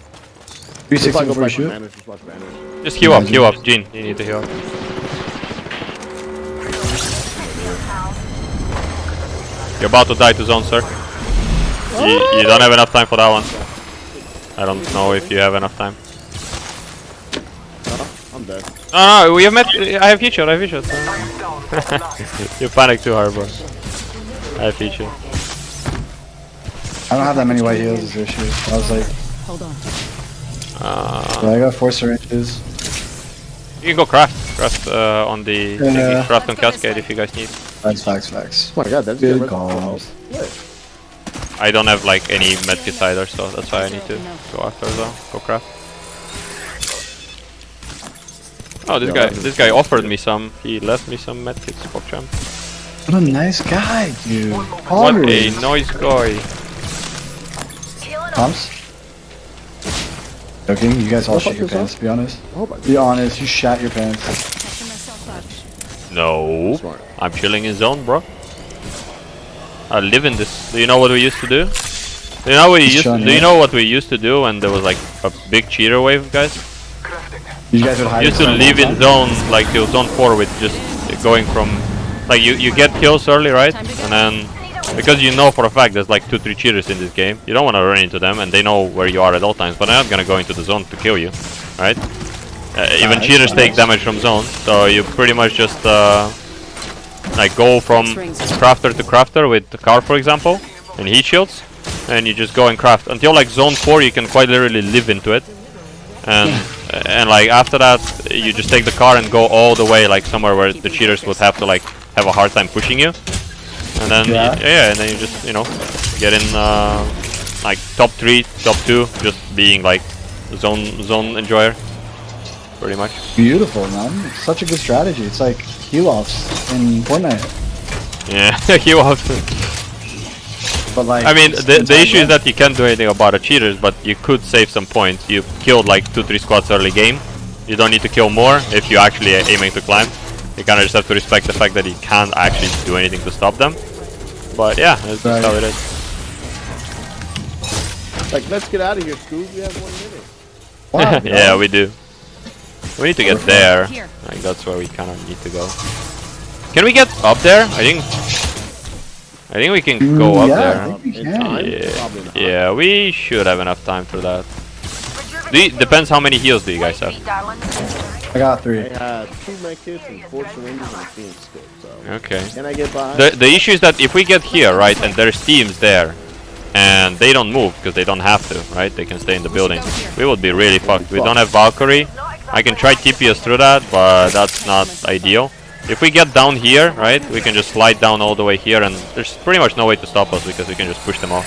Just 360 go before we back shoot. with manage, just watch manage. Just heal up, Jean. You need to heal up. You're about to die to zone, sir. You don't have enough time for that one. I don't know if you have enough time. I'm dead. No, we have met. I have heat shot. You panic too hard, bro. I have heat shot. I don't have that many white heals is the issue. I was like, Hold on. yeah, I got 4 syringes. You can go craft on the Yeah. craft on Cascade if you guys need. Facts. Oh my god, that's Good calls. I don't have like any medkits either, so that's why I need to go after as well. Go craft. Oh, this guy offered me some. He left me some medkits, PogChamp. What a nice guy, dude. What a noise guy. Pumps? Joking, you guys all What shit your the fuck pants, is be honest. I hope I Be honest, you shat your pants. Catching myself up. No, Smart. I'm chilling in zone, bro. I live in this. Do you know what we used to do? Do you know what we used? Do you know what we used to do when there was like a big cheater wave, guys? You guys would hide. We used to live in zone like till zone 4 with just going from like you get kills early, right? And then because you know for a fact there's like 2-3 cheaters in this game, you don't want to run into them, and they know where you are at all times. But they're not gonna go into the zone to kill you, right? Even cheaters take damage from zone, so you pretty much just like go from crafter to crafter with the car, for example, and heat shields, and you just go and craft until like zone 4. You can quite literally live into it, and like after that you just take the car and go all the way like somewhere where the cheaters would have to like have a hard time pushing you, and then and then you just get in like top 3, top 2, just being like zone enjoyer, pretty much. Beautiful, man. It's such a good strategy. It's like heal-offs in Fortnite. Yeah, heal offs. But like, I mean, the issue is that you can't do anything about the cheaters, but you could save some points. You killed like 2-3 squads early game. You don't need to kill more if you actually are aiming to climb. You kind of just have to respect the fact that you can't actually do anything to stop them. But yeah, that's just how it is. Like, let's get out of here, Scoob. We have 1 minute. wow, Yeah, we do. We need to get there. Here. Like that's where we kind of need to go. Can we get up there? I think we can go up yeah, I there. think we In can. time? Yeah, Probably not. yeah, we should have enough time for that. Depends how many heals do you guys have. I got 3. I had 2 medkits and 4 syringes and a phoenix stick, so... Okay. Can I get by? The issue is that if we get here, right, and there's teams there, and they don't move because they don't have to, right? They can stay in the building. We would be really fucked. We don't have Valkyrie. I can try TP us through that, but that's not ideal. If we get down here, right, we can just slide down all the way here, and there's pretty much no way to stop us because we can just push them off.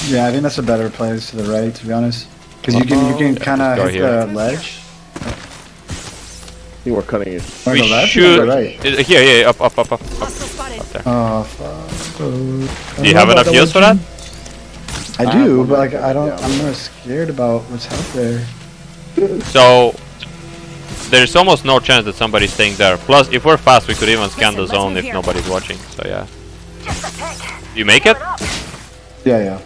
Yeah, I think that's a better place to the right, to be honest. Because you can kind of go hit here. the ledge. I think we're cutting it. Or We the left should. or the right? Here, up there. Oh, fuck. Do you have enough heals for that? I do, but like I don't. I'm more scared about what's out there. So there's almost no chance that somebody's staying there. Plus, if we're fast, we could even scan the Listen, let's zone move if here. nobody's watching. So yeah. You make it? Yeah.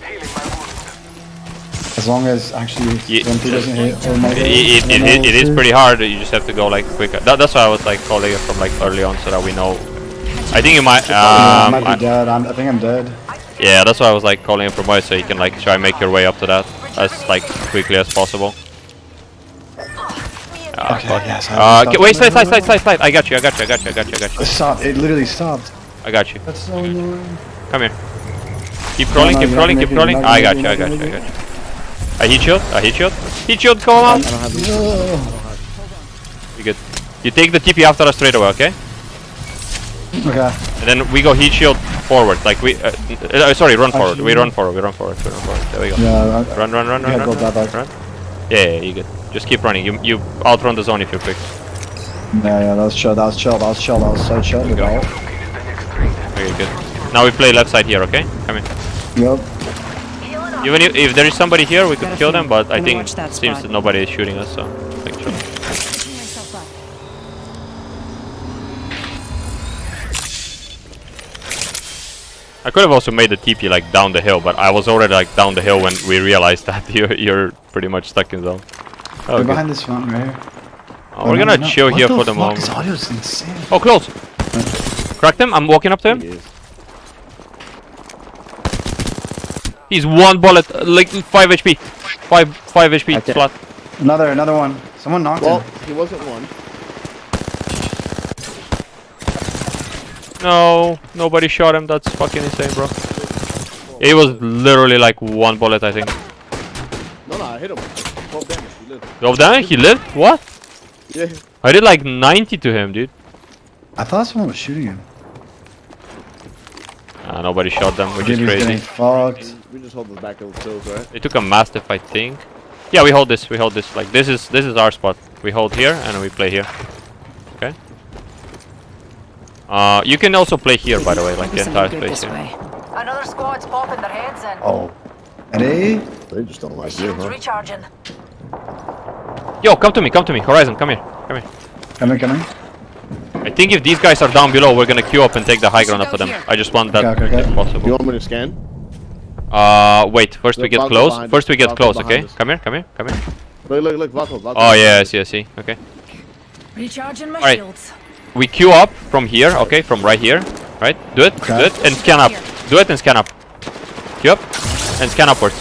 As long as actually Ye- Wimpy doesn't hit or my It is pretty hard. You just have to go like quicker. That's why I was like calling it from like early on so that we know. I think you might. I might be dead. I think I'm dead. Yeah, that's why I was like calling it from away so you can like try and make your way up to that as like quickly as possible. Okay, yes. Wait, slide. I got you. It stopped. It literally stopped. I got you. That's so annoying. Come here. Keep crawling, No, keep you're crawling, not keep making- crawling. you're not I got you. making- I heat shield. Heat shield, come on. I don't have these. You good. You take the TP after us straight away, okay? Okay. And then we go heat shield forward. Like we, sorry, run forward. We run forward. There we go. Yeah. Run. Yeah, go back. Run. Yeah, you good. Just keep running. You outrun the zone if you're quick. Yeah. That was chill. That was so chill. Go. Okay, good. Now we play left side here, okay? Come in. Yep. Even if there is somebody here, we could Gotta kill feed them, but I Gonna think watch that it seems spot. that nobody is shooting us, so like chill. Picking myself up. I could have also made the TP like down the hill, but I was already like down the hill when we realized that you're pretty much stuck in zone. Oh, We're good. behind this fountain right here. Oh, we're gonna chill here for the moment. This audio's insane. Oh, close! Cracked him. I'm walking up to him. It is. He's 1 bullet, like 5 HP. 5 HP Okay. flat. Another one. Someone knocked Well, him. he wasn't one. No, nobody shot him. That's fucking insane, bro. It was literally like 1 bullet, I think. No, I hit him. 12 damage. He lived. 12 damage? He lived? What? Yeah. I did like 90 to him, dude. I thought someone was shooting him. Nobody shot them, which is He's getting crazy. fucked. We just hold the back of the kills, right? They took a mastiff, I think. Yeah, we hold this. Like this is our spot. We hold here and we play here. Okay. You can also play here, by the way, like the Focus entire on good space this here. way. Another squad's popping their heads in. Oh. Ready? They just don't like you, Shields huh? recharging. Yo, come to me. Horizon, come here. Coming. I think if these guys are down below, we're gonna queue up and take the high ground up for them. I just want that Okay. if You possible. want me to scan? Wait. First we Look, get Valko close. behind First we us. get Valko close. behind Okay. us. Come here. Look, Valko. Oh yeah, I see. Okay. Recharging my Alright. shields. We queue up from here. Okay, from right here. Right. Do it. Okay. Do it and scan up. Do it and scan up. Queue up and scan upwards.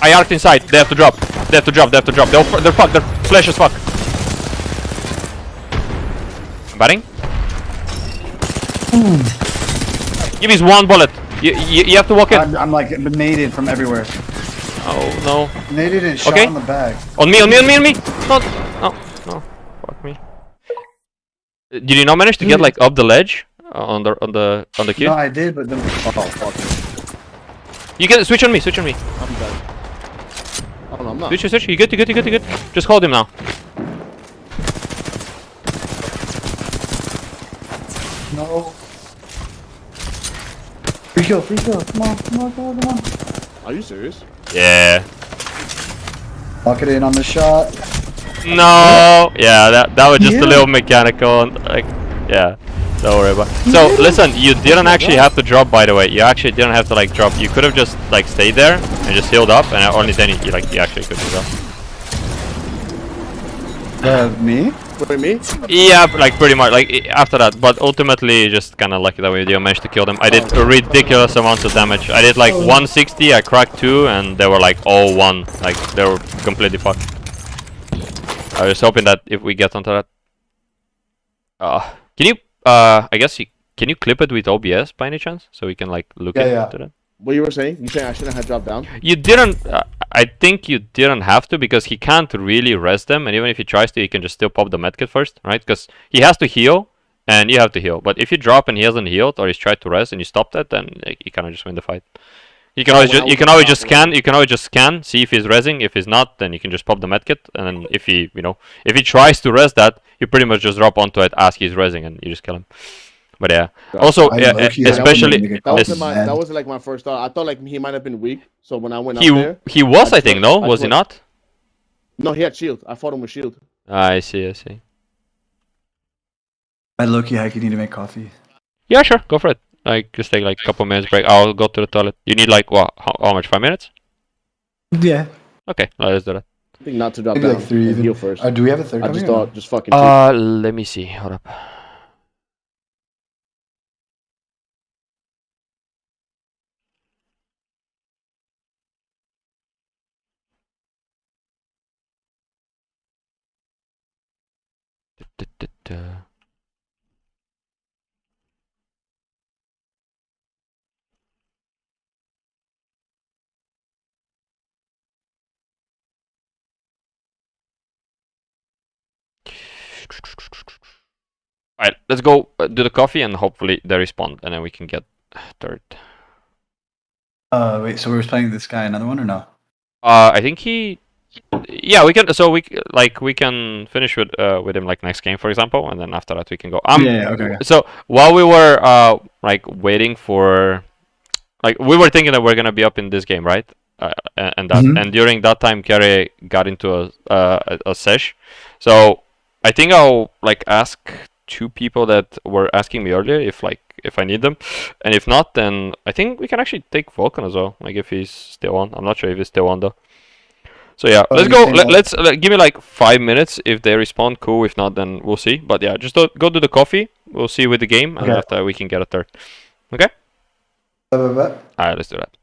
I arced inside. They have to drop. They're fucked. They're flash as fuck. I'm batting. Give me 1 bullet. You have to walk in. I'm like naded from everywhere. Oh no. Naded and shot Okay. in the back. On me. No. Fuck me. Did you not manage to get like up the ledge on the queue? No, I did, but then. Oh fuck. You can switch on me. Switch on me. I'm dead. Oh no, I'm not. Switch. You good? Just hold him now. No. Free kill. Come on. Are you serious? Yeah. Lock it in on the shot. No. Yeah, that was just a Yeah. little mechanical. And, like, yeah. Don't worry about. So listen, you didn't actually have to drop. By the way, you actually didn't have to like drop. You could have just like stayed there and just healed up, and only then you actually could drop. Me? Wait, me? Yeah, like pretty much like after that, but ultimately just kind of lucky that we didn't manage to kill them. I did a ridiculous amounts of damage. I did like 160, I cracked 2, and they were like all 1. Like they were completely fucked. I was hoping that if we get onto that, can you I guess can you clip it with OBS by any chance so we can like look into that? What you were saying? You saying I shouldn't have dropped down? You didn't. I think you didn't have to because he can't really rest them, and even if he tries to, he can just still pop the medkit first, right? Because he has to heal, and you have to heal. But if you drop and he hasn't healed, or he's tried to rest and you stop that, then you kind of just win the fight. You can always just scan. You can always just scan, see if he's resing. If he's not, then you can just pop the medkit, and then if he tries to rest that, you pretty much just drop onto it as he's resing, and you just kill him. But yeah. Also, especially that was like my first thought. I thought like he might have been weak, so when I went up there, he was, I think, no, was he not? No, he had shield. I fought him with shield. I see. I low-key hack, you need to make coffee. Yeah, sure, go for it. Like, just take like a couple minutes break. I'll go to the toilet. You need like what? How much? 5 minutes? Yeah. Okay, let's do that. I think not to drop Maybe down. like 3 even. Heal first. Do we have a third? I just coming or thought, just fucking. Shoot. Let me see. Hold up. Alright, let's go do the coffee and hopefully they respond and then we can get third. Wait, so we're playing this guy another one or no? I think he... Yeah, we can. So we can finish with him like next game, for example, and then after that we can go. Okay. So while we were like waiting for, like we were thinking that we're gonna be up in this game, right? And during that time, Kerry got into a sesh. So I think I'll like ask 2 people that were asking me earlier if I need them, and if not, then I think we can actually take Vulcan as well. Like if he's still on. I'm not sure if he's still on though. So yeah, let's go. Let's give me like 5 minutes. If they respond, cool. If not, then we'll see. But yeah, just go do the coffee. We'll see with the game, and after we can get a third. Okay. Alright, let's do that.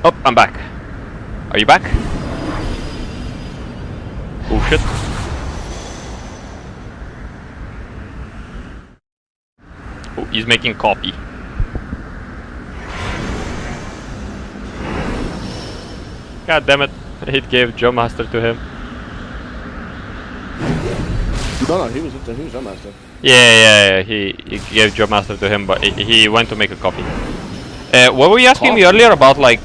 Oh, I'm back. Are you back? Oh shit. Oh, he's making copy. God damn it. It gave Joe Master to him. No, he was Jump Master. Yeah, he gave Job Master to him, but he went to make a copy. What were you asking me earlier about like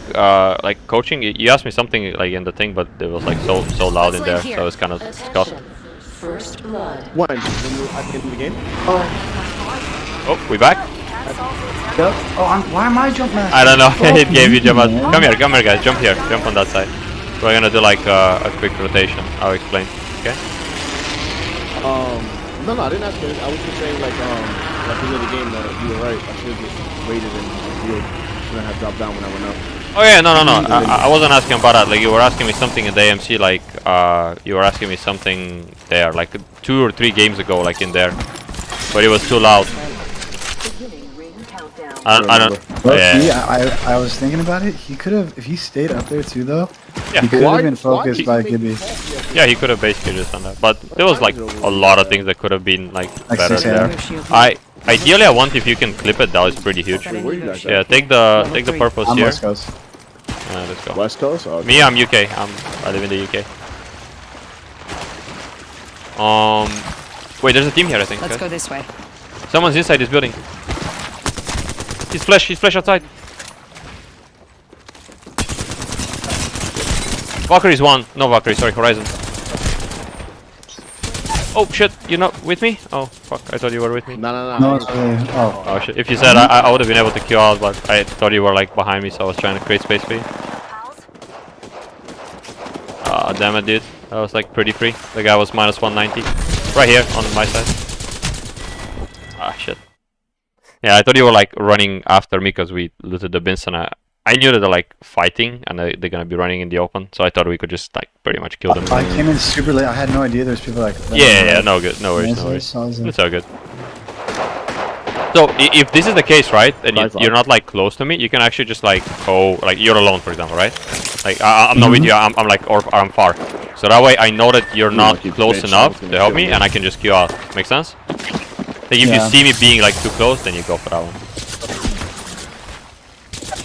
coaching? You asked me something like in the thing, but it was like so loud in there, so I was kind of scuffed. First blood. When you at the end of the game? Oh, we back? Yep. Oh, why am I jump master? I don't know. It gave you Job Master. man. Come here, guys. Jump here. Jump on that side. We're gonna do like a quick rotation. I'll explain. Okay. No, I didn't ask you. I was just saying, like, at the end of the game, that you were right. I should have just waited and healed. Shouldn't have dropped down when I went up. Oh yeah, no. I wasn't asking about that. Like you were asking me something in the AMC. Like you were asking me something there, like 2 or 3 games ago, like in there, but it was too loud. Beginning ring countdown. I don't. Look, Yeah. I was thinking about it. He could have, if he stayed up there too, though. Yeah. He could Why- have been why focused did by you make Gibby. me fall yesterday? Yeah, he could have basically just done that, but there was like a lot of things that could have been like better 6 there. a.m. Ideally, I want if you can clip it. That was pretty huge. Where you guys at? Yeah, take the purpose I'm here. West Coast. Let's go. West Coast? Oh, Me, I'm UK. I live in the UK. Wait, there's a team here, I think. Let's guys. go this way. Someone's inside this building. He's flash outside. Valkyrie's one. No Valkyrie, sorry, Horizon. Oh shit, you're not with me? Oh fuck, I thought you were with me. No. No, it's really. Oh, Oh shit, if you said I would have been able to queue out, but I thought you were like behind me, so I was trying to create space for you. Pals? Ah, damn it, dude. That was like pretty free. The guy was minus 190. Right here, on my side. Ah, shit. Yeah, I thought you were like running after me because we looted the bins, and I knew that they're like fighting and they're gonna be running in the open, so I thought we could just like pretty much kill them. I came in super late. I had no idea there's people like. Yeah, no good, no worries, no worries. It's all good. So if this is the case, right, and you're not like close to me, you can actually just like go, like you're alone, for example, right? Like I'm not with you, I'm like, or I'm far. So that way I know that you're not close enough to help me, and I can just queue out. Make sense? Like if you see me being like too close, then you go for that one.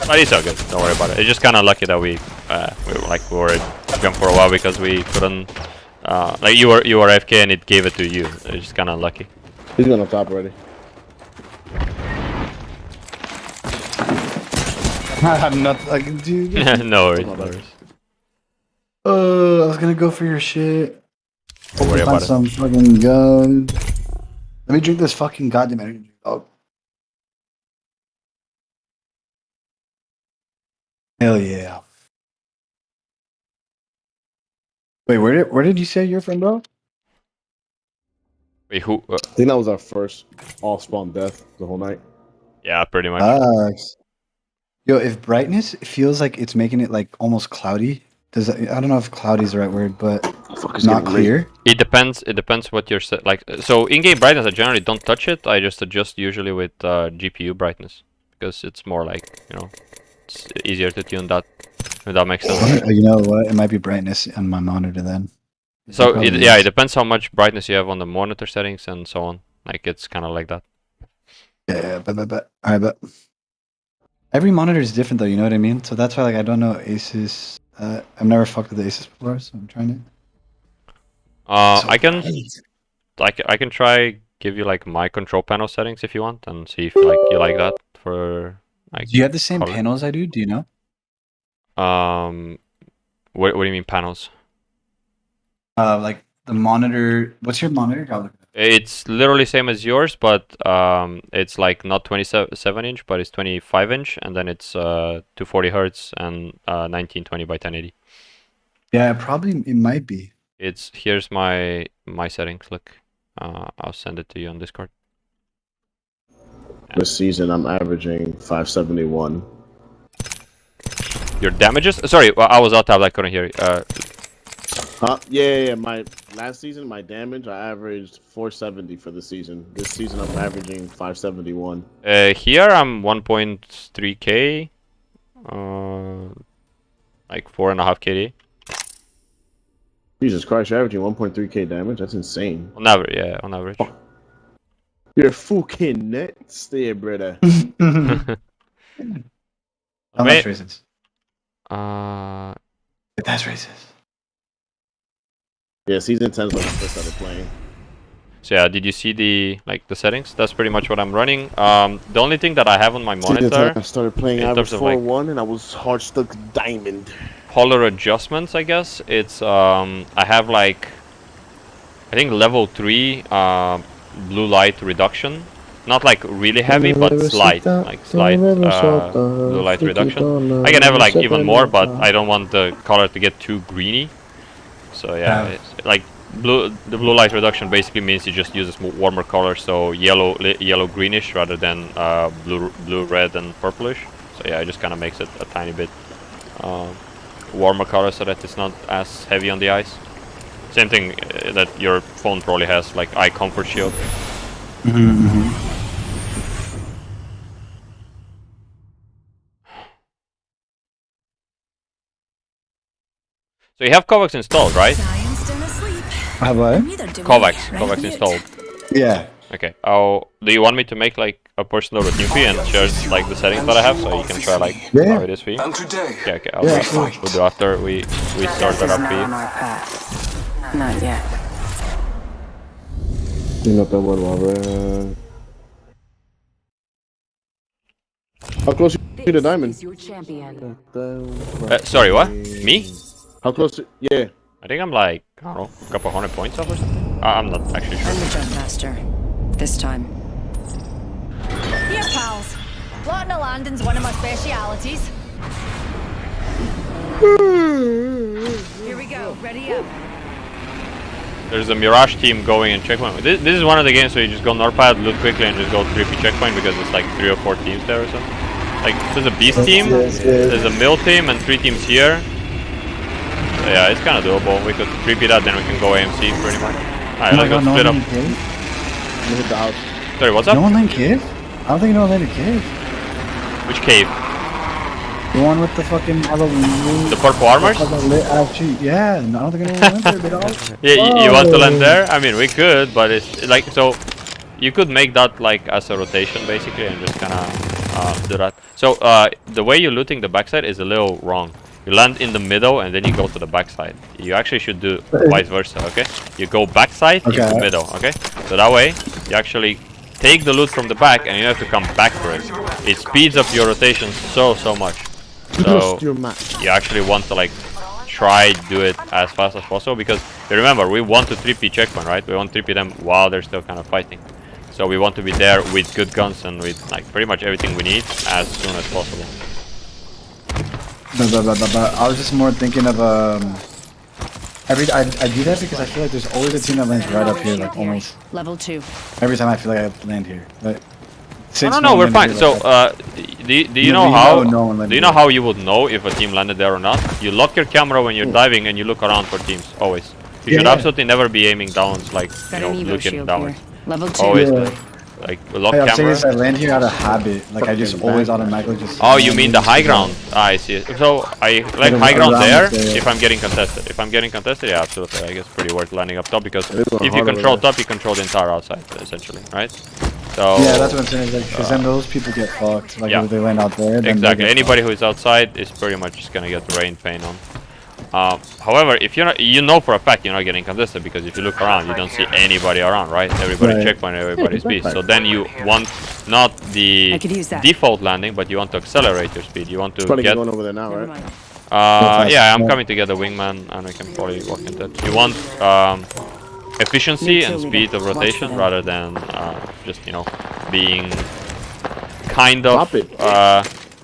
But it's all good. Don't worry about it. It's just kind of lucky that we were gone for a while because we couldn't. Like you were AFK and it gave it to you. It's just kind of lucky. He's going up top already. I'm not like, dude. No worries. No worries. I was gonna go for your shit. Don't worry Find about it. some fucking gun. Let me drink this fucking goddamn energy drink. Oh. Hell yeah. Wait, where did you say you're from, bro? Wait, who? I think that was our first all-spawn death the whole night. Yeah, pretty much. Yo, if brightness feels like it's making it like almost cloudy, does that, I don't know if cloudy is the right word, but not clear. It depends. It depends what you're set. Like, so in-game brightness, I generally don't touch it. I just adjust usually with GPU brightness because it's more like, you know, it's easier to tune that. If that makes sense. You know what? It might be brightness on my monitor then. So it depends how much brightness you have on the monitor settings and so on. Like it's kind of like that. Yeah, but all right, but every monitor is different though. You know what I mean? So that's why like I don't know Asus. I've never fucked with the Asus before, so I'm trying to. I can try give you like my control panel settings if you want and see if like you like that for like. Do you have the same color. panels I do? Do you know? What do you mean panels? Like the monitor. What's your monitor? I'll look it up. It's literally same as yours, but it's like not 27 inch, but it's 25 inch, and then it's 240 hertz and 1920 by 1080. Yeah, probably it might be. It's here's my settings. Look, I'll send it to you on Discord. This season, I'm averaging 571. Your damages? Sorry, well, I was out tab. I couldn't hear you. Huh? Yeah. My last season, my damage, I averaged 470 for the season. This season, I'm averaging 571. Here I'm 1.3k. like 4.5 KD. Jesus Christ, you're averaging 1.3k damage. That's insane. On average, yeah, on average. You're fucking nuts there, brother. How much raisins? Uh, That's racist. Yeah, season 10 is when I first started playing. so yeah, did you see the settings? That's pretty much what I'm running. The only thing that I have on my monitor, I started playing. in I was terms of, like, 4-1 and I was hard stuck diamond. color adjustments, I guess it's I have like I think level 3 blue light reduction. Not like really heavy, but slight, like slight blue light reduction. I can have like even more, but I don't want the color to get too greeny. So yeah, it's like the blue light reduction basically means it just uses warmer colors, so yellow greenish rather than blue red and purplish. So yeah, it just kind of makes it a tiny bit warmer color so that it's not as heavy on the eyes. Same thing that your phone probably has, like eye comfort shield. So you have Kovacs installed, right? Have I? Kovacs installed. Yeah. Okay. Oh, do you want me to make like a personal routine for you and share like the settings that I have so you can try like Yeah. how it is for you? And today, Yeah. Okay. Yeah, We'll do after we start that up for On you. our path. Not yet. Clean up that one while How close are you to diamond? Is your champion. Sorry, what? Me? How close? Yeah. I think I'm like, I don't know, a couple 100 points off or something. I'm not actually I'm sure. the jump master. This time. Here, pals. Plotting a landing's one of my specialities. Here we go. Ready up. There's a Mirage team going in checkpoint. This is one of the games where you just go northpad, loot quickly, and just go 3P checkpoint because it's like 3 or 4 teams there or something. Like, there's a Beast team, there's a Mill team, and 3 teams here. So yeah, it's kind of doable. We could 3P that, then we can go AMC pretty much. Alright, let's go split up. Look at the house. Sorry, what's up? No one land cave? I don't think no one landed cave. Which cave? The one with the fucking all The purple armors? Actually, yeah, I don't think anyone went there, but all. Yeah, you want to land there? I mean, we could, but it's like, so you could make that like as a rotation basically and just kind of do that. So the way you're looting the backside is a little wrong. You land in the middle and then you go to the backside. You actually should do vice versa, okay? You go backside into middle, okay? So that way you actually take the loot from the back and you have to come back for it. It speeds up your rotation so much. So you actually want to like try do it as fast as possible because you remember we want to 3P checkpoint, right? We want to 3P them while they're still kind of fighting. So we want to be there with good guns and with like pretty much everything we need as soon as possible. I was just more thinking of I do that because I feel like there's always a team that lands right up here, like almost Level 2. every time I feel like I land here. But No, we're fine. So, do you know how? Do you know how you would know if a team landed there or not? You lock your camera when you're diving and you look around for teams always. You should absolutely never be aiming downwards, like Got you know, an Evo looking shield downwards. here. Level 2. Always Yeah. like lock I'm saying camera. is I land here out of habit. Like I just always automatically just. Oh, you mean the high ground? Ah, I see. So I like high ground there if I'm getting contested. If I'm getting contested, yeah, absolutely. I guess pretty worth landing up top because if you control top, you control the entire outside essentially, right? So Yeah, that's what I'm saying. Like, because then those people get fucked. Like if they land out there. Then exactly. Anybody who is outside is pretty much just gonna get rain pain on. However, if you're not, you know for a fact you're not getting contested because if you look around, you don't see anybody around, right? Everybody checkpoint, everybody's beast. So then you want not the default landing, but you want to accelerate your speed. You want to Probably get. going over there now, right? Yeah, I'm coming to get a wingman, and we can probably walk into it. You want efficiency and speed of rotation rather than just being kind of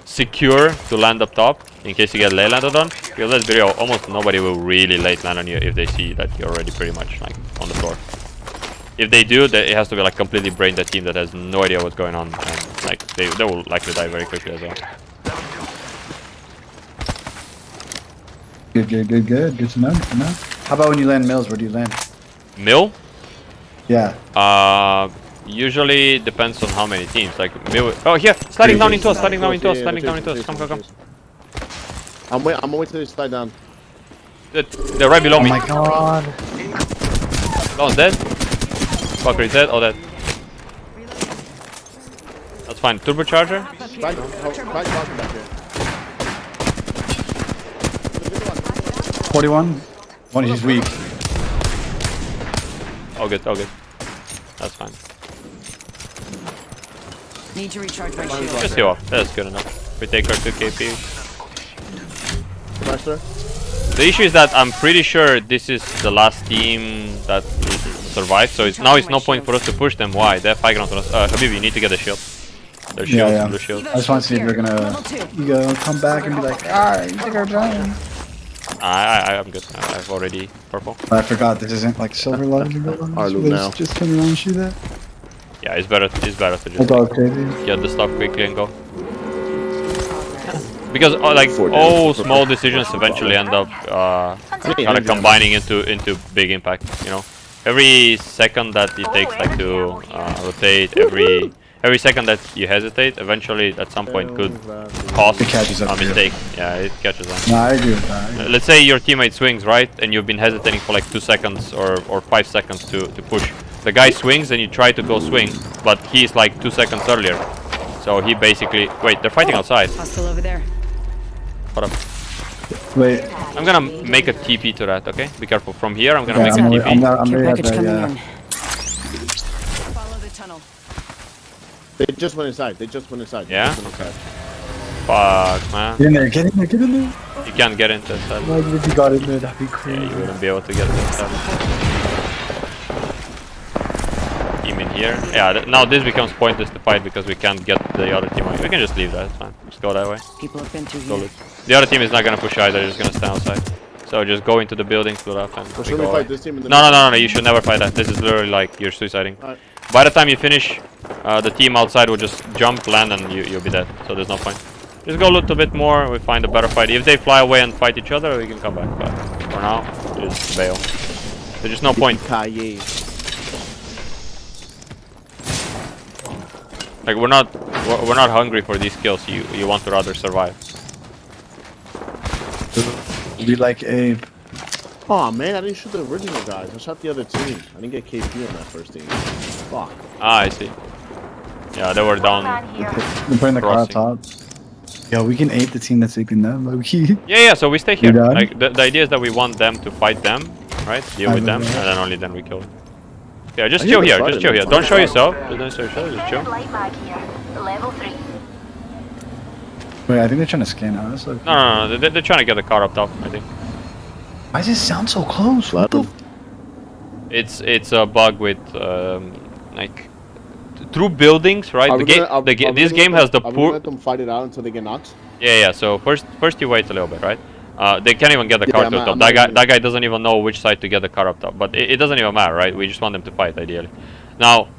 secure to land up top in case you get late landed on. Because let's be real, almost nobody will really late land on you if they see that you're already pretty much like on the floor. If they do, it has to be like completely brain dead team that has no idea what's going on, and like they will likely die very quickly as well. Good to know. How about when you land mills? Where do you land? Mill? Yeah. Usually depends on how many teams. Like mill. Oh, here, sliding down into us. Come. I'm gonna wait till they slide down. They're right below Oh me. my god. Oh, dead. Fucker is dead. Oh, dead. That's fine. Turbocharger. Slide walking back here. 41. One, he's weak. Oh, good. Oh, good. That's fine. Need to recharge my shield. Just heal up. That's good enough. We take our 2 KP. Master. The issue is that I'm pretty sure this is the last team that survived, so it's no point for us to push them. Why? They have high ground on us. Habib, you need to get a shield. Their shields, Yeah. blue shield. I just want to see if they're gonna come back and be like, alright, you think we're done. I'm good. I've already purple. I forgot this isn't like silver level. Our loot now. Just turn around and shoot that. Yeah, it's better to That's just all crazy. get the stuff quickly and go. Because like all small decisions eventually end up kind of combining into big impact. You know, every second that it takes like to rotate, every second that you hesitate, eventually at some point could cause It catches up a to you. mistake. Yeah, it catches on. No, I agree with that. Let's say your teammate swings, right, and you've been hesitating for like 2 seconds or 5 seconds to push. The guy swings and you try to go swing, but he's like 2 seconds earlier. So he basically... Wait, they're fighting outside. Hostile over there. What up? Wait, I'm gonna make a TP to that, okay? Be careful. From here, I'm gonna yeah, make a TP. I'm Care ready at package that, coming yeah. in. Follow the tunnel. They just went inside. They just went inside. Yeah? Okay. Fuck, man. Get in there, get in there, get in there. You can't get into that side. Imagine if you got in there, that'd be Yeah, crazy. you wouldn't be able to get that side. Team in here. Yeah, now this becomes pointless to fight because we can't get the other team on. We can just leave that, it's fine. Just go that way. People have been through Go here. loot. The other team is not gonna push either, they're just gonna stand outside. So just go into the building, split up, and Or we should go we away. fight this team in the No, you should never fight that. This is literally like you're suiciding. Alright. By the time you finish, the team outside will just jump, land, and you'll be dead. So there's no point. Just go loot a bit more, we find a better fight. If they fly away and fight each other, we can come back. But for now, just bail. There's just no point. Kaye. Like we're not hungry for these kills. You want to rather survive. Be like Abe. Oh man, I didn't shoot the original guys. I shot the other team. I didn't get KP on that first team. Fuck. Ah, I see. Yeah, they were down. We're putting the car up Crossing. top. Yo, we can ape the team that's aping them, low key. Yeah, so we stay here. You done? Like the idea is that we want them to fight them, right? Deal with them, and then only then we kill them. Yeah, just I chill hear here. the Just chill here. fighting. Don't show yourself. Don't show yourself. Just chill. Light mag here. Level 3. Wait, I think they're trying to scan us. Like, No. They're trying to get the car up top. I think why does it sound so close? What the? it's a bug with like through buildings, right? This game has the Are we gonna poor. let them fight it out until they get knocked? Yeah. So first you wait a little bit, right? They can't even get the car Yeah, to the I'm top. not That guy doesn't even know which side to get the car up top. But it doesn't even matter, right? We just want them to fight, ideally. Now,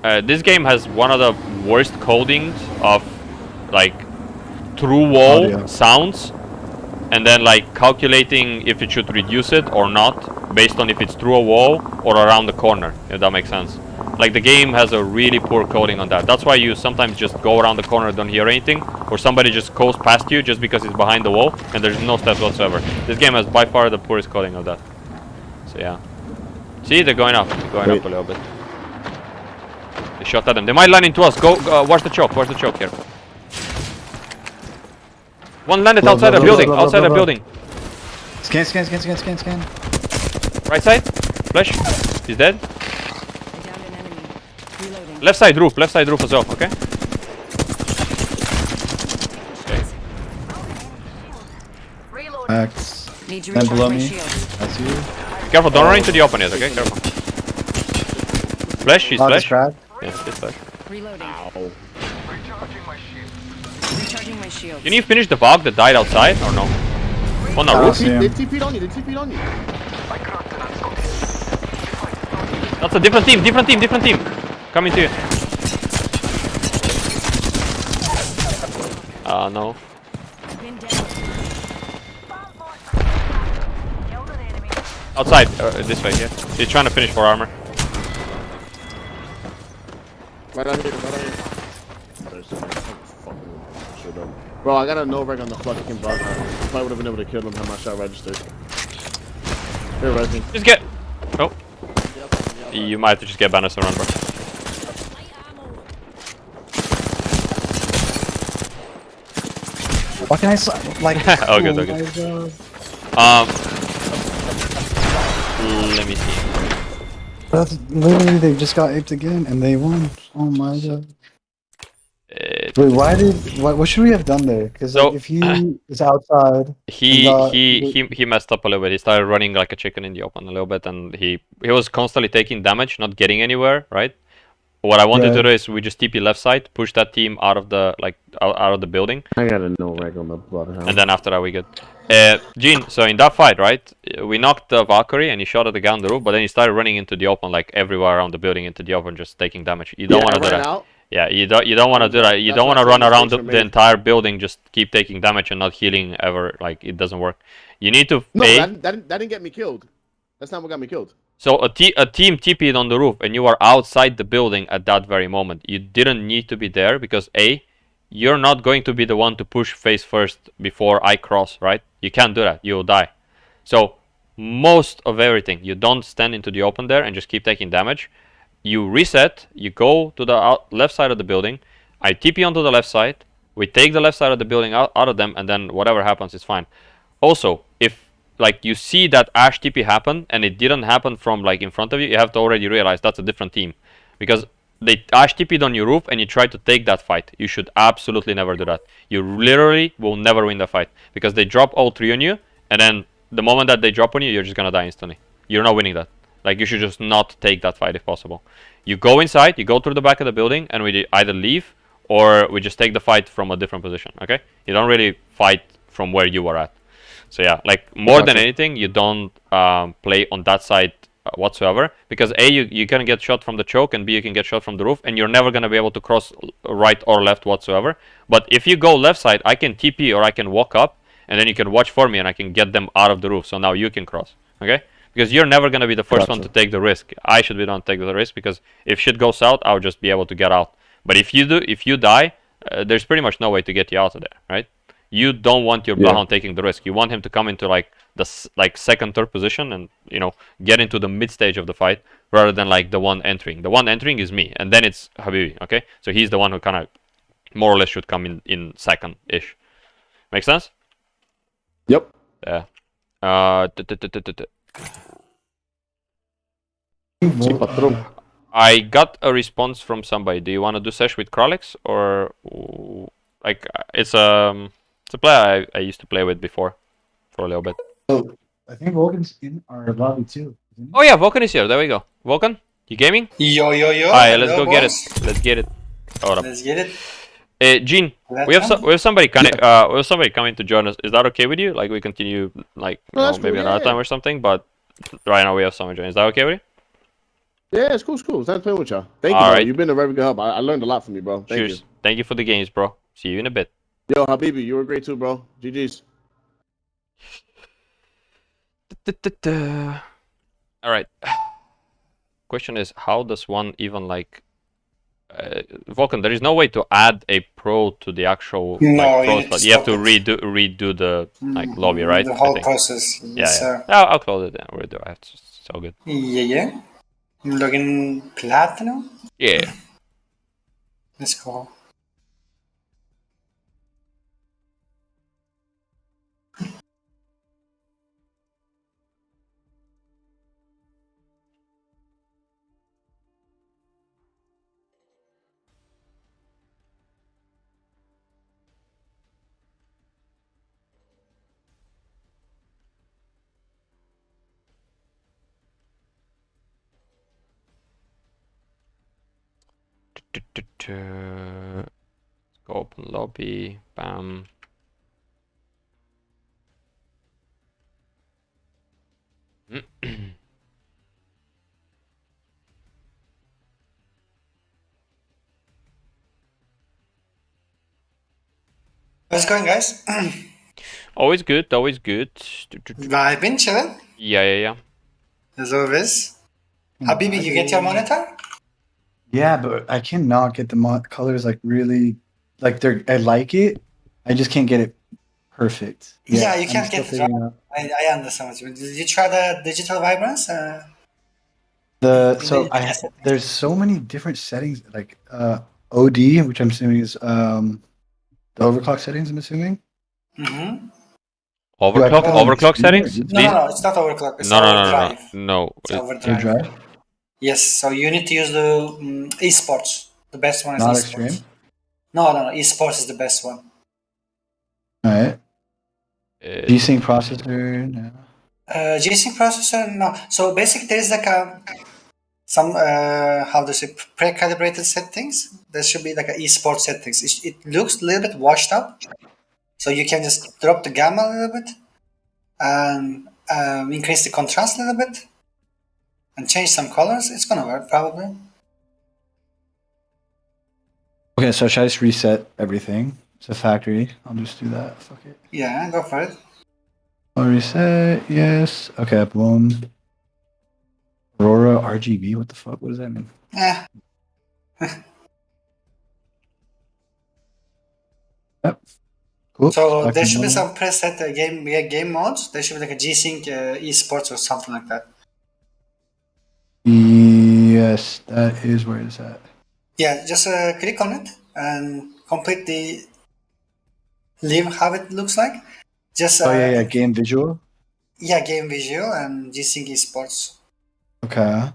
this game has one of the worst codings of like through wall Audio. sounds, and then like calculating if it should reduce it or not based on if it's through a wall or around the corner. If that makes sense. Like the game has a really poor coding on that. That's why you sometimes just go around the corner and don't hear anything, or somebody just goes past you just because it's behind the wall and there's no steps whatsoever. This game has by far the poorest coding of that. So yeah. See, they're going up a little bit. They shot at them. They might land into us. Go, watch the choke. Watch the choke here. One landed outside the building. Outside the building. Scan. Right side. Flash. He's dead. I downed an enemy. Reloading. Left side roof as well, okay? Max. Need to Then recharge below my me. shield. That's you. Careful, don't run into the open yet, okay? Careful. Flash, he's Oh, this flash. crack. Yeah, he's flash. Reloading. Ow. Recharging my shield. Recharging my shield. Can you finish the bug that died outside or no? On the I roof? see him. They TP'd on you. They TP'd on you. I cracked an unspotted. That's a different team. Coming to you. No. Been down. Outside, this way, yeah. He's trying to finish for armor. Right on here. There's fucking shit up. Bro, I got a no reg on the fucking bug. Probably would have been able to kill him had my shot registered. Here, Resmi. Just get. Oh. You might have to just get banners around, bro. Why can I like? Oh, good, oh okay. my God. Let me see. That's literally they just got aped again and they won. Oh my God. Wait, why did what should we have done there? Because So- like, if he is outside, He messed up a little bit. He started running like a chicken in the open a little bit, and he was constantly taking damage, not getting anywhere, right? What I wanted to do is we just TP left side, push that team out of the out of the building, I got a no reg on the bloodhound. and then after that we good. Gene, so in that fight, right, we knocked the Valkyrie and he shot at the guy on the roof, but then he started running into the open, like everywhere around the building into the open, just taking damage. You don't want to do that. Out. Yeah, you don't want to do that. You That's don't why want to I said run around mistakes the were made. entire building, just keep taking damage and not healing ever. Like it doesn't work. You need to No, A. that didn't get me killed. That's not what got me killed. So a team TP'd on the roof and you are outside the building at that very moment. You didn't need to be there because A, you're not going to be the one to push face first before I cross, right? You can't do that. You'll die. So most of everything, you don't stand into the open there and just keep taking damage. You reset, you go to the left side of the building. I TP onto the left side. We take the left side of the building out of them, and then whatever happens is fine. Also, if like you see that Ash TP happen and it didn't happen from like in front of you, you have to already realize that's a different team, because they Ash TP'd on your roof and you tried to take that fight. You should absolutely never do that. You literally will never win the fight because they drop all three on you, and then the moment that they drop on you, you're just gonna die instantly. You're not winning that. Like you should just not take that fight if possible. You go inside, you go through the back of the building, and we either leave or we just take the fight from a different position. Okay? You don't really fight from where you were at. So yeah, like more than anything, you don't play on that side whatsoever, because A, you can get shot from the choke, and B, you can get shot from the roof, and you're never gonna be able to cross right or left whatsoever. But if you go left side, I can TP or I can walk up, and then you can watch for me, and I can get them out of the roof. So now you can cross. Okay? Because you're never gonna be the first one to take the risk. I should be the one to take the risk, because if shit goes south, I'll just be able to get out. But if you die, there's pretty much no way to get you out of there, right? You don't want your Bloodhound taking the risk. You want him to come into like the second, third position, and get into the mid stage of the fight, rather than like the one entering. The one entering is me, and then it's Habibi. Okay, so he's the one who kind of more or less should come in second ish. Make sense? Yep. Yeah. I got a response from somebody. Do you want to do sesh with Kralix, or like it's a player I used to play with before for a little bit. Oh, I think Vulcan's in our lobby too. Isn't he? Oh yeah, Vulcan is here. There we go. Vulcan, you gaming? Yo. Alright, let's Hello, go get it. boss. Let's get it. Hold up. Let's get it. Gene, Let's we have go. somebody coming. We have somebody coming to join us. Is that okay with you? Like we continue, like that's maybe cool, another yeah. time or something. But right now we have someone joining. Is that okay with you? Yeah, it's cool. It's cool. It's nice playing with y'all. Thank you, All bro. right. You've been a very good help. I learned a lot from you, bro. Thank Cheers. Thank you for the games, bro. See you in a bit. you. Yo, Habibi, you were great too, bro. GG's. All right. Question is, how does one even like Vulcan? There is no way to add a pro to the actual No, like, you pro need to spot. You have to stop redo the like lobby, right? The I whole think. process. Yeah, Yes, yeah. sir. I'll close it then. Redo it. It's so good. Yeah. I'm looking platinum. Yeah. Let's go. Let's go open lobby. Bam. How's it going, guys? Always good. Always good. I've been chilling, Yeah. as always. Habibi, you get your monitor? Yeah, but I cannot get the colors like really like they're. I like it, I just can't get it perfect. Yeah, you I'm can't still get it right. figuring out. I understand what you mean. Did you try the digital vibrance? There's so many different settings like OD, which I'm assuming is the overclock settings. I'm assuming. Mm-hmm. Do I put that on the Overclock screen or settings? just- These? No, it's not overclock. It's No, no, no, no, no. overdrive. No. It's It- overdrive. Overdrive? Yes, so you need to use the esports. The best one is Not esports. extreme. No, esports is the best one. All right. it- G-Sync processor. No. G-Sync processor, no. So basically, there is like some how to say pre-calibrated settings. There should be like a esports settings. It looks a little bit washed up, so you can just drop the gamma a little bit and increase the contrast a little bit and change some colors. It's gonna work probably. Okay, so should I just reset everything? It's a factory. I'll just do that. Fuck it. Yeah, go for it. I'll reset. Yes. Okay. Boom. Aurora RGB. What the fuck? What does that mean? Yeah. Yep. Cool. So I there can should be model. some preset game modes. There should be like a G-Sync esports or something like that. Yes, that is where it's at. Yeah, just click on it and completely leave how it looks like. Just Oh yeah, game visual. yeah, game visual and G-Sync esports. Okay.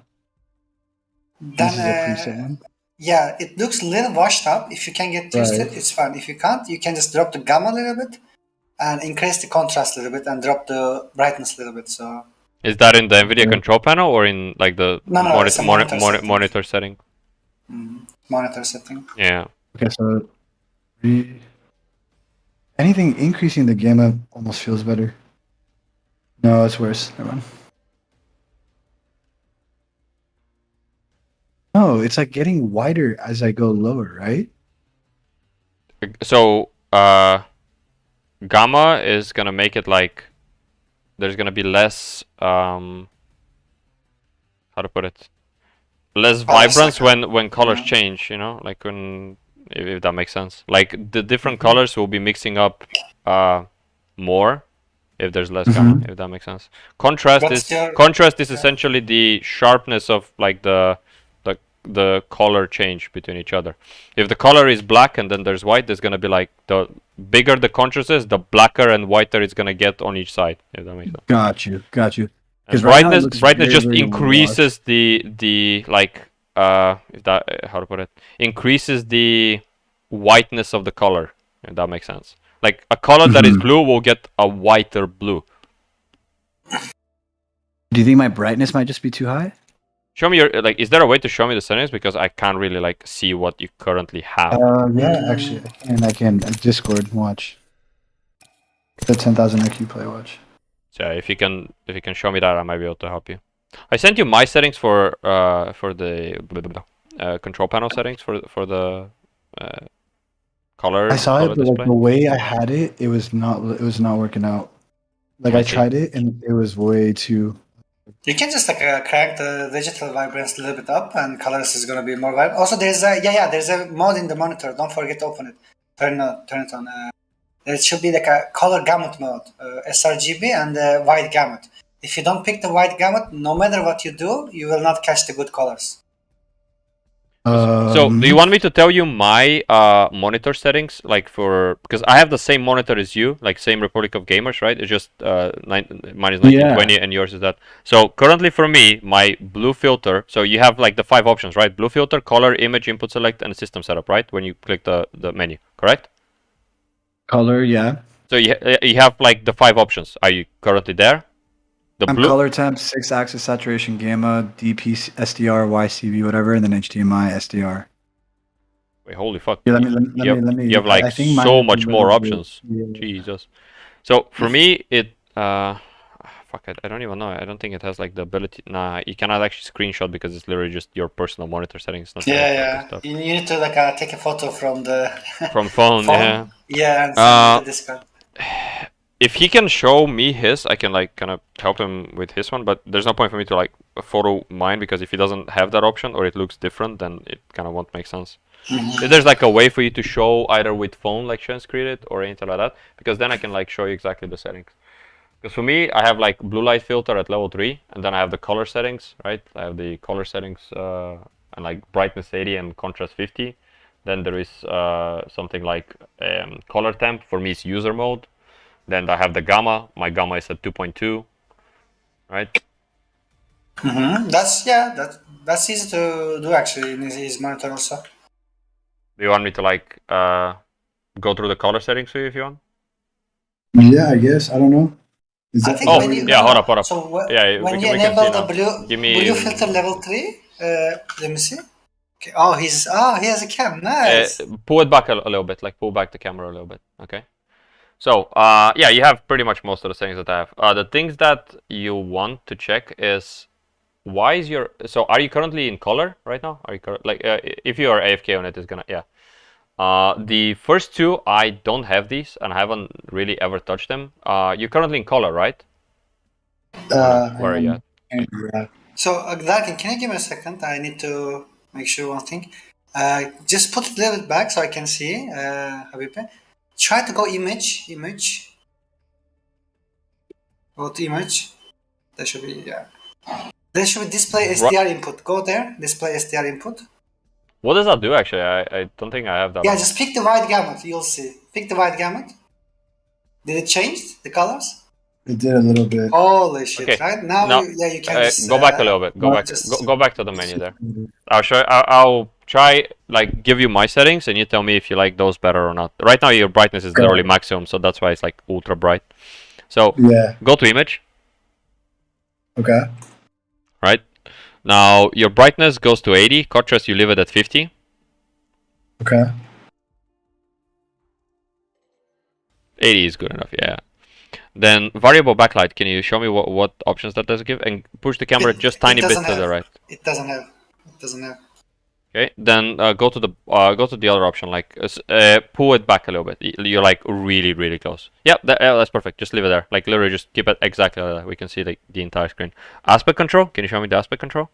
Then This is a preset one. yeah, it looks a little washed up. If you can get used to Right. it, it's fine. If you can't, you can just drop the gamma a little bit and increase the contrast a little bit and drop the brightness a little bit. So Is that in the NVIDIA Yeah. control panel or in like the No, it's a monitor setting. monitor setting? monitor setting. Yeah. Okay, so anything increasing the gamma almost feels better. No, it's worse. Never mind. No, it's like getting wider as I go lower, right? So gamma is gonna make it like there's gonna be less how to put it, less vibrance when colors Yeah. change, you know, like when if that makes sense, like the different colors will be mixing up more if there's less gamma, if that makes sense. Contrast What's is your- essentially the sharpness of like the color change between each other. If the color is black and then there's white, there's gonna be like the bigger the contrast is, the blacker and whiter it's gonna get on each side, if that makes sense. Got you. And Because right now it brightness looks brightness very, just very increases the like if that how to put it, increases the whiteness of the color, if that makes sense. Like a color that is blue will get a whiter blue. Do you think my brightness might just be too high? Show me your like. Is there a way to show me the settings, because I can't really like see what you currently have? Yeah, actually, I can. Discord, watch. The 10,000 IQ play, watch. So if you can show me that, I might be able to help you. I sent you my settings for the control panel settings for the color. I saw color it, but like, display. the way I had it, it was not working out. Like I I see. tried it and it was way too. You can just like crank the digital vibrance a little bit up, and colors is gonna be more vibrant. Also, there's a mode in the monitor. Don't forget to open it. Turn it on. There should be like a color gamut mode, sRGB and white gamut. If you don't pick the white gamut, no matter what you do, you will not catch the good colors. So do you want me to tell you my monitor settings, like for, because I have the same monitor as you, like same Republic of Gamers, right? It's just mine is 1920 and yours is that. So currently for me, my blue filter, so you have like the 5 options, right? Blue filter, color, image, input select, and system setup, right? When you click the menu, correct? Color, yeah. So you have like the 5 options. Are you currently there? The I'm blue. color temp, 6-axis saturation, gamma, DP, SDR, YCV, whatever, and then HDMI, SDR. Wait, holy fuck. Yeah, let me. You have like I think mine so is much a more little bit- options. yeah. Jesus. So for me, it fuck it, I don't even know. I don't think it has like the ability. Nah, you cannot actually screenshot because it's literally just your personal monitor settings. Not Yeah. stuff. You need to like take a photo from the From phone, yeah. Yeah, and send it to Discord. If he can show me his, I can like kind of help him with his one. But there's no point for me to like photo mine, because if he doesn't have that option or it looks different, then it kind of won't make sense. If there's like a way for you to show either with phone like Shens created or anything like that, because then I can like show you exactly the settings. Because for me, I have like blue light filter at level 3, and then I have the color settings, right? I have the color settings and like brightness 80 and contrast 50. Then there is something like color temp. For me, it's user mode. Then I have the gamma. My gamma is at 2.2, right? That's easy to do actually in his monitor also. Do you want me to like go through the color settings for you if you want? Yeah, I guess. I don't know. Is I that think Oh, when you, yeah, hold up. So Yeah, when we you can enable see the now. Give me blue filter level 3, let me see. Okay. Oh, he has a cam. Nice. pull it back a little bit, like pull back the camera a little bit. Okay. So yeah, you have pretty much most of the settings that I have. The things that you want to check is why is your are you currently in color right now? Are you like if you are AFK on it, it's gonna the first two I don't have these and I haven't really ever touched them. You're currently in color, right? Where are you at? Yeah. So, Darkin, can you give me a second? I need to make sure one thing. Just put it a little bit back so I can see, Habibe. Try to go image. Go to image. There should be, yeah. There should be display SDR input. Go there, display SDR input. What does that do actually? I don't think I have that. Yeah, on. just pick the white gamut. You'll see. Pick the white gamut. Did it change the colors? It did a little bit. Holy shit! Okay. Right now, you can just, go back a little bit. Go back. Go back to the menu there. I'll show. I'll try like give you my settings, and you tell me if you like those better or not. Right now, your brightness is literally maximum, so that's why it's like ultra bright. So yeah. Go to image. Okay. Right. Now your brightness goes to 80. Contrast you leave it at 50. Okay. 80 is good enough. Yeah. Then variable backlight. Can you show me what options that does give? And push the camera just tiny bit to the right. It doesn't have. Okay. Then go to the other option. Like pull it back a little bit. You're like really close. Yep. That's perfect. Just leave it there. Like literally just keep it exactly like that. We can see the entire screen. Aspect control. Can you show me the aspect control?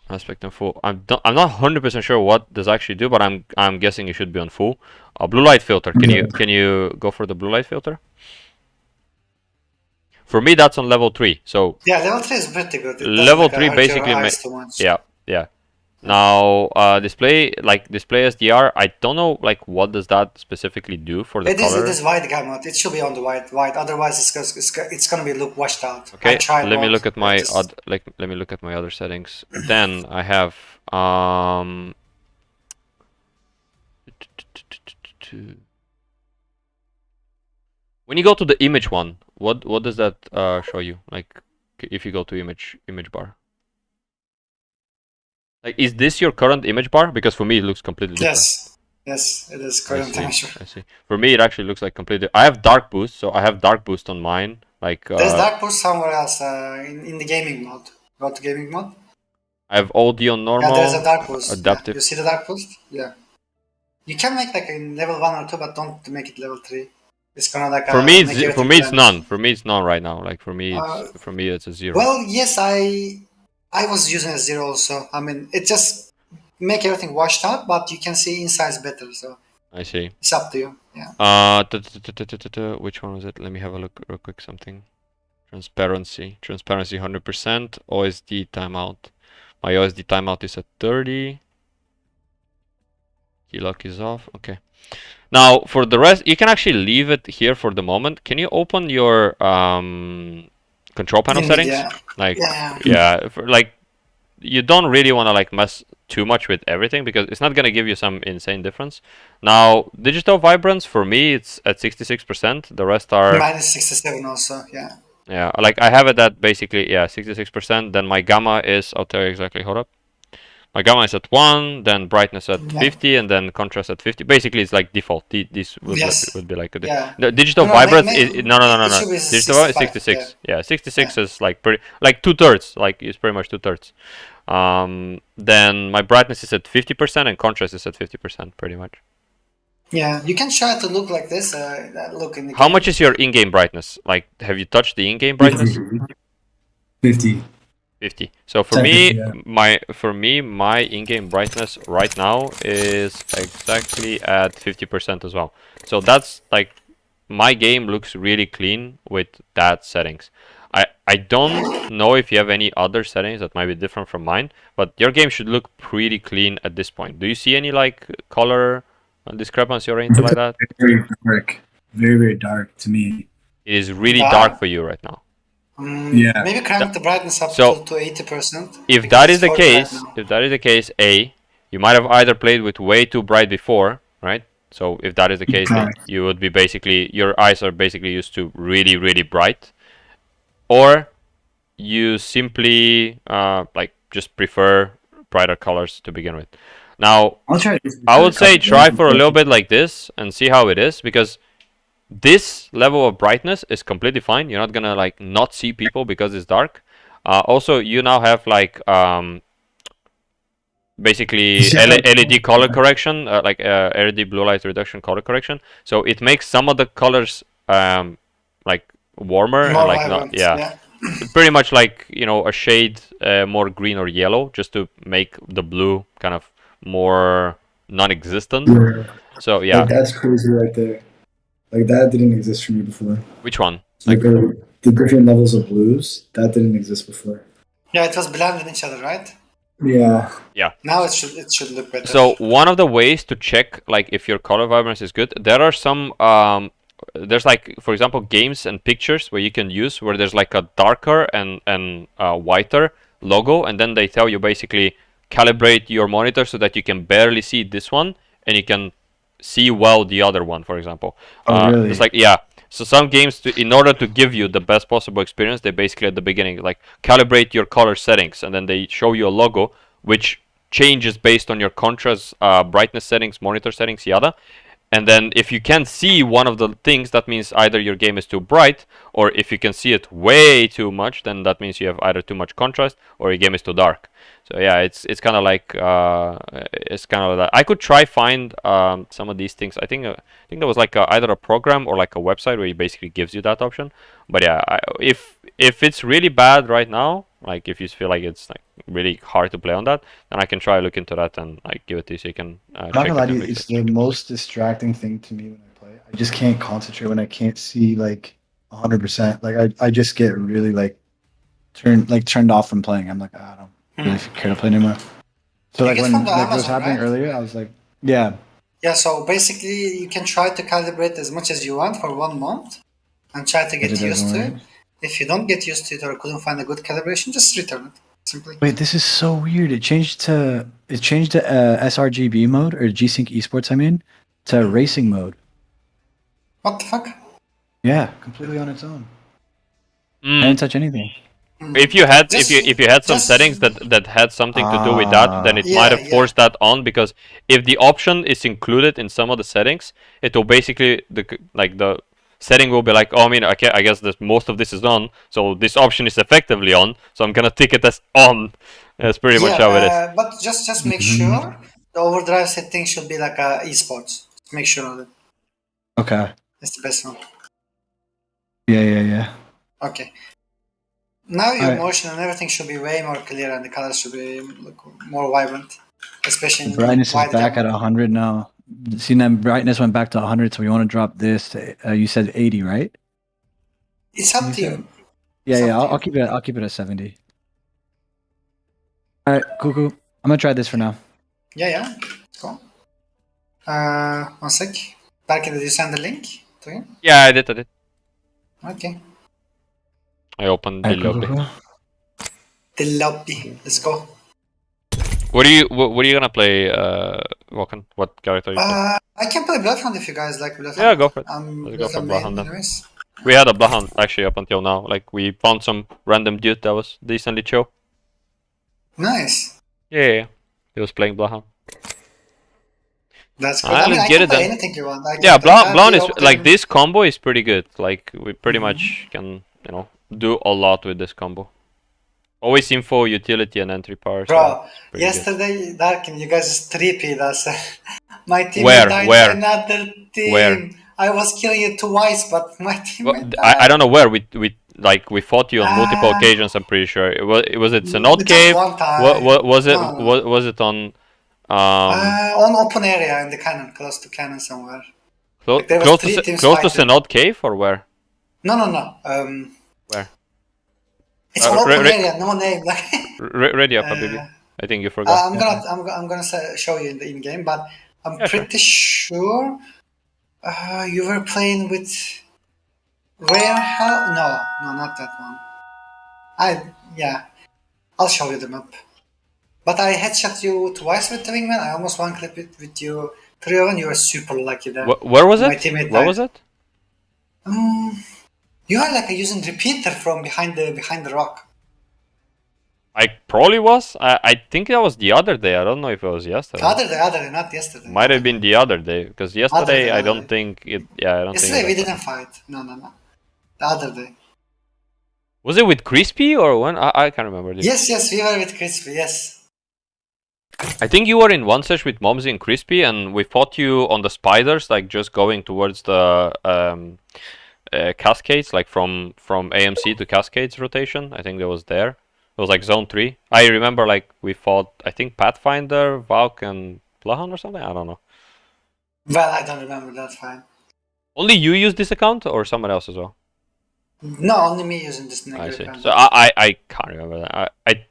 Aspect and full. I'm not 100% sure what does actually do, but I'm guessing it should be on full. Blue light filter. Can you go for the blue light filter? For me, that's on level 3. So yeah, level 3 is pretty good. Level 3 basically yeah. Now display SDR. I don't know like what does that specifically do for the color. It is white gamut. It should be on the white. Otherwise, it's gonna be look washed out. Okay. Let me look at my let me look at my other settings. Then I have when you go to the image one, what does that show you? Like if you go to image bar. Like, is this your current image bar? Because for me, it looks completely different. Yes, it is current image bar. I see. For me, it actually looks like completely. I have dark boost, so I have dark boost on mine. Like there's dark boost somewhere else in the gaming mode. Go to gaming mode. I have audio normal. Yeah, there's a dark boost. Adaptive. Yeah. You see the dark boost? Yeah. You can make like in level 1 or 2, but don't make it level 3. It's gonna like for me it's none. For me, it's none right now. Like for me, it's a 0. Well, yes, I was using a 0 also. I mean, it just make everything washed out, but you can see insides better. So I see. It's up to you. Yeah. Which one was it? Let me have a look real quick. Something. Transparency 100%. OSD timeout. My OSD timeout is at 30. Keylock is off. Okay. Now for the rest, you can actually leave it here for the moment. Can you open your control panel settings? Like like you don't really want to like mess too much with everything because it's not gonna give you some insane difference. Now digital vibrance for me it's at 66%. The rest are minus 67 also. Yeah. Yeah, like I have it at basically 66%. Then my gamma is, I'll tell you exactly. Hold up. My gamma is at 1, then brightness at 50, and then contrast at 50. Basically, it's like default. This would be like a the digital vibrance is no. Digital vibrance is 66. Yeah, 66 is like pretty like 2/3. Like it's pretty much 2/3. Then my brightness is at 50% and contrast is at 50%, pretty much. Yeah, you can try to look like this. Look in the How much is your in-game brightness? Like, have you touched the in-game brightness? 50. 50. So for 1050, me, my in-game brightness right now is exactly at 50% as well. So that's like, my game looks really clean with that settings. I don't know if you have any other settings that might be different from mine, but your game should look pretty clean at this point. Do you see any like color discrepancy or anything like that? Very dark. Very, very dark to me. It is really Dark? dark for you right now. Yeah. Maybe crank the brightness up So, to 80%. If because that it's is the 49 case, now. if that is the case, A, you might have either played with way too bright before, right? So if that is the case, then Correct. you would be basically, your eyes are basically used to really, really bright. Or you simply like just prefer brighter colors to begin with. Now, I'll try this. I would say try for a little bit like this and see how it is, because this level of brightness is completely fine. You're not gonna like not see people because it's dark. Also, you now have like basically LED color correction, like LED blue light reduction color correction. So it makes some of the colors like warmer and More like vibrant, not, yeah, pretty much like, you know, a shade more green or yellow, just to make the blue kind of more non-existent. Yeah. So yeah, Like, that's crazy right there. Like, that didn't exist for me before. which one? Like, the different levels of blues, that didn't exist before. Yeah, it was blended in each other, right? Yeah. Now it should look better. So one of the ways to check like if your color vibrance is good, there are some there's like, for example, games and pictures where you can use where there's like a darker and whiter logo, and then they tell you basically calibrate your monitor so that you can barely see this one and you can see well the other one, for example. Oh, really? It's like, yeah. So some games, in order to give you the best possible experience, they basically at the beginning like calibrate your color settings, and then they show you a logo which changes based on your contrast, brightness settings, monitor settings, yada. And then if you can't see one of the things, that means either your game is too bright, or if you can see it way too much, then that means you have either too much contrast or your game is too dark. So yeah, it's kind of like it's kind of that. I could try find some of these things. I think there was like either a program or like a website where it basically gives you that option. But yeah, if it's really bad right now, like if you feel like it's like really hard to play on that, then I can try look into that and like give it to you so you can I'm not check gonna lie it to and you, fix it's it. the most distracting thing to me when I play. I just can't concentrate when I can't see like 100%. Like, I just get really like turned off from playing. I'm like, I don't really care to play anymore. So You like get when from the like it was Amazon, happening right? earlier, I was like, yeah, Yeah, so basically you can try to calibrate as much as you want for 1 month and try to but get it doesn't used to it. work. If you don't get used to it or couldn't find a good calibration, just return it. Simply. Wait, this is so weird. It changed to sRGB mode, or G-Sync Esports, I mean, to racing mode. What the fuck? Yeah, completely on its own. I Mm. didn't touch anything. If you had Just- if you had some just- settings that had something to do with that, then it Yeah, might have yeah. forced that on, because if the option is included in some of the settings, it will basically the setting will be like, oh, I mean, okay, I guess that most of this is on, so this option is effectively on, so I'm gonna tick it as on. That's pretty much how it is. But just make sure the overdrive setting should be like esports. Make sure of it. Okay. It's the best one. Yeah. Okay. Now your Alright. motion and everything should be way more clear and the colors should be more vibrant. Especially in Brightness is wide back at gamut. 100 now. See, then brightness went back to 100, so we want to drop this to, you said 80, right? It's up to you. Yeah. I'll Something. keep it at 70. All right, cool. I'm gonna try this for now. Yeah. Cool. 1 sec. Barkin, did you send the link to him? Yeah, I did. Okay. I opened the All right, lobby. cool. The lobby. Let's go. What are you gonna play, Vulcan? What character are you playing? I can play Bloodhound if you guys like Bloodhound. Yeah, go for it. I'm Let's go for Bloodhound Bloodhound main then. anyways. We had a Bloodhound actually up until now. Like, we found some random dude that was decently chill. Nice. Yeah. He was playing Bloodhound. That's good. Ah, I mean, let's I get can it play then. anything you want. Yeah, Bloodhound Bloodhound is like, this combo is pretty good. Like, we pretty much can, do a lot with this combo. Always info, utility, and entry power. so Bro, pretty yesterday, Darkin, you guys tripped us. My team Where? died Where? to another team. Where? I was killing you twice, but my team Well, died. I don't know where we Like we fought you on multiple occasions. I'm pretty sure. Was it Synod Just Cave? one time. Was it No. was it on On open area in the cannon, close to cannon somewhere. Like there was close three to teams close to fighting. Synod Cave or where? No. Where? It's an open re- area, no name. Like, Ready up, baby. I think you forgot. I'm gonna show you in the in game, but I'm Yeah, sure. pretty sure you were playing with Rare Hell. No, not that one. I'll show you the map. But I headshot you twice with the wingman. I almost one clip it with you. 3-0, you were super lucky there. Where was My it? teammate Where died. was it? You are like using repeater from behind the rock. I probably was. I think that was the other day. I don't know if it was yesterday. Other day, not yesterday. Might have been the other day because yesterday day, I other don't day. think it. Yeah, I don't Yesterday we think. didn't fight. No. The other day. Was it with Crispy or when? I can't remember. This. Yes, we were with Crispy. Yes. I think you were in one sesh with Momsy and Crispy, and we fought you on the spiders, like just going towards the Cascades, like from AMC to Cascades rotation. I think that was there. It was like zone 3. I remember like we fought, I think Pathfinder, Valk, and Plahan or something. I don't know. Well, I don't remember that fight. Only you used this account, or someone else as well? No, only me using this I see. account. So I can't remember that. I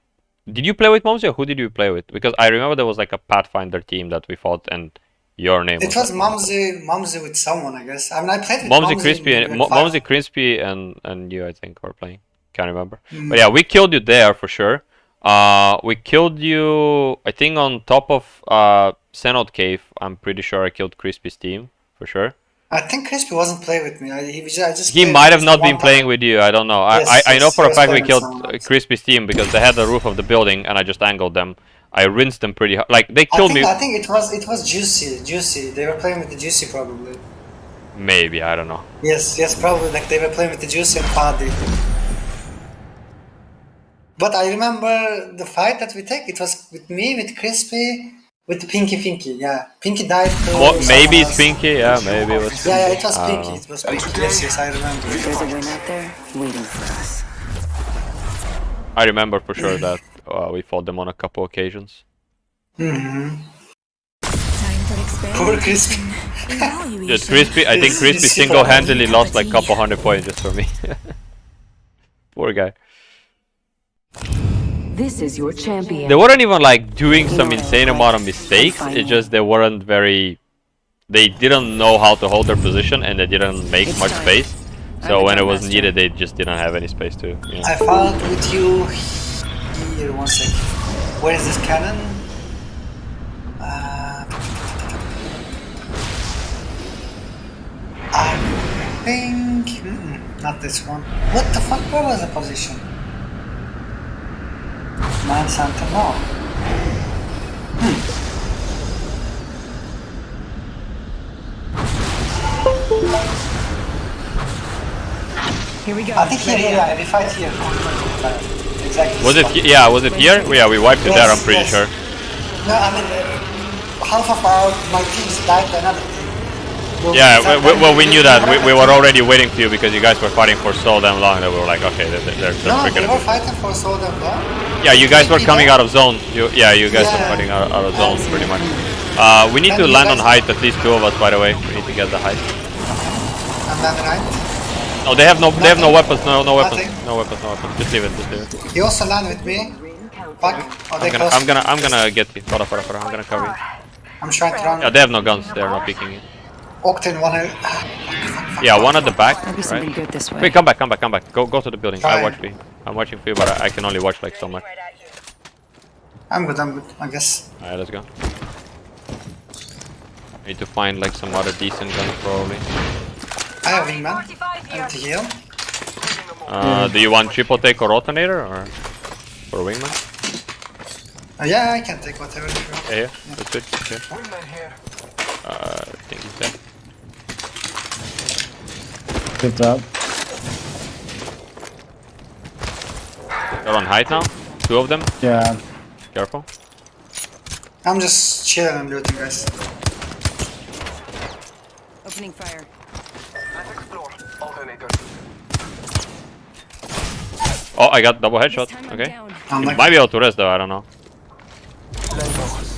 did you play with Momsy or who did you play with? Because I remember there was like a Pathfinder team that we fought and your name It was Momsy with someone, I guess. I mean, I played with Momsy Crispy and in five. Momsy Crispy and you, I think, were playing. Can't remember. But yeah, we killed you there for sure. We killed you, I think, on top of Synod Cave. I'm pretty sure I killed Crispy's team for sure. I think Crispy wasn't playing with me. I just He played might have with not one been playing time. with you. I don't know. Yes, I know yes, for he a was fact we playing with killed someone else. Crispy's team because they had the roof of the building and I just angled them. I rinsed them pretty hard. Like they I killed think, me. I think it was Juicy. They were playing with the Juicy probably. Maybe, I don't know. Yes, probably. Like they were playing with the Juicy and Paddy. But I remember the fight that we take. It was with me, with Crispy, with Pinky. Yeah, Pinky died. To Maybe someone it's else. Pinky. Yeah, maybe it was. Yeah, it was I don't Pinky. know. It was Pinky. Yes, I remember. There's a win out there waiting for us. I remember for sure that we fought them on a couple occasions. Time for experiment. Poor Crispy. Dude, Crispy, I think Yes, Crispy yes, single-handedly lost like couple hundred points just for me. Poor guy. This is your champion. They weren't even like doing some insane amount of mistakes. It's just they weren't very. They didn't know how to hold their position and they didn't make much space. So when it was needed, they just didn't have any space to. You know. I found with you here. One sec. Where is this cannon? I think not this one. What the fuck? Where was the position? Man Santa, no. Here we go. I think here, yeah, we fight here. Exactly. Was it? Yeah, was it here? Yeah, we wiped it there. I'm pretty sure. No, I mean, half of my teams died to another team. Yeah, well, we knew that. We were already waiting for you because you guys were fighting for so damn long that we were like, okay, they're No, freaking. they were fighting for so damn long. Yeah, you guys were coming out of zone. You guys were fighting out of zone pretty much. We need to land on height, at least 2 of us, by the way. We need to get the height. And then right. No, they have no weapons. No weapons. Nothing. No weapons. Just leave it. He also landed with me. Fuck. Oh, they close. I'm gonna get you. Hold up. I'm gonna cover you. I'm trying to run. Yeah, they have no guns. They're not peeking you. Octane one. Yeah, one at the back. Might be something Right? good this way. Wait, come back. Go to the building. Try. I watch for you. I'm watching for you, but I can only watch like so much. I'm good, I guess. Alright, let's go. Need to find like some other decent guns probably. I have wingman. I need to heal. Do you want triple take or alternator or for wingman? Yeah, I can take whatever. Yeah, here. That's good. Okay. Wingman here. I think he's dead. Picked up. They're on height now. 2 of them. Yeah. Careful. I'm just chilling and looting, guys. Opening fire. Let's explore. Alternator. Oh, I got double This headshot. time I'm Okay. down. I'm like, Might be able to rest though, I don't know.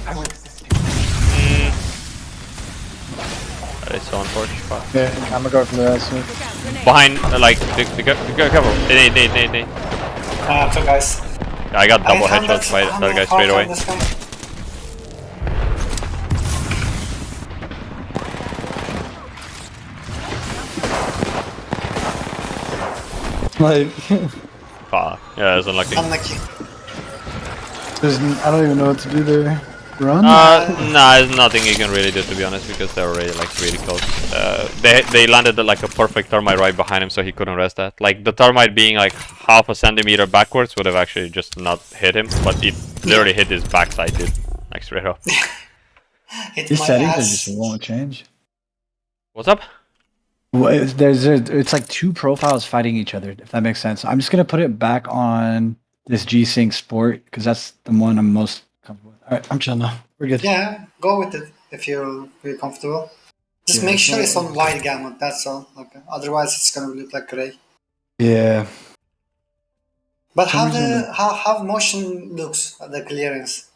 I will assist you. That is so unfortunate. Yeah, I'm gonna go for the rest. Look out, grenade. Behind, like, the cover. Nade. two guys. I got double 800, headshots by that guy 100 straight away. on this guy. Like, Fuck. Yeah, it's unlucky. Unlucky. I don't even know what to do there. Run? Nah, there's nothing you can really do to be honest because they're already like really close. They landed like a perfect termite right behind him, so he couldn't rest that. Like the termite being like half a centimeter backwards would have actually just not hit him, but it literally hit his backside, dude. Like straight up. Hit These my settings ass. just won't change. What's up? Well, it's like two profiles fighting each other, if that makes sense. I'm just gonna put it back on this G-Sync Sport because that's the one I'm most comfortable with. All right, I'm chill now. We're good. Yeah, go with it if you're really comfortable. Just Yeah, make sure no- it's on wide gamut, that's all. Okay. Otherwise, it's gonna look like gray. Yeah. But Some how reason how motion looks at the clearance?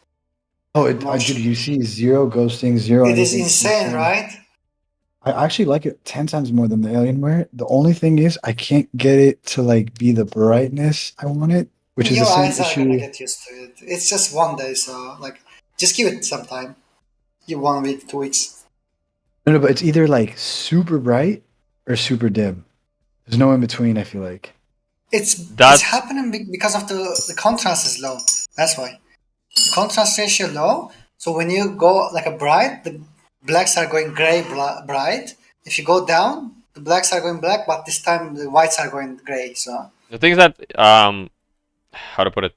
Oh, Motion. dude, you see zero ghosting, zero. It is anything. insane, right? I actually like it 10 times more than the Alienware. The only thing is I can't get it to like be the brightness I want it, which is Your the same eyes are gonna issue. get used to it. It's just one day, so like just give it some time. Give 1 week, 2 weeks. No, but it's either like super bright or super dim. There's no in between, I feel like. It's That's- happening because of the contrast is low. That's why. The contrast ratio low. So when you go like a bright, the blacks are going gray bright. If you go down, the blacks are going black, but this time the whites are going gray. So The thing is that how to put it?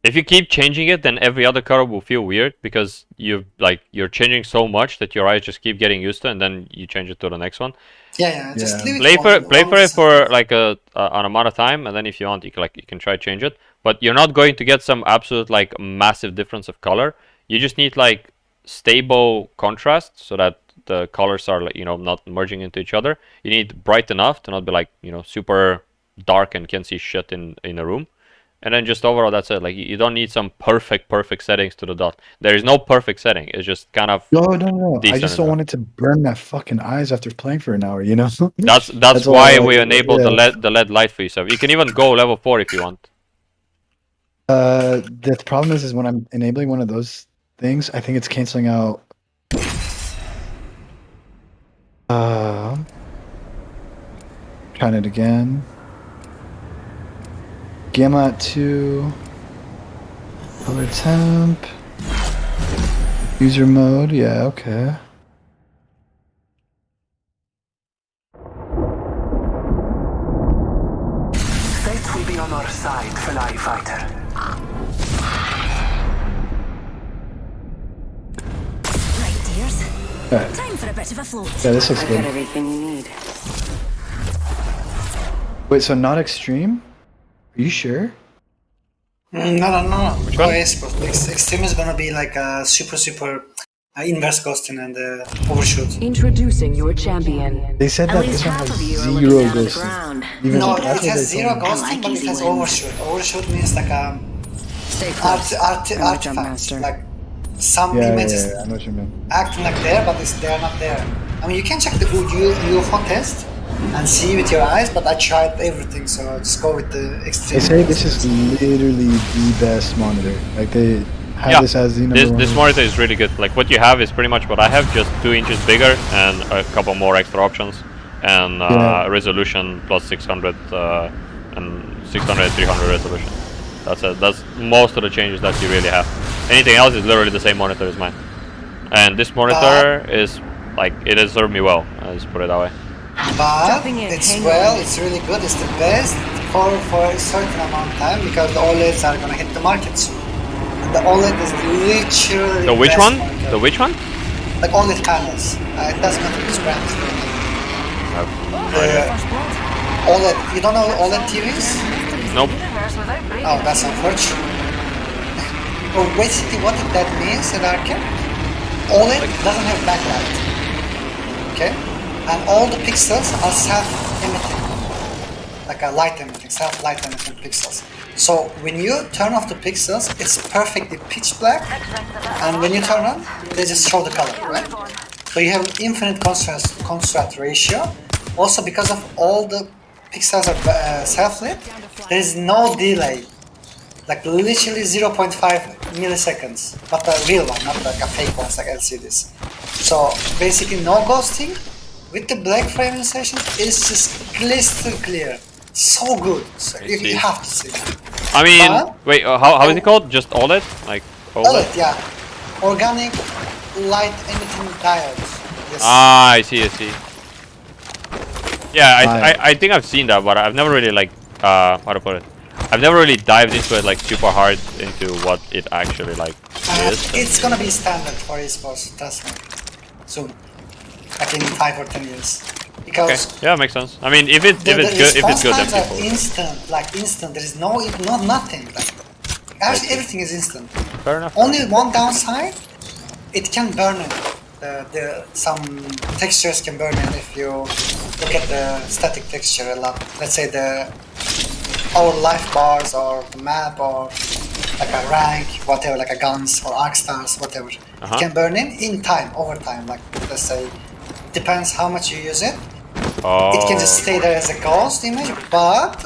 If you keep changing it, then every other color will feel weird because you're changing so much that your eyes just keep getting used to it, and then you change it to the next one. yeah, just Yeah. leave it. Play for one it for like an amount of time, and then if you want, you can try change it. But you're not going to get some absolute like massive difference of color. You just need like stable contrast so that the colors are like not merging into each other. You need bright enough to not be like super dark and can't see shit in a room. And then just overall, that's it. Like you don't need some perfect settings to the dot. There is no perfect setting. It's just kind of No. I decent just don't enough. want it to burn my fucking eyes after playing for an hour, you know? That's all why I we like. enable the Yeah. LED light for yourself. You can even go level 4 if you want. The problem is when I'm enabling one of those things, I think it's canceling out. Trying it again. Gamma at 2. Color temp. User mode. Yeah, okay. Fate will be on our side, Fly Fighter. Right, dears. Alright. Time for a bit of a float. Yeah, this looks I've got good. everything you need. Wait, so not extreme? Are you sure? No. Which one? Extreme is gonna be like a super inverse ghosting and overshoot. Introducing your champion. They said At that least this one half has of you are zero looking down at the ghosting. ground. Even No, that's it what has they zero told me. ghosting, but it easy has wins. overshoot. Overshoot means like Stay close. I'm a jump artifacts, master. like some Yeah, images I know what you mean. acting like there, but they're not there. I mean, you can check the UFO test and see with your eyes, but I tried everything, so just go with the extreme. They say this is literally the best monitor. Like they have Yeah, this as the number this one. monitor is really good. Like what you have is pretty much what I have, just 2 inches bigger and a couple more extra options, and Yeah. resolution plus 600 and 600 300 resolution. That's it. That's most of the changes that you really have. Anything else is literally the same monitor as mine. And this monitor is like it has served me well. Let's put it that way. But Dropping in, it's hang on. it's really good. It's the best for a certain amount of time because the OLEDs are gonna hit the market soon. And the OLED is literally The which best one? monitor. The which one? Like OLED panels. It doesn't matter which brand it's doing. OLED. You don't know OLED TVs? Nope. Oh, that's unfortunate. Well, basically, what that means in arcade, OLED doesn't have backlight. Okay? And all the pixels are self-emitting. like a light emitting, self-light emitting pixels. So when you turn off the pixels, it's perfectly pitch black, and when you turn on, they just show the color, right? So you have infinite contrast ratio. Also, because of all the pixels are self-lit, there is no delay. Like literally 0.5 milliseconds, but a real one, not like a fake ones like LCDs. So basically no ghosting. With the black frame insertion, it's just crystal clear. So good. So you have to see. I mean, wait, how is it called? Just OLED? Like OLED, yeah. Organic light emitting diodes. Yes. Ah, I see. Yeah, I think I've seen that, but I've never really like how to put it. I've never really dived into it like super hard into what it actually like is. It's gonna be standard for esports, trust me. Soon, like in 5 or 10 years. Because okay. Yeah, makes sense. I mean, if it's good, then people. Instant. There is nothing. Like actually, everything is instant. Fair enough. Only one downside, it can burn it. Some textures can burn it if you look at the static texture a lot. Let's say our life bars or the map or like a rank, whatever, like a guns or arc stars, whatever. It can burn in time, over time. Like let's say, depends how much you use it. It can just stay there as a ghost image, but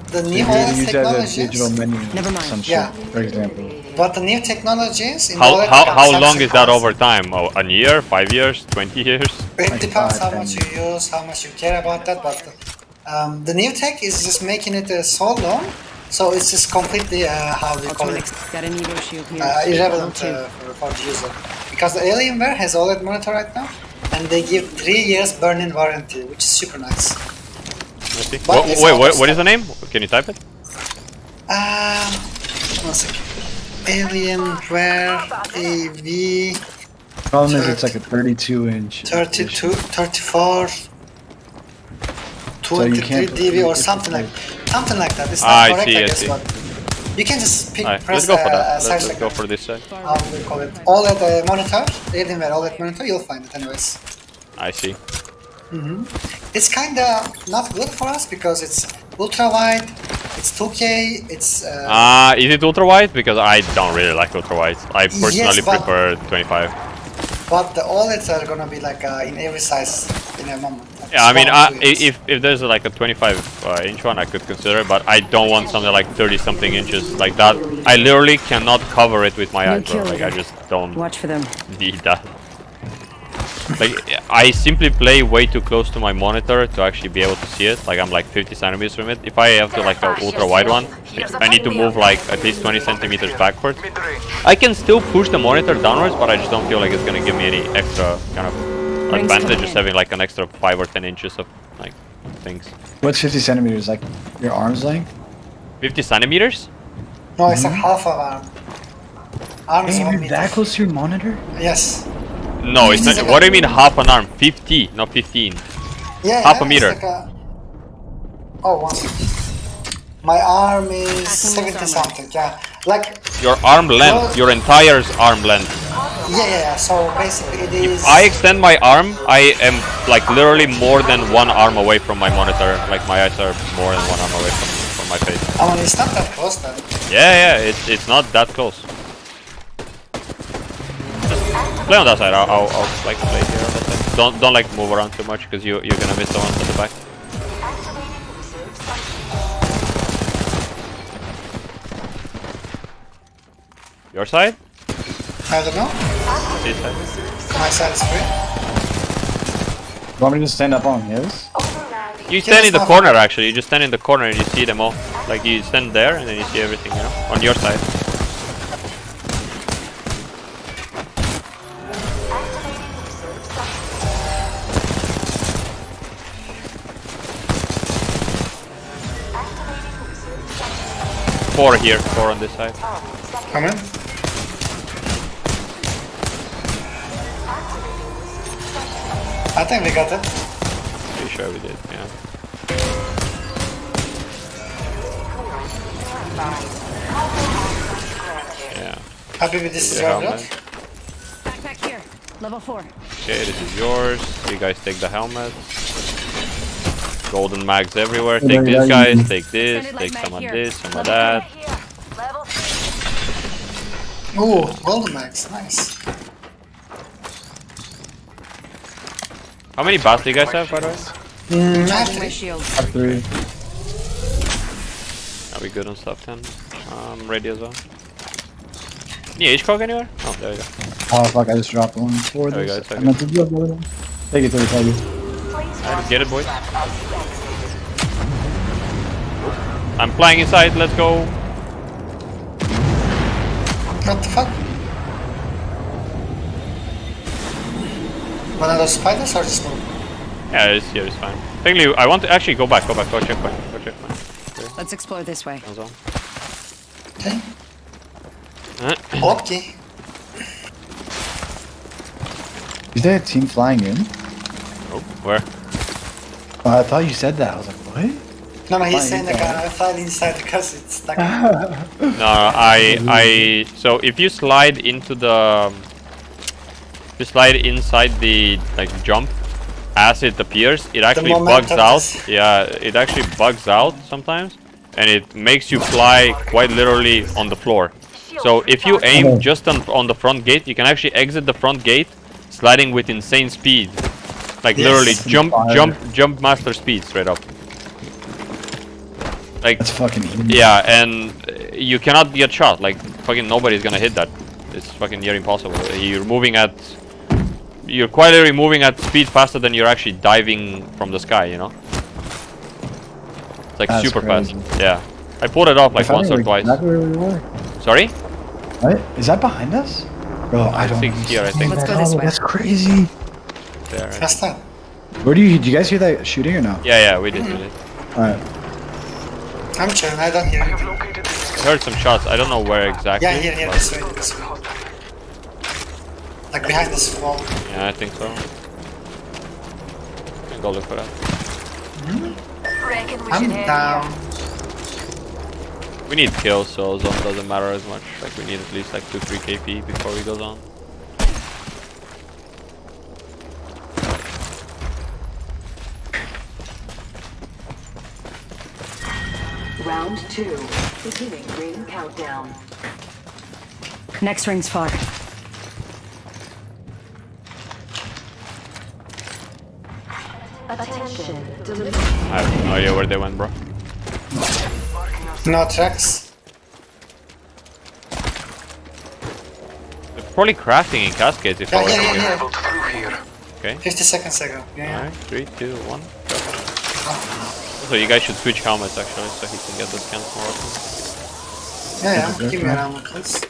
the new OLED technologies. Digital menu. Never mind. Some shit, for example. But the new technologies. How long is that over time? Oh, a year, 5 years, 20 years? It depends how much you use, how much you care about that. But the new tech is just making it so long, so it's just completely how do you call it? Got an Evo shield here. Irrelevant for the user. Because the Alienware has OLED monitor right now, and they give 3 years burn-in warranty, which is super nice. Wait, what is the name? Can you type it? 1 second. Alienware AV. Problem is, it's like a 32-inch. 32, 34, 23 dB or something like that. It's not correct, I guess, but you can just press. Let's go for that. Let's go for this side. How do we call it? OLED monitor, Alienware OLED monitor. You'll find it anyways. I see. It's kinda not good for us because it's ultra wide. It's 2K. It's. Is it ultra wide? Because I don't really like ultra wide. I personally prefer 25. But the OLEDs are gonna be like in every size in a moment. Like yeah, I mean, if there's like a 25-inch one, I could consider it, but I don't want something like 30-something inches like that. I literally cannot cover it with my eyes, bro. Like I just don't need that. Like I simply play way too close to my monitor to actually be able to see it. Like I'm like 50 centimeters from it. If I have to like an ultra wide one, I need to move like at least 20 centimeters backwards. I can still push the monitor downwards, but I just don't feel like it's gonna give me any extra kind of advantage just having like an extra 5 or 10 inches of like things. What's 50 centimeters? Like your arm's length? 50 centimeters? No, it's like half of arm. Arm is 1 you're meter. that close to your monitor? Yes. No, it's not. What do you mean half an arm? 50, not 15. Yeah, half a meter. Like oh, 1 second. My arm is 70 something. Yeah, like your arm length, your entire arm length. Yeah. So basically, it is. If I extend my arm, I am like literally more than 1 arm away from my monitor. Like my eyes are more than 1 arm away from my face. I mean, it's not that close then. Yeah, it's not that close. Play on that side. I'll like play here on that side. Don't like move around too much because you're gonna miss the ones at the back. Your side? I don't know. This side? My side is free. You want me to stand up on his? You stand in the corner actually. You just stand in the corner and you see them all. Like you stand there and then you see everything, you know, on your side. Four here, 4 on this side. Come in. I think we got it. Pretty sure we did, yeah. Yeah. Happy with this job, helmet. Backpack here. Level 4. Okay, this is yours. You guys take the helmet. Golden mags everywhere. Yeah, Take yeah, this, yeah. guys. Take this. Sounded Take like some mag of here. this, some of that. Here. Level 3. Ooh, golden max, nice. How many bats do you guys have, by the way? Charging my shield. Top 3. Are we good on stuff 10? Ready as well. Any H-Cog anywhere? Oh, there you go. Oh fuck, I just dropped one for There we this. go, I meant to drop the other one. Take it, take it. Alright, get it, boys. I'm flying inside, let's go. What the fuck? One of those spiders or just move? Yeah, it's fine. Technically, I want to actually go back, go checkpoint, go checkpoint. Let's explore this way. That's all. Okay. Okay. Is there a team flying in? Oh, where? Oh, I thought you said that. I was like, what? No, he's Flying saying like inside. I fly inside because it's stuck. No, so if you slide into the, if you slide inside the like jump, as it appears, it actually bugs momentum out. is- Yeah, it actually bugs out sometimes, and it makes you fly quite literally on the floor. So if you aim just on the front gate, you can actually exit the front gate, sliding with insane speed, like Yes. literally jump master speed straight up. Like That's fucking easy. yeah, and you cannot get shot. Like fucking nobody's gonna hit that. It's fucking near impossible. You're quite literally moving at speed faster than you're actually diving from the sky. You know, it's like That's super crazy. fast. Yeah, I pulled it off like I found once it, or twice. Exactly where we were. Sorry? What? Is that behind us? Bro, I don't think here, I think. Let's go this way. That's crazy. There. Right. First time. Where do you guys hear that shooting or no? Yeah, we did. Alright. I'm chilling, I don't hear I have you. located the Heard some shots. I don't know where exactly. Yeah, here, but- this way, this way. Like behind this wall. Yeah, I think so. Can go look for that. Reckon we I'm should head down. here. We need kills, so zone doesn't matter as much. Like we need at least like 2-3 KP before we go zone. Round 2. Beginning ring countdown. Next ring's far. Attention. Delivery. I have no idea where they went, bro. No tracks. They're probably crafting in cascades if I Yeah, were yeah, to yeah, guess. yeah. traveled through here. Okay. 50 seconds ago. Yeah. Alright, 3, 2, 1. Go. So you guys should switch helmets actually, so he can get the scans more often. Yeah, yeah. Give me a round, please.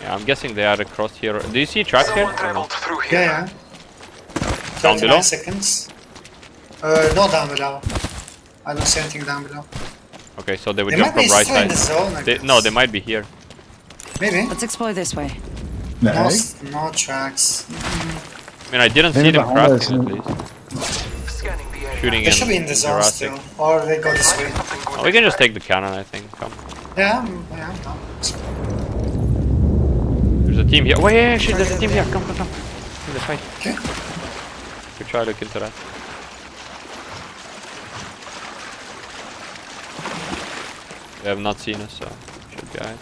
Yeah, I'm guessing they are across here. Do you see tracks here? Someone Or no? traveled through here. Yeah, yeah. Down 39 below? seconds. No down below. I don't see anything down below. Okay, so they would They jump might be from right still in side. the zone, I No, guess. they might be here. Maybe. Let's explore this way. No, Nice. no tracks. I mean, I didn't Maybe see them behind us, crafting at least. Scanning the area. Shooting They should be in the zone Jurassic. still. Or they go this way. Something good. Oh, we can just take the cannon, I think. Come. Yeah, yeah. No. There's a team here. Wait, yeah, shit, there's a team here. Come. Let's fight. Okay. We try to look into that. They have not seen us, so should be alright.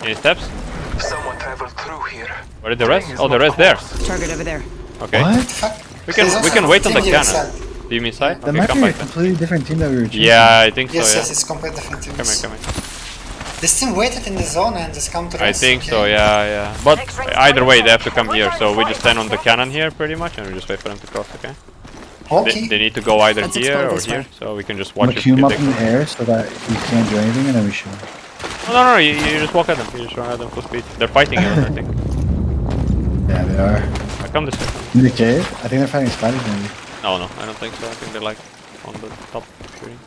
Any steps? Someone traveled through here. Where did the rest? Oh, the rest there. Target over there. Okay. What? Fuck. We There's can also wait on the team here cannon. inside. Do you mean side? That Okay, might come be a back then. completely different team that we were chasing. Yeah, I think so. Yes, Yeah. yes, it's completely different teams. Come here. This team waited in the zone and just come to I us. think so. okay? Yeah. But either way, they have to come here. So we just stand on the cannon here, pretty much, and we just wait for them to cross. Okay. Okay. They need to go either Let's here explore or this here, way. so we can just I'm watch gonna it. queue him if up they in the come. air so that he can't do anything and then we shoot him. No, you just walk at them. You just run at them full speed. They're fighting us, I think. Yeah, they are. I come this way. In the cave? I think they're fighting spiders maybe. No, I don't think so. I think they're like on the top shooting.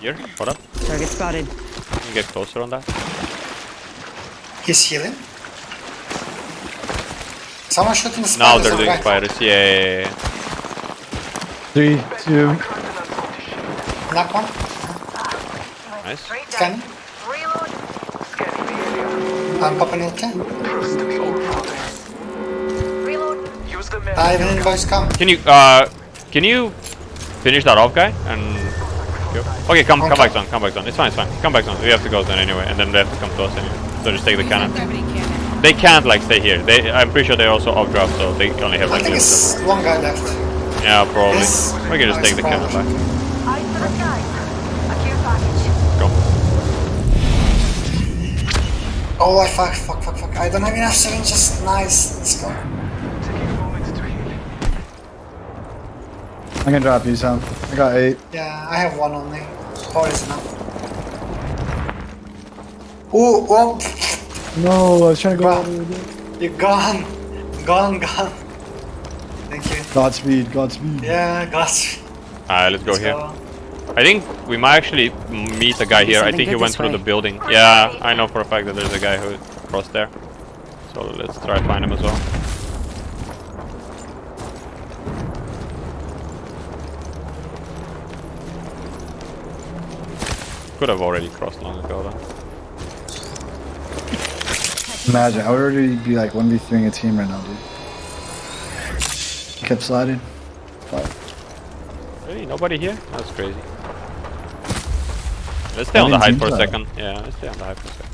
Here, what up? Target spotted. Can you get closer on that? He's healing. Someone shooting the Now spiders they're on doing right. spiders. Yeah. 3, 2. Knock one. Nice. Scanning. Reload. Scanning the area. I'm popping ulti. Trust the old progress. Reload. Use the med. Diving boys come. Can you finish that off guy and go? Okay, come back zone, come back zone. It's fine, come back zone. We have to go then anyway, and then they have to come to us anyway. So just take the cannon. Gravity cannon. They can't like stay here. I'm pretty sure they also off draft, so they only have I like think this. it's one guy left. Yeah, probably. Yes. We can just take the cannon back. Eyes to the sky. A care package. Go. Oh, I fuck. I don't have enough syringes. Nice. Let's go. Taking a moment to heal. I can drop you some. I got 8. Yeah, I have one only. 4 is enough. Ooh, oh, No, I was trying to go. you're gone. Gone. Thank you. Godspeed. Yeah, gosh. Alright, let's go Let's here. go. I think we might actually meet a guy here. I something think he good went this through way. the building. Yeah, I know for a fact that there's a guy who crossed there. So let's try to find him as well. Could have already crossed long ago though. Imagine, I would already be like 1v3ing a team right now, dude. Kept sliding. Fuck. Really? Nobody here? That's crazy. Let's stay on the height for a second. Yeah, let's stay on the height for a second.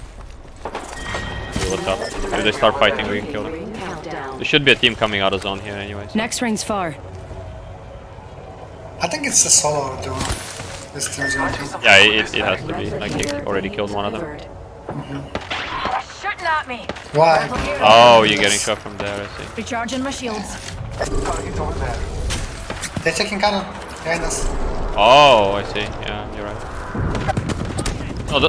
See what's up. If they start fighting, we can kill them. Ring countdown. There should be a team coming out of zone here anyways. Next ring's far. I think it's a solo duo. This team's going to. Yeah, it has to be. Like, he already killed one of them. Delivered. Shooting at me. Why? Oh, you're getting shot from there, I see. Recharging my shields. Target over there. They're taking cannon behind us. Oh, I see. Yeah, you're right. No,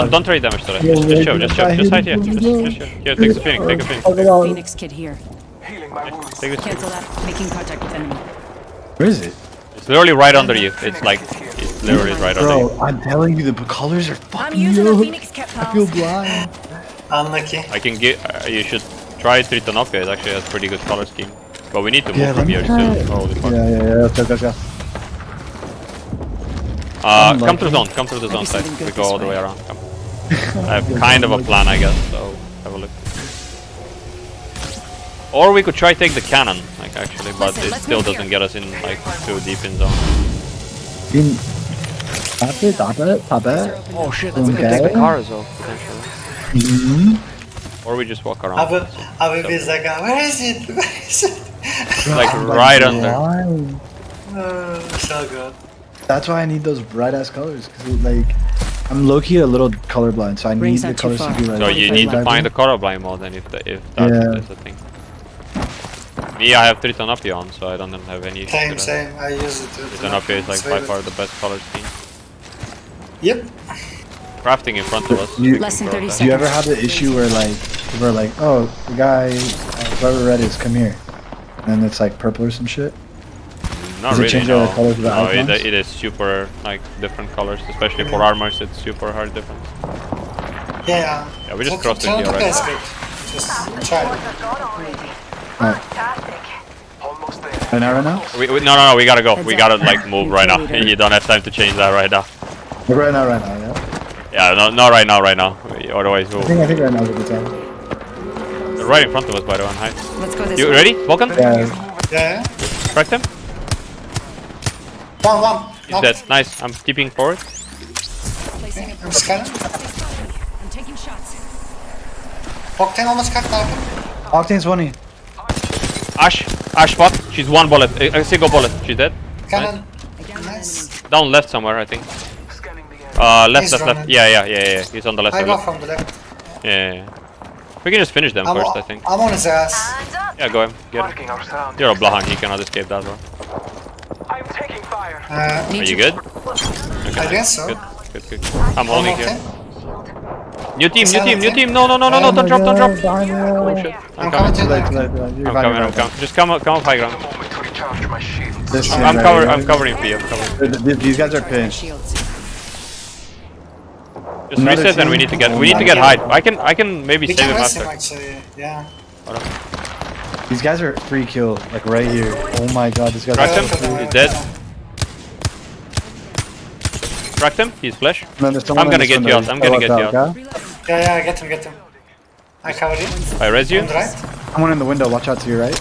don't trade damage to that. Just show. Just hide here. Just show. Here, take the Phoenix. Take a Phoenix. Phoenix kid here. Healing my wounds. Take this. Cancel that. Making contact with enemy. Where is it? It's literally right under you. It's like, it's literally right under you. Bro, I'm telling you, the colors are I'm fucking using a yo. Phoenix kit, I feel pals. blind. Unlucky. I can get. You should try Tritonovka. It actually has pretty good color scheme. But we need to move Yeah, from let me here try soon. it. Holy fuck. Yeah. Let's go. Come through zone. Come through the zone Maybe side. something We good go this all the way. way around. Come. I have kind of a plan, I guess. So have a look. Or we could try take the cannon, like actually, but Listen, it let's still move doesn't here. get us in like too deep in zone. Top it. Oh shit! we could take the car as well potentially. Mm-hmm. Or we just walk around. I will be like, where is it? Where is it? Like right under. Blind. So good. That's why I need those bright ass colors, cause like I'm low key a little colorblind, so I need Rings the not too colors to far. be like. So you need to find the colorblind mode, then if that's the thing. Me, I have Tritonopia on, so I don't have any issues with that. Same. I use it too. Tritonopia is like by far the best color scheme. Yep. Crafting in front of us. You- Less than 30 Do you ever seconds. have the issue where like people are like, oh, the guy, whoever red is, come here, and it's like purple or some shit? Not Does it really, change no. the colors of the No, icons? it is super like different colors, especially for armors. It's super hard difference. Yeah. Yeah, we just crossed it here, Tritonovka right? is good. Just try it. Alright, Fantastic. Almost there. right now? No, we gotta go. Heads We up. gotta like move right now. Leader. You don't have time to change that right now. Right now, yeah. Yeah, no, not right now. Otherwise, I we'll. think right now is a good time. They're right in front of us, by the way, on height. Let's go this You way. ready? Vulcan? Yeah, Yeah. Crack them. One. He's Knock. dead. Nice. I'm keeping forward. Placing a I'm scanning. I'm taking shots. Octane almost cracked out. Octane's 20. Ash spot. She's one bullet. A single bullet. She's dead. Cannon. Again, Nice. Down left somewhere, I think. Scanning the area. Left. He's Yeah. running. He's on the left. I side. go from the left. Yeah. We can just finish them I'm, first, I think. I'm on his ass. Hands up. Yeah, go him. Get him. Marking our sound. You're a Blahan. He cannot escape that, bro. I'm taking fire. Are Need you to- good? I guess so. Good. I'm holding okay. here. New team. Silent New team? team. No, don't drop. Behind Oh you. shit. I'm coming to Too late. you. You're I'm fine, coming. you're fine. Just come up high ground. Moment to recharge my shields. This I'm team right covering. here. I'm covering for you. I'm covering. These guys are pinched. Shields. Just Another reset and we team. need to get Oh we need to my get hide. I can maybe We save can him rest him after. actually. Yeah. Hold on. These guys are free kill, like right here. Oh my god, these guys Cracked are him. so free. He's dead. Cracked him. He's flash. And then there's someone I'm in gonna this get you window. out. I'm gonna get you out. Okay? Yeah, get him. I covered him. I res you. On the right. Someone in the window, watch out to your right.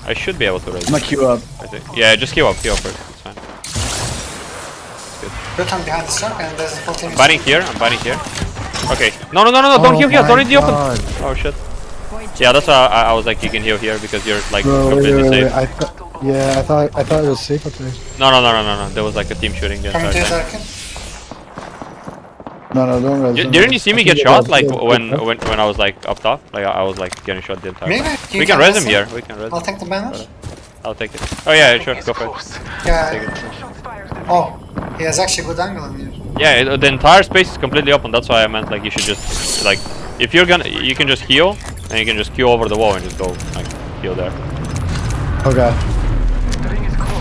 I should be able to res. I'm gonna queue up. I think. Yeah, just queue up first. It's fine. Good time behind the truck and there's a full team. I'm biting here. Okay. No. Don't heal here. Don't in the open. Oh shit. Yeah, that's why I was like, you can heal here because you're like Bro, completely safe. I thought it was safe up there. No. There was like a team shooting the Coming entire to the time. circle. No, don't res. don't Didn't you res. see I me can get shot res. like Yeah. when I was like up top? Like I was like getting shot the entire Maybe time. you We can res him here. We can res I'll him. take the banner. I'll take it. Oh yeah, sure. Go for it. Close. Yeah. Take it. Oh, he has actually good angle on you. Yeah, the entire space is completely open. That's why I meant like you should just like if you're gonna you can just heal and you can just queue over the wall and just go like heal there. Okay.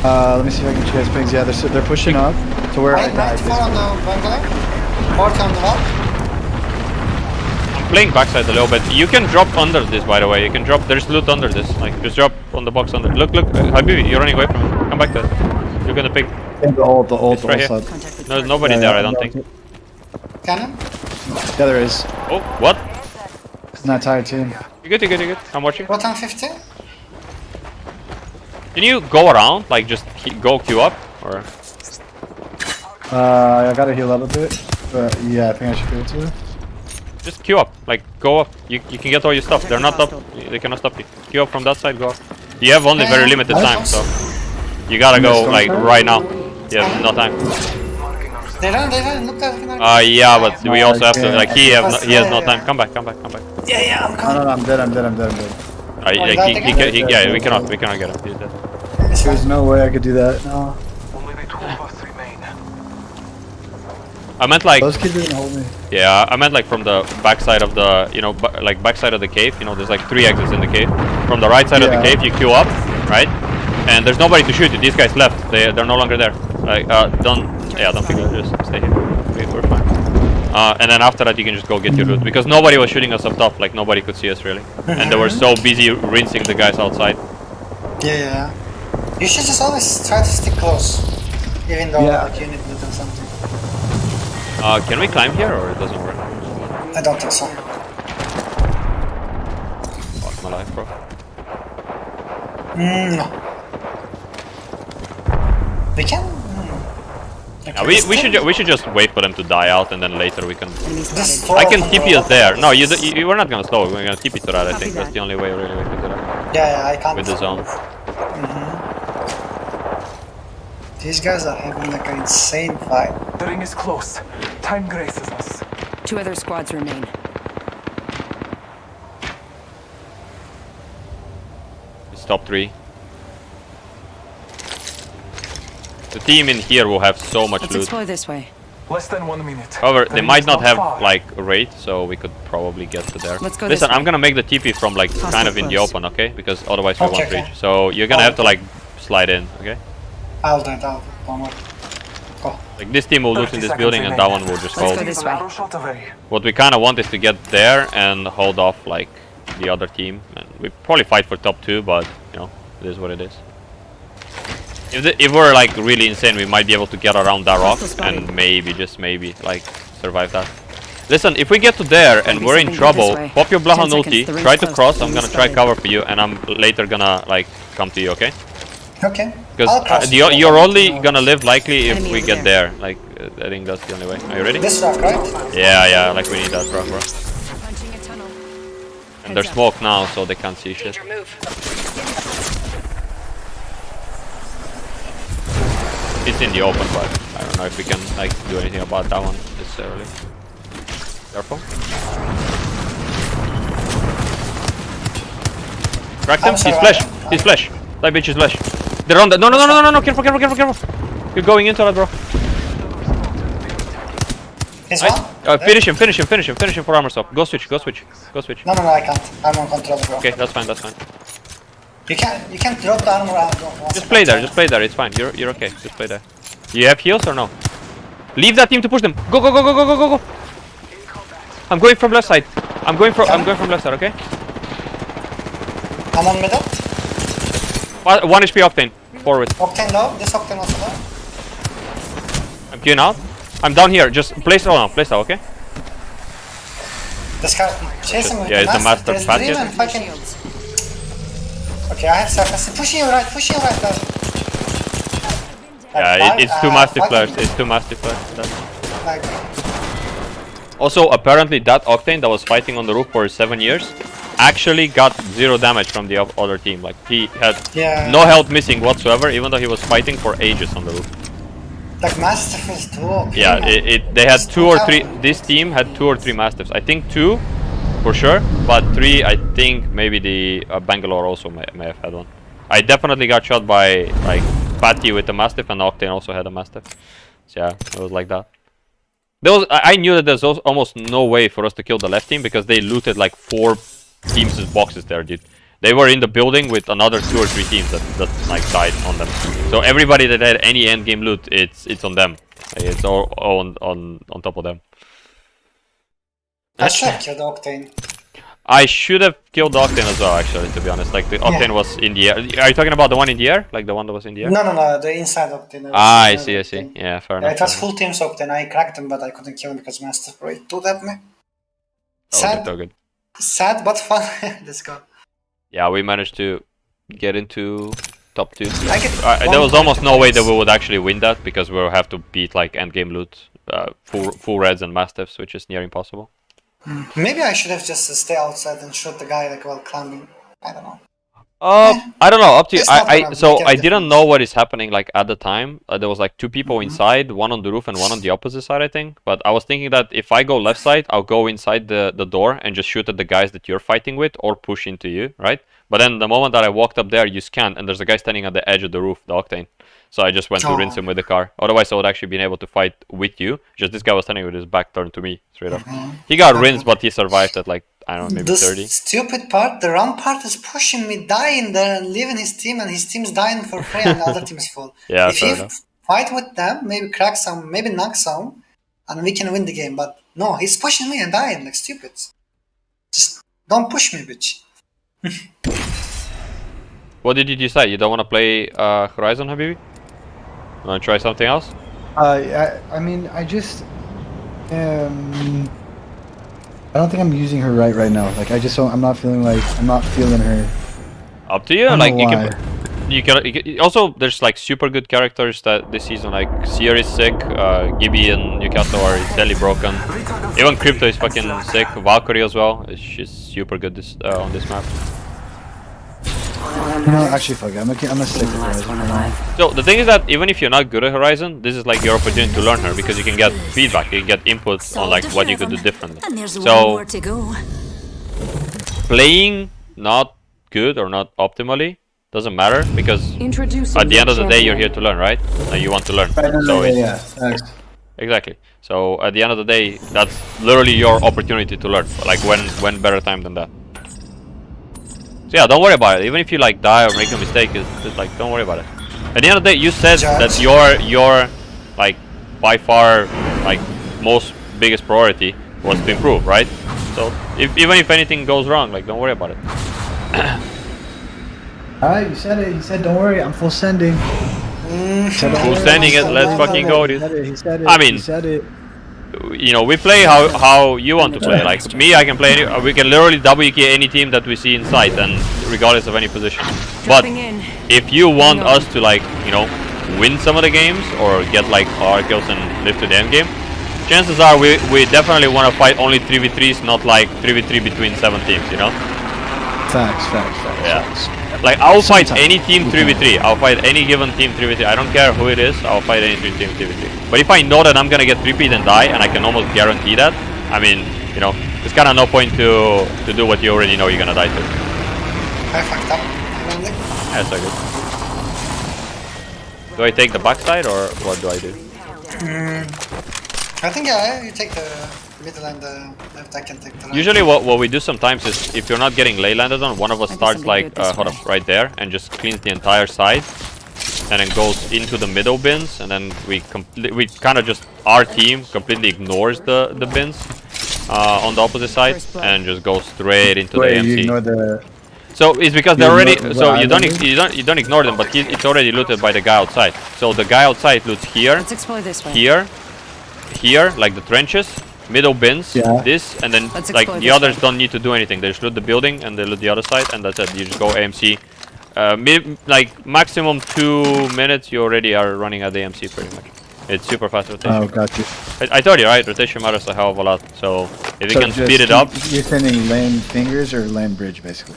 Let me see if I can chase pings. Yeah, they're pushing up to where I Right, died. 94 on the bungalow. 40 on the wall. I'm playing backside a little bit. You can drop under this, by the way. You can drop. There's loot under this. Like just drop on the box under. Look, Habibi, you're running away from it. Come back there. You're gonna pick. The ult It's right here. side. There's nobody there. I don't think. Cannon. Yeah, there is. Oh, what? It's not tired team. You good. I'm watching. What on 50? Can you go around? Like just go queue up or? I gotta heal up a bit, but yeah, I think I should be able to. Just queue up, like go up. You can get all your stuff. They're not up. They cannot stop you. Queue up from that side. Go up. You have only very limited time, so you gotta go like right now. You have no time. They run. Look at it. Yeah, but we also have to like he has no Yeah. time. Come back. Yeah, I'm No, coming. I'm dead. I'm dead. We cannot get him. He's dead. It's There's fine. no way I could do that. No. Only the two of us remain. I meant like Those kids are gonna hold me. yeah, I meant like from the backside of the like backside of the cave. You know, there's like 3 exits in the cave. From the right side of the cave, you queue up, right? And there's nobody to shoot you. These guys left. They're no longer there. Like don't pick up. Just stay here. We're fine. And then after that, you can just go get your loot because nobody was shooting us up top. Like nobody could see us really, and they were so busy rinsing the guys outside. Yeah. You should just always try to stick close, even though like, you need to do something. Can we climb here or it doesn't work? I don't think so. Fuck my life, bro. No. We can. Okay, We should just wait for them to die out and then later we can. Just I can follow TP from us there. No, you were not gonna slow. We're gonna TP to that. I Copy think that's that. the only way really we can do that Yeah, I can't. with the zone. These guys are having like an insane fight. The ring is close. Time graces us. 2 other squads remain. It's top 3. The team in here will have so much Let's loot. explore this way. Less than 1 minute. However, The they ring might is not have far. like a raid, so we could probably get to there. Let's go Listen, this way. I'm gonna make the TP from like Hostile kind of in the close. open, okay? Because otherwise we Okay, won't okay. reach. So you're gonna have to like slide in, okay? I'll do it. Don't worry. Go. Like this team will loot 30 in this seconds building and remaining. that one will just Let's hold. go this An way. arrow shot away. What we kind of want is to get there and hold off like the other team. And we probably fight for top 2, but you know, it is what it is. If we're like really insane, we might be able to get around that rock Hostile spotted. and maybe, just maybe, like survive that. Listen, if we get to there and Maybe we're in something good trouble, this way. pop your 10 Blahan seconds, ulti, the ring's try to close. cross, I'm Enemy gonna try spotted. cover for you and I'm later gonna like come to you, okay? Okay. Because I'll cross. you're only gonna live likely if Enemy we over get there. there. Like, I think that's the only way. Are you ready? This rock, right? Yeah, like we need that rock, bro. Punching a tunnel. And they're Heads up. smoke now, so they can't see shit. It's in the open, but I don't know if we can like do anything about that one necessarily. Careful. Cracked him. I'm He's sorry, flash. He's flash. That bitch is flash. They're on the. No. Careful. You're going into that, bro. He's one? Finish him for armor stop. Go switch. No, I can't. I'm on control, bro. Okay, that's fine. You can't drop the armor out. Just play there. It's fine. You're okay. Just play there. You have heals or no? Leave that team to push them. Go. I'm going from left side. I'm going from left side. Okay. I'm on middle. 1 HP Octane. Forward. Octane low. This Octane also low. I'm queuing out. I'm down here. Just place now. Place now. Okay. This guy chasing with Yeah, it's the master There's path Dream here. and fucking... Okay, I have surface. Pushing you right, guys. Yeah, it's two massive fucking- players. It's two massive players. Like, Also, apparently that Octane that was fighting on the roof for 7 years actually got 0 damage from the other team. Like, he had Yeah. no health missing whatsoever, even though he was fighting for ages on the roof. like Mastiff is too OP. Yeah, man. they had It's 2 or too 3. tough. This team had 2 or 3 Mastiffs. I think 2 for sure, but 3, I think maybe the Bangalore also may have had one. I definitely got shot by like Patty with the Mastiff, and Octane also had a Mastiff. So yeah, it was like that. I knew that there's almost no way for us to kill the left team because they looted like 4 teams' boxes there, dude. They were in the building with another 2 or 3 teams that like died on them. So everybody that had any end game loot, it's on them. It's all on top of them. I should have killed Octane. I should have killed the Octane as well, actually, to be honest. Like the Octane was in the air. Are you talking about the one in the air? Like the one that was in the air? No, the inside Octane. Ah, I see. Yeah, fair Yeah, enough. it was full teams Octane. I cracked him, but I couldn't kill him because Mastiff Braid told at me. Sad, Oh, good. sad but fun. Let's go. Yeah, we managed to get into top 2. I get There was 1 almost point no way points. that we would actually win that because we'll have to beat like endgame loot, full reds and mastiffs, which is near impossible. Maybe I should have just stay outside and shoot the guy like while climbing. I don't know. I don't know. Up to you. It's not gonna So make a I didn't difference. know what is happening like at the time. There was like 2 people inside, one on the roof and one on the opposite side, I think. But I was thinking that if I go left side, I'll go inside the door and just shoot at the guys that you're fighting with, or push into you, right? But then the moment that I walked up there, you scanned, and there's a guy standing at the edge of the roof, the Octane. So I just went to rinse him with the car. Otherwise, I would actually been able to fight with you. Just this guy was standing with his back turned to me, straight up. He got rinsed, but he survived at like, I don't know, maybe The 30. stupid part, the wrong part is pushing me, dying there and leaving his team, and his team's dying for free, and the other team is full. Yeah, if fair you enough. fight with them, maybe crack some, maybe knock some, and we can win the game. But no, he's pushing me and dying like stupid. Just don't push me, bitch. What did you decide? You don't want to play Horizon, Habibi? Want to try something else? I mean, I just, I don't think I'm using her right now. Like, I just don't. I'm not feeling her. Up to you. I don't Like know you can. Also, there's like super good characters that this season. Like Seer is sick. Gibby and Newcastle are silly broken. Even Crypto is fucking sick. Valkyrie as well. She's super good on this map. No, actually, fuck it. I'm gonna stick with Last Horizon one for now. alive. So the thing is that even if you're not good at Horizon, this is like your opportunity to learn her because you can get feedback, you can get input on like what you could do differently. And there's one So more to go. playing not good or not optimally doesn't matter because Introducing at the end of the day you're champion. here to learn, right? And you want to learn. Right, no, So it's, yeah. Thanks. exactly. So at the end of the day, that's literally your opportunity to learn. Like when better time than that. So yeah, don't worry about it. Even if you like die or make a mistake, it's like don't worry about it. At the end of the day, you said that your like by far like most biggest priority was to improve, right? So even if anything goes wrong, like don't worry about it. Alright, you said it. He said, don't worry, I'm full sending. Full sending it, let's fucking go, dude. He said it. I mean, he said it. You know, we play how you want to play. Like me, I can play. We can literally WK any team that we see in sight, and regardless of any position. But Dropping in. if you want us to like, you know, win some of the games or get like our kills and live to the end game, chances are we definitely want to fight only 3v3s, not like 3v3 between 7 teams. You know? Facts. Yeah. Like I'll fight any team 3v3. I'll fight any given team 3v3. I don't care who it is. I'll fight any team 3v3. But if I know that I'm gonna get 3-peat and die, and I can almost guarantee that, I mean, you know, there's kind of no point to do what you already know you're gonna die to. I fucked up. That's so good. Do I take the backside or what do I do? I think yeah, you take the middle and the left. I can take the right. Usually what we do sometimes is if you're not getting ley landed on, one of us I guess starts I'll be like good this hold way. up right there and just cleans the entire side, and then goes into the middle bins, and then we kind of just our team completely ignores the bins, on the opposite side First blood. and just go straight into Wait, the you AMC. ignore the. So it's because You they're already. ignore So the you don't island? you don't ignore them, but it's already looted by the guy outside. So the guy outside loots here, Let's explore this way. here, like the trenches, middle bins, Yeah. this, and then Let's like explore the this others way. don't need to do anything. They just loot the building and they loot the other side, and that's it. You just go AMC. Like maximum 2 minutes, you already are running at the AMC pretty much. It's super fast rotation. Oh, got you. I told you, right? Rotation matters a hell of a lot. So if you So can just speed it up, You're sending land fingers or land bridge, basically.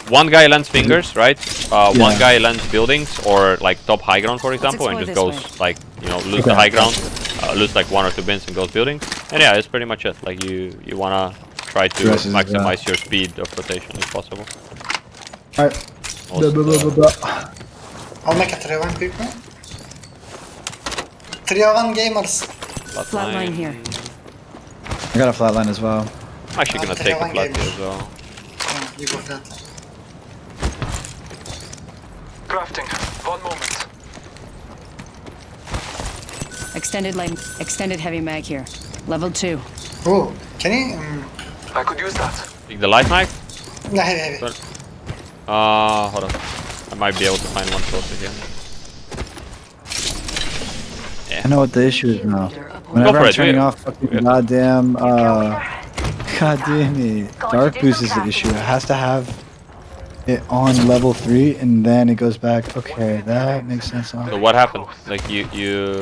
one guy lands fingers, right? One Yeah. guy lands buildings or like top high ground, for example, and explore just this goes like, you know, lose the Okay. high ground, lose like 1 or 2 bins and goes buildings. And yeah, it's pretty much it. Like you wanna try to The rest is, maximize your speed of rotation if possible. Alright. Most, I'll make a 3-1 people. 3-1 gamers. Flatline here. I got a flatline as well. I'm actually gonna take a One flat game. as well. Oh, you go flat. Crafting. 1 moment. Extended heavy mag here. Level 2. Oh, can you? I could use that. Take the light mag. Yeah, heavy. But- hold on. I might be able to find one closer here. I know what the issue is now. Go Whenever for I'm it, turning yeah. off fucking goddamn, god damn it, dark boost is the issue. It has to have it on level 3 and then it goes back. Okay, that makes sense now. So what happened? Like you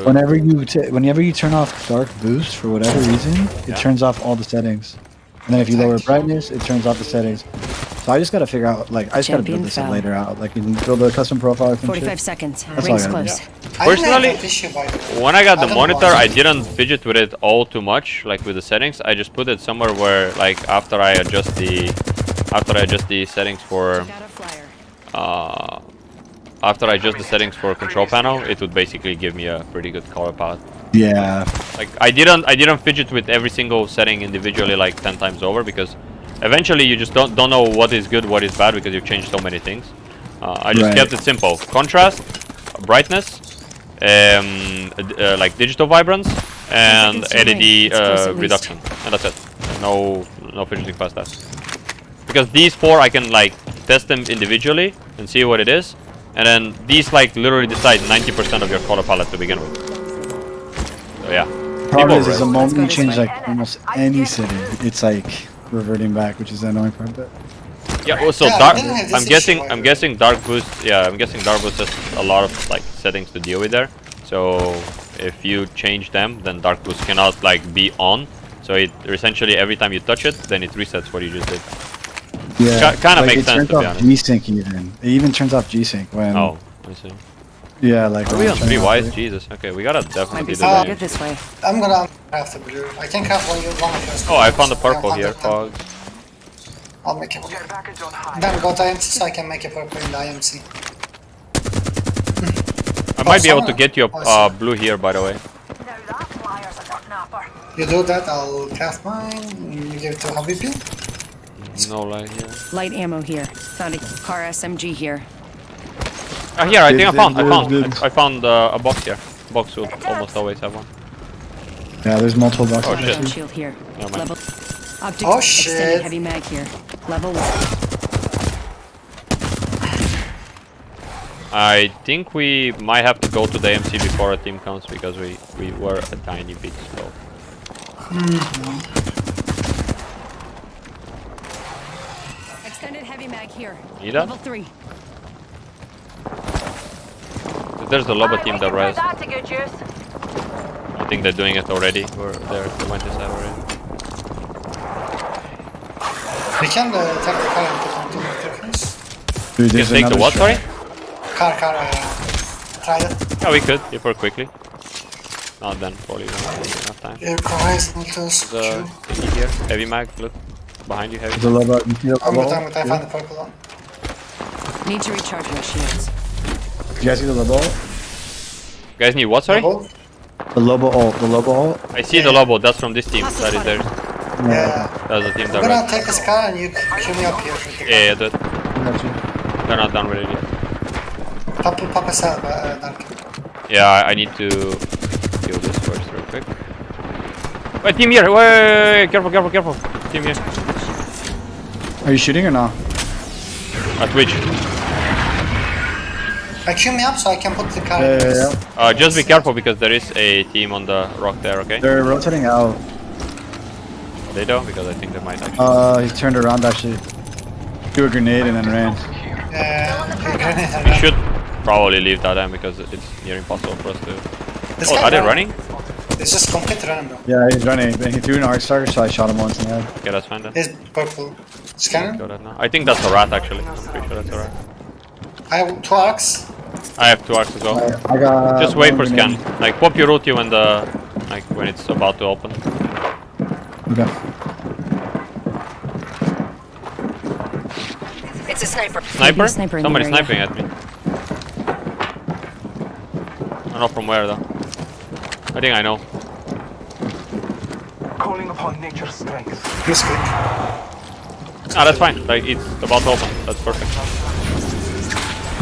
Whenever you turn off dark boost for whatever reason, it turns off all the settings. And then if you lower brightness, it turns off the settings. So I just gotta figure out, like, I just gotta build Champion this fell. later out. Like, you can build a custom profile or some 45 shit. seconds. That's Rings all I gotta close. I Personally, didn't have issue by the way. when I got I the don't monitor, want I it. didn't fidget with it all too much, like with the settings. I just put it somewhere where, like, after I adjust the settings for Got a flyer. after I adjust the settings for control panel, it would basically give me a pretty good color palette. Yeah. Like I didn't fidget with every single setting individually like 10 times over, because eventually you just don't know what is good, what is bad, because you've changed so many things. I just Right. kept it simple: contrast, brightness, like digital vibrance, and Seconds remaining. LED It's close at least. reduction, and that's it. No fidgeting past that. Because these 4 I can like test them individually and see what it is, and then these like literally decide 90% of your color palette to begin with. So yeah. Problem is, People the rest. moment go you this change way. like almost any setting, it's like reverting back, which is the annoying part. But Yeah, also Yeah, I dark. didn't have this I'm issue, guessing. by the I'm way. guessing dark boost. Yeah, I'm guessing dark boost has a lot of like settings to deal with there. So if you change them, then dark boost cannot like be on. So it essentially every time you touch it, then it resets what you just did. yeah, Kinda like, makes it sense, turns to be off honest. G-Sync even. It even turns off G-Sync when. Oh, I see. Yeah, like. Are when we I'm on turning 3 off wise? the- Jesus. Okay, we gotta Might definitely be do something that. good this way. I'm gonna craft the blue. I can craft one of yours. Oh, I found the purple here. Fog. I'll make it. Care package on high. Then go to IMC so I can make a purple in the IMC. I might be able to someone- get you a oh, blue here, by the way. Now that flyer's a nut napper. You do that, I'll craft mine. You give it to Habibi. No light here. Light ammo here. Found a car SMG here. Here, I think I found. Dibs. I found a box here. Box will almost always have one. Yeah, there's multiple boxes. Oh, shit. Shotgun shield here. Never mind. Level. Optic Oh, extended shit. heavy mag here. Level 1. I think we might have to go to the AMC before a team comes, because we were a tiny bit slow. Extended heavy mag here. Need that? Level 3. There's the Loba team that res. That's a good use. I think they're doing it already. Or they went inside already. We can take the car and put on two interface. Dude, You there's can take the another what, sorry? strat. Car, try it. Yeah, we could, if we're quickly. Not then, probably don't have enough time. Your car is not The so thingy here, heavy mag, look. Behind you, heavy. There's a Loba. You see the I'm Loba? with I found the purple one. Need to recharge my shields. You guys see the Lobo? You guys need what, sorry? Purple? The Lobo ult. The Lobo ult. I see the Lobo, that's from this team. That is theirs. Yeah. That's the team that I'm gonna res. take this car and you queue me up here. with the Yeah, do it. Gotcha. They're not done with it yet. Papa Sal, Duncan. Yeah, I need to kill this first real quick. Wait, team here. Wait, careful, careful, careful. Team here. Are you shooting or not? At which? Queue me up so I can put the car. Yeah. Just be careful because there is a team on the rock there. Okay. They're rotating out. They don't because I think they might actually. He turned around actually. Threw a grenade and then ran. We should probably leave that end because it's near impossible for us to. This Oh, guy are they ran. running? It's just completely random. Yeah, he's running. But he threw an arc star, so I shot him once in the head. Okay, that's fine then. He's purple. Scanner. Go that now. I think that's a rat actually. I'm pretty sure that's a rat. I have 2 arcs. I have 2 arcs as well. I got. Just wait for one scan. grenade. Like pop your ulti when the when it's about to open. Okay. It's a sniper. Sniper? Sniper in Somebody's the area. sniping at me. I don't know from where though. I think I know. Calling upon nature's strength. He's quick. Ah, that's fine. Like it's about to open. That's perfect.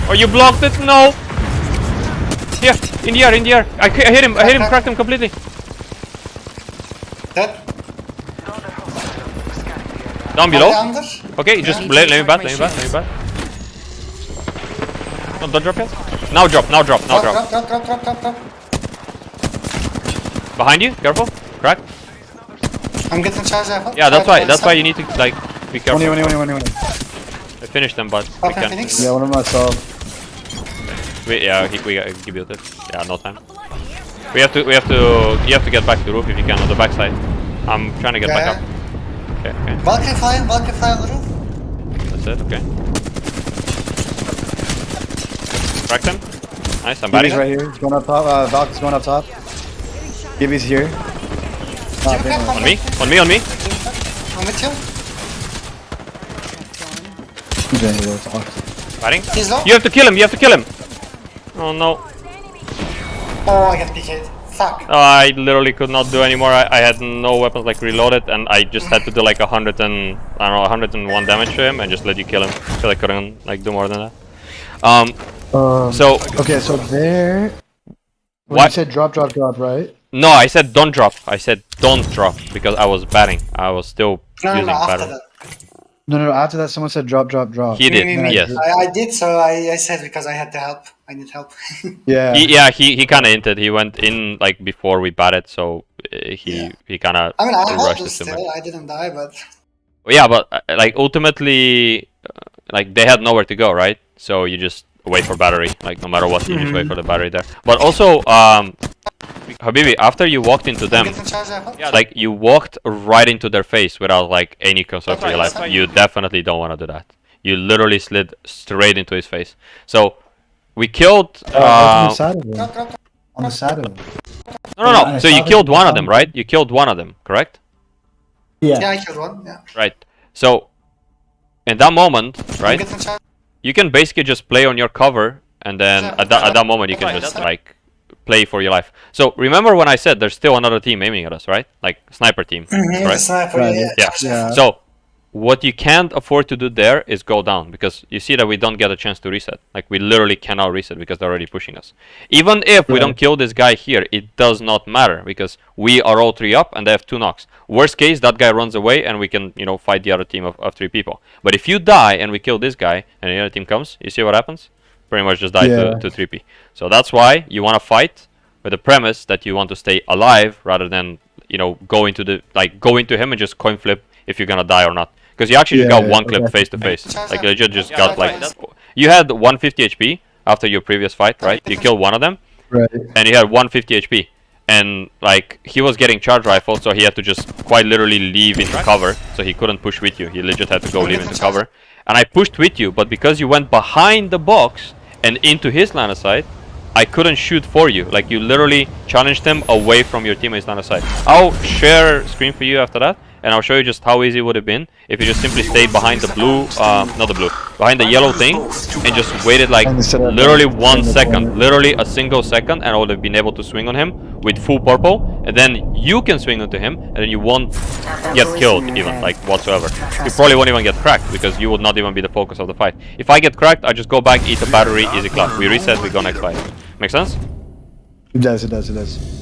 Oh, you blocked it? No. Here, in the air, in the air. I hit him. I hit him. Cracked him completely. Dead. Down Are below. they under? Okay, just Yeah. let me bat. Let me bat. Let me bat. No, don't drop yet. Now drop. Now drop. Now drop. Drop. Behind you. Careful. Crack. I'm getting charge rifle. Yeah, that's why. That's why you need to like be careful. 20. I finished them, but we Pop and can. Phoenix. Yeah, one of myself. Yeah, we give you it. Yeah, no time. You have to get back to the roof if you can on the backside. I'm trying to get back up. Okay, okay. Valkyrie fly on the roof. That's it, okay. Crack them. Nice, I'm batting. Gibby's right here. He's going up top. Valk's going up top. Gibby's here. On me, on me, on me. I'm with you. Batting. He's low. You have to kill him, you have to kill him. Oh no. Oh, I get PK'd. Fuck. I literally could not do anymore. I had no weapons like reloaded and I just had to do like 101 damage to him and just let you kill him. Because I couldn't like do more than that. So Okay, so there. When What? you said drop, right? no, I said don't drop. I said don't drop because I was batting. I was still No, using after battle. that. No. After that, someone said drop. He did, Me. yes. I did, so I said because I had to help. I need help. Yeah. He kind of hinted. He went in like before we batted, so he kind of I mean, I helped rushed him it too much. still. I didn't die, but Yeah, but like ultimately, like they had nowhere to go, right? So you just wait for battery. Like no matter what, you just wait for the battery there. But also, Habibi, after you walked into I'm them, getting charge rifle. yeah, like you walked right into their face without like any concern for your life. You definitely don't want to do that. You literally slid straight into his face. So we killed. on the side of him. Drop. On the side of him. No. So you killed one of them, right? You killed one of them, correct? Yeah, I killed one. Yeah. Right. So in that moment, I'm right? getting charge. You can basically just play on your cover, and then at that moment you can just like play for your life. So remember when I said there's still another team aiming at us, right? Like sniper team, The right? sniper. Right. Yeah. Yeah. So what you can't afford to do there is go down because you see that we don't get a chance to reset. Like we literally cannot reset because they're already pushing us. Even if we don't kill this guy here, it does not matter because we are all 3 up and they have 2 knocks. Worst case, that guy runs away and we can, you know, fight the other team of 3 people. But if you die and we kill this guy and the other team comes, you see what happens? Pretty much just die to 3p. So that's why you want to fight with the premise that you want to stay alive rather than, you know, go into him and just coin flip if you're gonna die or not. Because you actually just got one clip face to face. Like legit just got like you had 150 HP after your previous fight, right? You killed one of them, Right. and he had 150 HP. And like he was getting charge rifle, so he had to just quite literally leave into cover. So he couldn't push with you. He legit had to go leave into cover. And I pushed with you, but because you went behind the box and into his line of sight, I couldn't shoot for you. Like you literally challenged him away from your teammate's line of sight. I'll share screen for you after that, and I'll show you just how easy it would have been if you just simply stayed behind the blue, not the blue, behind the yellow thing, and just waited like literally 1 second, literally a single second, and I would have been able to swing on him with full purple, and then you can swing onto him, and then you won't get killed even, like whatsoever. You probably won't even get cracked because you would not even be the focus of the fight. If I get cracked, I just go back, eat a battery, easy clap. We reset, we go next fight. Make sense? It does.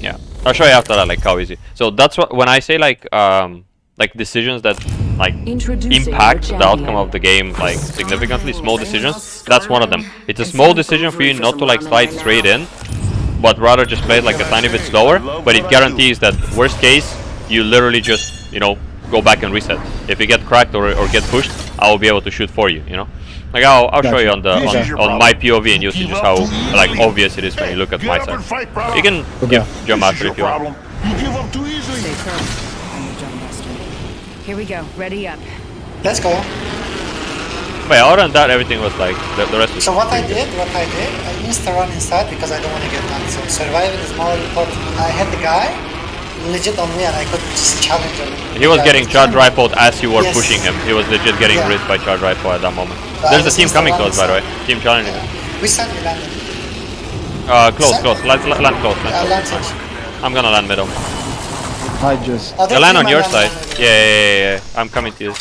Yeah. I'll show you after that, like how easy. So that's what when I say like decisions that like Introducing impact your the outcome champion. of the game like significantly. Small decisions. That's one of them. It's a small decision for you not to like slide straight in, but rather just play it like a tiny bit slower. But it guarantees that worst case, you literally just go back and reset. If you get cracked or get pushed, I will be able to shoot for you. Like I'll show you on the on my POV, and you'll see just how like obvious it is when you look at my side. You can give jump master if you want. Stay firm. I'm the drum master. Here we go. Ready up. Let's go. But yeah, other than that, everything was like the rest was. So what I did, I insta run inside because I don't want to get knocked. So surviving is more important. I had the guy legit on me and I could just challenge him. He was getting charge rifled as you were Yes. pushing him. He was legit getting Yeah. ripped by charge rifle at that moment. So There's I a team just coming insta to us, by the way. run Team challenging us. inside. We sent me landed. Close, Send- close. Land close. Land touch. I'm gonna land middle. I just. Oh, I there's land team on your land side. landed. Yeah. I'm coming to you.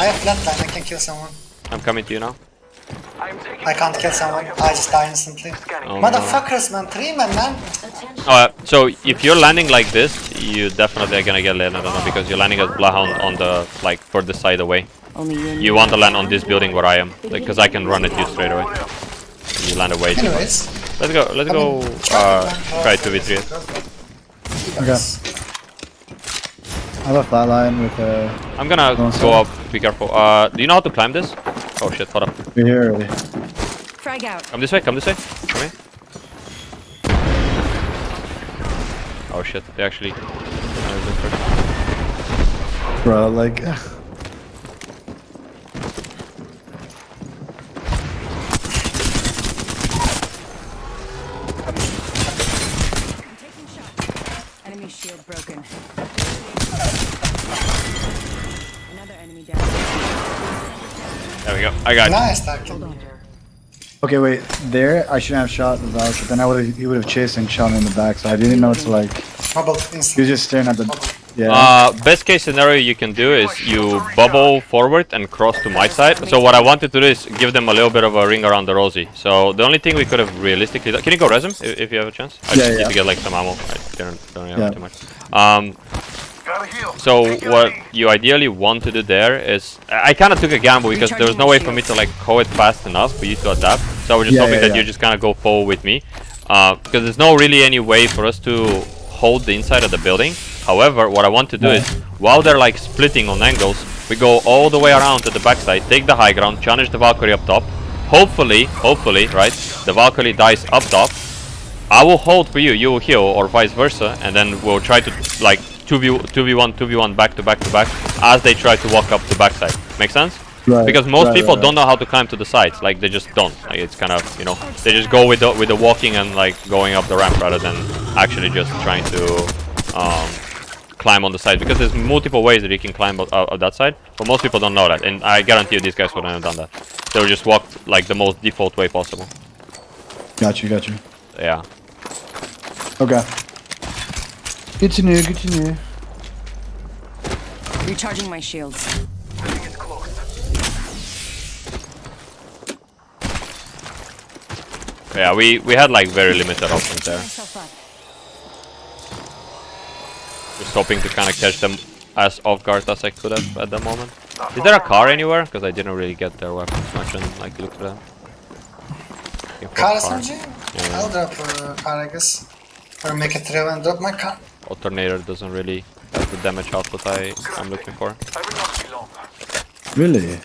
I have flatline, I can kill someone. I'm coming to you now. I'm taking I can't kill someone, I just die instantly. Oh, no. Motherfuckers, man, 3 man, man. So if you're landing like this, you definitely are gonna get landed on because you're landing as Bloodhound on the like further side away. Only you and You want to land on this building where I am, because I can run at you straight away. You land away. Too much. Anyways, Let's go. Let's go. Try 2v3. Okay. I have a flatline with I'm gonna go up. Be careful. Do you know how to climb this? Oh shit! Hold up. we're here already. frag out. Come this way. Come this way. Come here. Oh shit! They actually. Bro, like. Enemy shield broken. Another enemy down. There we go. I got you. nice tactic. Okay, wait. There, I shouldn't have shot the Valk, but then he would have chased and shot me in the back, so I didn't know to like. Bubble He was instant. just staring at the. Yeah. Best case scenario you can do is you bubble forward and cross to my side. So what I wanted to do is give them a little bit of a ring around the rosy. So the only thing we could have realistically done, can you go res him if you have a chance? I just need to get like some ammo. I don't have too much. So what you ideally want to do there is, I kind of took a gamble because there was no way for me to like call it fast enough for you to adapt. So I was just hoping that you just kind of go forward with me, because there's no really any way for us to hold the inside of the building. However, what I want to do is, while they're like splitting on angles, we go all the way around to the backside, take the high ground, challenge the Valkyrie up top. Hopefully, right, the Valkyrie dies up top. I will hold for you, you will heal, or vice versa, and then we'll try to like 2v1 back to back as they try to walk up the backside. Make sense? Right, Because most people right. don't know how to climb to the sides. Like they just don't. Like it's kind of they just go with the walking and like going up the ramp rather than actually just trying to climb on the side. Because there's multiple ways that you can climb out that side, but most people don't know that. And I guarantee you, these guys wouldn't have done that. They would just walk like the most default way possible. Got you. Yeah. Okay. Good to know. Good to know. Recharging my shields. It's close. Yeah, we had like very limited options there. Myself up. Just hoping to kind of catch them as off guard as I could have at the moment. Is there a car anywhere? Because I didn't really get their weapons much and like look at them. Looking for a Car SMG? Yeah. I'll drop a car, I guess. Or make a trail and drop my car. Alternator doesn't really have the damage output I'm looking for. I will not be long. Really?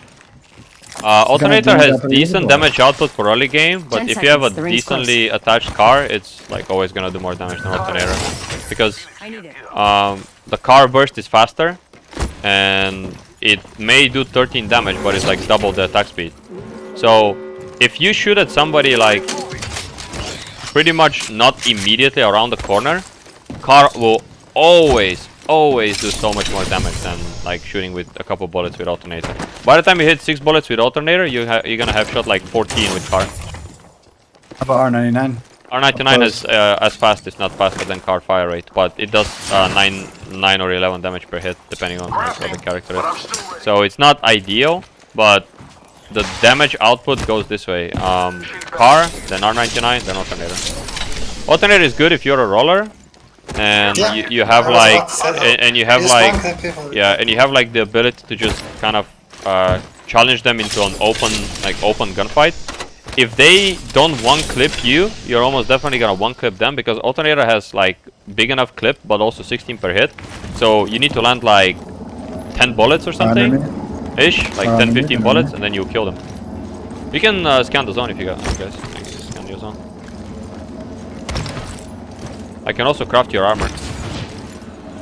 Alternator do has that decent anyway. damage output for early game, but 10 if you have a seconds, the ring's decently attached car, it's like always gonna do more damage than Alternator. Because I need it. the car burst is faster, and it may do 13 damage, but it's like double the attack speed. So if you shoot at somebody like pretty much not immediately around the corner, car will always do so much more damage than like shooting with a couple bullets with Alternator. By the time you hit 6 bullets with Alternator, you're gonna have shot like 14 with car. How about R99? R99 is as fast, if not faster than car fire rate, but it does 9 or 11 damage per hit, depending on like, what the character is. So it's not ideal, but the damage output goes this way. Car, then R99, then Alternator. Alternator is good if you're a roller, and Yeah, you have I was like about to say that. and you have Just like one clip people. yeah, and you have like the ability to just kind of challenge them into an open gunfight. If they don't one clip you, you're almost definitely gonna one clip them because alternator has like big enough clip but also 16 per hit. So you need to land like 10 bullets or something ish, like 10-15 bullets, and then you kill them. You can scan the zone if you guys. Scan your zone. I can also craft your armor.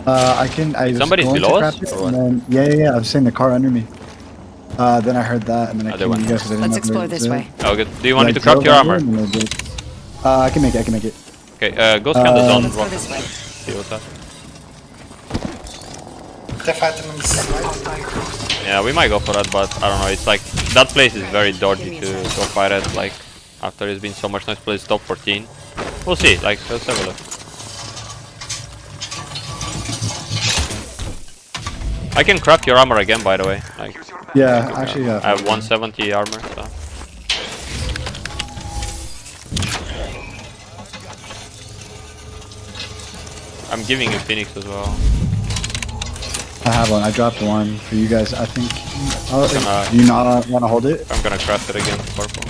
I can. I was Somebody's going below to us, craft it, or what? and then, yeah. I was saying the car under me. Then I heard that, and then I they came to went. you guys. 'Cause I didn't Let's know explore where this it was way. at. Oh, good. Do you want me I to craft drove your under armor? and I did. I can make it. I can make it. Okay, go scan the zone. Let's go Rock. this way. See what's up. They're fighting on this side. Yeah, we might go for that, but I don't know. It's like that place is very dodgy to go fight at. Like after there's been so much nice plays, top 14. We'll see. Like let's have a look. I can craft your armor again, by the way. Like Yeah, actually, yeah. I have 170 armor. So. I'm giving you Phoenix as well. I have one. I dropped one for you guys. I think. Gonna- Do you not want to hold it? I'm gonna craft it again. Purple.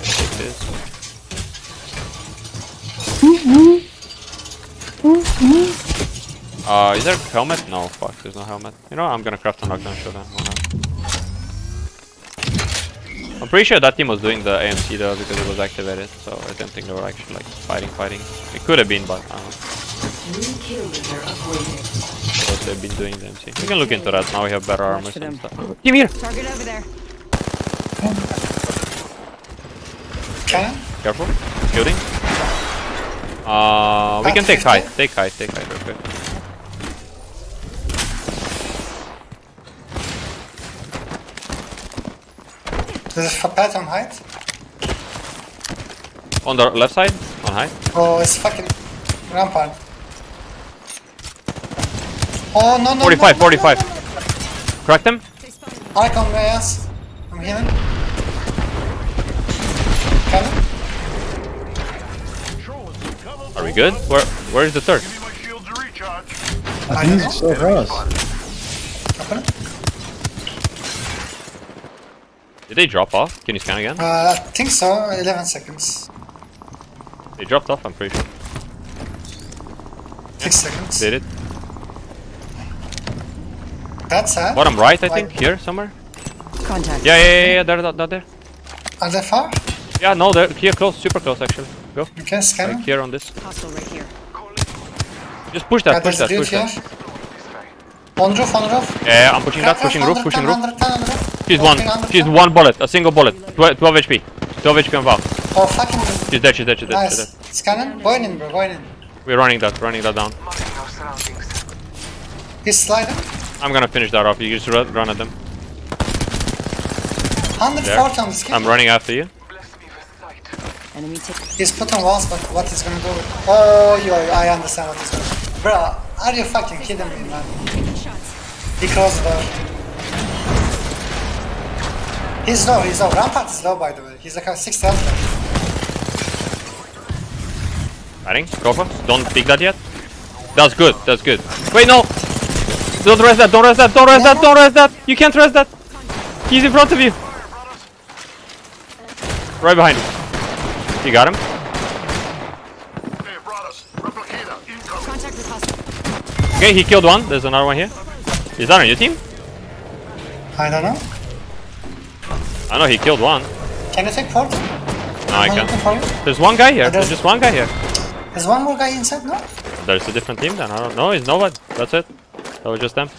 Take this. Is there a helmet? No, fuck, there's no helmet. You know, I'm gonna craft a knockdown shotgun. Why not? I'm pretty sure that team was doing the AMC though because it was activated, so I don't think they were actually like fighting. It could have been, but I don't know. New kill leader upgraded. Because they've been doing the AMC. We can look into that. Now we have better armor for and them. stuff. Team here! Target over there. Cannon? Careful. Shooting. We can take height. Take height real quick. There's a pet on height. On the left side, on height. Oh, it's fucking rampart. Oh, no, no, 45, no, 45. No, no, Crack them. no. Icon, yes. I'm healing. Cannon? Are we good? Where is the third? I think it's so fast. Open. Did they drop off? Can you scan again? I think so. 11 seconds. They dropped off, I'm pretty sure. 6 seconds. Did it? That's sad. Bottom right, I think. Here, somewhere. Contact. Yeah. They're not there. Are they far? Yeah, no, they're here close, super close actually. Go. Okay, scan. Like here on this. Hostile right here. Just push that, push There's a that, dude push here. that. On roof. Yeah, I'm pushing that, pushing roof, 100, pushing 10, roof. 100, 10, 100. She's Walking one. 100, She's 10. one bullet, a single bullet. 12 HP. 12 HP on valve. Oh, fucking. She's dead, she's dead, she's dead, she's Nice. dead. Scanning. Going in, bro. Going in. We're running that down. Marking our surroundings. He's sliding. I'm gonna finish that off. You just run at them. 140 on the skin. I'm running after you. Bless me with sight. Enemy tick. He's putting walls, but what he's gonna do with... Oh, I understand what he's gonna do. Bro, are you fucking kidding me, man? He closed the door. He's low. Rampart is low, by the way. He's like a 6 health. Fighting. Go for it. Don't pick that yet. That's good. Wait, no! Don't rest that, don't rest that! You can't rest that! He's in front of you! Right behind you. You got him? Contact with hostile. Okay, he killed one. There's another one here. Is that on your team? I don't know. I know he killed one. Can you take port? No, I I'm looking can't. for you. There's one guy here. There's- There's just one guy here. There's one more guy inside, no? There's a different team then. I don't know. It's nobody. That's it. That was just them.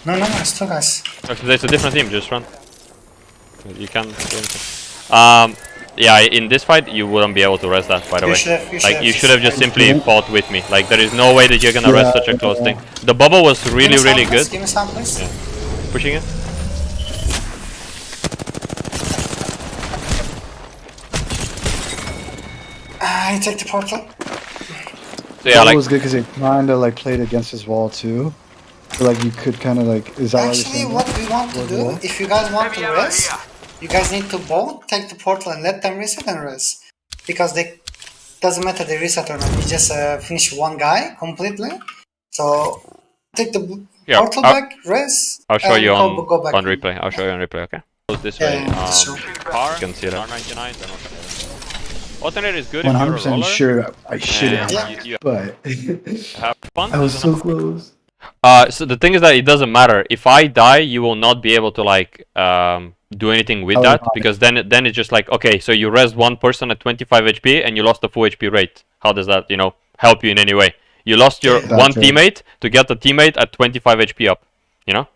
No, it's 2 guys. Okay, there's a different team. Just run. You can't do anything. Yeah, in this fight you wouldn't be able to rest that. By the You way, should have- you should have just simply fought with me. Like there is no way that you're gonna rest such a close thing. The bubble was really good. Give me some, please. Yeah. Pushing it. I take the portal. So yeah, That like was good because it kind of like played against his wall too. So like you could kind of like, is that Actually, what we want to do, if you guys want to rest, you guys need to both take the portal and let them reset and rest. because they doesn't matter they reset or not. We just finish one guy completely. So take the portal back, res. I'll show you on go back. on replay. I'll show you on replay. Okay. Goes this way. Sure. Car. You can see that. R99. Then alternator is good if you're a 100% roller. sure I should have, You but have fun. I was so close. So the thing is that it doesn't matter. If I die, you will not be able to like do anything with that because then it's just like okay, so you res one person at 25 HP and you lost the full HP rate. How does that help you in any way? You lost your one teammate to get the teammate at 25 HP up. Yeah.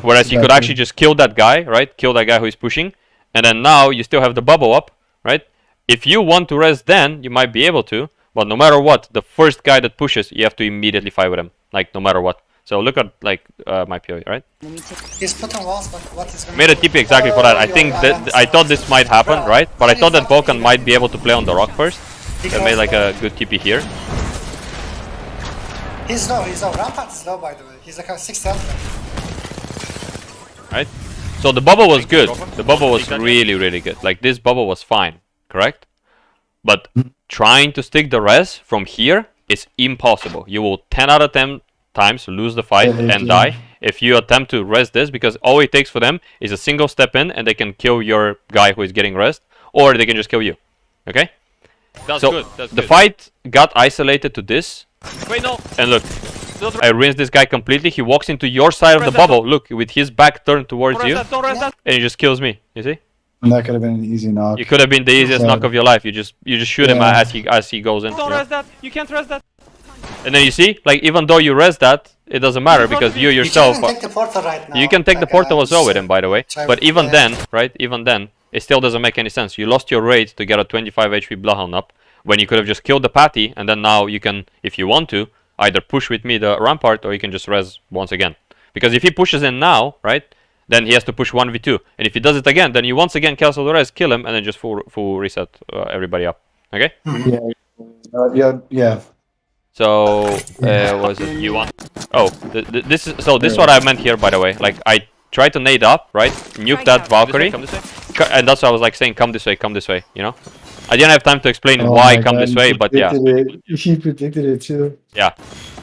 Whereas you could actually just kill that guy, right? Kill that guy who is pushing, and then now you still have the bubble up, right? If you want to res, then you might be able to. But no matter what, the first guy that pushes, you have to immediately fight with him. Like, no matter what. So look at, like, my POE, right? He's putting walls, but what is going Made a TP exactly for that. I think that I thought this might happen, right? But I thought that Vulcan might be able to play on the rock first. That made like a good TP here. He's low. Rampart is low, by the way. He's like a 6 health. Right? So the bubble was good. The bubble was really, really good. Like, this bubble was fine, correct? But trying to stick the res from here is impossible. You will 10 out of 10 times lose the fight and die if you attempt to res this, because all it takes for them is a single step in and they can kill your guy who is getting rest, or they can just kill you. Okay? That's good. The fight got isolated to this. Wait, no. And look, I rinsed this guy completely. He walks into your side of the bubble. Look, with his back turned towards you, and he just kills me. You see? And that could have been an easy knock. It could have been the easiest knock of your life. You just shoot him as he goes in. Don't res that. You can't res that. And then you see, like, even though you res that, it doesn't matter because you yourself. You can take the portal right now. You can take the portal as well with him, by the way. But even then, right? Even then, it still doesn't make any sense. You lost your raid to get a 25 HP Bloodhound up when you could have just killed the patty, and then now you can, if you want to, either push with me the rampart or you can just res once again. Because if he pushes in now, right? Then he has to push 1v2. And if he does it again, then you once again cancel the res, kill him, and then just full reset everybody up. Okay? Yeah. So, what was it? You want? Oh, this is what I meant here, by the way. Like, I tried to nade up, right? Nuke that Valkyrie. And that's why I was like saying, come this way, you know? I didn't have time to explain why come this way, but yeah. He predicted it too. Yeah.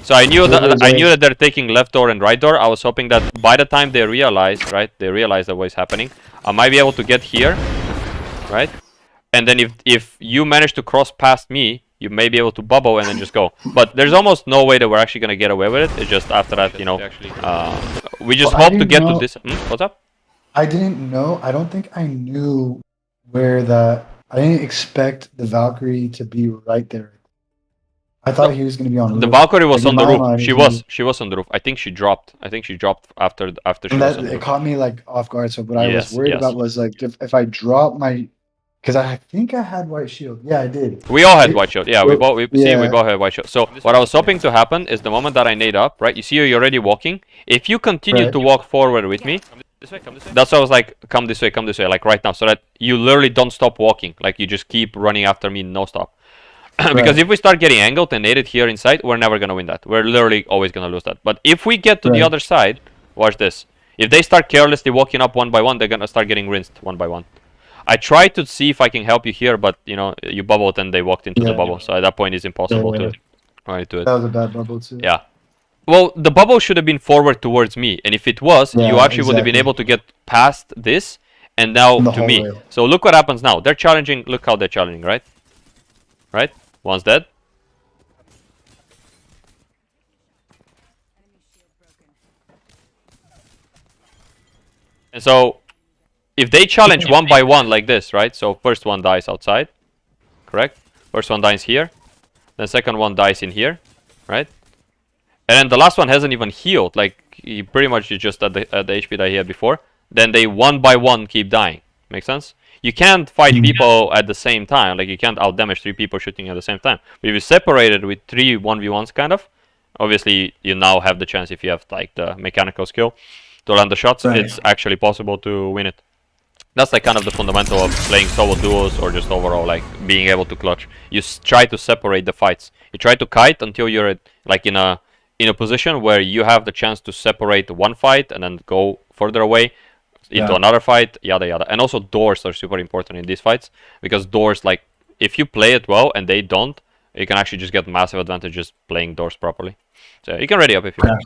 So I knew that they're taking left door and right door. I was hoping that by the time they realize, right, that what is happening, I might be able to get here, right? And then if you manage to cross past me, you may be able to bubble and then just go. But there's almost no way that we're actually gonna get away with it. It's just after that, you know, we just hope to get to this. What's up? I didn't know. I don't think I knew where that. I didn't expect the Valkyrie to be right there. I thought he was going to be on the roof. The Valkyrie was on the roof. She was on the roof. I think she dropped. After she was on the roof. It caught me like off guard. So what I was worried about was like if I drop my, because I think I had white shield. Yeah, I did. We all had white shield. Yeah, we both had white shield. So what I was hoping to happen is the moment that I nade up, right? You see you're already walking. If you continue to walk forward with me. Come this way. That's why I was like, come this way, like right now, so that you literally don't stop walking, like you just keep running after me, no stop. Because if we start getting angled and naded here inside, we're never gonna win that. We're literally always gonna lose that. But if we get to the other side, watch this. If they start carelessly walking up one by one, they're gonna start getting rinsed one by one. I tried to see if I can help you here, but you know, you bubbled and they walked into the bubble, so at that point it's impossible to do it. That was a bad bubble too. Yeah. Well, the bubble should have been forward towards me, and if it was, you actually would have been able to get past this, and now to me. So look what happens now. They're challenging, look how they're challenging, right? Right? One's dead. And so, if they challenge one by one like this, right? So first one dies outside, correct? First one dies here, then second one dies in here, right? And then the last one hasn't even healed, like he pretty much is just at the HP that he had before. Then they one by one keep dying. Make sense? You can't fight people at the same time, like you can't outdamage 3 people shooting at the same time. But if you separate it with 3 1v1s kind of, obviously you now have the chance, if you have like the mechanical skill to land the shots, it's actually possible to win it. That's like kind of the fundamental of playing solo duos or just overall like being able to clutch. You try to separate the fights. You try to kite until you're like in a position where you have the chance to separate one fight and then go further away into another fight, yada yada. And also doors are super important in these fights, because doors, like if you play it well and they don't, you can actually just get massive advantages playing doors properly. So you can ready up if you want.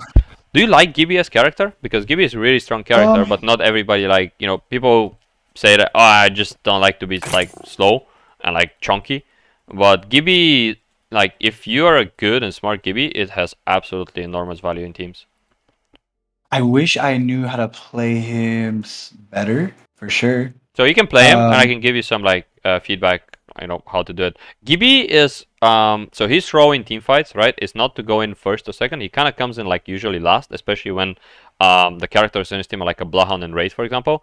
Do you like Gibby as character? Because Gibby is a really strong character, but not everybody like, you know, people say that, oh, I just don't like to be like slow and like chunky. But Gibby, like if you are a good and smart Gibby, it has absolutely enormous value in teams. I wish I knew how to play him better, for sure. So you can play him, and I can give you some like feedback, you know, how to do it. Gibby is so his role in team fights, right, is not to go in first or second. He kind of comes in like usually last, especially when the characters in his team are like a Bloodhound and Wraith, for example.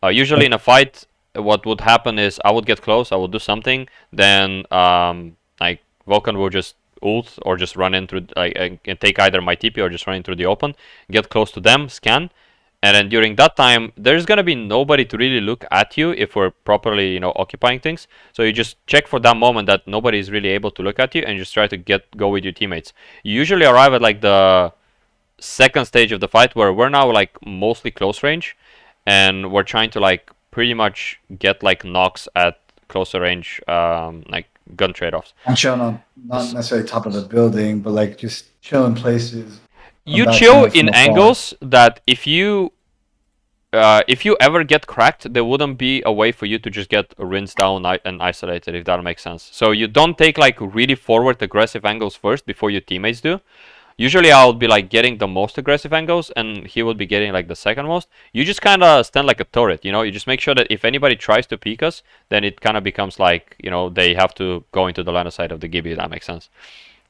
Usually in a fight, what would happen is I would get close, I would do something, then like Vulcan will just ult or just run in through like and take either my TP or just run in through the open, get close to them, scan. And then during that time, there's gonna be nobody to really look at you if we're properly, you know, occupying things. So you just check for that moment that nobody is really able to look at you, and just try to go with your teammates. You usually arrive at like the second stage of the fight, where we're now like mostly close range, and we're trying to like pretty much get like knocks at closer range, like gun trade-offs. And chilling on not necessarily top of the building, but like just chilling places. You chill in angles that if you ever get cracked, there wouldn't be a way for you to just get rinsed down and isolated, if that makes sense. So you don't take like really forward aggressive angles first before your teammates do. Usually I'll be like getting the most aggressive angles, and he will be getting like the second most. You just kind of stand like a turret, you know. You just make sure that if anybody tries to peek us, then it kind of becomes like, you know, they have to go into the line of sight of the Gibby, if that makes sense.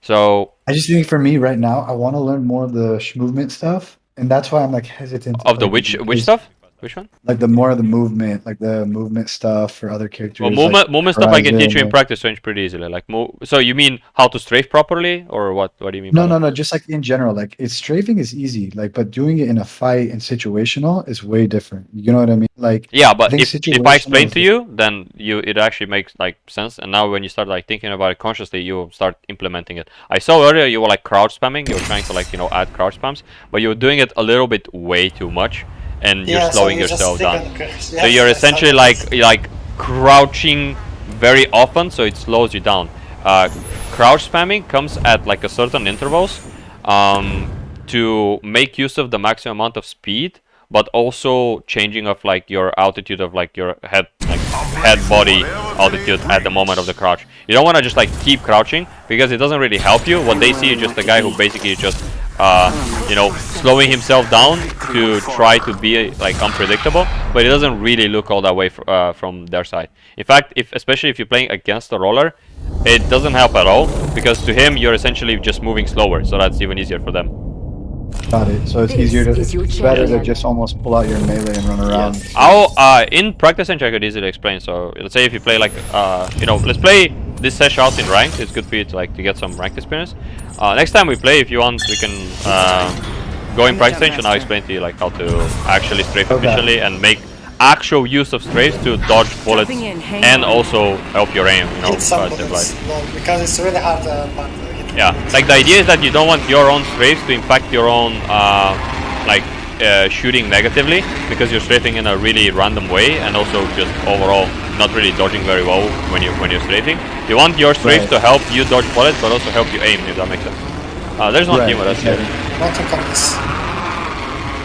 So I just think for me right now, I want to learn more of the movement stuff, and that's why I'm like hesitant. Of the which stuff? Which one? Like the more of the movement, like the movement stuff for other characters. Well, like movement stuff I can teach you in practice range pretty easily. Like so you mean how to strafe properly, or what? What do you mean? No. Just like in general, like it's strafing is easy, like, but doing it in a fight and situational is way different. You know what I mean? Like yeah, but if I explain to you, then it actually makes like sense. And now when you start like thinking about it consciously, you will start implementing it. I saw earlier you were like crouch spamming. You were trying to like, you know, add crouch spams, but you were doing it a little bit way too much. And you're slowing yourself down. So you're essentially like crouching very often, so it slows you down. Crouch spamming comes at like a certain intervals to make use of the maximum amount of speed, but also changing of like your altitude of like your head body altitude at the moment of the crouch. You don't want to just like keep crouching, because it doesn't really help you. What they see is just a guy who basically just you know, slowing himself down to try to be like unpredictable, but it doesn't really look all that way from their side. In fact, especially if you're playing against a roller, it doesn't help at all, because to him you're essentially just moving slower, so that's even easier for them. Got it. So it's easier to, it's better to just almost pull out your melee and run around. Yeah. I'll in practice range I could easily explain. So let's say if you play like you know, let's play this session out in ranked. It's good for you to like to get some ranked experience. Next time we play, if you want, we can go in practice range, and I'll explain to you like how to actually strafe efficiently and make actual use of strafes to dodge bullets and also help your aim. You know, because it's really hard. Yeah, like the idea is that you don't want your own strafes to impact your own shooting negatively, because you're strafing in a really random way, and also just overall not really dodging very well when you're strafing. You want your strafes to help you dodge bullets, but also help you aim, if that makes sense. There's one team with us here.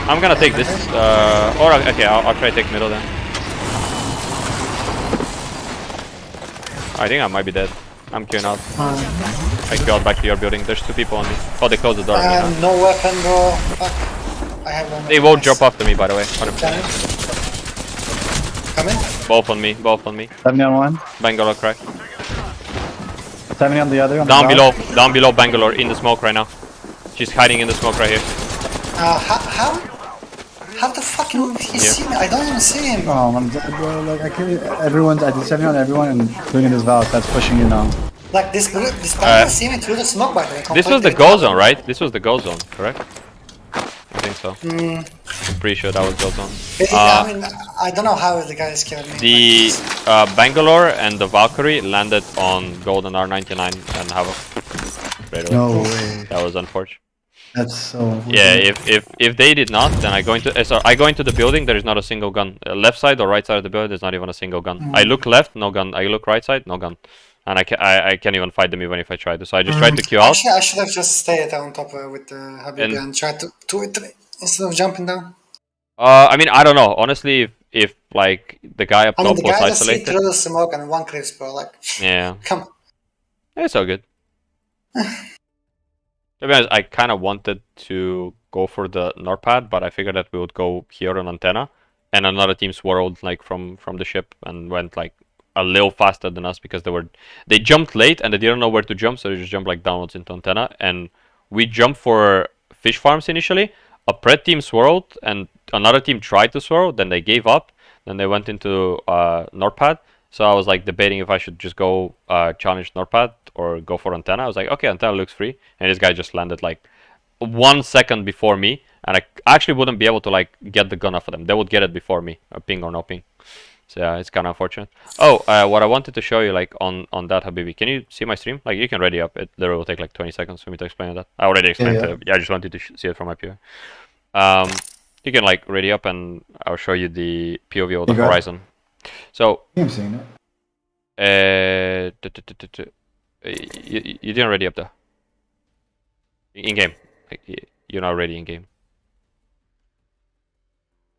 I'm gonna take this, or okay, I'll try to take middle then. I think I might be dead. I'm queuing out. I go out back to your building. There's two people on me. Oh, they closed the door. No weapon, bro. Fuck. I have one. They won't drop after me, by the way. 100%. Come in. Both on me. Both on me. 70 on one. Bangalore crack. 70 on the other. Down below. Down below Bangalore. In the smoke right now. She's hiding in the smoke right here. How the fuck he see me? I don't even see him. Oh, I'm dead, bro. Like I can't. I did 70 on everyone, and including this Valve that's pushing you now. Like this guy see me through the smoke, by the way. This was the go zone, right? This was the go zone, correct? I think so. I'm pretty sure that was go zone. I mean, I don't know how the guys killed me. The Bangalore and the Valkyrie landed on Golden R99 and Havoc. Right away. No way. That was unfortunate. That's so. Yeah, if they did not, then I go into the building. There is not a single gun. Left side or right side of the building, there's not even a single gun. I look left, no gun. I look right side, no gun. and I can't even fight them even if I try to. So I just tried to queue out. Actually, I should have just stayed on top with Habibi and tried to do it instead of jumping down. I mean, I don't know. Honestly, if like the guy up I mean, top the was guy just see isolated, through the smoke and one clips, bro. Like, yeah, come on. it's all good. To be honest, I kind of wanted to go for the NorPad, but I figured that we would go here on antenna, and another team swirled like from the ship and went like a little faster than us because they jumped late and they didn't know where to jump, so they just jumped like downwards into antenna, and we jumped for fish farms initially. A pred team swirled and another team tried to swirl, then they gave up, then they went into NorPad. So I was like debating if I should just go challenge NorPad or go for antenna. I was like, okay, antenna looks free, and this guy just landed like 1 second before me, and I actually wouldn't be able to like get the gun off of them. They would get it before me, ping or no ping. So yeah, it's kind of unfortunate. Oh, what I wanted to show you like on that, Habibi, can you see my stream? Like you can ready up. It literally will take like 20 seconds for me to explain that. I already explained it. Yeah, I just wanted to see it from my POV. You can like ready up and I'll show you the POV of the horizon. So I'm seeing it. You didn't ready up there. In game, like you're not ready in game.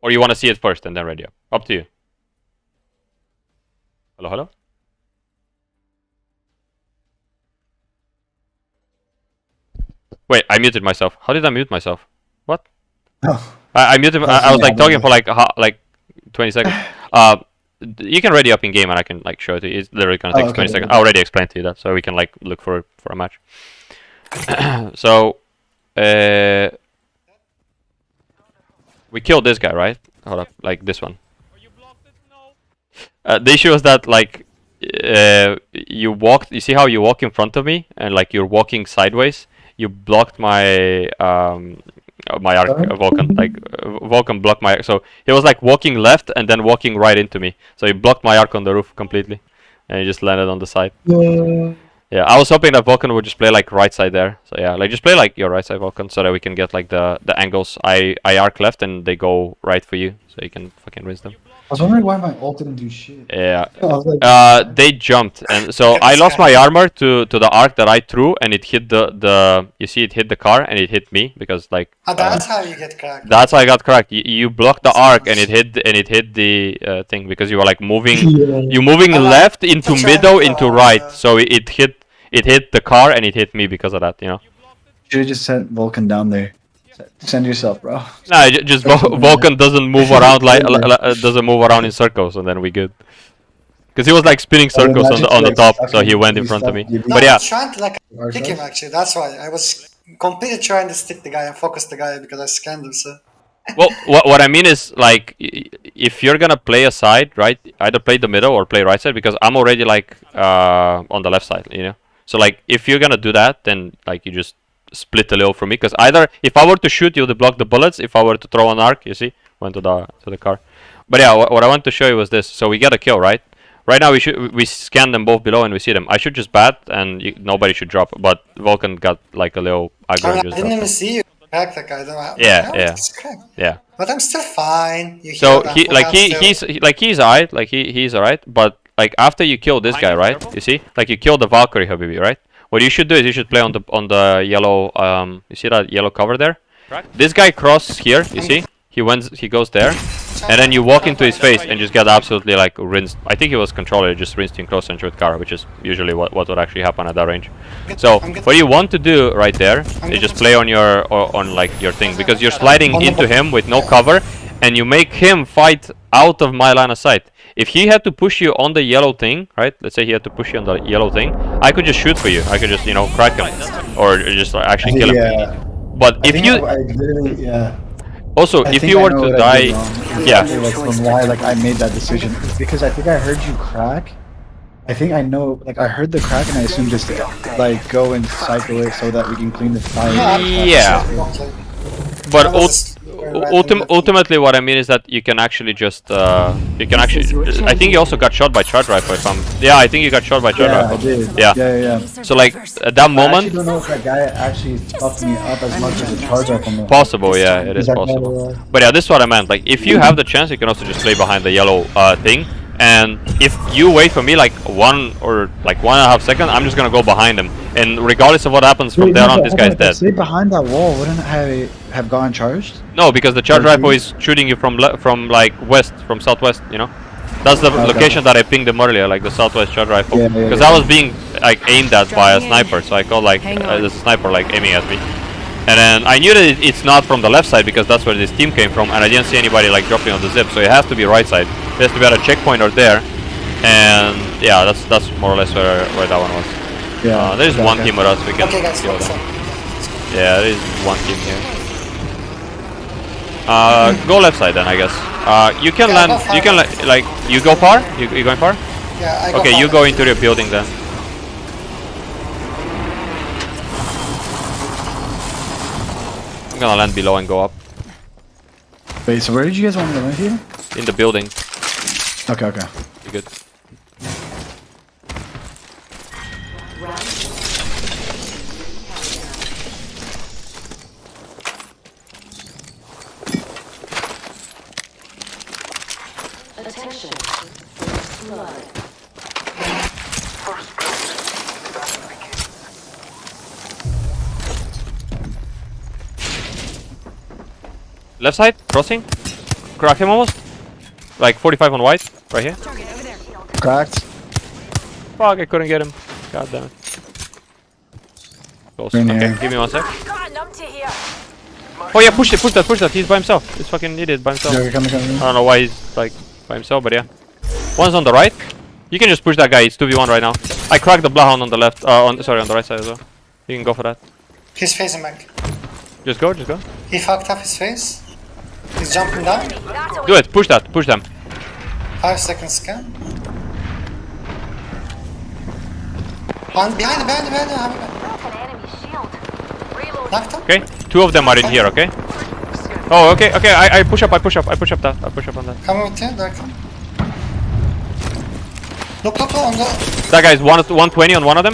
Or you want to see it first and then ready up. Up to you. Hello, hello. Wait, I muted myself. How did I mute myself? What? Oh. I muted. I was like talking for like 20 seconds. You can ready up in game and I can like show it to you. It's literally gonna take 20 seconds. I already explained to you that, so we can like look for a match. So, we killed this guy, right? Hold up, like this one. The issue is that like you see how you walk in front of me and like you're walking sideways. You blocked my my arc, Vulcan. Like Vulcan blocked my. So he was like walking left and then walking right into me. So he blocked my arc on the roof completely, and he just landed on the side. Yeah, I was hoping that Vulcan would just play like right side there. So yeah, like just play like your right side Vulcan, so that we can get like the angles. I arc left and they go right for you, so you can fucking rinse them. I was wondering why my ult didn't do shit. Yeah. They jumped, and so I lost my armor to the arc that I threw, and it hit the you see it hit the car and it hit me because like. That's how you get cracked. That's how I got cracked. You blocked the arc and it hit the thing because you were like moving. You moving left into middle into right, so it hit the car and it hit me because of that. You know. Should have just sent Vulcan down there. Send yourself, bro. Nah, just Vulcan doesn't move around doesn't move around in circles, and then we good. Because he was like spinning circles on the top, so he went in front of me. But yeah. I was trying to like pick him actually. That's why I was completely trying to stick the guy and focus the guy because I scanned him. So. Well, what I mean is like if you're gonna play a side, right? Either play the middle or play right side because I'm already like on the left side, you know. So like if you're gonna do that, then like you just split a little from me because either if I were to shoot you would block the bullets, if I were to throw an arc, you see, went to the car. But yeah, what I want to show you was this. So we get a kill, right? Right now we scan them both below and we see them. I should just bat and nobody should drop, but Vulcan got like a little aggro. I didn't even see you crack that guy. Yeah. But I'm still fine. So he's alright, like he's alright, but like after you kill this guy, right? You see, like you kill the Valkyrie, Habibi, right? What you should do is you should play on the yellow. You see that yellow cover there? Right. This guy crosses here. You see? He goes there, and then you walk into his face and just get absolutely like rinsed. I think he was controller, just rinsed in close range with Kara, which is usually what would actually happen at that range. So what you want to do right there is just play on your like your thing because you're sliding into him with no cover, and you make him fight out of my line of sight. If he had to push you on the yellow thing, right? Let's say he had to push you on the yellow thing. I could just shoot for you. I could just, you know, crack him, or just actually kill him. But if you, also if you were to die, from why like I made that decision because I think I heard you crack. I think I know, like I heard the crack and I assumed just like go and cycle it so that we can clean the fire. Yeah. But ultimately, what I mean is that you can actually just you can actually. I think you also got shot by charge rifle. I think you got shot by charge rifle. I did. Yeah. So like at that moment. I actually don't know if that guy actually fucked me up as much as a charge rifle. Possible, yeah, it is possible. But yeah, this is what I meant. Like if you have the chance, you can also just play behind the yellow thing. And if you wait for me like 1 or like 1.5 seconds, I'm just gonna go behind him. And regardless of what happens from there on, this guy's dead. Stay behind that wall. Wouldn't I have gotten charged? No, because the charge rifle is shooting you from like west, from southwest. You know, that's the location that I pinged them earlier, like the southwest charge rifle. Because I was being like aimed at by a sniper, so I called like the sniper like aiming at me. And then I knew that it's not from the left side because that's where this team came from, and I didn't see anybody like dropping on the zip, so it has to be right side. It has to be at a checkpoint or there, and yeah, that's more or less where that one was. Yeah. There's one team with us. We can Okay, guys, kill focus them. on. Yeah, there is one team here. Go left side then, I guess. You can Yeah, land. go far. You can like you go far. You going far? Yeah, I go Okay, you far. go into the building then. I'm gonna land below and go up Wait, so where did you guys want me to land here? in the building. Okay, okay. You good? Attention. First blood. First blood. Battle begins. Left side, crossing. Crack him almost. Like 45 on white, right here. Cracked. Fuck, I couldn't get him. God damn it. Close. In Okay, here. give me 1 sec. Got a numpty here. Oh yeah, push that. He's by himself. He's fucking idiot by himself. Okay, coming. I don't know why he's like by himself, but yeah. One's on the right. You can just push that guy. It's 2v1 right now. I cracked the Bloodhound on the left. Sorry, on the right side as well. You can go for that. He's facing back. Just go. He fucked up his face. He's jumping down. That'll Do it. Push that. Push them. 5 seconds scan. One behind him. broke an enemy shield. Reload. Knocked him. Okay. 2 of them are in here. Okay. Oh, okay. I push up. I push up on that. Coming with you, Darkin. Look on the That guy's 120 on one of them.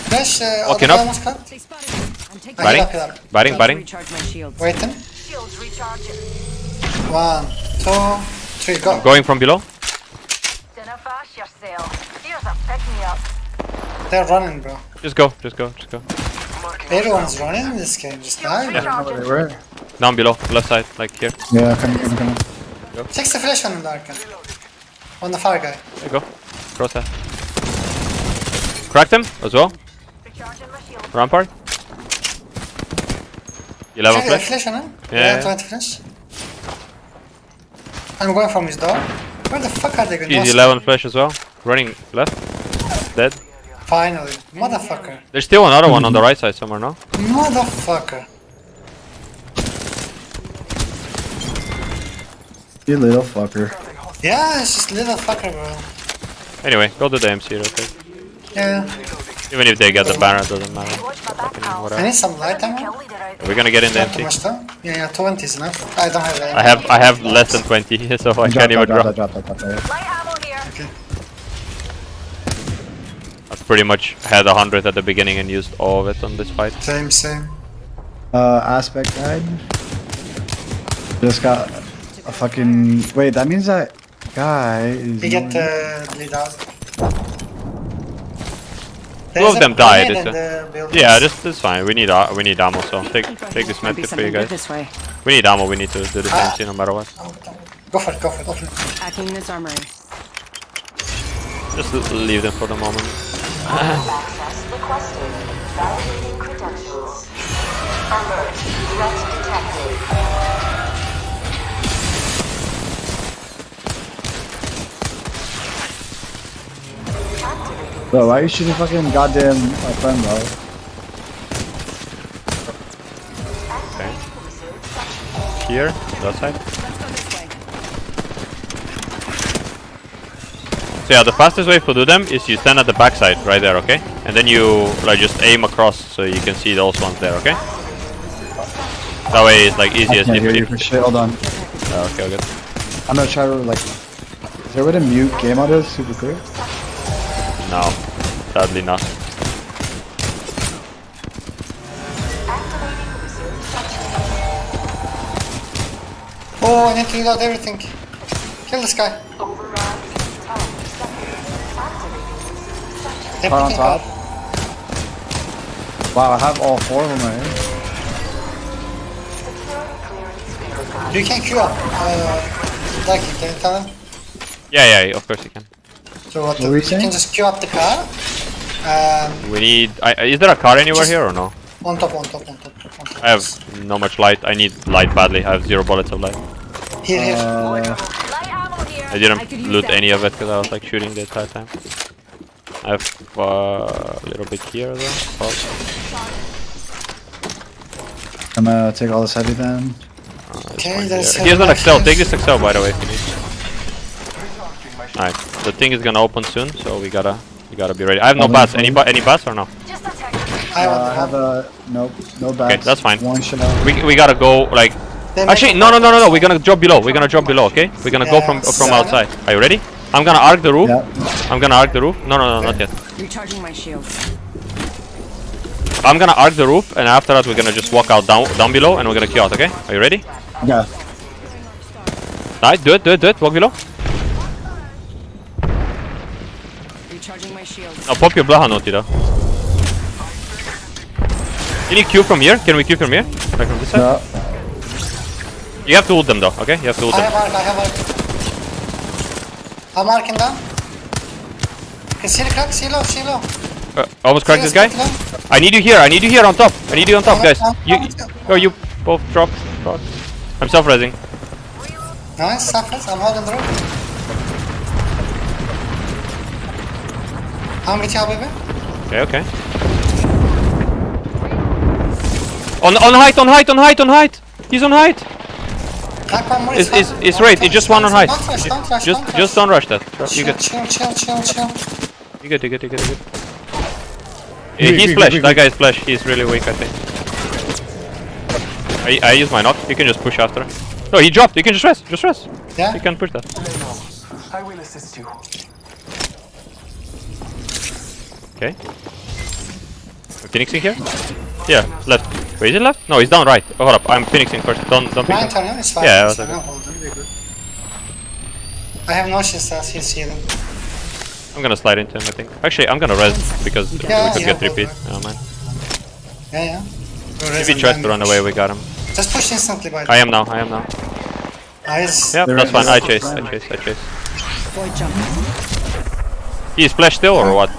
flash. Walking up. Almost cut. They spotted me. I'm taking Batting. Heal up. Batting. recharge my shields. Waiting. Shields recharging. 1, 2, 3, go. Going from below. Dinna fast yourself. Here's a pick-me-up. They're running, bro. Just go. Everyone's running in this game. Just die. Recharging. Where? Down below, left side, like here. Yeah, coming. 60 flash on him, Darkin. On the far guy. There you go. Cross that. Cracked him as well. Recharging my shield. Rampart. 11 Okay, flash. flash on him. Yeah. 20 flash. I'm going from his door. Where the fuck are they going? He's 11 flash as well. Running left. Dead. Finally. Motherfucker. There's still another one on the right side somewhere, no? Motherfucker. You little fucker. Yeah, it's just little fucker, bro. Anyway, go to the MC real quick. Yeah. Even if they get the banner, it doesn't matter. Watch my back, Fucking pals. I whatever. need some light ammo. Kill leader out We're gonna get in the Not too MC. much though. Yeah, 20 is enough. I don't have any. I have less than 20, so I can't even drop. Drop. Light ammo here. I've pretty much had 100 at the beginning and used all of it on this fight. Same. Aspect guide. Just got a fucking. Wait, that means that guy is. We get lead out. Two of them died. It's yeah, just. this is fine. We need ammo, so take this Might be medkit for you something good guys. this way. We need ammo. We need to do the MC no matter what. Go for it. Hacking this armory. Just leave them for the moment. Access requested. Validating credentials. Alert. Threat detected. Bro, why are you shooting fucking goddamn friend, bro? Here, that side. Let's go this way. So yeah, the fastest way to do them is you stand at the backside right there, okay? And then you like just aim across so you can see those ones there, okay? That way it's like I easiest can't hear you if for shit. Hold on. okay, good. I'm gonna try to like. Is there a way to mute game audio super clear? No, sadly not. Oh, I need to reload everything. Kill this guy. They're Car on picking top. car. Wow, I have all 4 of them right here. You can queue up. Like, can you tell him? Yeah, of course you can. So what? What were you You saying? can just queue up the car. We need. Is there a car anywhere here or no? On top. I have no much light. I need light badly. I have 0 bullets of light. Here. Light ammo here. I didn't I could use loot that. any of it because I was like shooting the entire time. I have a little bit here though. Oh, I'm gonna take all this heavy then. Okay, there's. here's an Excel. Take this Excel by the way if you need. Alright, the thing is gonna open soon, so we gotta be ready. I have no Open bats. for Any you. any bats or no? Just a tick. I I have a nope, no bats. Okay, that's fine. 1 shot. We gotta go like. Actually, no. We're gonna drop below. We're gonna drop below. Okay, we're gonna go from outside. Are you ready? I'm gonna arc the roof. Yeah. I'm gonna arc the roof. No, not yet. Recharging my shields. I'm gonna arc the roof, and after that we're gonna just walk out down below, and we're gonna queue out. Okay? Are you ready? Yeah. Nice. Do it. Walk below. Recharging my shields. Now pop your blaha noti though. Can you queue from here? Can we queue from here? Like from this side? Yeah. You have to ult them though. Okay? You have to ult I them. have arc. I'm marking down. Okay, see the crack, see low. Almost cracked this guy. I need you here. I need you here on top. I need you on top, guys. You both dropped. I'm self-resing. Nice, surface, I'm holding the rope. I'm with you, baby. Okay. On height. He's on height. Crack one more. It's right. It's just one on height. Don't rush. Just don't rush that. You good. Chill. You good. He's flash. That guy is flash. He's really weak, I think. I use my knock. You can just push after. No, he dropped. You can just rest. Yeah? You can push that. I will assist you. Okay. Phoenixing here? Yeah, left. Wait, is it left? No, he's down right. Oh, hold up. I'm Phoenixing first. Don't pick Mine him. turn, it's fine. Yeah, it's that's fine. okay. Hold on, we're good. I have no shields as he's healing. I'm gonna slide into him, I think. Actually, I'm gonna res because we Yeah, could yeah, get repeat. hold Oh, man. Yeah. If he tries to run away, we got him. Just push instantly, by the I way. am now. Nice. Yep, There that's is- fine. I chase. Void jump. He is flash still or what?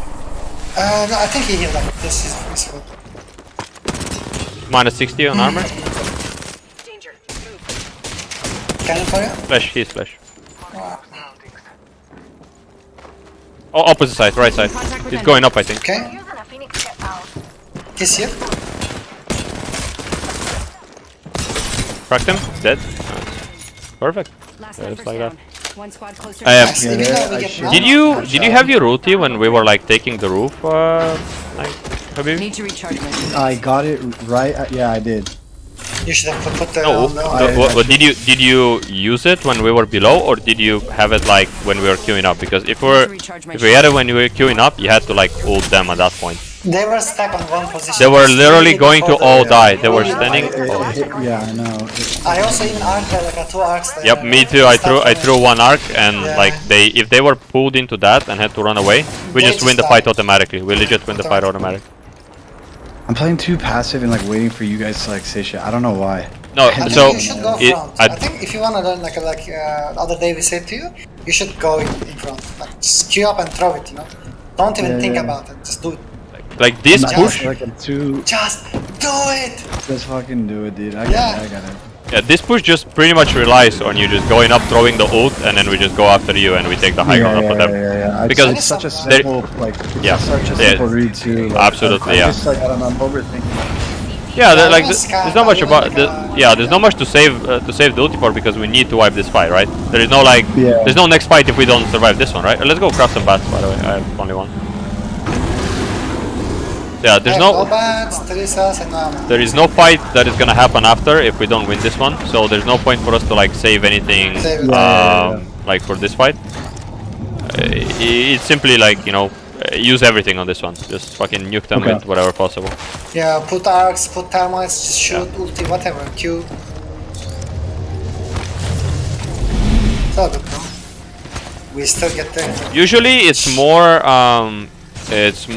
No, I think he healed up. This is useful. Minus 60 on armor. Danger. Cannon for you? Flash, he is flash. Oh, opposite side, right side. He's going up, I think. Okay, Using a phoenix kit, pal. he's here. Cracked him. Dead. Nice. Perfect. Last Yeah, numbers just like down. One squad closer. Nice. Yeah, If we there, go, we I get should- now. Did you have your ulti when we were like taking the roof? Like, Habib? Need to recharge my shields. I got it right. Yeah, I did. You should have put the. No. no. Did you use it when we were below, or did you have it like when we were queuing up? Because if we had it when we were queuing up, you had to like ult them at that point. They were stuck on one position. They were literally going to all die. They were Yeah, standing. Yeah, I know. I also even arced like 2 arcs. There. Yep, me too. I threw one arc, and Yeah. like if they were pulled into that and had to run away, we They just win just the fight died. automatically. We legit win the fight automatically. I'm playing too passive and like waiting for you guys to like say shit. I don't know why. No, I think so you should go it, front. I think if you wanna learn like the other day we said to you, you should go in front. Like just queue up and throw it. Don't even Yeah, think yeah. about it. Just do it. like this I'm push. like I'm too. Just do it. Just fucking do it, dude. I Yeah. got it. Yeah, this push just pretty much relies on you just going up, throwing the ult, and then we just go after you and we take the high ground up with them. Yeah. Because it's such a there- simple, like, it's Yeah. such a Yeah. simple read too. Like, Absolutely, I yeah. Just, like, I don't know, I'm overthinking. Yeah, Yeah, like even Sky, there's not much even about like, there's not much to save the ulti for because we need to wipe this fight, right? There is no like Yeah. there's no next fight if we don't survive this one, right? Let's go craft some bats, by the way. I have only one. Yeah, there's No no bats, Teresa's, and armor. there is no fight that is gonna happen after if we don't win this one. So there's no point for us to like save anything Save it. like for this fight. It's simply like use everything on this one. Just fucking nuke them Okay. with whatever possible. Yeah, put arcs, put termites, just shoot, ulti, whatever. Q. It's all good, bro. we still get there. Usually it's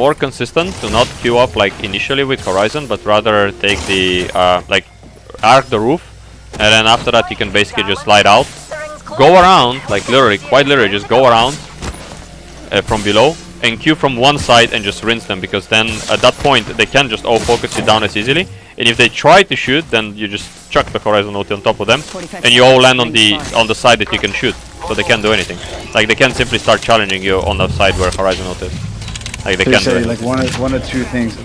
more consistent to not queue up like initially with Horizon, but rather take the like arc the roof, and then after that you can basically just slide out, go around, like literally, quite literally, just go around from below and queue from one side and just rinse them, because then at that point they can just focus you down as easily. And if they try to shoot, then you just chuck the Horizon ulti on top of them, and you all land on the side that you can shoot, so they can't do anything. Like they can simply start challenging you on the side where Horizon ulti is. Like they can't do anything. Like one of two things.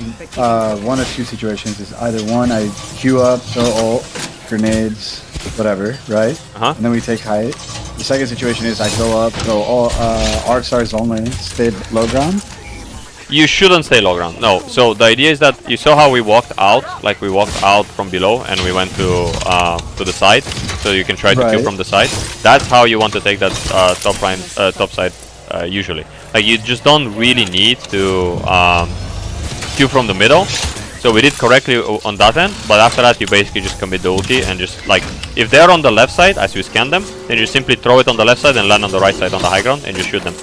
One of two situations is either one, I queue up, throw ult, grenades, whatever, right? And then we take height. The second situation is I go up, throw all arc stars only, stay low ground. You shouldn't stay low ground. No. So the idea is that you saw how we walked out, like we walked out from below and we went to the side, so you can try to queue from the side. That's how you want to take that top side usually. Like you just don't really need to queue from the middle. So we did correctly on that end, but after that you basically just commit the ulti and just like if they're on the left side as you scan them, then you simply throw it on the left side and land on the right side on the high ground and just shoot them.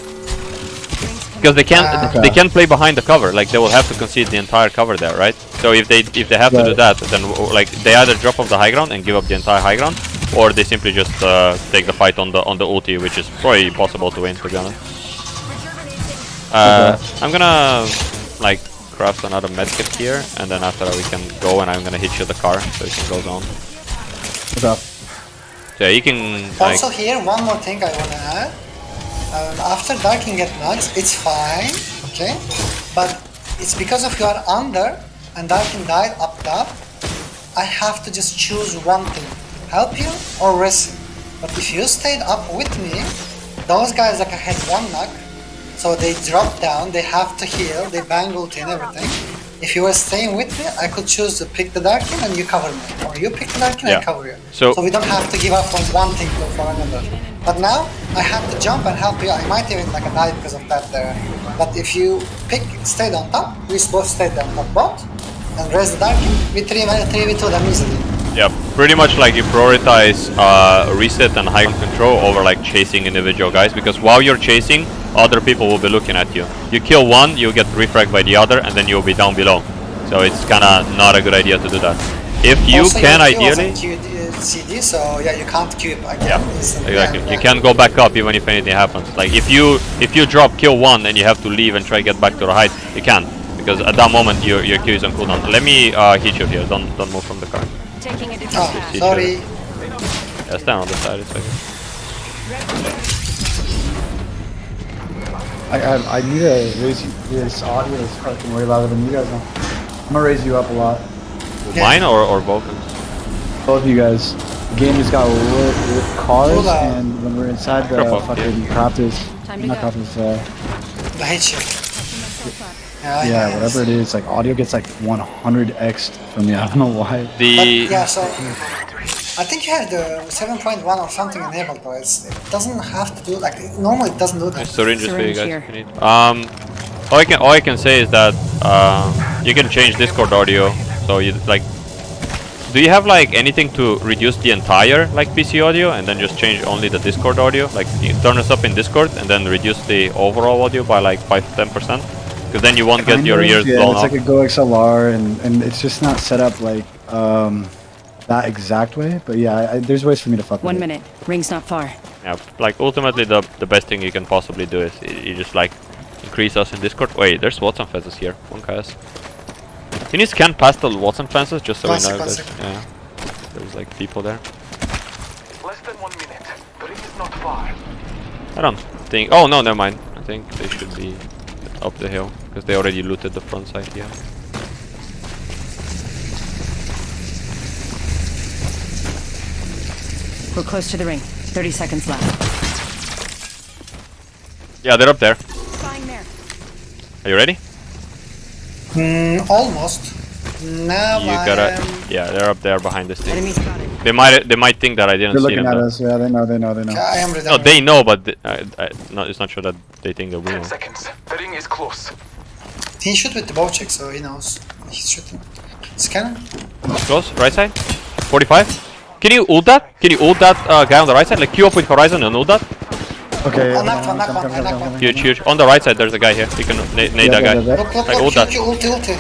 Because they can't play behind the cover, like they will have to concede the entire cover there, right? So if they have to do that, then like they either drop off the high ground and give up the entire high ground, or they simply just take the fight on the ulti, which is probably possible to win, to be honest. I'm gonna like craft another medkit here, and then after that we can go, and I'm gonna hit you the car so you can go zone. Okay. So yeah, you can. Also here, one more thing I wanna add. After darking get nugs, it's fine, okay? But it's because of you are under and darking died up top, I have to just choose one thing, help you or risk you. But if you stayed up with me, those guys like I had one nug, so they drop down, they have to heal, they bang ulti and everything. If you were staying with me, I could choose to pick the Darkin and you cover me, or you pick the Darkin and I cover you. So we don't have to give up on one thing for another. But now I have to jump and help you. I might even like die because of that there. But if you stayed on top, we both stayed on top bot and raise the Darkin. We 3v2 them easily. Yeah, pretty much like you prioritize reset and high control over like chasing individual guys, because while you're chasing, other people will be looking at you. You kill one, you get refragged by the other, and then you'll be down below. So it's kinda not a good idea to do that. If you also, can ideally... CD, so yeah, you can't queue again. Yeah, exactly. You can't go back up even if anything happens. Like if you drop kill one and you have to leave and try to get back to the height, you can't, because at that moment your Q is on cooldown. Let me hit you here. Don't move from the car. Taking a different path. Sorry. Yeah, stand on the side. It's okay. I need to raise you. This audio is fucking way louder than you guys know. I'm gonna raise you up a lot. Mine or both? Both of you guys. The game has got lit with cars, and when we're inside the fucking crafters, not crafters, I hate you. Yeah, whatever it is, like audio gets like 100x from me. I don't know why. Yeah, so I think you have the 7.1 or something enabled, but it doesn't have to do like normally it doesn't do that. Syringes for you guys if you need. All I can say is that you can change Discord audio, so you like. Do you have like anything to reduce the entire like PC audio and then just change only the Discord audio? Like you turn us up in Discord and then reduce the overall audio by like 5-10%, because then you won't get your ears blown off. It's like a Go XLR, and it's just not set up like that exact way. But yeah, there's ways for me to fuck with it. 1 minute. Ring's not far. Yeah, like ultimately the best thing you can possibly do is you just like increase us in Discord. Wait, there's Watson fences here. One KS. Can you scan past the Watson fences just so we know there's like people there? Less than 1 minute. The ring is not far. I don't think. Oh no, never mind. I think they should be up the hill because they already looted the front side here. We're close to the ring. 30 seconds left. Yeah, they're up there. Spying there. Are you ready? Almost. Now yeah, they're up there behind this thing. Enemy spotted. They might think that I didn't see them. They're looking at us. Yeah, they know. I am ready. No, they know, but it's not sure that they think that we know. 10 seconds. The ring is close. He shoot with the bow check, so he knows. He's shooting. Scanner. Close, right side. 45. Can you ult that? Can you ult that guy on the right side? Like queue up with Horizon and ult that? Okay, I knocked one, knocked one, I knocked one. Huge, huge. On the right side, there's a guy here. You can nade that guy. Look, Like, ult that. ulti.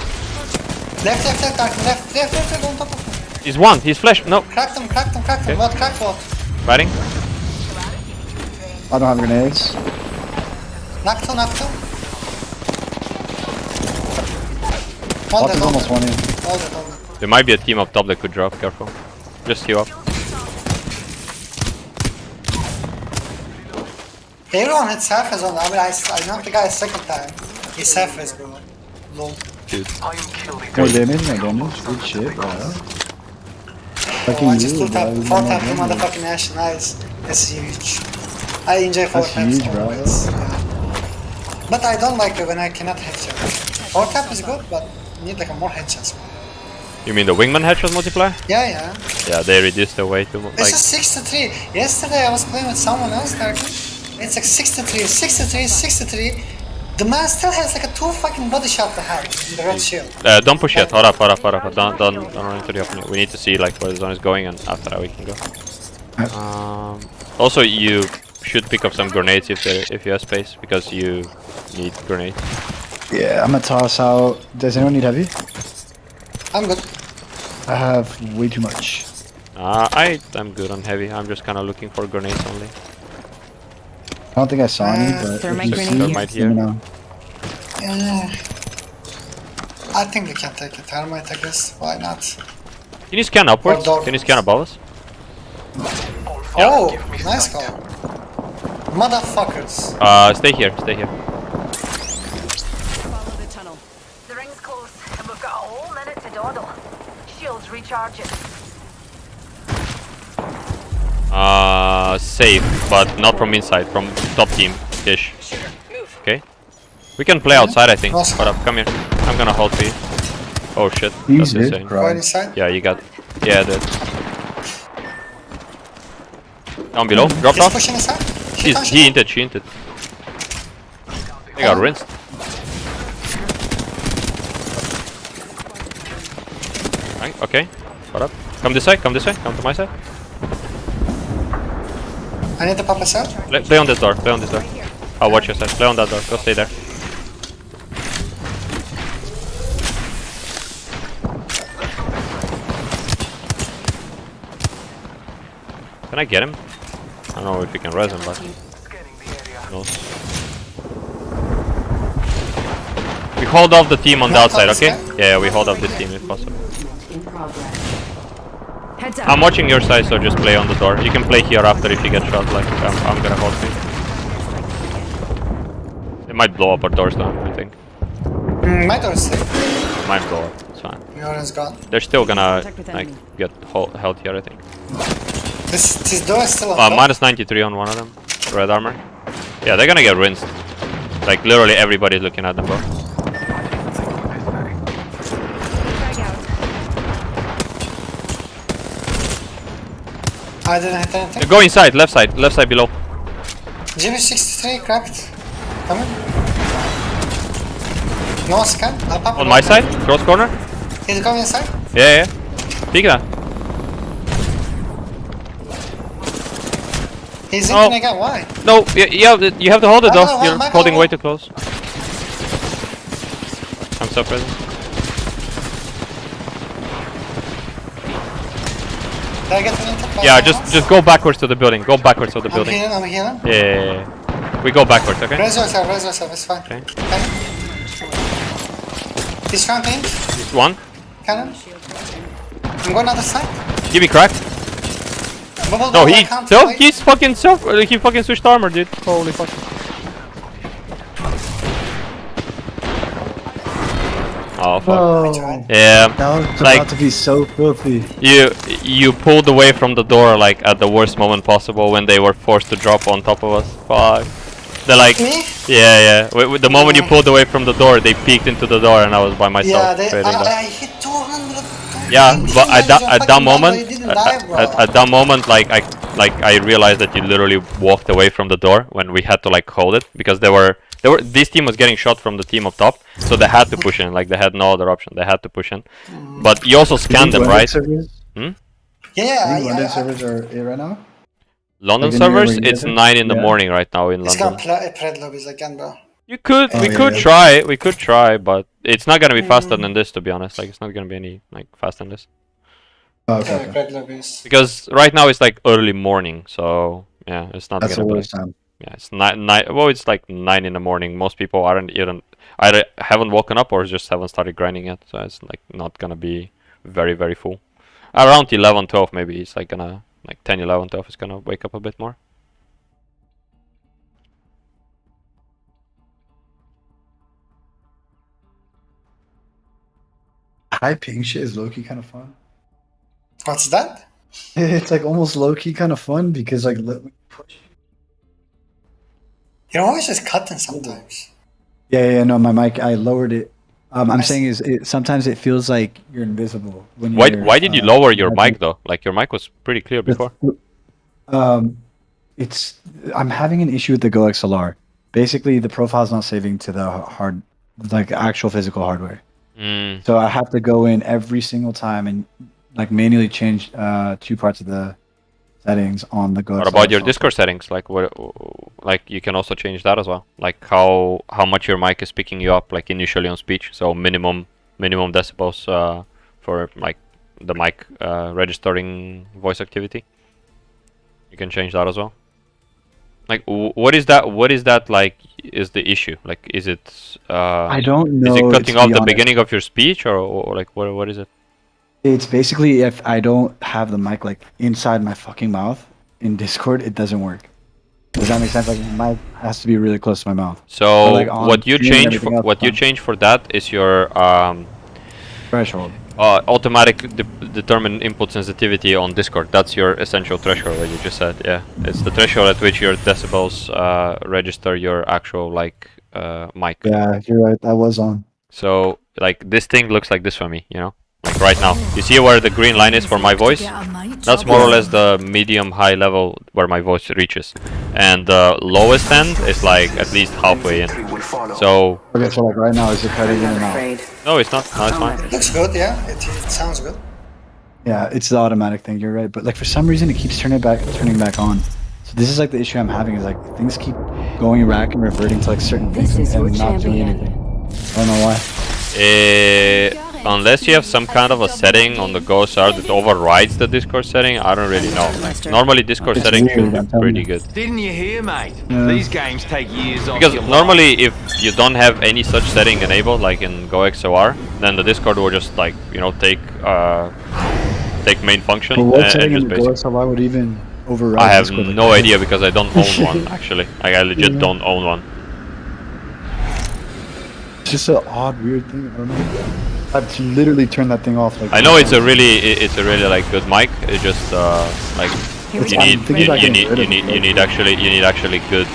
Left, Dark, left, on top of him. He's one. He's flash. No. Cracked him. Okay. What, cracked what? Fighting. I don't have grenades. Knocked him. Bot is almost one in. Hold it. There might be a team up top that could drop. Careful. Just queue up. Everyone hit surface on. I mean, I knocked the guy a second time. He's surface, bro. Lol. Dude. I am killed. No damage. Good shit, bro. Fucking I just you, looked up bro. 4 times the motherfucking Ash. Nice. That's huge. I enjoy 4 That's taps huge, bro. always. Yeah. But I don't like it when I cannot headshot. 4 tap is good, but you need like a more headshots. You mean the wingman headshot multiplier? Yeah. Yeah, they reduced the way to It's like. just 6-3. Yesterday I was playing with someone else, Turkey. It's like 6-3. The man still has like a 2 fucking body shot to have in the red shield. Don't push yet. Hold up. Don't run into the open. We need to see like where the zone is going, and after that we can go. Also, you should pick up some grenades if you have space, because you need grenades. Yeah, I'm gonna toss out. Does anyone need heavy? I'm good. I have way too much. I'm good on heavy. I'm just kind of looking for grenades only. I don't think I saw any, but thermite if you grenade see, Thermite let me know. I think we can take a thermite, I guess. Why not? Can you scan upwards? Or door. Can you scan above us? Oh, nice call. Motherfuckers. Stay here. Follow the tunnel. The ring's close, and we've got a whole minute to dawdle. Shields recharging. Safe, but not from inside, from top team-ish. Okay. We can play outside, I think. Awesome. Hold up, come here. I'm gonna hold for you. Oh shit, He's that's dead, insane. bro. Right inside. Yeah, you got. Yeah, that. Down below, drop He's down. pushing inside. He hinted. They got rinsed. Right, okay, hold up. Come this way, come to my side. I need to pop us out. Play on this door, I'll watch your side. Play on that door, go stay there. Can I get him? I don't know if we can res him, but Scanning the area. no. We hold off the team on the outside, okay? Yeah, we hold off this team if possible. In progress. Heads up. I'm watching your side, so just play on the door. You can play here after if you get shot, like I'm gonna hold me. It might blow up our doors down, I think. My door is safe. It might blow up, it's fine. Your is gone. They're still gonna Contact with like enemy. get held here, I think. This door is still on top. Minus 93 on one of them. Red armor. Yeah, they're gonna get rinsed. Like literally everybody's looking at them, bro. Frag out. I didn't hit anything. Go inside, left side below. GB63 cracked. Coming. No scan. I'll pop On it my up. side, cross corner. He's going inside. Yeah. Peek that. He's Oh. inking again. Why? No, yeah, you have to hold it though. Michael, You're Michael, holding way Michael. too close. I'm so present. Did I get anything? Yeah, just go backwards to the building. Go backwards to the I'm building. healing. Yeah. We go backwards, okay? Raise yourself, it's fine. Okay. Cannon. He's flanking. He's one. Cannon. I'm going other side. Give me crack. Bubble No, bubble, I he can't so wait. he's fucking he fucking switched armor, dude. Holy fuck. Oh fuck. Oh, Yeah. that was Like- about to be so filthy. You pulled away from the door like at the worst moment possible when they were forced to drop on top of us. Fuck. They're like, Me? yeah. With the moment you pulled away from the door, they peeked into the door, and I was by myself. Yeah, trading that. I hit 200. Yeah, but at that moment, He didn't die, bro. at that moment, like I realized that you literally walked away from the door when we had to like hold it, because this team was getting shot from the team up top, so they had to push in. Like they had no other option. They had to push in. But you also scanned them, right? Servers? Yeah, London servers are it right now? London Like in the servers, area it's there? 9 in the Yeah. morning right now in It's London. gonna pred lobbies again, bro. You could, Oh, we yeah, could yeah. try, we could try, but it's not gonna be faster than this, to be honest. Like, it's not gonna be any like faster than this. Oh, okay, Yeah, okay. pred lobbies. Because right now it's like early morning, so yeah, it's not That's the gonna be. worst time. Yeah, it's nine. Well, it's like 9 in the morning. Most people aren't even either haven't woken up or just haven't started grinding yet, so it's like not gonna be very full. Around 11, 12 maybe it's like gonna like 10, 11, 12 is gonna wake up a bit more. High ping shit is low key kind of fun. What's that? It's like almost low key kind of fun because like Your voice is cutting sometimes. yeah, no, my mic, I lowered it. I'm saying is sometimes it feels like you're invisible when Why you're. why did you lower your mic though? Like your mic was pretty clear before. It's I'm having an issue with the Go XLR. Basically, the profile's not saving to the hard, like actual physical hardware. Mm. So I have to go in every single time and like manually change 2 parts of the settings on the Go. What about your Discord settings? Like what? Like you can also change that as well. Like how much your mic is picking you up, like initially on speech. So minimum decibels for like the mic registering voice activity. You can change that as well. Like what is that? What is that like? Is the issue like? Is it? I don't know. Is it cutting to off be the honest. beginning of your speech, or like what is it? It's basically if I don't have the mic like inside my fucking mouth in Discord, it doesn't work. Does that make sense? Like my mic has to be really close to my mouth. So like, on what you stream and change everything else, change for that is your Threshold. automatic determine input sensitivity on Discord. That's your essential threshold that you just said. Yeah, it's the threshold at which your decibels register your actual like mic. Yeah, you're right. That was on. So like this thing looks like this for me, you know, like right now. You see where the green line is for my voice? That's more or less the medium high level where my voice reaches, and the lowest end is like at least halfway in. So Okay, so like right now, is it cutting in and out? no, it's not. No, it's fine. Looks good, yeah. It sounds good. Yeah, it's the automatic thing. You're right, but like for some reason, it keeps turning back on. So this is like the issue I'm having is like things keep going back and reverting to like certain This things is your and not doing champion. anything. I don't know why. Unless you have some kind of a setting on the GoSR that overrides the Discord setting, I don't really know. Like, normally Discord It's settings weird, should I'm be telling pretty you. good. Didn't you hear, mate? Yeah. These games take years off Because your normally if you don't have any such setting enabled, like in GoXOR, then the Discord will just like, you know, take main function But what and setting just in the basic. GoSR would even override? I have Discord like no that? idea because I don't own one actually. Like, I legit don't own one. It's just an odd, weird thing. I don't know. I've literally turned that thing off. Like I know it's a really like good mic. It just like Here we you go. need I'm thinking about getting rid of it, you need actually good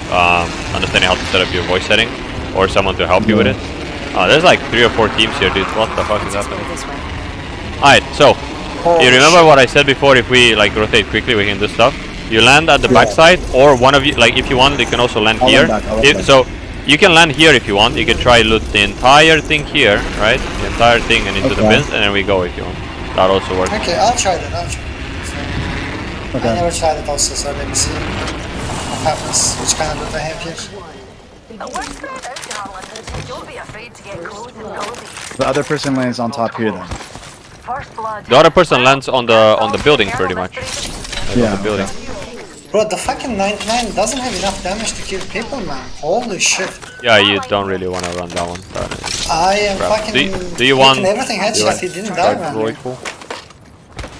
understanding how to set up your voice setting or someone to help you with it. There's like 3 or 4 teams here, dude. What the fuck is happening? This way. Alright, so you remember what I said before? If we like rotate quickly, we can do stuff. You land at the backside, or one of you, like if you want, you can also land I'll here. land back, I'll land back. So you can land here if you want. You can try loot the entire thing here, right? The entire thing and into the Okay. bins, and then we go if you want. That also works. Okay, I'll try that. So, I never tried it also, so let me see what happens. Which kind of loot I have here. We're spread out, darling. Don't be afraid to get close and cozy. The other person lands on top here then. First blood. The other person lands on the building pretty much. Like, Yeah, on the building. Bro, the fucking 99 doesn't have enough damage to kill people, man. Holy shit. Yeah, you don't really want to run that one. I am Crap. fucking Do you want? hitting everything headshot, he didn't die, man. Rifle?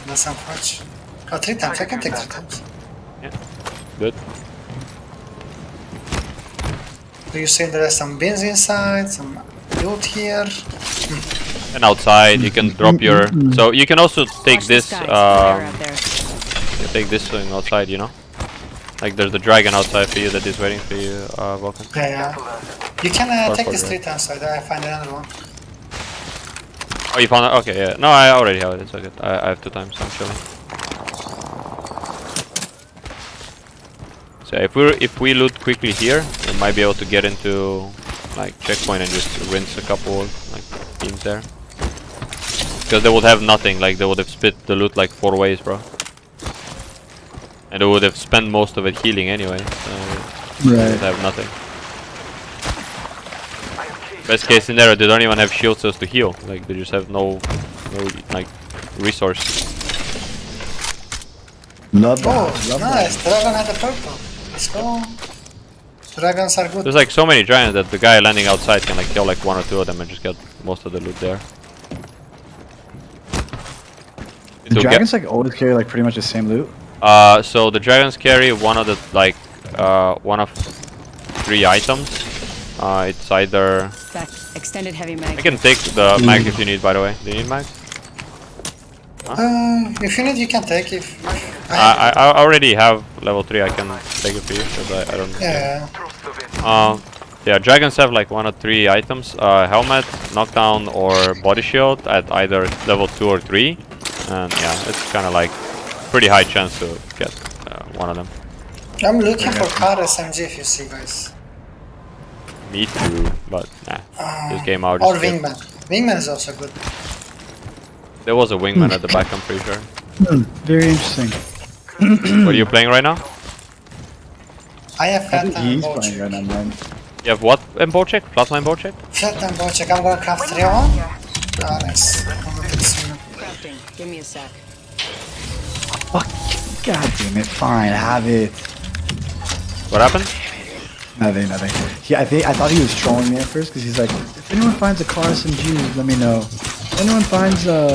That's unfortunate. Oh, 3 times, I can take 3 times. Good. Do you see there are some bins inside, some loot here? And outside, you can drop your. So you can also take Watch the this. skies. Fire out there. You take this thing outside, you know. Like there's the dragon outside for you that is waiting for you, Vulcan. Yeah. You can take Or this for 3 times, so I find another one. Oh, you found it? Okay, yeah. No, I already have it. It's okay. I have 2 times. I'm chilling. So if we loot quickly here, we might be able to get into like checkpoint and just rinse a couple like teams there. Because they would have nothing. Like they would have split the loot like 4 ways, bro. And they would have spent most of it healing anyway. So Right. they have nothing. Best case scenario, they don't even have shield cells to heal. Like they just have no like resource. Love that. Oh, Love nice. Dragon had the purple. Let's go. Dragons are good. There's like so many giants that the guy landing outside can like kill like 1 or 2 of them and just get most of the loot there. The dragons like always carry like pretty much the same loot. So the dragons carry one of the like one of 3 items. It's either Back. Extended heavy mag. I can take the mag if you need. By the way, do you need mag? If you need, you can take it. I already have level 3. I can take it for you because I don't. Yeah. Yeah, dragons have like 1 or 3 items: helmet, knockdown, or body shield at either level 2 or 3. And yeah, it's kind of like pretty high chance to get one of them. I'm looking for car SMG if you see, guys. Me too, but nah. This game out. Or wingman. Wingman is also good. There was a wingman at the back, I'm pretty sure. Very interesting. What are you playing right now? I have I flat think and he's bow playing check. right now, man. You have what in bow check? Flatline bow check? Flat and bow check. I'm gonna craft 3 on. Ah, nice. Crafting. Give me a sec. Fuck. God damn it. Fine, have it. What happened? Nothing. Yeah, I thought he was trolling me at first because he's like, if anyone finds a car SMG, let me know. If anyone finds a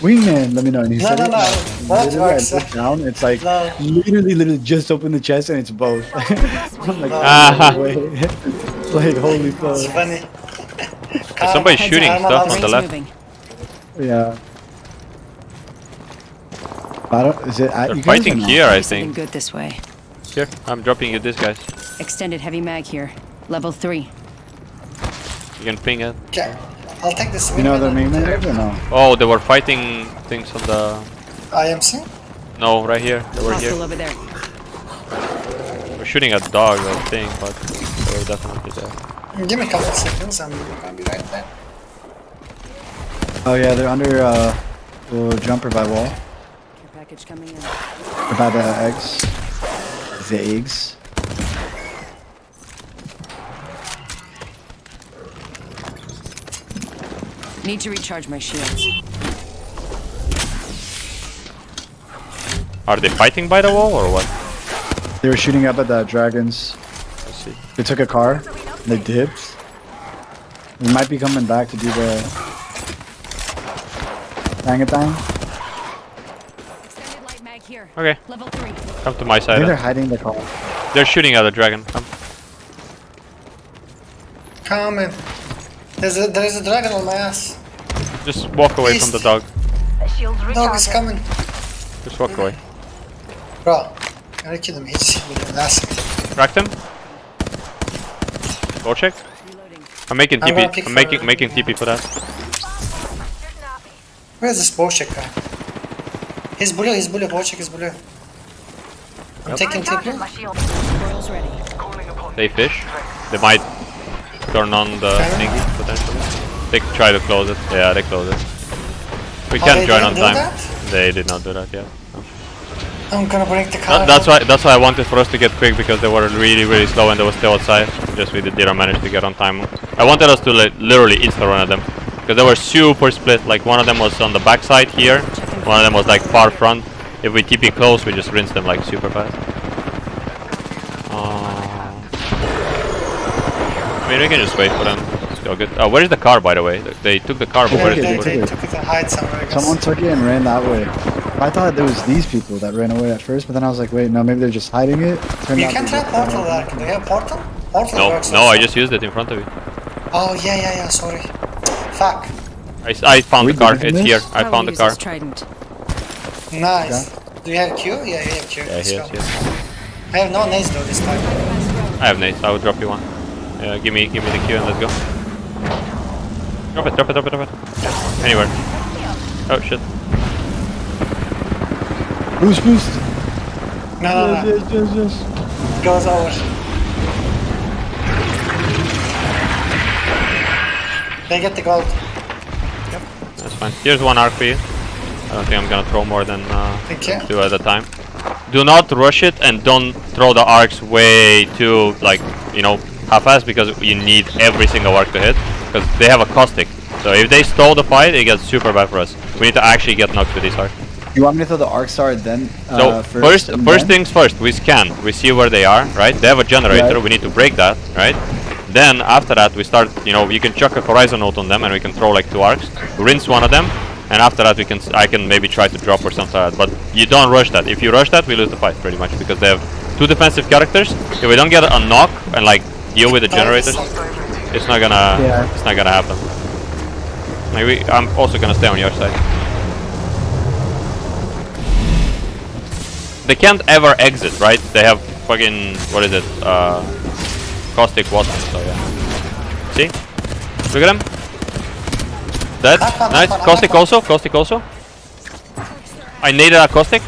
wingman, let me know. And he said No. it. That Literally, works. I looked down. It's like No. literally just opened the chest and it's both. I'm like, Ah. no way. Like holy It's fuck. funny. Somebody's Heads shooting up. stuff on the Rings left. moving. Yeah. I don't. Is it at They're you guys or fighting no? here, I Something think. good this way. Here, I'm dropping you this, guys. Extended heavy mag here. Level 3. You can ping it. Okay. I'll take this You know wingman the and- wingman is or no? Oh, they were fighting things on the... IMC? No, right here. They were Hostile here. over there. We're shooting at dogs, I think, but they were definitely there. Give me a couple of seconds, I'm gonna be right there. Oh yeah, they're under little jumper by wall. Care package coming in. Or by the eggs. The eggs. Need to recharge my shields. Are they fighting by the wall or what? They were shooting up at the dragons. Let's see. They took a car. They dipped. We might be coming back to do the Gamertime. Extended light mag here. Okay, Level 3. come to my I side. think they're then. hiding the car. They're shooting at the dragon. Come. Come in. There is a dragon on my ass. Just walk away from the dog. The shield's Dog is recharging. coming. Just walk away. Bro. Hareket him hiç bilmez. Cracked him. Go check. Reloading. I'm making I'm gonna TP. pick I'm for- making TP for that. Where's this Bochek guy? He's blue, Bochek is blue. I'm taking Recharging TP. my shield. Coils ready. Calling upon They fish. They might turn on the thingy potentially. They try to close it. Yeah, they close it. We Oh, can't they join on didn't do time. that? They did not do that yet. No. I'm gonna break the car. That's why I wanted for us to get quick because they were really slow and they were still outside. Just we didn't manage to get on time. I wanted us to like, literally insta run at them because they were super split. Like one of them was on the back side here, one of them was like far front. If we TP close, we just rinse them like super fast. I mean, we can just wait for them. It's all good. Where is the car, by the way? They took the car, but Yeah, where is they it? took it and hide somewhere, I guess. Someone took it and ran that way. I thought there was these people that ran away at first, but then I was like, wait, no, maybe they're just hiding it. Turned You out can they try just- portal there. Do you have portal? Portal No, works no, also. I just used it in front of you. Oh, yeah, sorry. Fuck. I found We the car. did It's this? here. I Probably found the use car. this trident. Nice. Do you have Q? Yeah, you have Q. Yeah, Let's here, go. here. I have no nades though this time. I have nades. I will drop you one. Give me the Q and let's go. Drop it. Anywhere. Oh shit. Boost. No. Yes. Goes over. They get the gold. That's fine. Here's one arc for you. I don't think I'm gonna throw more than Thank you. 2 at a time. do not rush it and don't throw the arcs way too, like, you know, half-assed, because you need every single arc to hit, because they have a caustic. So if they stall the fight, it gets super bad for us. We need to actually get knocked with these arcs. You want me to throw the arc star then? So first things first, we scan, we see where they are, right? They have a generator, Right. we need to break that, right? Then after that we start, you know, you can chuck a horizon ult on them and we can throw like 2 arcs, rinse one of them, and after that I can maybe try to drop or something like that. But you don't rush that. If you rush that, we lose the fight pretty much, because they have 2 defensive characters. If we don't get a knock and like deal with the generators, it's not gonna happen. Maybe I'm also gonna stay on your side. They can't ever exit, right? They have fucking, what is it? Caustic water, so yeah. See? Look at him. Dead. Nice. Caustic also. Caustic also. I naded a caustic.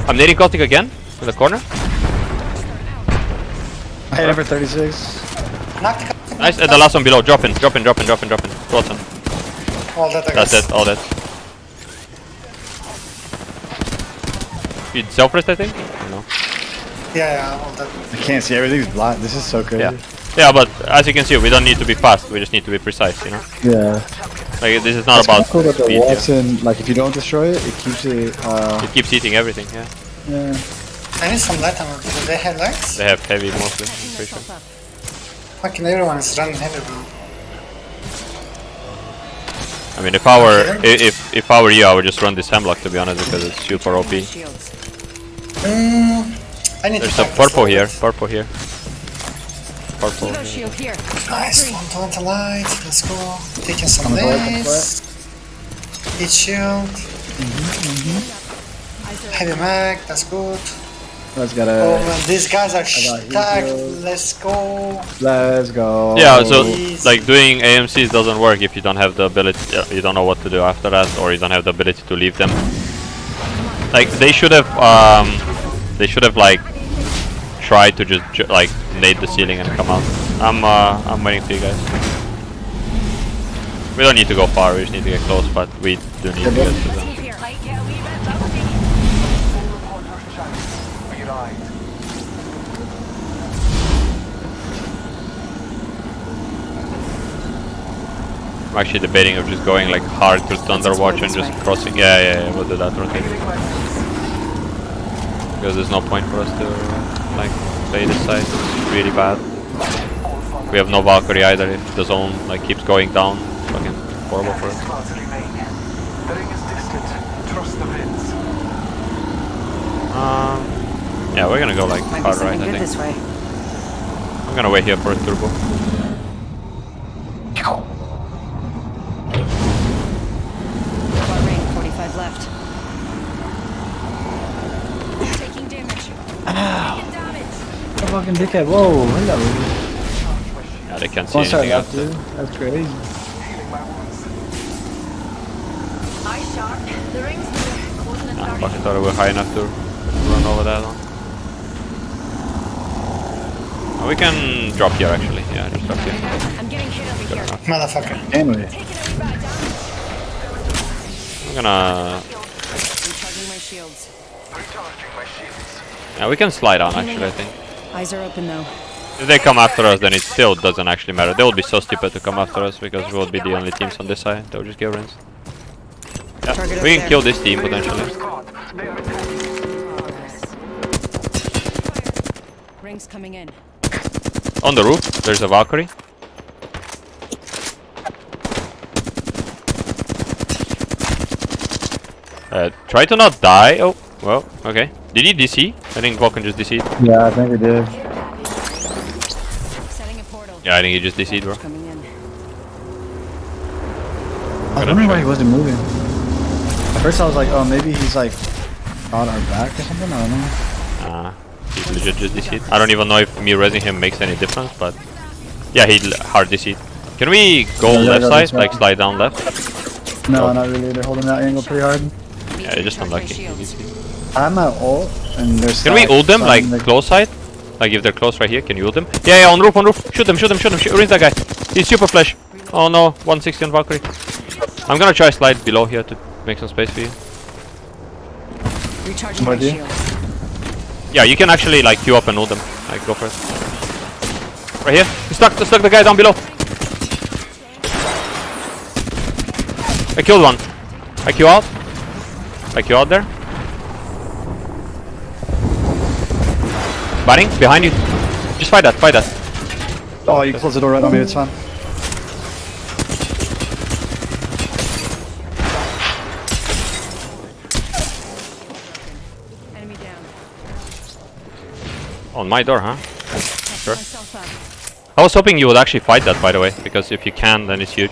I'm nading caustic again in the corner. I hit him for 36. Nice. And the last one below. Drop in. Drop in. Drop in. Drop in. Drop in. Rotten. All that, I That's guess. it. All that. You self-rest, I think? No. Yeah, all that. I can't see, everything's blind. This is so crazy. Yeah. Yeah, but as you can see, we don't need to be fast. We just need to be precise, you know? Yeah. Like, this is not It's about cool that the speed here. Watson, like if you don't destroy it, it keeps it, It keeps eating everything, yeah. yeah. I need some light ammo. Do they have lights? They have heavy mostly, I'm pretty sure. Fucking everyone is running heavy, bro. I mean, if I were you, I would just run this hemlock, to be honest, because it's super OP. Shields. I need There's to a fight this purple little here, bit. purple here. Purple Evo here. shield here. Nice, 120 light. Let's go. Taking some Come for it, come lanes. Eat shield. Heavy mag, that's good. Let's get Oh it. man, these guys are got stacked. hero. Let's go. Let's go. Yeah, so like doing AMCs doesn't work if you don't have the ability, you don't know what to do after that, or you don't have the ability to leave them. Like they should have like tried to just like nade the ceiling and come out. I'm waiting for you guys. We don't need to go far, we just need to get close, but we do need to get to them. I'm actually debating of just going like hard through Thunderwatch and just crossing. Yeah, we'll do that rotating. Because there's no point for us to like play this side. It's really bad. We have no Valkyrie either. If the zone like keeps going down, it's fucking horrible for us. Yeah, we're gonna go like Might be hard right, something I good think. this way. I'm gonna wait here for a turbo. Far ring, 45 left. Taking damage. A fucking dickhead. Whoa, hello. Yeah, they can't see One side anything left, else. dude. That's crazy. Eye sharp. The ring's near. Closing in I 30. fucking thought we were high enough to run over that one. Oh, we can drop here actually. Yeah, just drop here. I'm getting hit over here. Motherfucker. Can we? Taking a wee bit of damage. I'm gonna. Recharging my shields. Yeah, we can slide on actually. I think. Eyes are open though. If they come after us, then it still doesn't actually matter. They will be so stupid to come after us because we'll be the only teams on this side. They'll just get rinsed. Yeah, Target we up can there. kill this team potentially. Rings coming in. On the roof, there's a Valkyrie. Try to not die. Oh, well, okay. Did he DC? I think Vulcan just DC'd. Yeah, I think we did. Setting a portal. Yeah, I think he just DC'd, bro. Coming in. I was wondering why he wasn't moving. At first I was like, oh, maybe he's like on our back or something. I don't know. He's legit just DC'd. I don't even know if me raising him makes any difference, but yeah, he hard DC'd. Can we go Yeah, left go side, this way. like slide down left? No, not really. They're holding that angle pretty hard. Yeah, they're just unlucky. I'm at ult, and there's. Can we ult them, like close side? Like if they're close right here, can you ult them? Yeah, on roof, on roof. Shoot them, shoot them, shoot them. Rinse that guy. He's super flash. Oh no, 160 on Valkyrie. I'm gonna try slide below here to make some space for you. Recharging my With you? shield. Yeah, you can actually like queue up and ult them. Like go for it. Right here. You stuck the guy down below. I killed one. I queue out. I queue out there. Batting behind you. Just fight that. Fight that. Oh, you closed the door right on me. It's fine. Enemy down. On my door, huh? Sure. Myself up. I was hoping you would actually fight that, by the way, because if you can, then it's huge.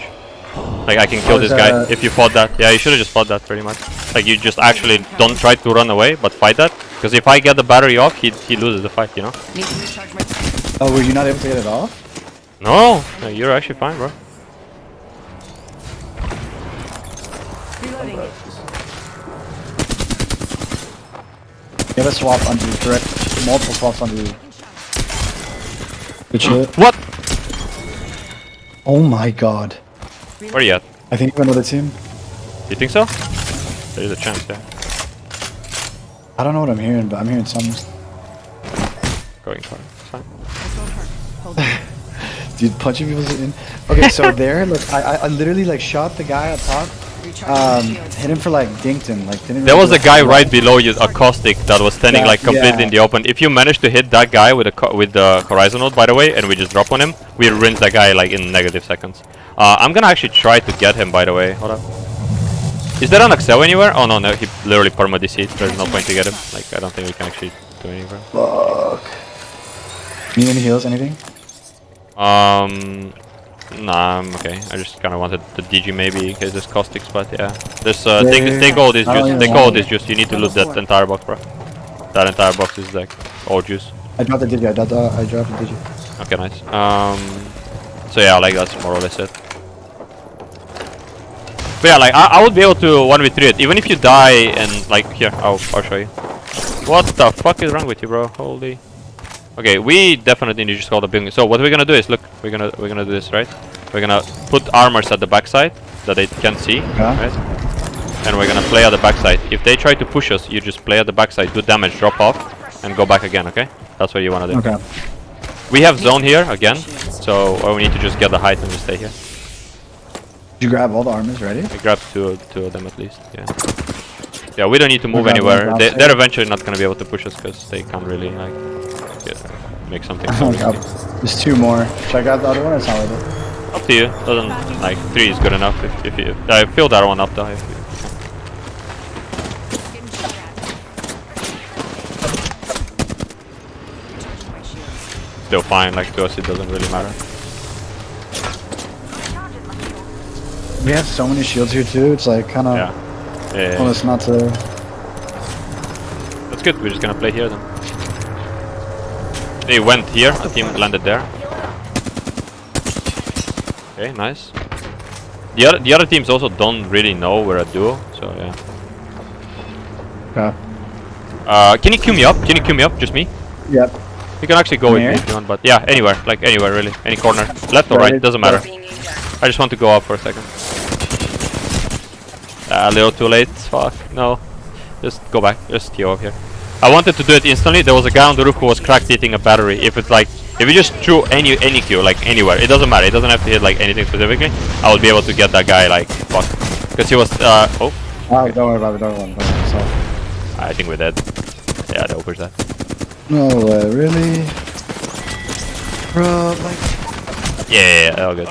Like I can kill this guy if you fought that. Yeah, you should have just fought that pretty much. Like you just actually don't try to run away, but fight that. Because if I get the battery off, he loses the fight, you know? Need to recharge my. Oh, were you not able to get it off? No, you're actually fine, bro. Reloading. You have a swap onto you, correct? Multiple swaps onto you. Good shit. What? Oh my god. Where are you at? I think you have another team. You think so? There is a chance, yeah. I don't know what I'm hearing, but I'm hearing some. Going for it. It's fine. This won't hurt. Hold on. Dude, punching people in. Okay, so there, look, I literally like shot the guy up top. Recharging my shield. Hit him for like dinked him. Like didn't. There really was do a guy lot. right below you, a caustic, that was standing Yeah, like completely yeah. in the open. If you manage to hit that guy with with the horizon node, by the way, and we just drop on him, we rinse that guy like in negative seconds. I'm gonna actually try to get him, by the way. Hold up. Is there an Excel anywhere? Oh no, he literally perma DC'd. There's no point to get him. Like I don't think we can actually do anything. Fuck. Need any heals? Anything? Nah, I'm okay. I just kind of wanted the DG maybe in case there's caustics, but yeah. There's yeah, take all this I don't juice. even Take want all it. this juice. You need to loot that entire box, bro. That entire box is like all juice. I dropped the digi. I dropped the digi. Okay, nice. So yeah, like that's more or less it. But yeah, like I would be able to 1v3 it, even if you die and like here, I'll show you. What the fuck is wrong with you, bro? Holy. Okay, we definitely need to just call the building. So what we're gonna do is look, we're gonna do this, right? We're gonna put armors at the backside that they can't see, right? And we're gonna play at the backside. If they try to push us, you just play at the backside, do damage, drop off, and go back again, okay? That's what you wanna do. Okay. We have zone here again, so we need to just get the height and just stay here. Did you grab all the armors ready? I grabbed two of them at least, yeah. Yeah, we don't need to move grab one anywhere. outside. They're eventually not gonna be able to push us because they can't really like make something. Oh my god. There's two more. Should I grab the other one or it's not worth it? Up to you. Doesn't like 3 is good enough if you. I filled that one up though. If you Getting shot at. Recharging my shield. still fine. Like to us, it doesn't really matter. We have so many shields here too. It's like kind of Yeah. Yeah. almost not to. That's good. We're just gonna play here then. They went here. A team landed there. Okay, nice. The other teams also don't really know we're a duo, so yeah. Okay. Can you queue me up? Can you queue me up? Just me? Yep. You can actually go with me Here? if you want, but yeah, anywhere, like anywhere really, any corner, left or right, doesn't matter. I just want to go up for a second. A little too late. Fuck no. Just go back. Just queue up here. I wanted to do it instantly. There was a guy on the roof who was cracked eating a battery. If it's like, if you just threw any queue, like anywhere, it doesn't matter. It doesn't have to hit like anything specifically. I would be able to get that guy like fuck, because he was oh. Oh, don't worry about it. Don't worry about it. So. I think we're dead. Yeah, the Oper's dead. No way, really? Bro, like. Yeah, all good.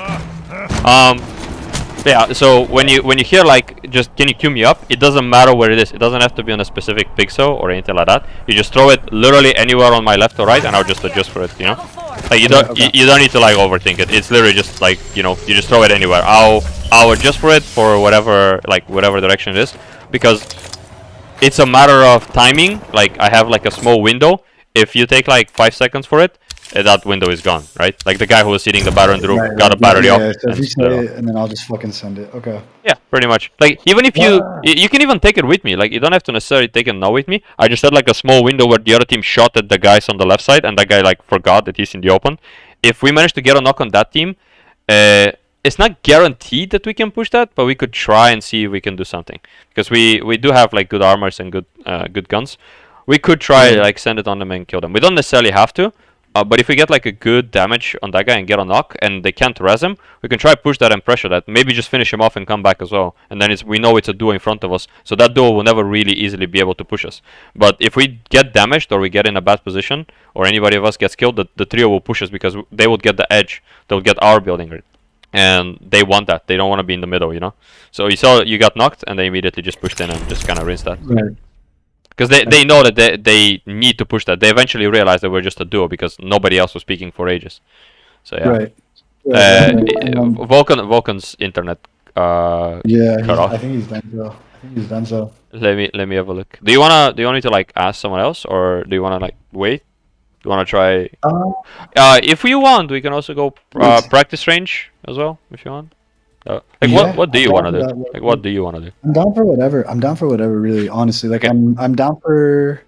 Yeah. So when you hear like just can you queue me up, it doesn't matter where it is. It doesn't have to be on a specific pixel or anything like that. You just throw it literally anywhere on my left or right, and I'll just adjust for it. You know, like you don't you don't need to like overthink it. It's literally just like you just throw it anywhere. I'll adjust for it for whatever direction it is, because it's a matter of timing. Like I have like a small window. If you take like 5 seconds for it, that window is gone, right? Like the guy who was eating the battery in the room got a battery off. So if you and, say it, and then I'll just fucking send it. Okay. yeah, pretty much. Like even if you can even take it with me. Like you don't have to necessarily take it now with me. I just had like a small window where the other team shot at the guys on the left side, and that guy like forgot that he's in the open. If we manage to get a knock on that team, it's not guaranteed that we can push that, but we could try and see if we can do something. Because we do have like good armors and good guns. We could try like send it on them and kill them. We don't necessarily have to, but if we get like a good damage on that guy and get a knock and they can't res him, we can try push that and pressure that. Maybe just finish him off and come back as well. And then we know it's a duo in front of us, so that duo will never really easily be able to push us. But if we get damaged or we get in a bad position or anybody of us gets killed, the trio will push us because they would get the edge. They'll get our building. And they want that. They don't want to be in the middle, you know. So you saw you got knocked, and they immediately just pushed in and just kind of rinsed that. Right. Because they know that they need to push that. They eventually realized that we're just a duo because nobody else was speaking for ages. So yeah. Right. Vulcan's internet. Yeah, cut off. I think he's done so. Let me have a look. Do you wanna me to like ask someone else, or do you wanna like wait? Do you wanna try? If you want, we can also go practice range as well if you want. What do you want to do? Like, what do you want to do? I'm down for whatever. Really, honestly. Like, okay. I'm down for.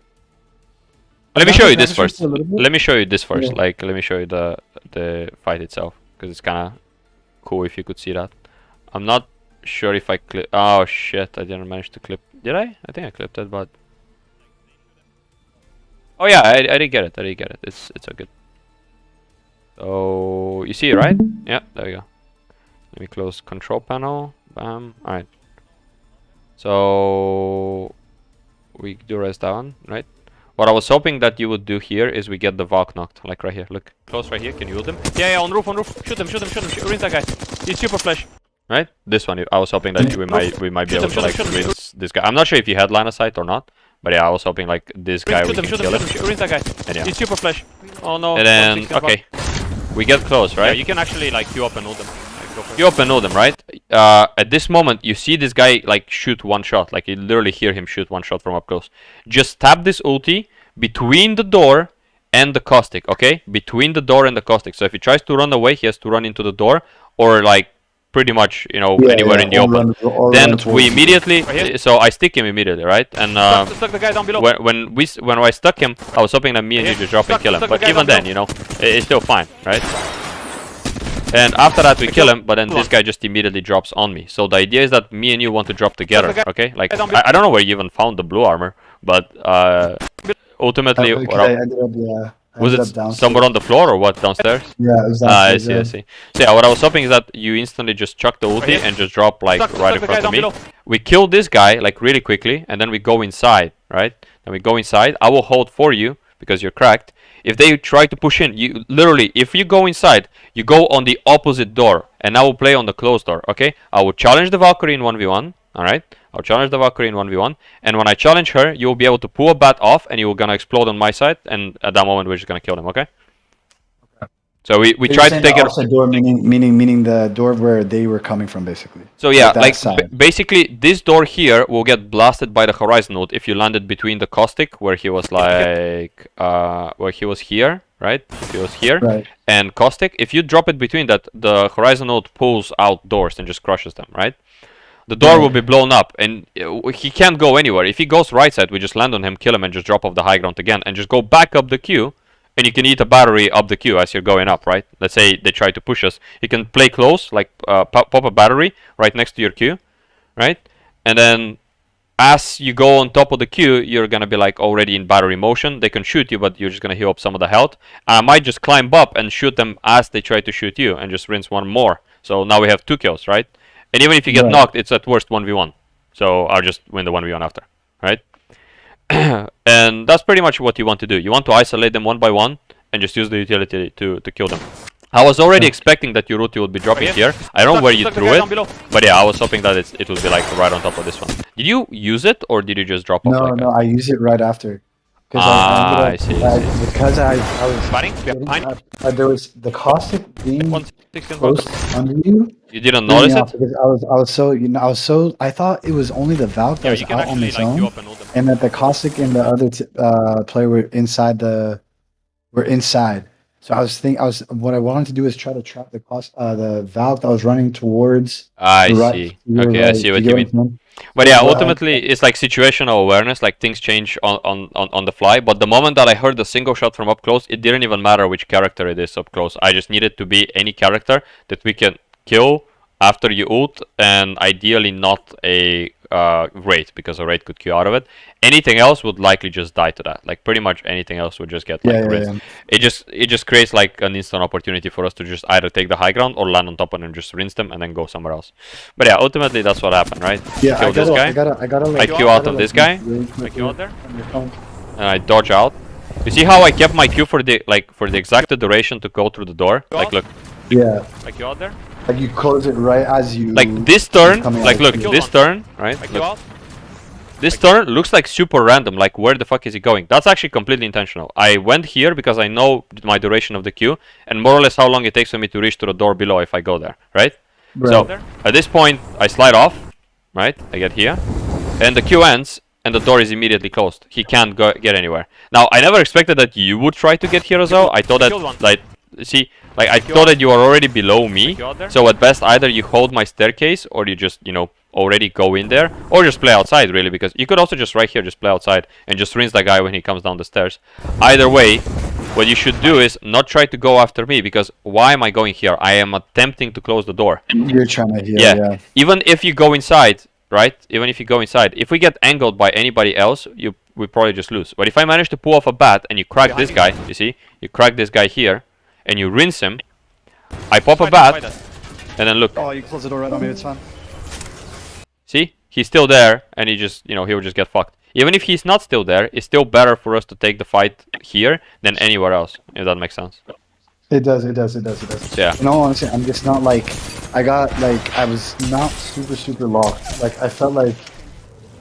Let me show you this first. Let me show you this first. Yeah. Like, let me show you the fight itself, because it's kind of cool if you could see that. I'm not sure if I clip. Oh shit! I didn't manage to clip. Did I? I think I clipped it, but. Oh yeah, I did get it. It's all good. So you see it, right? Yeah, there you go. Let me close control panel. Bam. Alright. So we do res down, right? What I was hoping that you would do here is we get the Valk knocked, like right here. Look, close right here. Can you ult him? Yeah, on roof. Shoot him. Rinse that guy. He's super flash. Right? This one. I was hoping that we might be able to like rinse this guy. I'm not sure if you had line of sight or not, but yeah, I was hoping like this guy we can kill him. Rinse that guy. And yeah. He's super flash. Oh no. And then okay, we get close, right? Yeah, you can actually like queue up and ult them. You open know them, right? At this moment, you see this guy like shoot one shot. Like you literally hear him shoot one shot from up close. Just tap this ulti between the door and the caustic, okay? Between the door and the caustic. So if he tries to run away, he has to run into the door or like pretty much, you know, anywhere in the open. Then we immediately, so I stick him immediately, right? And stuck the guy down below. when I stuck him, I was hoping that me and you just drop and kill him. But even then, you know, it's still fine, right? And after that we kill him, but then this guy just immediately drops on me. So the idea is that me and you want to drop together, okay? Like, I don't know where you even found the blue armor, but ultimately... Was it somewhere on the floor or what, downstairs? Yeah, it was downstairs. I see. So yeah, what I was hoping is that you instantly just chuck the ulti and just drop like right in front of me. We kill this guy like really quickly, and then we go inside, right? Then we go inside. I will hold for you because you're cracked. If they try to push in, you literally, if you go inside, you go on the opposite door, and I will play on the closed door, okay? I will challenge the Valkyrie in 1v1, alright? I'll challenge the Valkyrie in 1v1, and when I challenge her, you will be able to pull a bat off, and you're gonna explode on my side, and at that moment, we're just gonna kill him, okay? So we try to take it. Door, meaning the door where they were coming from, basically. So yeah, like basically this door here will get blasted by the horizon ult if you landed between the caustic where he was like where he was here, right? He was here, right. And caustic. If you drop it between that, the horizon ult pulls out doors and just crushes them, right? The door will be blown up, and he can't go anywhere. If he goes right side, we just land on him, kill him, and just drop off the high ground again, and just go back up the queue. And you can eat a battery up the queue as you're going up, right? Let's say they try to push us. You can play close, like pop a battery right next to your queue, right? And then as you go on top of the queue, you're going to be like already in battery motion. They can shoot you, but you're just going to heal up some of the health. And I might just climb up and shoot them as they try to shoot you and just rinse one more. So now we have 2 kills, right? And even if you get knocked, it's at worst 1v1. So I'll just win the 1v1 after, right? And that's pretty much what you want to do. You want to isolate them one by one and just use the utility to kill them. I was already expecting that your ulti would be dropping here. I don't know where you threw it, but yeah, I was hoping that it would be like right on top of this one. Did you use it or did you just drop off? No, I used it right after. I see. Because I was fighting. There was the caustic being close under you. You didn't notice it? Because I was so I thought it was only the Valk that was out on its own, and that the caustic and the other player were inside So what I wanted to do is try to trap the Valk that was running towards. I see. Okay, I see what you mean. But yeah, ultimately it's like situational awareness, like things change on the fly. But the moment that I heard the single shot from up close, it didn't even matter which character it is up close. I just needed to be any character that we can kill after you ult, and ideally not a raid, because a raid could queue out of it. Anything else would likely just die to that. Like pretty much anything else would just get like rinsed. It just creates like an instant opportunity for us to just either take the high ground or land on top of them, just rinse them, and then go somewhere else. But yeah, ultimately that's what happened, right? Yeah, Kill this guy. I queue out of this guy. I queue out there, and I dodge out. You see how I kept my queue for the exact duration to go through the door? Like look. Yeah. I queue out there. Like you close it right as you. Like this turn. Like look, this turn, right? Look. This turn looks like super random. Like where the fuck is he going? That's actually completely intentional. I went here because I know my duration of the queue and more or less how long it takes for me to reach to the door below if I go there, right? So at this point I slide off, right? I get here, and the queue ends. And the door is immediately closed. He can't get anywhere. Now, I never expected that you would try to get here as well. I thought that, like, see, like I thought that you are already below me. So at best, either you hold my staircase, or you just, you know, already go in there, or just play outside, really, because you could also just right here, just play outside and just rinse that guy when he comes down the stairs. Either way, what you should do is not try to go after me, because why am I going here? I am attempting to close the door. You're trying to heal. Yeah. Even if you go inside. Right? Even if you go inside, if we get angled by anybody else, we probably just lose. But if I manage to pull off a bat and you crack this guy, you see, you crack this guy here, and you rinse him, I pop a bat, and then look. Oh, you close the door right on me. It's fine. See, he's still there, and he just, you know, he will just get fucked. Even if he's not still there, it's still better for us to take the fight here than anywhere else. If that makes sense. It does. Yeah. In all honesty, I'm just not like. I was not super locked. Like I felt like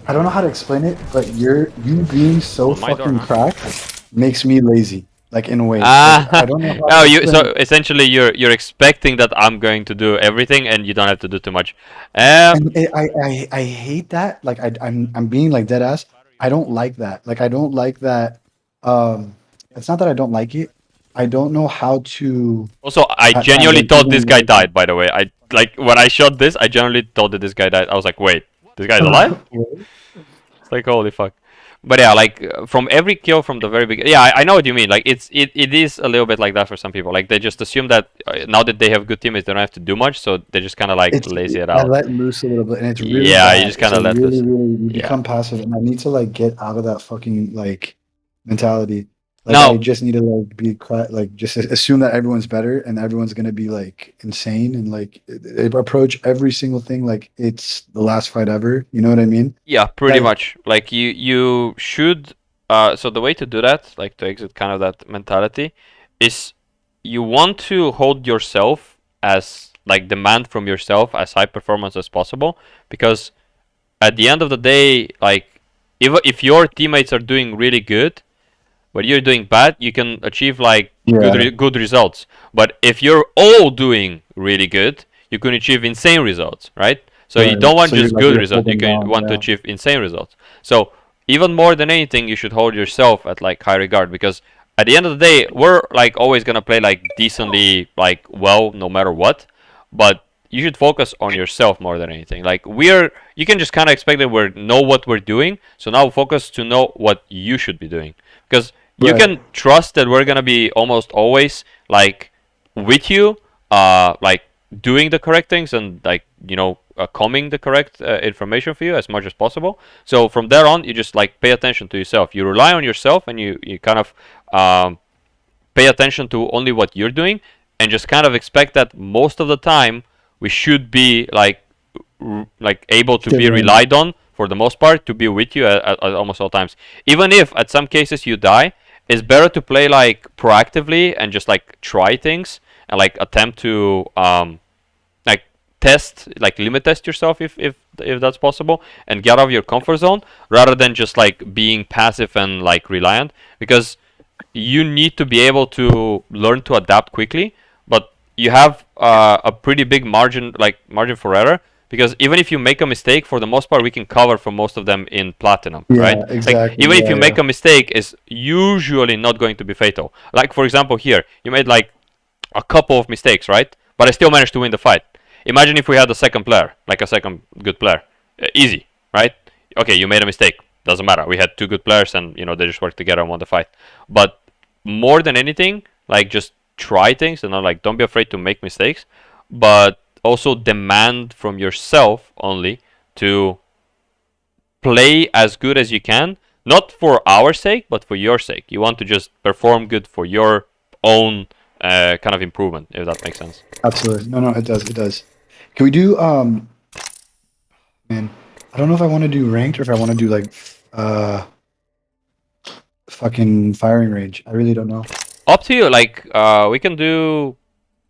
I don't know how to explain it, but you being so fucking cracked makes me lazy. Like in a way. Like, I don't know how so essentially you're expecting that I'm going to do everything and you don't have to do too much. And I hate that. Like I'm being like dead ass. I don't like that. Like I don't like that. It's not that I don't like it. I don't know how to. Also, I genuinely thought this guy died. By the way, when I shot this, I genuinely thought that this guy died. I was like, wait, this guy's alive? It's like holy fuck. But yeah, like from every kill from the very beginning. Yeah, I know what you mean. Like it is a little bit like that for some people. Like they just assume that now that they have good teammates, they don't have to do much, so they just kind of like lazy it out. I let loose a little bit, and it's really you just kind of let loose. You become passive, and I need to like get out of that fucking like mentality. Like no. I just need to like be quiet, like just assume that everyone's better and everyone's gonna be like insane and like approach every single thing like it's the last fight ever. You know what I mean? Yeah, pretty much. Like you should. So the way to do that, like to exit kind of that mentality, is you want to hold yourself as like demand from yourself as high performance as possible, because at the end of the day, like if your teammates are doing really good. But you're doing bad, you can achieve like good results. But if you're all doing really good, you can achieve insane results, right? So you don't want just good results, you can want to achieve insane results. So even more than anything, you should hold yourself at like high regard, because at the end of the day, we're like always gonna play like decently, like well, no matter what. But you should focus on yourself more than anything. Like you can just kind of expect that we know what we're doing. So now focus to know what you should be doing, because you can trust that we're gonna be almost always like with you, like doing the correct things and like coming the correct information for you as much as possible. So from there on, you just like pay attention to yourself. You rely on yourself, and you kind of pay attention to only what you're doing, and just kind of expect that most of the time we should be like able to be relied on for the most part to be with you at almost all times. Even if at some cases you die, it's better to play like proactively and just like try things and like attempt to like test, like limit test yourself if that's possible, and get out of your comfort zone rather than just like being passive and like reliant, because you need to be able to learn to adapt quickly, but you have a pretty big margin for error. Because even if you make a mistake, for the most part, we can cover for most of them in platinum, right? Exactly. Like, even if you make a mistake, it's usually not going to be fatal. Like, for example, here, you made like a couple of mistakes, right? But I still managed to win the fight. Imagine if we had a second player, like a second good player. Easy, right? Okay, you made a mistake. Doesn't matter. We had two good players and, they just worked together and won the fight. But more than anything, like, just try things and don't be afraid to make mistakes. But also demand from yourself only to play as good as you can, not for our sake, but for your sake. You want to just perform good for your own kind of improvement, if that makes sense. Absolutely. No, it does. It does. Can we do man, I don't know if I want to do ranked or if I want to do like fucking firing range. I really don't know. Up to you. Like we can do.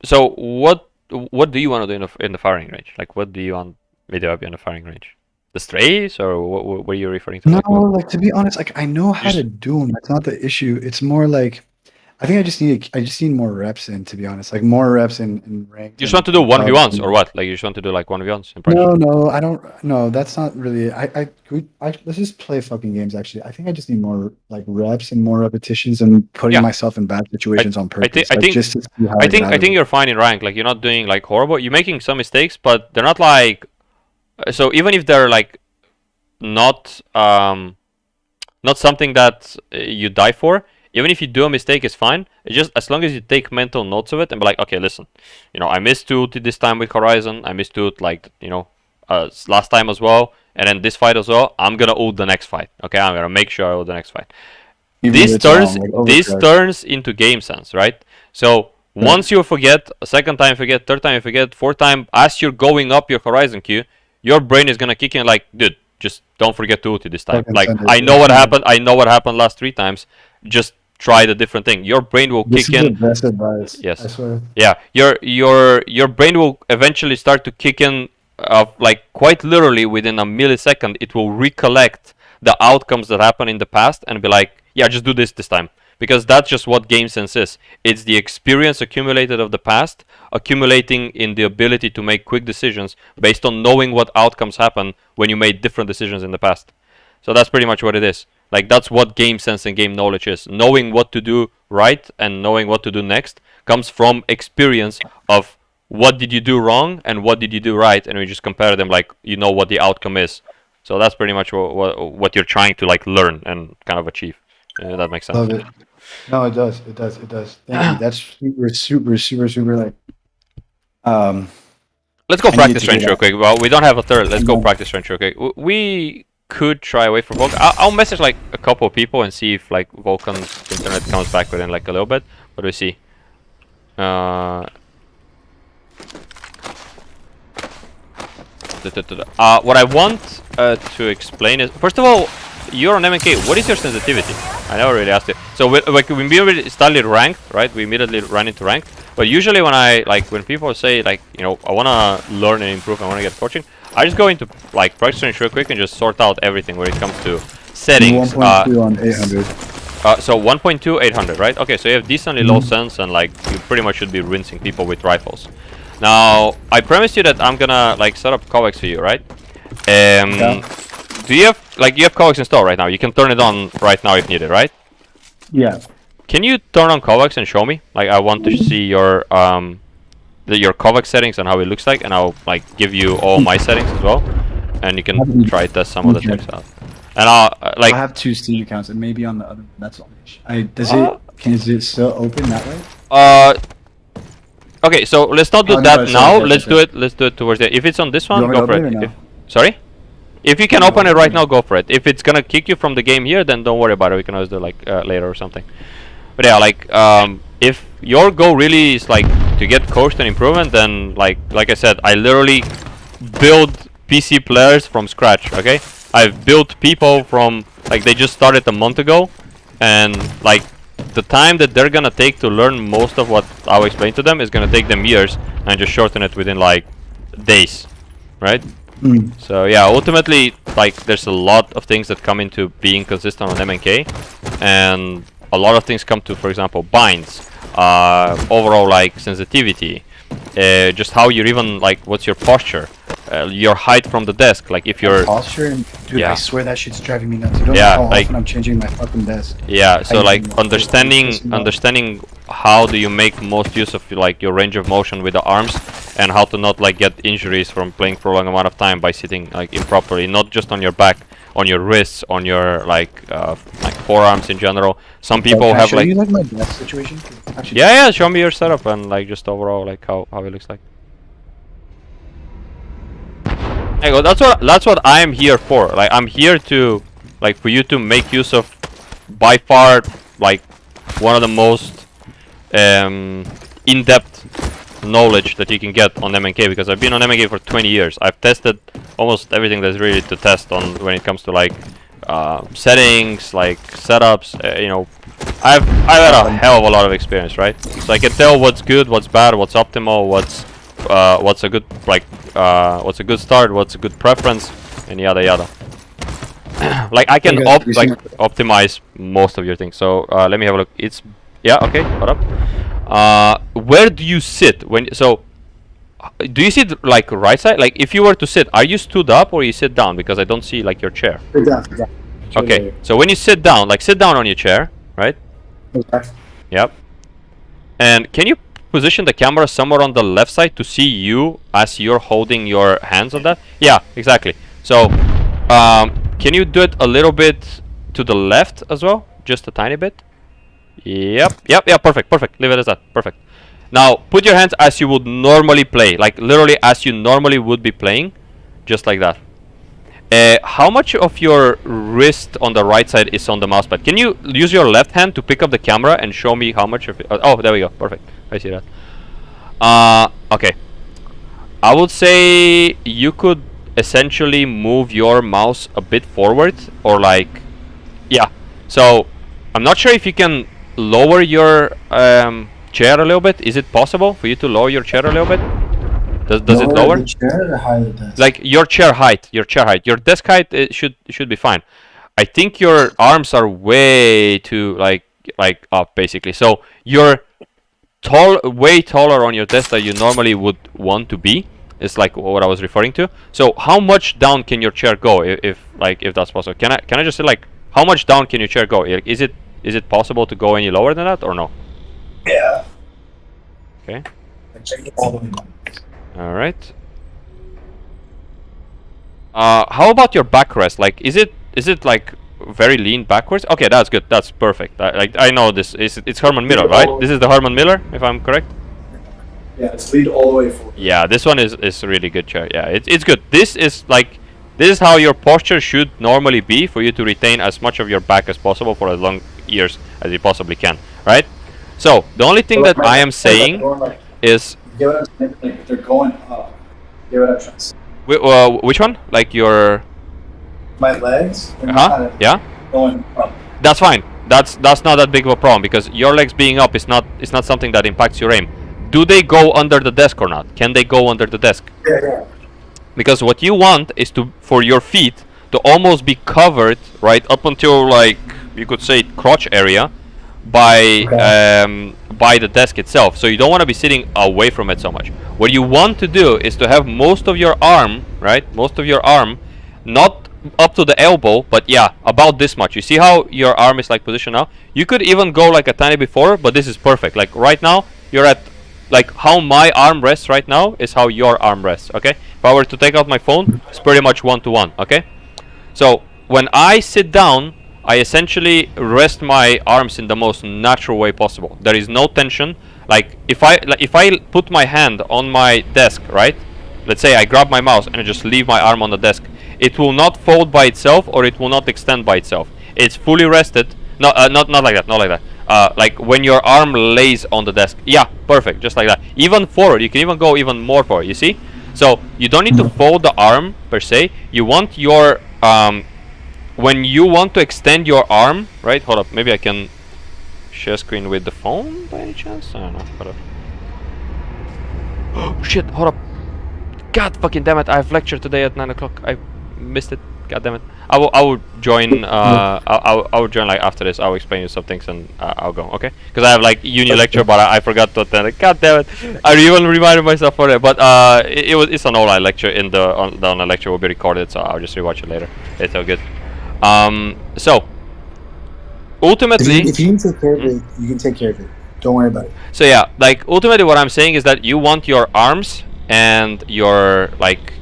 So what do you want to do in the firing range? Like what do you want me to be in the firing range? The strays, or what are you referring to? No, like to be honest, like I know how to do them. That's not the issue. It's more like I think I just need more reps in, to be honest. Like more reps in ranked. You just want to do 1v1s or what? Like you just want to do like 1v1s in practice? No, I don't. No, that's not really. Let's just play fucking games. Actually, I think I just need more like reps and more repetitions and putting myself in bad situations on purpose. I think you're fine in rank. Like you're not doing like horrible. You're making some mistakes, but they're not like. So even if they're like not something that you die for. Even if you do a mistake, it's fine. It's just as long as you take mental notes of it and be like, okay, listen, I missed ult this time with Horizon. I missed ult like last time as well, and then this fight as well. I'm gonna ult the next fight. Okay, I'm gonna make sure I ult the next fight. This turns into game sense, right? So once you forget, a second time you forget, third time you forget, fourth time, as you're going up your Horizon queue, your brain is gonna kick in like, dude, just don't forget to ulti this time. Like I know what happened. I know what happened last 3 times. Just try the different thing. Your brain will kick in. The best advice. Yes. I swear. Yeah. Your brain will eventually start to kick in, like quite literally within a millisecond. It will recollect the outcomes that happened in the past and be like, yeah, just do this time. Because that's just what game sense is. It's the experience accumulated of the past, accumulating in the ability to make quick decisions based on knowing what outcomes happen when you made different decisions in the past. So that's pretty much what it is. Like that's what game sense and game knowledge is. Knowing what to do right and knowing what to do next comes from experience of what did you do wrong and what did you do right, and we just compare them like what the outcome is. So that's pretty much what you're trying to like learn and kind of achieve. That makes sense. Love it. No, it does. Thank you. That's super like. Let's go practice range real quick. Well, we don't have a third. Let's go practice range real quick. We could try away from Vulcan. I'll message like a couple of people and see if like Vulcan's internet comes back within like a little bit. What do we see? What I want to explain is, first of all, you're on MNK. What is your sensitivity? I never really asked it. So we immediately started ranked, right? We immediately ran into ranked. But usually when people say like, I want to learn and improve, I want to get coaching, I just go into like practice range real quick and just sort out everything when it comes to settings. 1.2 on 800. So 1.2, 800, right? Okay, so you have decently low sense and like you pretty much should be rinsing people with rifles. Now, I promised you that I'm gonna like set up Kovacs for you, right? Do you have Kovacs installed right now? You can turn it on right now if needed, right? Yeah. Can you turn on Kovacs and show me? Like I want to see your Kovacs settings and how it looks like, and I'll like give you all my settings as well, and you can try test some of the things out. And I have 2 Steam accounts, and maybe on the other. That's all. Is it still open that way? Okay, so let's not do that now. Let's do it towards the. If it's on this one, go for it. Sorry. If you can open it right now, go for it. If it's gonna kick you from the game here, then don't worry about it. We can always do like later or something. But yeah, like if your goal really is like to get coached and improvement, then like I said, I literally build PC players from scratch. Okay, I've built people from like they just started a month ago, and like the time that they're gonna take to learn most of what I'll explain to them is gonna take them years, and just shorten it within like days, right? So yeah, ultimately, like there's a lot of things that come into being consistent on MNK, and a lot of things come to, for example, binds, overall like sensitivity, just how you're even like what's your posture, your height from the desk. Like if you're posture, dude, I swear that shit's driving me nuts. You don't know how often I'm changing my fucking desk. Yeah, so like understanding how do you make most use of like your range of motion with the arms, and how to not like get injuries from playing for a long amount of time by sitting like improperly, not just on your back, on your wrists, on your like forearms in general. Some people have like. Can I show you like my desk situation? Yeah, show me your setup and like just overall like how it looks like. Hey, well, that's what I'm here for. Like I'm here to, like, for you to make use of, by far, like, one of the most in-depth knowledge that you can get on MNK, because I've been on MNK for 20 years. I've tested almost everything that's really to test on when it comes to like settings, like setups. You know, I've had a hell of a lot of experience, right? So I can tell what's good, what's bad, what's optimal, what's a good what's a good start, what's a good preference, and yada yada. Like I can optimize most of your things. So let me have a look. It's okay. Hold up. Where do you sit when? So do you sit like right side? Like if you were to sit, are you stood up or you sit down? Because I don't see like your chair. Yeah. Okay. So when you sit down, like sit down on your chair, right? Okay. Yep. And can you position the camera somewhere on the left side to see you as you're holding your hands on that? Yeah, exactly. So can you do it a little bit to the left as well? Just a tiny bit? Yep, perfect. Leave it as that. Perfect. Now, put your hands as you would normally play. Like, literally as you normally would be playing. Just like that. How much of your wrist on the right side is on the mouse pad? Can you use your left hand to pick up the camera and show me how much of it? Oh, there we go. Perfect. I see that. Okay. I would say you could essentially move your mouse a bit forward, or like, yeah. So I'm not sure if you can lower your chair a little bit. Is it possible for you to lower your chair a little bit? Does it lower? The chair or higher the desk? Like your chair height. Your desk height, it should be fine. I think your arms are way too like up basically. So you're way taller on your desk than you normally would want to be. Is like what I was referring to. So how much down can your chair go if that's possible? Can I just say like how much down can your chair go? Like, is it possible to go any lower than that or no? Yeah. Okay. All the way down. All right. How about your backrest? Like, is it like very lean backwards? Okay, that's good. That's perfect. I know this. It's Herman Miller, right? This is the Herman Miller, if I'm correct. Yeah, it's lead all the way forward. Yeah, this one is a really good chair. Yeah, it's good. This is how your posture should normally be for you to retain as much of your back as possible for as long years as you possibly can, right? So the only thing that I am saying is, get what I'm saying? Like they're going up. Get what I'm trying to say? which one? Like your My legs. They're yeah. Going up. That's fine. That's not that big of a problem because your legs being up is not something that impacts your aim. Do they go under the desk or not? Can they go under the desk? Yeah. Because what you want is for your feet to almost be covered right up until like you could say crotch area by the desk itself. So you don't want to be sitting away from it so much. What you want to do is to have most of your arm, right? Most of your arm, not up to the elbow, but yeah, about this much. You see how your arm is like positioned now? You could even go like a tiny bit forward, but this is perfect. Like right now, you're at like how my arm rests right now is how your arm rests, okay? If I were to take out my phone, it's pretty much 1-to-1, okay? So when I sit down, I essentially rest my arms in the most natural way possible. There is no tension. Like if I put my hand on my desk, right? Let's say I grab my mouse and I just leave my arm on the desk. It will not fold by itself or it will not extend by itself. It's fully rested. No, not like that. Not like that. Like when your arm lays on the desk. Yeah, perfect. Just like that. Even forward. You can even go even more forward. You see? So you don't need to fold the arm per se. You want your when you want to extend your arm, right? Hold up. Maybe I can share screen with the phone by any chance. I don't know. Hold up. Oh shit! Hold up. God fucking damn it! I have lecture today at 9 o'clock. I missed it. God damn it! I will join. I will join like after this. I'll explain you some things and I'll go. Okay? Because I have like uni lecture, but I forgot to attend it. God damn it! I even reminded myself for it. But it's an online lecture. The online lecture will be recorded, so I'll just rewatch it later. It's all good. So ultimately, if you can take care of it, you can take care of it. Don't worry about it. So yeah, like ultimately, what I'm saying is that you want your arms and your like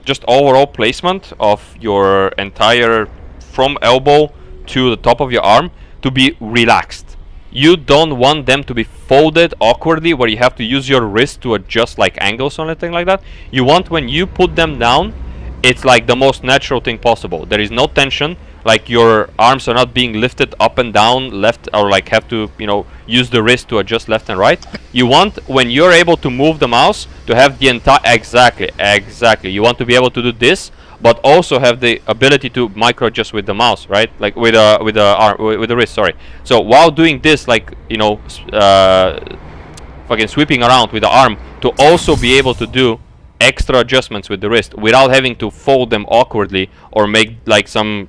just overall placement of your entire from elbow to the top of your arm to be relaxed. you don't want them to be folded awkwardly where you have to use your wrist to adjust like angles or anything like that. You want when you put them down, it's like the most natural thing possible. There is no tension, like your arms are not being lifted up and down, left, or like have to, you know, use the wrist to adjust left and right. You want when you're able to move the mouse to have the entire, exactly. You want to be able to do this, but also have the ability to micro adjust with the mouse, right? Like with the wrist, sorry. So while doing this, like, you know, fucking sweeping around with the arm, to also be able to do extra adjustments with the wrist without having to fold them awkwardly or make like some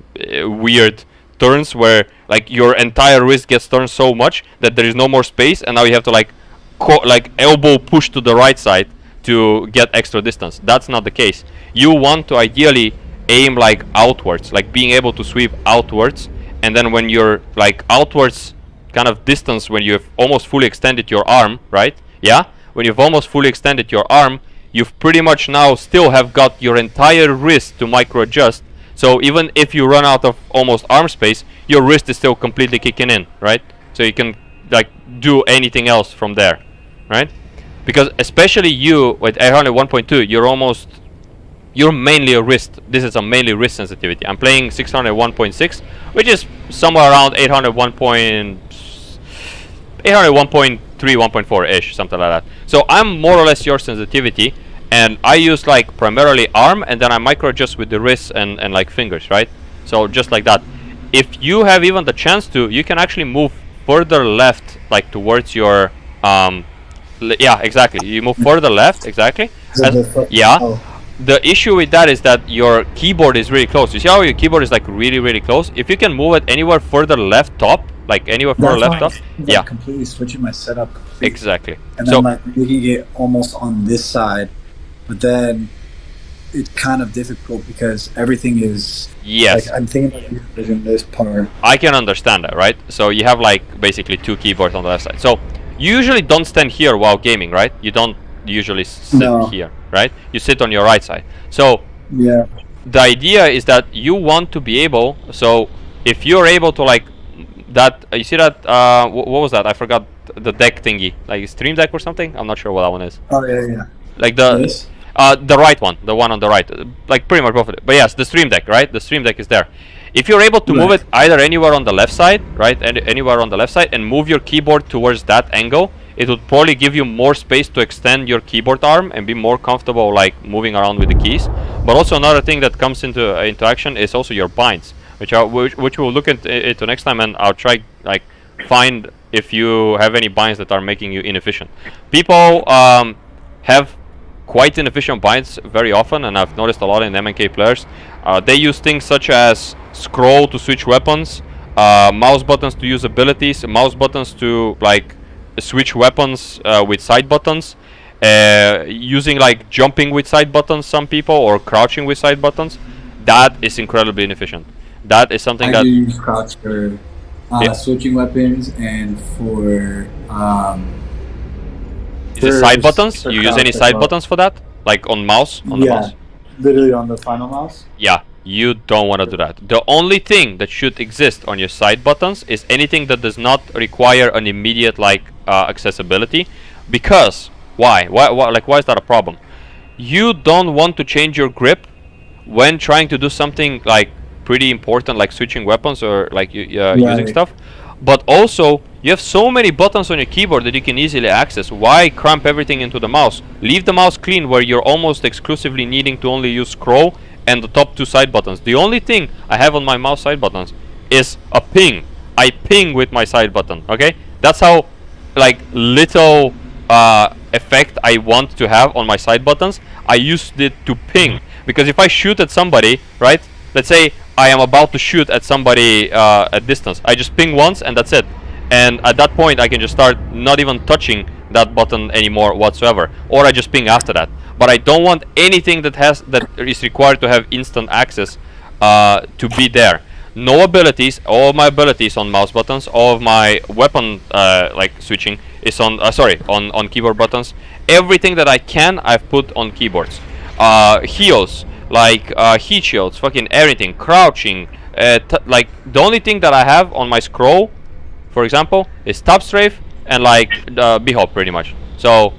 weird turns where like your entire wrist gets turned so much that there is no more space, and now you have to like elbow push to the right side to get extra distance. That's not the case. You want to ideally aim like outwards, like being able to sweep outwards, and then when you're like outwards kind of distance, when you have almost fully extended your arm, right? Yeah, when you've almost fully extended your arm, you've pretty much now still have got your entire wrist to micro adjust. So even if you run out of almost arm space, your wrist is still completely kicking in, right? So you can like do anything else from there, right? Because especially you with 800 1.2, you're mainly a wrist. This is a mainly wrist sensitivity. I'm playing 600 1.6, which is somewhere around 800 1.3, 1.4 ish, something like that. So I'm more or less your sensitivity, and I use like primarily arm, and then I micro adjust with the wrists and like fingers, right? So just like that. If you have even the chance to, you can actually move further left, like towards your yeah, exactly. You move further left, exactly. Yeah. The issue with that is that your keyboard is really close. You see how your keyboard is like really close? If you can move it anywhere further left top, like anywhere further left top, yeah. Completely switching my setup. Completely. Exactly. And then like making it almost on this side, but then it's kind of difficult because everything is. Yes. Like, I'm thinking about using this part. I can understand that, right? So you have like basically two keyboards on the left side. So you usually don't stand here while gaming, right? You don't usually sit here, right? You sit on your right side. So yeah, the idea is that you want to be able, so if you're able to like that, you see that what was that? I forgot the deck thingy, like Stream Deck or something. I'm not sure what that one is. Oh yeah. Like the right one, the one on the right, like pretty much both of it. But yes, the Stream Deck, right? The Stream Deck is there. If you're able to move it either anywhere on the left side, right, anywhere on the left side, and move your keyboard towards that angle, it would probably give you more space to extend your keyboard arm and be more comfortable like moving around with the keys. But also another thing that comes into action is also your binds, which we'll look into next time, and I'll try like find if you have any binds that are making you inefficient. People have quite inefficient binds very often, and I've noticed a lot in MNK players. They use things such as scroll to switch weapons, mouse buttons to use abilities, mouse buttons to like switch weapons with side buttons, using like jumping with side buttons, some people, or crouching with side buttons. That is incredibly inefficient. That is something that I use crouch for switching weapons and for is it side buttons? You use any side buttons for that? Like on mouse? On the mouse? Literally on the final mouse? Yeah, you don't want to do that. The only thing that should exist on your side buttons is anything that does not require an immediate like accessibility. Because why is that a problem? You don't want to change your grip when trying to do something like pretty important, like switching weapons or like using stuff. But also, you have so many buttons on your keyboard that you can easily access. Why cramp everything into the mouse? Leave the mouse clean where you're almost exclusively needing to only use scroll and the top two side buttons. The only thing I have on my mouse side buttons is a ping. I ping with my side button, okay? That's how like little effect I want to have on my side buttons. I used it to ping. Because if I shoot at somebody, right? Let's say I am about to shoot at somebody at distance. I just ping once and that's it. And at that point I can just start not even touching that button anymore whatsoever. Or I just ping after that. But I don't want anything that is required to have instant access to be there. No abilities, all of my abilities on mouse buttons, all of my weapon like switching is on on keyboard buttons. Everything that I can, I've put on keyboards. Heals, like heat shields, fucking everything, crouching, like the only thing that I have on my scroll for example, is tap strafe and like b-hop pretty much. So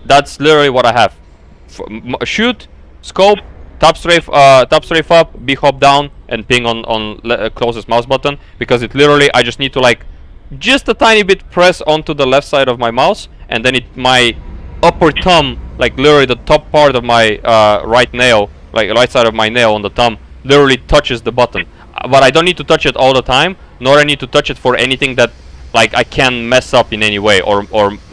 that's literally what I have. Shoot, scope, tap strafe up, b-hop down, and ping on closest mouse button, because it literally, I just need to like just a tiny bit press onto the left side of my mouse, and then my upper thumb, like literally the top part of my right nail, like right side of my nail on the thumb, literally touches the button. But I don't need to touch it all the time, nor I need to touch it for anything that like I can mess up in any way or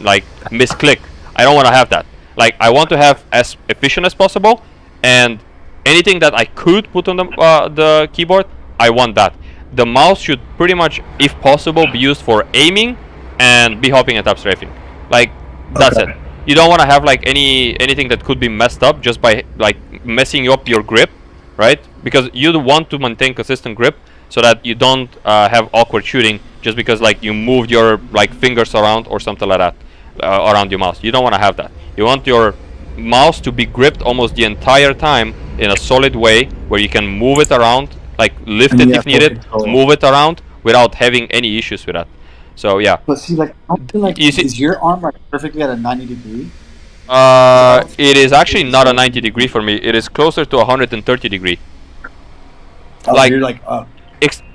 like misclick. I don't want to have that. Like, I want to have as efficient as possible, and anything that I could put on the keyboard, I want that. The mouse should pretty much, if possible, be used for aiming and b-hopping and tap strafing. Like, that's it. You don't want to have like anything that could be messed up just by like messing up your grip, right? Because you want to maintain consistent grip so that you don't have awkward shooting just because like you moved your like fingers around or something like that around your mouse. You don't want to have that. You want your mouse to be gripped almost the entire time in a solid way where you can move it around, like lift it if needed, move it around without having any issues with that. So yeah. But see, like, I feel like is your arm like perfectly at a 90 degree? It is actually not a 90 degree for me. It is closer to 130 degree. Oh, like, you're like up.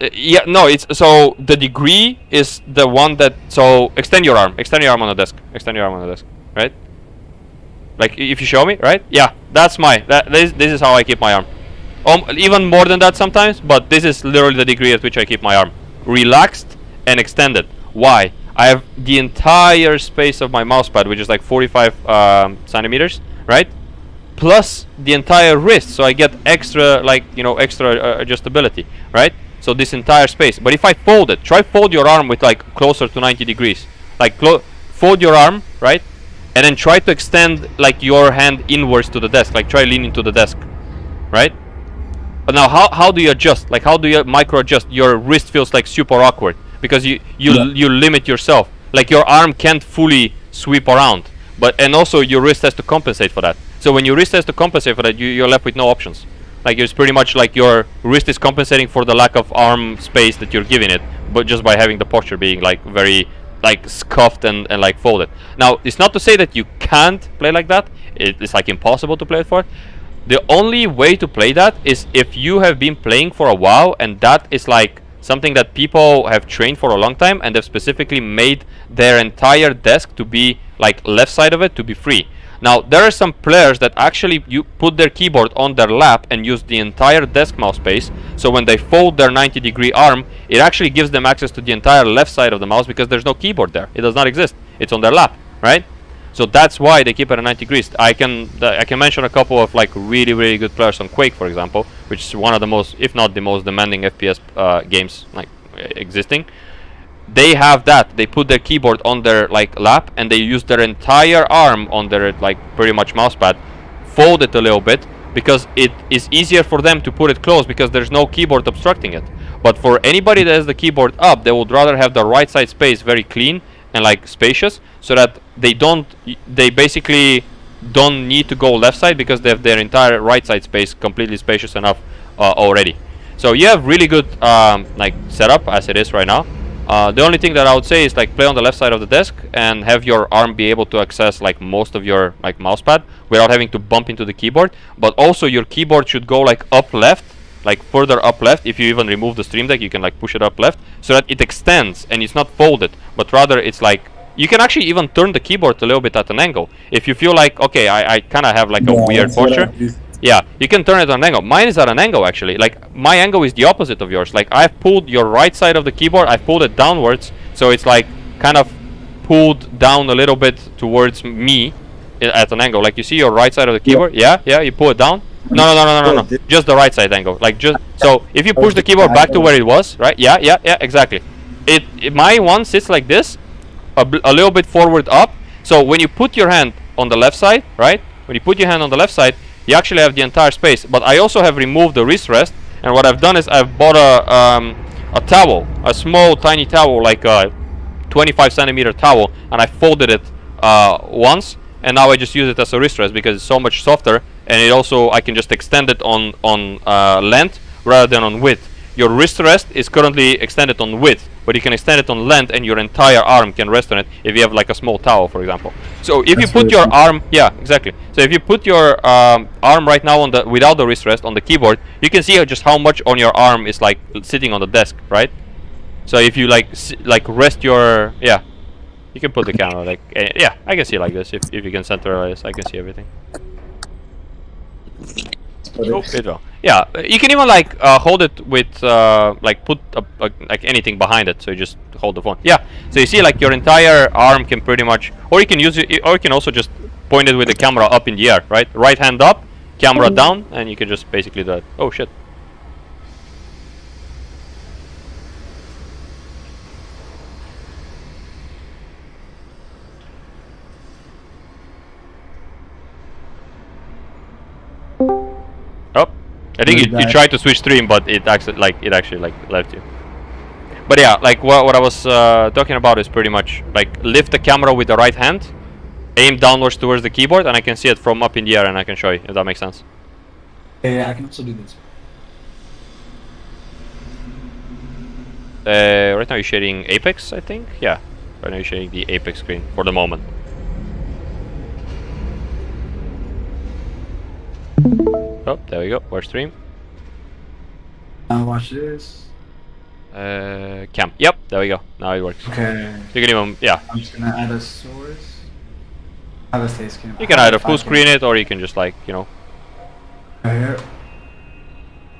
Yeah, no, it's so the degree is the one that, so extend your arm on the desk, right? Like if you show me, right? Yeah, that's this is how I keep my arm. Even more than that sometimes, but this is literally the degree at which I keep my arm relaxed and extended. Why? I have the entire space of my mousepad, which is like 45 centimeters, right? Plus the entire wrist, so I get extra, like, you know, extra adjustability, right? So this entire space. But if I fold it, try fold your arm with like closer to 90 degrees. Like fold your arm, right? And then try to extend like your hand inwards to the desk. Like try leaning to the desk, right? But now how do you adjust? Like how do you micro adjust? Your wrist feels like super awkward because you limit yourself. Like your arm can't fully sweep around, and also your wrist has to compensate for that. So when your wrist has to compensate for that, you're left with no options. Like it's pretty much like your wrist is compensating for the lack of arm space that you're giving it, but just by having the posture being like very like scuffed and like folded. Now it's not to say that you can't play like that. It's like impossible to play it for it. The only way to play that is if you have been playing for a while, and that is like something that people have trained for a long time, and they've specifically made their entire desk to be like left side of it to be free. Now there are some players that actually put their keyboard on their lap and use the entire desk mouse space, so when they fold their 90 degree arm, it actually gives them access to the entire left side of the mouse because there's no keyboard there. It does not exist. It's on their lap, right? So that's why they keep it at 90 degrees. I can mention a couple of like really good players on Quake, for example, which is one of the most, if not the most demanding FPS games like existing. They have that. They put their keyboard on their like lap, and they use their entire arm on their like pretty much mousepad, fold it a little bit because it is easier for them to put it close because there's no keyboard obstructing it. But for anybody that has the keyboard up, they would rather have the right side space very clean and like spacious, so that they basically don't need to go left side because they have their entire right side space completely spacious enough already. So you have really good like setup as it is right now. The only thing that I would say is like play on the left side of the desk and have your arm be able to access like most of your like mousepad without having to bump into the keyboard. But also your keyboard should go like up left, like further up left. If you even remove the Stream Deck, you can like push it up left so that it extends and it's not folded, but rather it's like you can actually even turn the keyboard a little bit at an angle if you feel like, okay, I kind of have like a weird posture. Yeah, you can turn it at an angle. Mine is at an angle actually. Like my angle is the opposite of yours. Like I've pulled your right side of the keyboard, I've pulled it downwards, so it's like kind of pulled down a little bit towards me at an angle. Like you see your right side of the keyboard? Yeah, you pull it down. No. Just the right side angle. Like just so if you push the keyboard back to where it was, right? Yeah, exactly. My one sits like this, a little bit forward up. So when you put your hand on the left side, right? When you put your hand on the left side, you actually have the entire space. But I also have removed the wrist rest, and what I've done is I've bought a towel, a small tiny towel, like a 25 centimeter towel, and I folded it once, and now I just use it as a wrist rest because it's so much softer, and it also I can just extend it on length rather than on width. Your wrist rest is currently extended on width, but you can extend it on length, and your entire arm can rest on it if you have like a small towel, for example. So if you put your arm, yeah, exactly. So if you put your arm right now on the without the wrist rest on the keyboard, you can see just how much on your arm is like sitting on the desk, right? So if you like rest your, yeah, you can put the camera like, yeah, I can see like this. If you can centralize, I can see everything. Oh, it will. Yeah, you can even like hold it with like put like anything behind it, so you just hold the phone. Yeah, so you see like your entire arm can pretty much, or you can use it, or you can also just point it with the camera up in the air, right? Right hand up, camera down, and you can just basically do it. Oh shit. I think you tried to switch stream, but it actually left you. But yeah, like what I was talking about is pretty much like lift the camera with the right hand, aim downwards towards the keyboard, and I can see it from up in the air, and I can show you if that makes sense. Yeah, I can also do this. Right now you're shading Apex, I think. Yeah, right now you're shading the Apex screen for the moment. Oh, there we go. Watch stream. Watch this. Cam. Yep, there we go. Now it works. Okay. You can even, yeah. I'm just gonna add a source. Have a face cam. You can either full screen it, or you can just like, you know. Right here.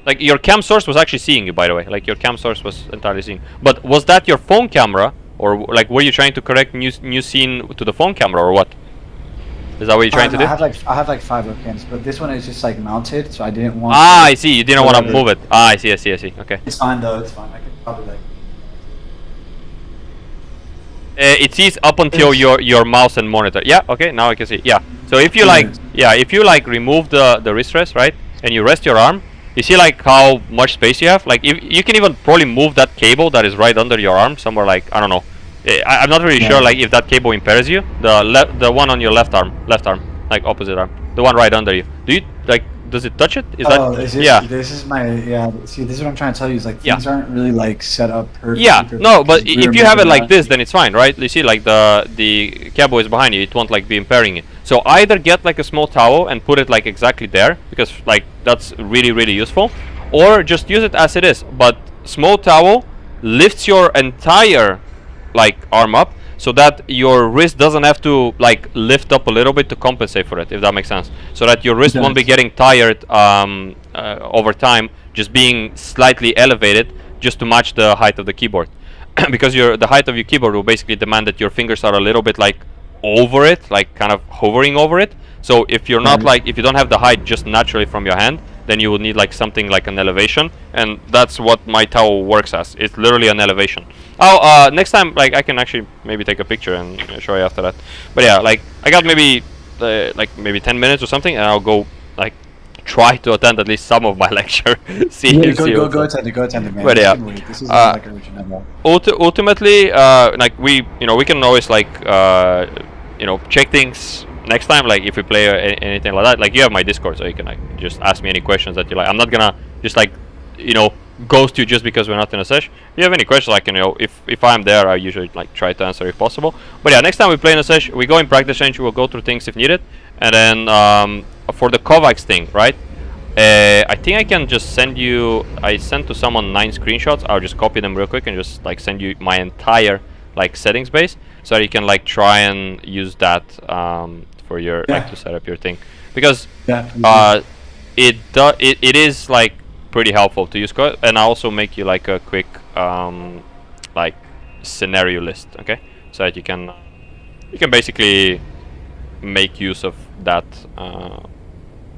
Like your cam source was actually seeing you, by the way. Like your cam source was entirely seeing. But was that your phone camera, or like were you trying to correct new scene to the phone camera, or what? Is that what you're trying to do? I have like 5 webcams, but this one is just like mounted, so I didn't want. Ah, I see. You didn't want to move it. Ah, I see. Okay. It's fine though. It's fine. I could probably like. It sees up until your mouse and monitor. Yeah. Okay. Now I can see. Yeah. So if you if you remove the wrist rest, right, and you rest your arm, you see like how much space you have. Like if you can even probably move that cable that is right under your arm somewhere. Like I don't know. I'm not really sure like if that cable impairs you. The one on your left arm, like opposite arm, the one right under you. Do you like? Does it touch it? This is my See, this is what I'm trying to tell you. Is like things aren't really like set up perfectly. Yeah, no, but if you have it like this, then it's fine, right? You see, like the cable is behind you. It won't like be impairing it. So either get like a small towel and put it like exactly there, because like that's really useful, or just use it as it is. But small towel lifts your entire like arm up, so that your wrist doesn't have to like lift up a little bit to compensate for it, if that makes sense. So that your wrist won't be getting tired over time, just being slightly elevated just to match the height of the keyboard. Because the height of your keyboard will basically demand that your fingers are a little bit like over it, like kind of hovering over it. So if you're not like, if you don't have the height just naturally from your hand, then you will need like something like an elevation, and that's what my towel works as. It's literally an elevation. Oh, next time, like I can actually maybe take a picture and show you after that. But yeah, like I got maybe like maybe 10 minutes or something, and I'll go like try to attend at least some of my lecture. Go attend it, man. But yeah, this is like original. Ultimately, like we can always like check things next time, like if we play anything like that. Like you have my Discord, so you can like just ask me any questions that you like. I'm not gonna just like ghost you just because we're not in a sesh. If you have any questions, I can if I'm there, I usually like try to answer if possible. But yeah, next time we play in a sesh, we go in practice range, we'll go through things if needed. And then for the Kovacs thing, right, I think I can just send you, I sent to someone 9 screenshots. I'll just copy them real quick and just like send you my entire like settings base, so that you can like try and use that for your like to set up your thing, because it is like pretty helpful to use code. And I also make you like a quick like scenario list, okay, so that you can basically make use of that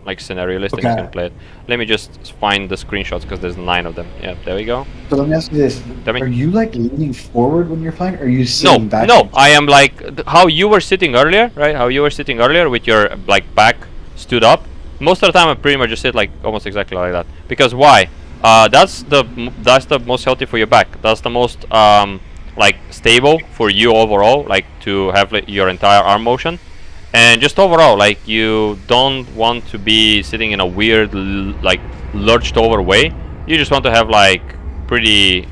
like scenario list, and you can play it. Let me just find the screenshots, because there's 9 of them. Yeah, there we go. So let me ask you this: are you like leaning forward when you're playing, or are you sitting back? No, I am like how you were sitting earlier, right? How you were sitting earlier with your like back stood up. Most of the time, I pretty much just sit like almost exactly like that. Because why? That's the most healthy for your back. That's the most like stable for you overall, like to have like, your entire arm motion. And just overall, like you don't want to be sitting in a weird like lurched over way. You just want to have like pretty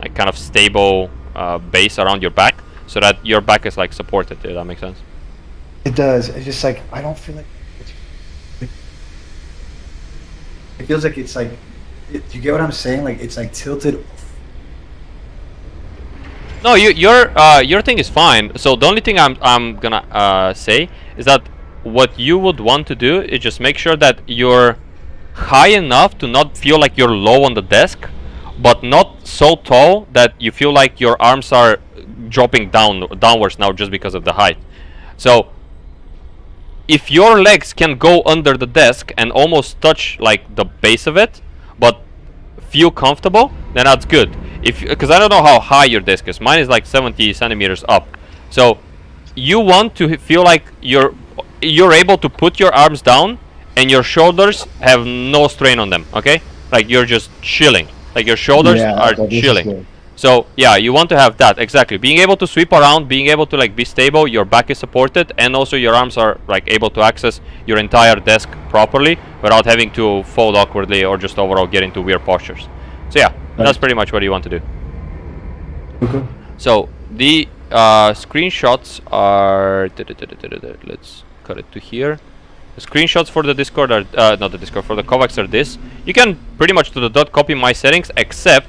like kind of stable base around your back, so that your back is like supported. Does that make sense? It does. It's just like I don't feel like it feels like it's like. You get what I'm saying? Like it's like tilted. No, your thing is fine. So the only thing I'm gonna say is that what you would want to do is just make sure that you're high enough to not feel like you're low on the desk, but not so tall that you feel like your arms are dropping downwards now just because of the height. So if your legs can go under the desk and almost touch like the base of it, but feel comfortable, then that's good. Because I don't know how high your desk is. Mine is like 70 centimeters up. So you want to feel like you're able to put your arms down and your shoulders have no strain on them. Okay, like you're just chilling. Like your shoulders are chilling. So yeah, you want to have that exactly. Being able to sweep around, being able to like be stable, your back is supported, and also your arms are like able to access your entire desk properly without having to fold awkwardly or just overall get into weird postures. So yeah, that's pretty much what you want to do. Okay. So the screenshots are. Let's cut it to here. The screenshots for the Discord are not the Discord, for the Kovacs are this. You can pretty much to the dot copy my settings, except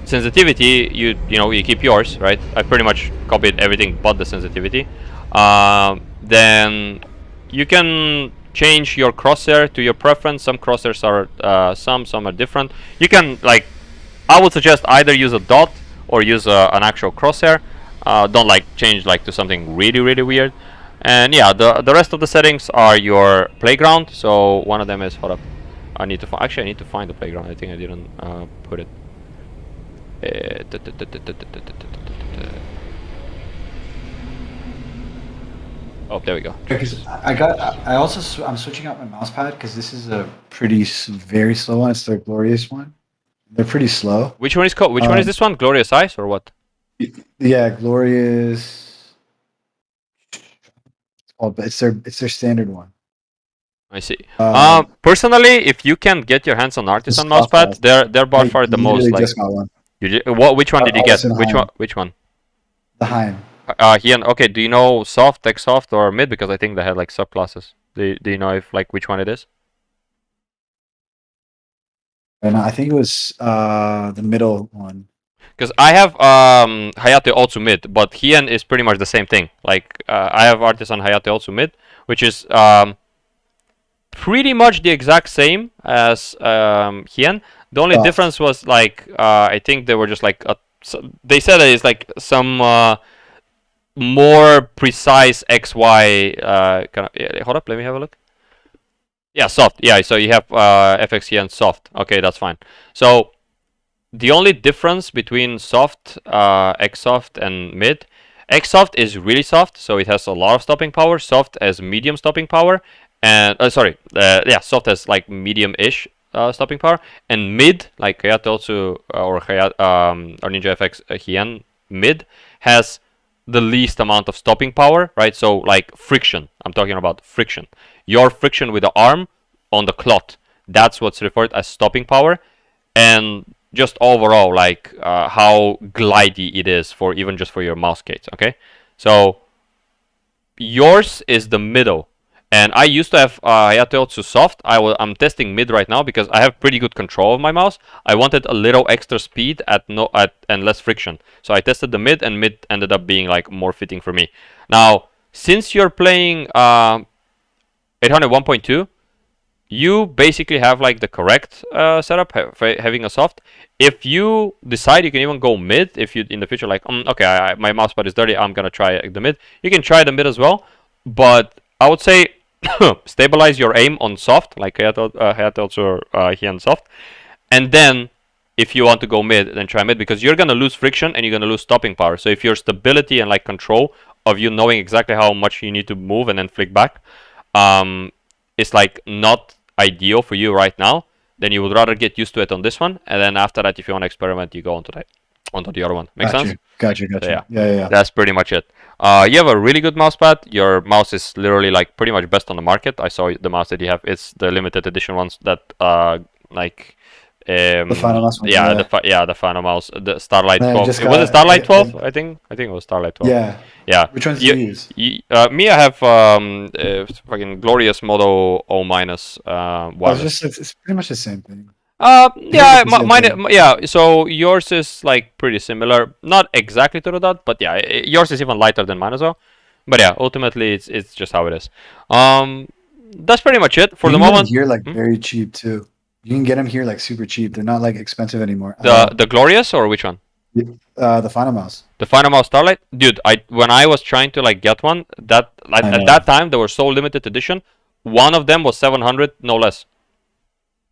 sensitivity. You know you keep yours, right? I pretty much copied everything but the sensitivity. Then you can change your crosshair to your preference. Some crosshairs are some are different. You can like, I would suggest either use a dot or use an actual crosshair. Don't like change like to something really weird. And yeah, the rest of the settings are your playground. So one of them is, hold up, I need to find the playground. I think I didn't put it. Oh, there we go. Because I'm switching out my mouse pad because this is a very slow one. It's the Glorious one. They're pretty slow. Which one is called? Which one is this one? Glorious Eyes or what? Yeah, Glorious. Oh, but it's their standard one. I see. Personally, if you can get your hands on Artisan mousepad, they're by far the most like. Just got one. Which one did you get? Which one? The Heim. Okay. Do you know soft, tech soft, or mid? Because I think they had like subclasses. Do you know if like which one it is? And I think it was the middle one. Because I have Hayate also mid, but Hien is pretty much the same thing. Like I have Artisan Hayate also mid, which is pretty much the exact same as Hien. The only difference was like I think they were just like they said that it's like some more precise XY kind of. Hold up, let me have a look. Yeah, soft. Yeah, so you have FX Hien soft. Okay, that's fine. So the only difference between soft, X-soft, and mid, X-soft is really soft, so it has a lot of stopping power. Soft has medium stopping power, and soft has like medium-ish stopping power, and mid, like Hayate also or Ninja FX Hien mid, has the least amount of stopping power, right? So like friction. I'm talking about friction. Your friction with the arm on the cloth. That's what's referred as stopping power, and just overall like how glidey it is for even just for your mouse case. Okay, so yours is the middle, and I used to have Hayate Otsu soft. I'm testing mid right now because I have pretty good control of my mouse. I wanted a little extra speed and less friction, so I tested the mid, and mid ended up being like more fitting for me. Now since you're playing 800 1.2, you basically have like the correct setup having a soft. If you decide, you can even go mid. If you in the future like okay, my mousepad is dirty, I'm gonna try the mid, you can try the mid as well, but I would say stabilize your aim on soft, like Hayate also Hien soft, and then if you want to go mid, then try mid, because you're gonna lose friction and you're gonna lose stopping power. So if your stability and like control of you knowing exactly how much you need to move and then flick back is like not ideal for you right now, then you would rather get used to it on this one, and then after that, if you want to experiment, you go onto the other one. Make sense? Gotcha. So, Yeah. That's pretty much it. You have a really good mousepad. Your mouse is literally like pretty much best on the market. I saw the mouse that you have. It's the limited edition ones that like The final mouse one, yeah, yeah. the final mouse, the Starlight Man, I 12. just Was it got- Starlight I- 12? I think it was Starlight 12. Yeah. Yeah. Which ones do you use? Me, I have fucking Glorious Moto O minus wireless. It's pretty much the same thing. Yeah, It's the same mine. thing. Yeah, so yours is like pretty similar, not exactly to the dot, but yeah, yours is even lighter than mine as well. But yeah, ultimately, it's just how it is. That's pretty much it for You the can get 'em moment. here like very cheap too. You can get them here like super cheap. They're not like expensive anymore. The Glorious or which one? The final mouse. The Final Mouse Starlight, dude. When I was trying to like get one, that I at know. that time they were so limited edition. One of them was 700, no less.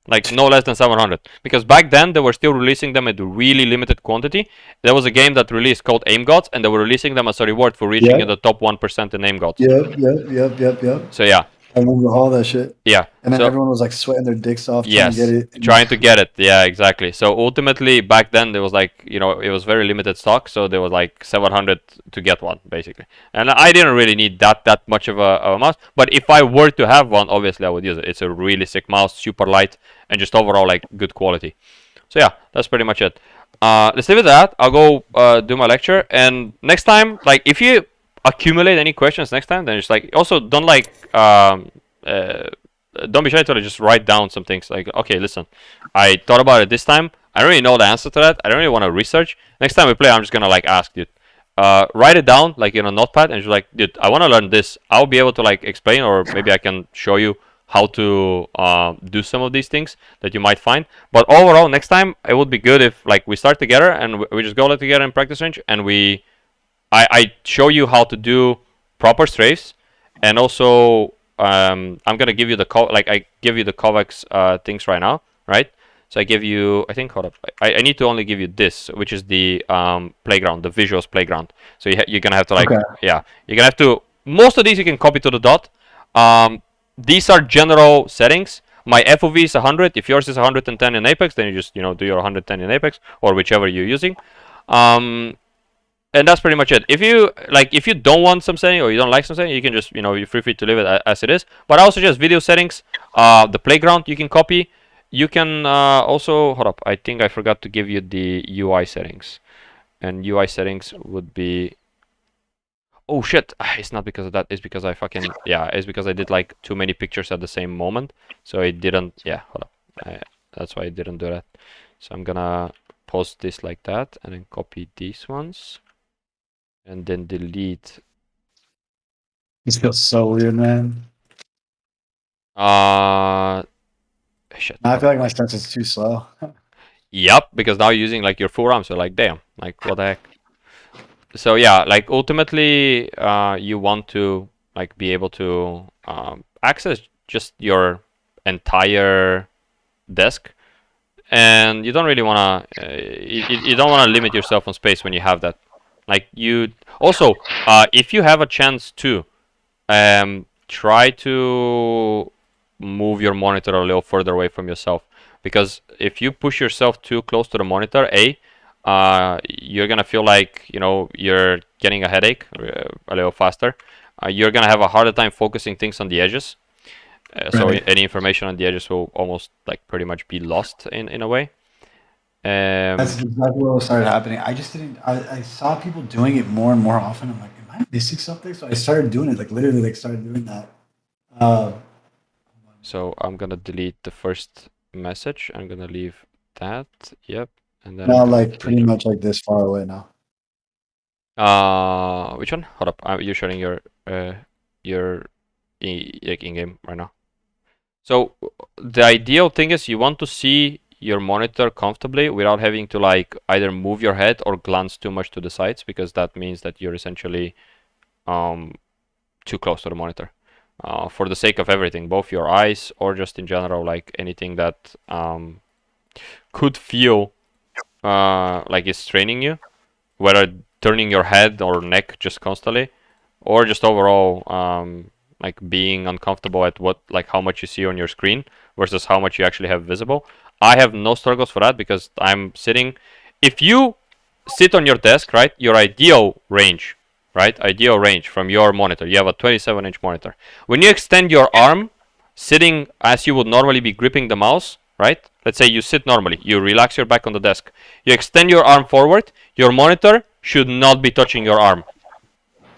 Like no less than 700. Because back then they were still releasing them in really limited quantity. There was a game that released called Aim Gods, and they were releasing them as a reward for reaching Yeah. in the top 1% in Aim Gods. Yep. So yeah, I remember all that shit. yeah. And then So, everyone was like sweating their dicks off trying yes, to get it. trying to get it. Yeah, exactly. So ultimately, back then there was like, it was very limited stock, so there was like 700 to get one basically. And I didn't really need that much of a mouse. But if I were to have one, obviously I would use it. It's a really sick mouse, super light, and just overall like good quality. So yeah, that's pretty much it. Let's leave it at that. I'll go do my lecture, and next time, like if you accumulate any questions next time, then just like also don't like don't be shy to just write down some things. Like, okay, listen, I thought about it this time. I don't really know the answer to that. I don't really want to research. Next time we play, I'm just gonna like ask, dude. Write it down like in a notepad, and just like, dude, I want to learn this. I'll be able to like explain, or maybe I can show you how to do some of these things that you might find. But overall, next time it would be good if like we start together and we just go together in practice range, and I show you how to do proper strafes, and also I'm gonna give you I give you the Kovacs things right now, right? So I give you, I think, hold up, I need to only give you this, which is the playground, the visuals playground. So you're gonna have to like, yeah, you're gonna have to, most of these you can copy to the dot. These are general settings. My FOV is 100. If yours is 110 in Apex, then you just, do your 110 in Apex, or whichever you're using. And that's pretty much it. If you don't want some setting or you don't like some setting, you can just, you're free to leave it as it is. But I also suggest video settings, the playground you can copy. You can also, hold up, I think I forgot to give you the UI settings. And UI settings would be, oh shit, it's not because of that, it's because it's because I did like too many pictures at the same moment. So it didn't, hold up, that's why I didn't do that. So I'm gonna post this like that, and then copy these ones. And then delete. This feels so weird, man. Shit. I feel like my stance is too slow. Yep, because now you're using like your forearm, so like damn, like what the heck. So yeah, like ultimately, you want to like be able to access just your entire desk, and you don't really wanna, you don't wanna limit yourself on space when you have that. Like you also, if you have a chance to, try to move your monitor a little further away from yourself, because if you push yourself too close to the monitor, you're gonna feel like you're getting a headache a little faster. You're gonna have a harder time focusing things on the edges. So any information on the edges will almost like pretty much be lost in a way. That's exactly what started happening. I just didn't. I saw people doing it more and more often. I'm like, am I missing something? So I started doing it. Like literally, like started doing that. So I'm gonna delete the first message. I'm gonna leave that. Yep, and then now, like pretty much like this far away now. Which one? Hold up. You're showing your in-game right now. So the ideal thing is you want to see your monitor comfortably without having to like either move your head or glance too much to the sides, because that means that you're essentially too close to the monitor. For the sake of everything, both your eyes or just in general, like anything that could feel like it's straining you, whether turning your head or neck just constantly, or just overall like being uncomfortable at how much you see on your screen versus how much you actually have visible. I have no struggles for that because I'm sitting. If you sit on your desk, right, your ideal range, from your monitor, you have a 27-inch monitor. When you extend your arm, sitting as you would normally be gripping the mouse, right? Let's say you sit normally, you relax your back on the desk, you extend your arm forward, your monitor should not be touching your arm.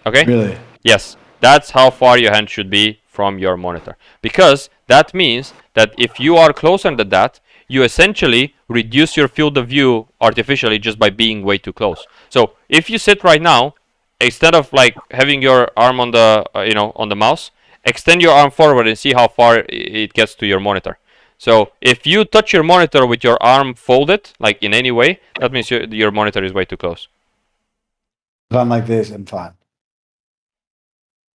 Okay? Really? Yes, that's how far your hand should be from your monitor. Because that means that if you are closer than that, you essentially reduce your field of view artificially just by being way too close. So if you sit right now, instead of like having your arm on the on the mouse, extend your arm forward and see how far it gets to your monitor. So if you touch your monitor with your arm folded, like in any way, that means your monitor is way too close. If I'm like this, I'm fine.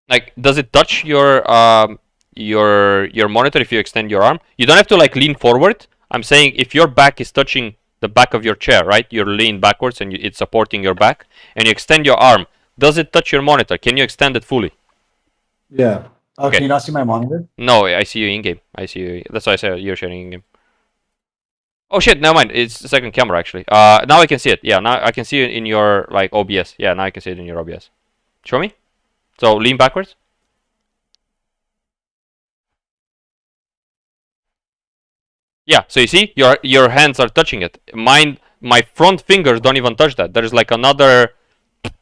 Like, does it touch your monitor if you extend your arm? You don't have to like lean forward. I'm saying if your back is touching the back of your chair, right? You're leaning backwards and it's supporting your back, and you extend your arm. Does it touch your monitor? Can you extend it fully? Yeah. Oh, Okay. can you not see my monitor? No, I see you in game. I see you. That's why I said you're sharing in game. Oh shit! Never mind. It's the second camera actually. Now I can see it. Yeah, now I can see it in your like OBS. Yeah, now I can see it in your OBS. Show me. So lean backwards. Yeah, so you see, your hands are touching it. My front fingers don't even touch that. There's like another,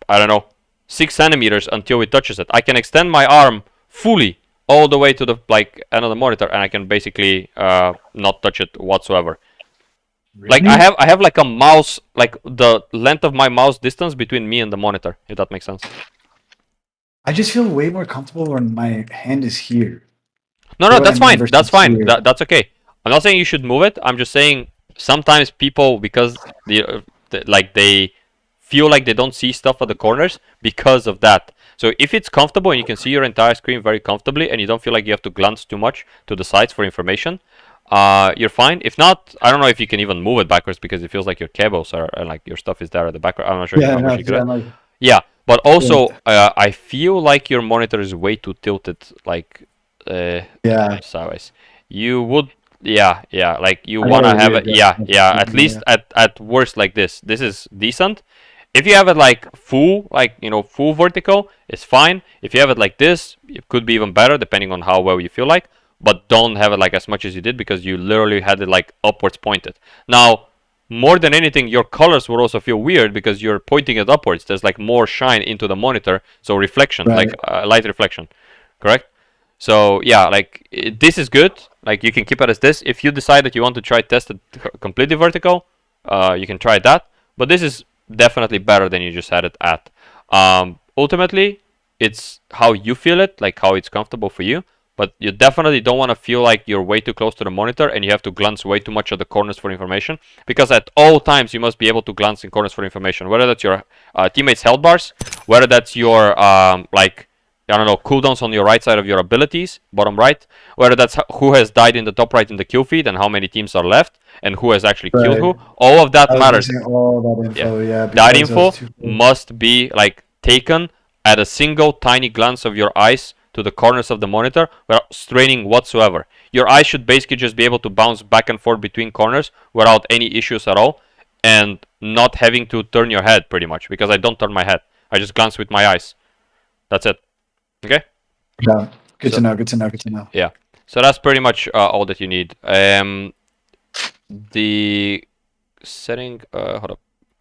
I don't know, 6 centimeters until it touches it. I can extend my arm fully all the way to the like end of the monitor, and I can basically not touch it whatsoever. Really? Like I have like a mouse, like the length of my mouse distance between me and the monitor, if that makes sense. I just feel way more comfortable when my hand is here. No, You know what that's I mean? fine. Versus That's fine. here. That's okay. I'm not saying you should move it. I'm just saying sometimes people, because they feel like they don't see stuff at the corners because of that. So if it's comfortable and you can see your entire screen very comfortably and you don't feel like you have to glance too much to the sides for information, you're fine. If not, I don't know if you can even move it backwards because it feels like your cables are and like your stuff is there at the back. I'm not sure. Yeah, how no, much you could yeah, have. like, Yeah, but also I feel like your monitor is way too tilted, like yeah. sideways. You would, yeah, like you I wanna gotta have it, readjust yeah. my At least yeah. at worst like this. This is decent. If you have it like full, like full vertical, it's fine. If you have it like this, it could be even better depending on how well you feel like. But don't have it like as much as you did because you literally had it like upwards pointed. Now, more than anything, your colors will also feel weird because you're pointing it upwards. There's like more shine into the monitor, so reflection, Right. like light reflection, correct? So yeah, like this is good. Like you can keep it as this. If you decide that you want to try test it completely vertical, you can try that. But this is definitely better than you just had it at. Ultimately, it's how you feel it, like how it's comfortable for you. But you definitely don't want to feel like you're way too close to the monitor and you have to glance way too much at the corners for information. Because at all times you must be able to glance in corners for information. Whether that's your teammates' health bars, whether that's your like, I don't know, cooldowns on your right side of your abilities, bottom right. Whether that's who has died in the top right in the kill feed and how many teams are left and who has actually killed who. All of that I was matters. missing all that info, yeah. That because info those two- must be like taken at a single tiny glance of your eyes to the corners of the monitor without straining whatsoever. Your eyes should basically just be able to bounce back and forth between corners without any issues at all and not having to turn your head pretty much, because I don't turn my head. I just glance with my eyes. That's it. Okay? Yeah. Good So- to know, good to know, good to know. Yeah. So that's pretty much all that you need. The setting, hold up.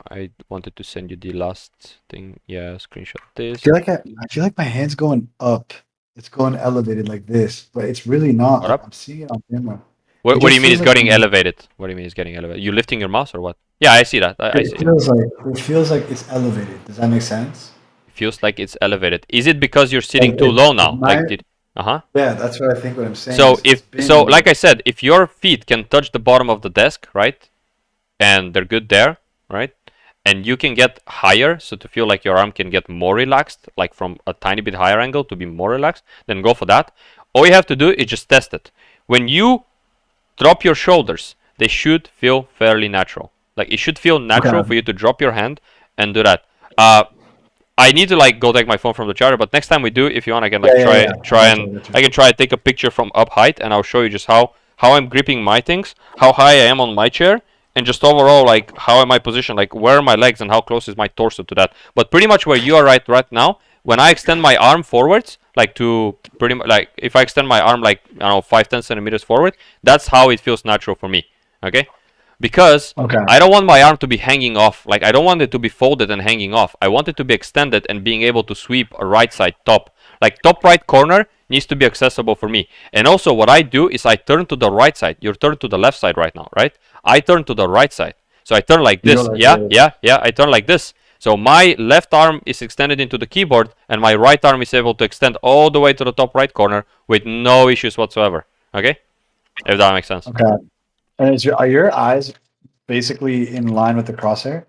I wanted to send you the last thing. Yeah, screenshot this. I feel like my hand's going up. It's going elevated like this, but it's really not. What up? I'm seeing it on camera. What It do just you mean it's feels like getting I'm- elevated? What do you mean it's getting elevated? You lifting your mouse or what? Yeah, I see that. I see it. It feels like it's elevated. Does that make sense? Feels like it's elevated. Is it because you're sitting Like, too it- low now? my- Like uh-huh. Yeah, that's what I think. What I'm saying. So is if it's so, been- like I said, if your feet can touch the bottom of the desk, right, and they're good there, right, and you can get higher, so to feel like your arm can get more relaxed, like from a tiny bit higher angle to be more relaxed, then go for that. All you have to do is just test it. When you drop your shoulders, they should feel fairly natural. Like it should feel natural for you to drop your hand and do that. I need to like go take my phone from the charger, but next time we do, if you want, I can like I can try take a picture from up height, and I'll show you just how I'm gripping my things, how high I am on my chair, and just overall like how am I positioned, like where are my legs and how close is my torso to that. But pretty much where you are right now, when I extend my arm forwards, like to pretty much like if I extend my arm like I don't know 5-10 centimeters forward, that's how it feels natural for me. Okay, because I don't want my arm to be hanging off. Like I don't want it to be folded and hanging off. I want it to be extended and being able to sweep a right side top. Like top right corner needs to be accessible for me. And also what I do is I turn to the right side. You turn to the left side right now, right? I turn to the right side. So I turn like this. Yeah. I turn like this. So my left arm is extended into the keyboard and my right arm is able to extend all the way to the top right corner with no issues whatsoever. Okay? If that makes sense. Okay. And are your eyes basically in line with the crosshair?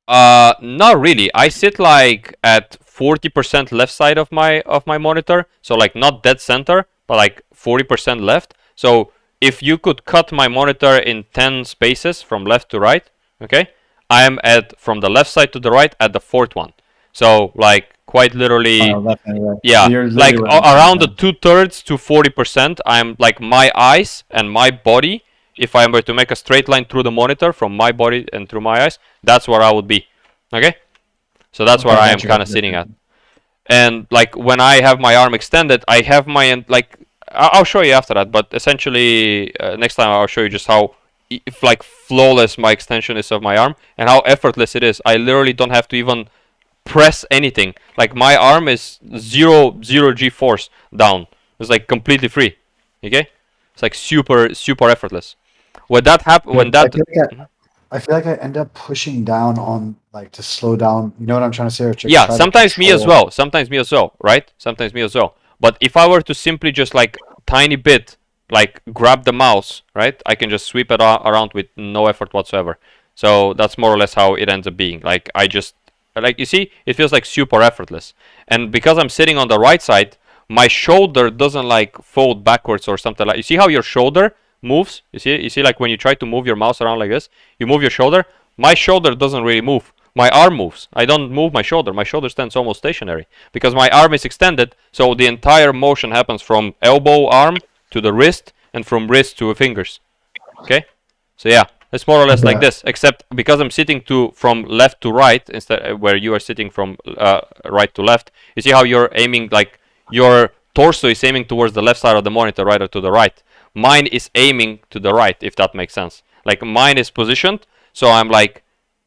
Not really. I sit like at 40% left side of my monitor, so like not dead center, but like 40% left. So if you could cut my monitor in 10 spaces from left to right, okay, I am at from the left side to the right at the fourth one. So like quite literally, left and right. yeah, So like around the 2/3 to 40%. I'm like my eyes and my body. If I were to make a straight line through the monitor from my body and through my eyes, that's where I would be. Okay, so that's where I am kind of sitting at. And like when I have my arm extended, I have my like I'll show you after that. But essentially, next time I'll show you just how if like flawless my extension is of my arm and how effortless it is. I literally don't have to even press anything. Like my arm is zero G force down. It's like completely free. Okay, it's like super effortless. When that happens, when that I feel like I end up pushing down on like to slow down. You know what I'm trying to say? Or yeah, sometimes me as well. Sometimes me as well, right? Sometimes me as well. But if I were to simply just like tiny bit, like grab the mouse, right? I can just sweep it around with no effort whatsoever. So that's more or less how it ends up being. Like I just, like you see, it feels like super effortless. And because I'm sitting on the right side, my shoulder doesn't like fold backwards or something like. You see how your shoulder moves? You see like when you try to move your mouse around like this, you move your shoulder. My shoulder doesn't really move. My arm moves. I don't move my shoulder. My shoulder stands almost stationary because my arm is extended. So the entire motion happens from elbow arm to the wrist and from wrist to fingers. Okay? So yeah, it's more or less like this, except because I'm sitting from left to right instead where you are sitting from right to left. You see how you're aiming, like your torso is aiming towards the left side of the monitor, right, or to the right. Mine is aiming to the right, if that makes sense. Like mine is positioned, so I'm like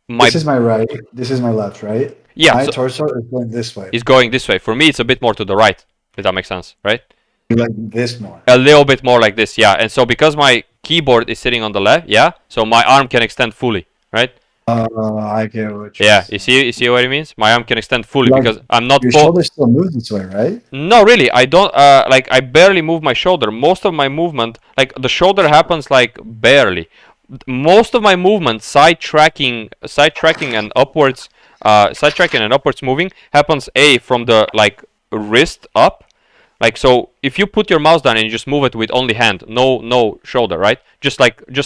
this is my right, this is my left, right? Yeah, my torso is going this way. It's going this way. For me, it's a bit more to the right, if that makes sense, right? Like this more. A little bit more like this, yeah. And so because my keyboard is sitting on the left, yeah, so my arm can extend fully, right? I get what you're saying. You see what it means? My arm can extend fully like, because I'm not. Your shoulder still moves this way, right? No, really, I don't. Like I barely move my shoulder. Most of my movement, like the shoulder happens like barely. Most of my movement, side tracking and upwards, moving happens from the like wrist up. Like so, if you put your mouse down and you just move it with only hand, no shoulder, right? Just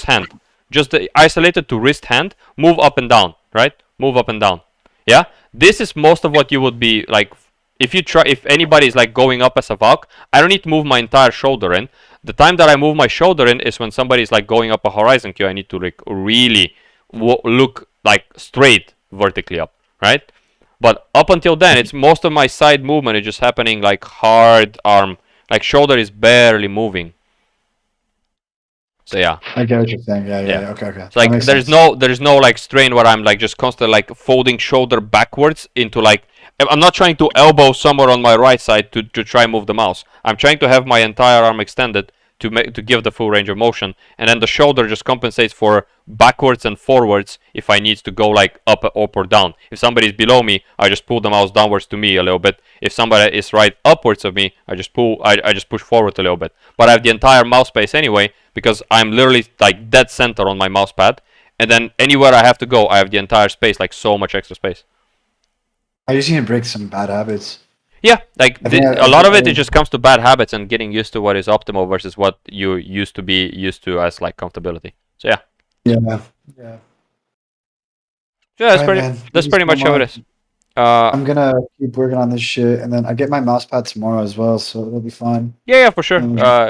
hand. Just isolated to wrist hand, move up and down, right? Move up and down. Yeah? This is most of what you would be like if anybody is like going up as a Valk, I don't need to move my entire shoulder in. The time that I move my shoulder in is when somebody is like going up a horizon queue. I need to like really look like straight vertically up, right? But up until then, it's most of my side movement is just happening like hard arm, like shoulder is barely moving. So yeah, I get what you're saying. Yeah. Okay. So like there's no like strain where I'm like just constantly like folding shoulder backwards into like I'm not trying to elbow somewhere on my right side to try and move the mouse. I'm trying to have my entire arm extended to give the full range of motion, and then the shoulder just compensates for backwards and forwards if I need to go like up or down. If somebody is below me, I just pull the mouse downwards to me a little bit. If somebody is right upwards of me, I just push forward a little bit. But I have the entire mouse space anyway because I'm literally like dead center on my mouse pad, and then anywhere I have to go, I have the entire space, like so much extra space. I just need to break some bad habits. Yeah, like a lot of it just comes to bad habits and getting used to what is optimal versus what you used to as like comfortability. So yeah. Yeah. Yeah, that's pretty much how it is. I'm gonna keep working on this shit, and then I get my mouse pad tomorrow as well, so it'll be fine. Yeah, for sure.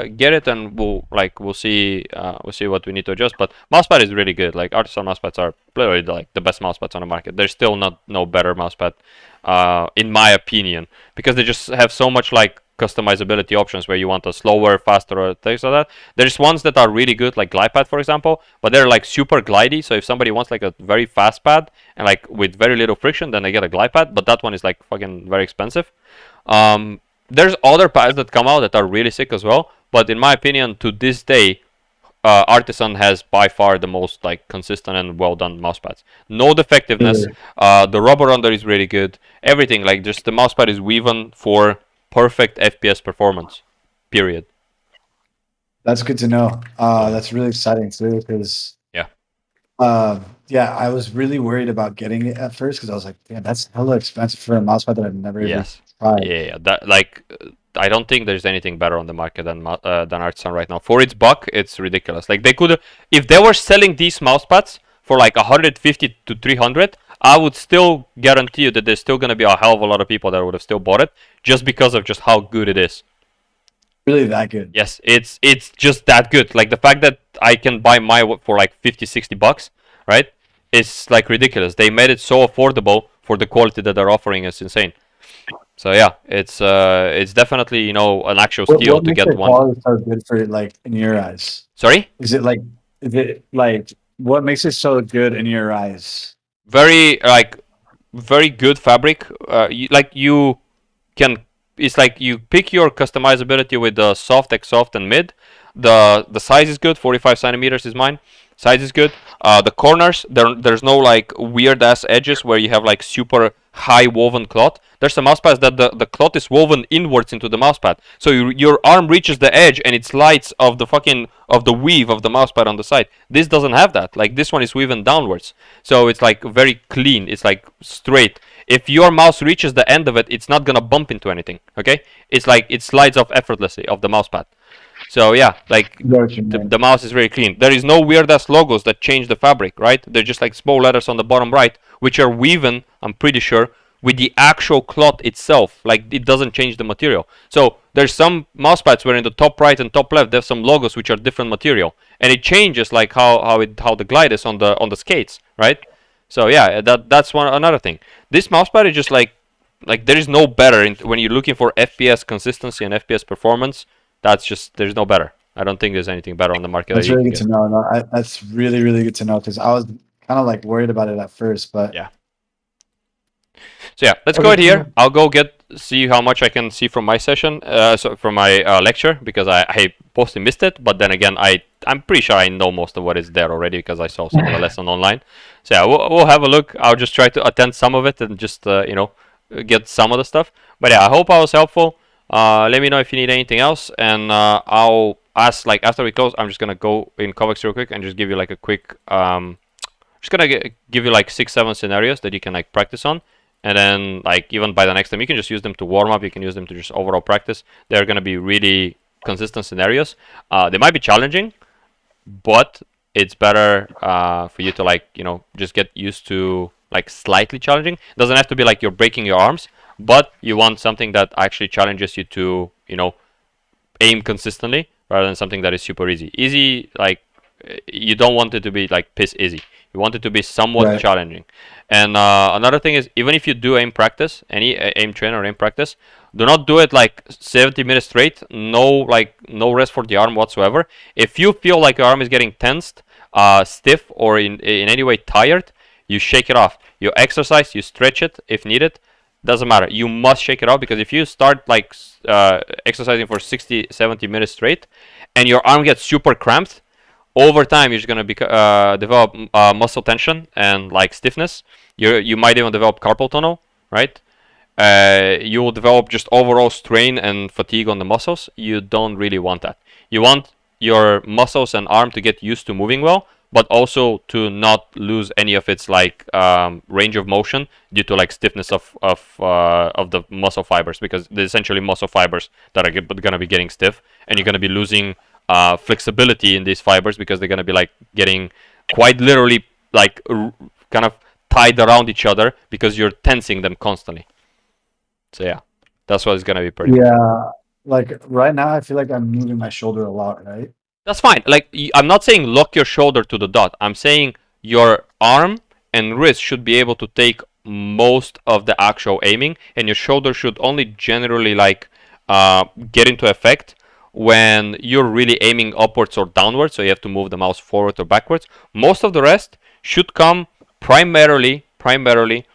Get it, and we'll see what we need to adjust. But mousepad is really good. Like artisan mousepads are literally like the best mousepads on the market. There's still no better mousepad, in my opinion, because they just have so much like customizability options where you want a slower, faster, or things like that. There's ones that are really good, like glide pad, for example, but they're like super glidey. So if somebody wants like a very fast pad and like with very little friction, then they get a glide pad. But that one is like fucking very expensive. There's other pads that come out that are really sick as well. But in my opinion, to this day, Artisan has by far the most like consistent and well done mouse pads. No defectiveness. The rubber under is really good. Everything, like just the mouse pad is woven for perfect FPS performance. Period. That's good to know. That's really exciting too, because yeah, I was really worried about getting it at first because I was like, damn, that's hella expensive for a mouse pad that I've never even tried. Yeah. That like. I don't think there's anything better on the market than Artisan right now. For its buck, it's ridiculous. Like they could, if they were selling these mousepads for like 150 to 300, I would still guarantee you that there's still gonna be a hell of a lot of people that would have still bought it just because of just how good it is. Really that good? Yes, it's just that good. Like the fact that I can buy my for like 50, 60 bucks, right? It's like ridiculous. They made it so affordable for the quality that they're offering is insane. So yeah, it's definitely, you know, an actual steal to get one. What makes the quality so good for it, like in your eyes? Sorry? Is it like what makes it so good in your eyes? Very good fabric. You can. It's like you pick your customizability with the soft, X-soft, and mid. The size is good. 45 centimeters is mine. Size is good. The corners, there's no like weird ass edges where you have like super high woven cloth. There's some mousepads that the cloth is woven inwards into the mousepad, so your arm reaches the edge and it slides of the weave of the mousepad on the side. This doesn't have that. Like this one is woven downwards, so it's like very clean. It's like straight. If your mouse reaches the end of it, it's not gonna bump into anything. Okay, it's like it slides off effortlessly of the mousepad. So yeah, like the mouse is very clean. There is no weird ass logos that change the fabric, right? They're just like small letters on the bottom right, which are woven, I'm pretty sure, with the actual cloth itself. Like it doesn't change the material. So there's some mousepads where in the top right and top left there's some logos which are different material, and it changes like how the glide is on the skates, right? So yeah, that's another thing. This mousepad is just like there is no better when you're looking for FPS consistency and FPS performance. That's just, there's no better. I don't think there's anything better on the market. That's really good to know. No, that's really, really good to know because I was kind of like worried about it at first, but yeah. So yeah, let's go ahead here. I'll go see how much I can see from my session, so from my lecture, because I mostly missed it. But then again, I'm pretty sure I know most of what is there already because I saw some of the lesson online. So yeah, we'll have a look. I'll just try to attend some of it and just you know, get some of the stuff. But yeah, I hope I was helpful. Let me know if you need anything else, and I'll ask, like, after we close, I'm just gonna go in Kovacs real quick and just give you like a quick just gonna give you like 6-7 scenarios that you can like practice on, and then like even by the next time you can just use them to warm up, you can use them to just overall practice. They're gonna be really consistent scenarios. They might be challenging, but it's better for you to, like, you know, just get used to like slightly challenging. Doesn't have to be like you're breaking your arms, but you want something that actually challenges you to, you know, aim consistently rather than something that is super easy. Easy, like, you don't want it to be like piss easy. You want it to be somewhat challenging. And another thing is, even if you do aim practice, any aim train or aim practice, do not do it like 70 minutes straight. No rest for the arm whatsoever. If you feel like your arm is getting tensed, stiff, or in any way tired, you shake it off. You exercise, you stretch it if needed. Doesn't matter. You must shake it off, because if you start like exercising for 60-70 minutes straight and your arm gets super cramped, over time you're just gonna develop muscle tension and like stiffness. You might even develop carpal tunnel, right? You will develop just overall strain and fatigue on the muscles. You don't really want that. You want your muscles and arm to get used to moving well, but also to not lose any of its like range of motion due to like stiffness of the muscle fibers, because they're essentially muscle fibers that are gonna be getting stiff, and you're gonna be losing flexibility in these fibers because they're gonna be like getting quite literally like kind of tied around each other because you're tensing them constantly. So yeah, that's what it's gonna be pretty. Yeah, like right now I feel like I'm moving my shoulder a lot, right? That's fine. Like, I'm not saying lock your shoulder to the dot. I'm saying your arm and wrist should be able to take most of the actual aiming, and your shoulder should only generally like get into effect when you're really aiming upwards or downwards, so you have to move the mouse forward or backwards. Most of the rest should come primarily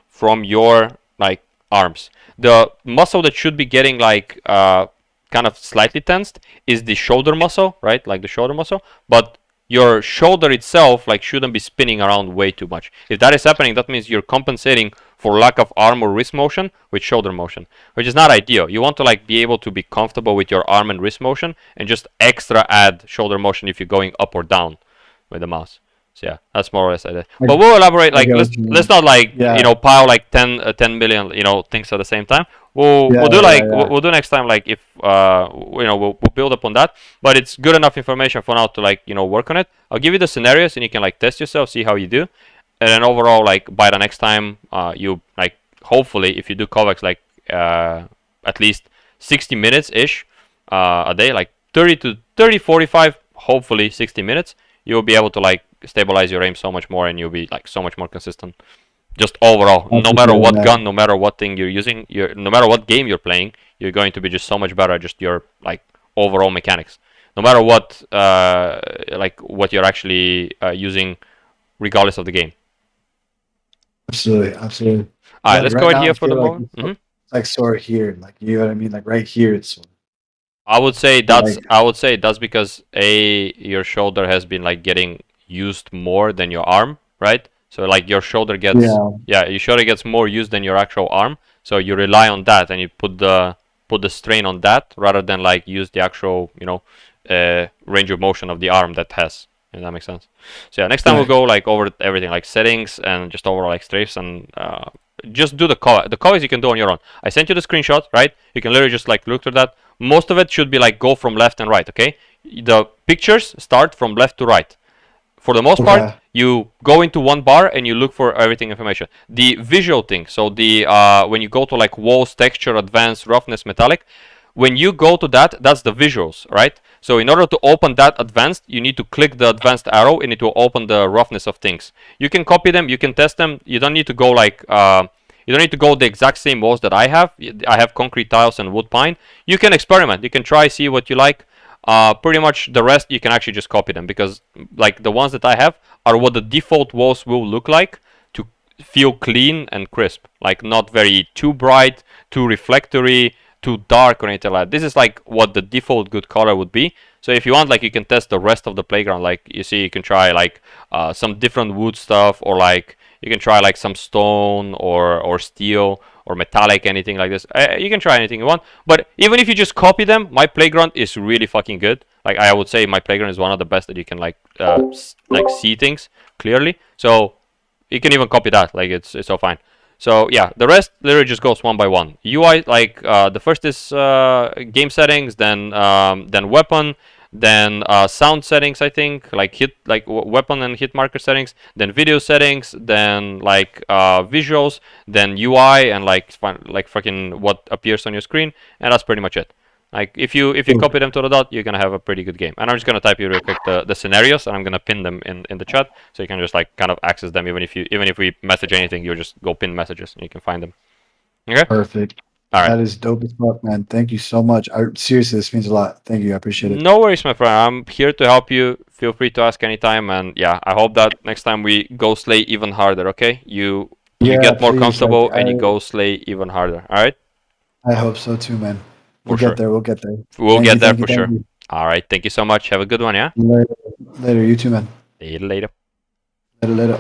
from your like arms. The muscle that should be getting like kind of slightly tensed is the shoulder muscle, right? Like the shoulder muscle, but your shoulder itself like shouldn't be spinning around way too much. If that is happening, that means you're compensating for lack of arm or wrist motion with shoulder motion, which is not ideal. You want to like be able to be comfortable with your arm and wrist motion, and just extra add shoulder motion if you're going up or down with the mouse. So yeah, that's more or less it. But we'll elaborate. Like let's not like pile like 10 million things at the same time. We'll do we'll do next time, like if we'll build upon that. But it's good enough information for now to like work on it. I'll give you the scenarios and you can like test yourself, see how you do, and then overall like by the next time you like hopefully if you do Kovacs like at least 60 minutes ish a day, like 45, hopefully 60 minutes, you'll be able to like stabilize your aim so much more, and you'll be like so much more consistent. Just overall, no matter what gun, no matter what thing you're using, no matter what game you're playing, you're going to be just so much better at just your like overall mechanics. No matter what, like what you're actually using, regardless of the game. Absolutely. All right, let's go ahead here for the moment. It's like sore here, like you know what I mean, like right here it's sore. I would say that's because your shoulder has been like getting used more than your arm, right? So like your shoulder gets your shoulder gets more used than your actual arm. So you rely on that, and you put the strain on that rather than like use the actual range of motion of the arm that has. If that makes sense. So yeah, next time we'll go like over everything, like settings and just overall like strafes, and just do the covers you can do on your own. I sent you the screenshot, right? You can literally just like look through that. Most of it should be like go from left and right, okay? The pictures start from left to right. For the most part, you go into one bar and you look for everything information. The visual thing, so the when you go to like walls, texture, advanced, roughness, metallic, when you go to that, that's the visuals, right? So in order to open that advanced, you need to click the advanced arrow and it will open the roughness of things. You can copy them, you can test them. You don't need to go like you don't need to go the exact same walls that I have. I have concrete tiles and wood pine. You can experiment. You can try, see what you like. Pretty much the rest you can actually just copy them, because like the ones that I have are what the default walls will look like to feel clean and crisp. Like not very too bright, too reflectory, too dark or anything like that. This is like what the default good color would be. So if you want, like you can test the rest of the playground. Like you see, you can try like some different wood stuff, or like you can try like some stone or steel or metallic, anything like this. You can try anything you want. But even if you just copy them, my playground is really fucking good. Like I would say my playground is one of the best that you can like see things clearly. So you can even copy that. Like it's all fine. So yeah, the rest literally just goes one by one. UI, like the first is game settings, then weapon, then sound settings, I think, like weapon and hit marker settings, then video settings, then like visuals, then UI, and like fucking what appears on your screen, and that's pretty much it. Like if you copy them to the dot, you're gonna have a pretty good game. And I'm just gonna type you real quick the scenarios, and I'm gonna pin them in the chat, so you can just like kind of access them. Even if we message anything, you just go pin messages and you can find them. Okay. Perfect. All right. That is dope as fuck, man. Thank you so much. Seriously, this means a lot. Thank you. I appreciate it. No worries, my friend. I'm here to help you. Feel free to ask anytime. And yeah, I hope that next time we go slay even harder. Okay, you get more comfortable and you go slay even harder. All right. I hope so too, man. We'll get there. We'll get there. We'll get there for sure. All right. Thank you so much. Have a good one. Yeah. Later. You too, man. See you later. Later.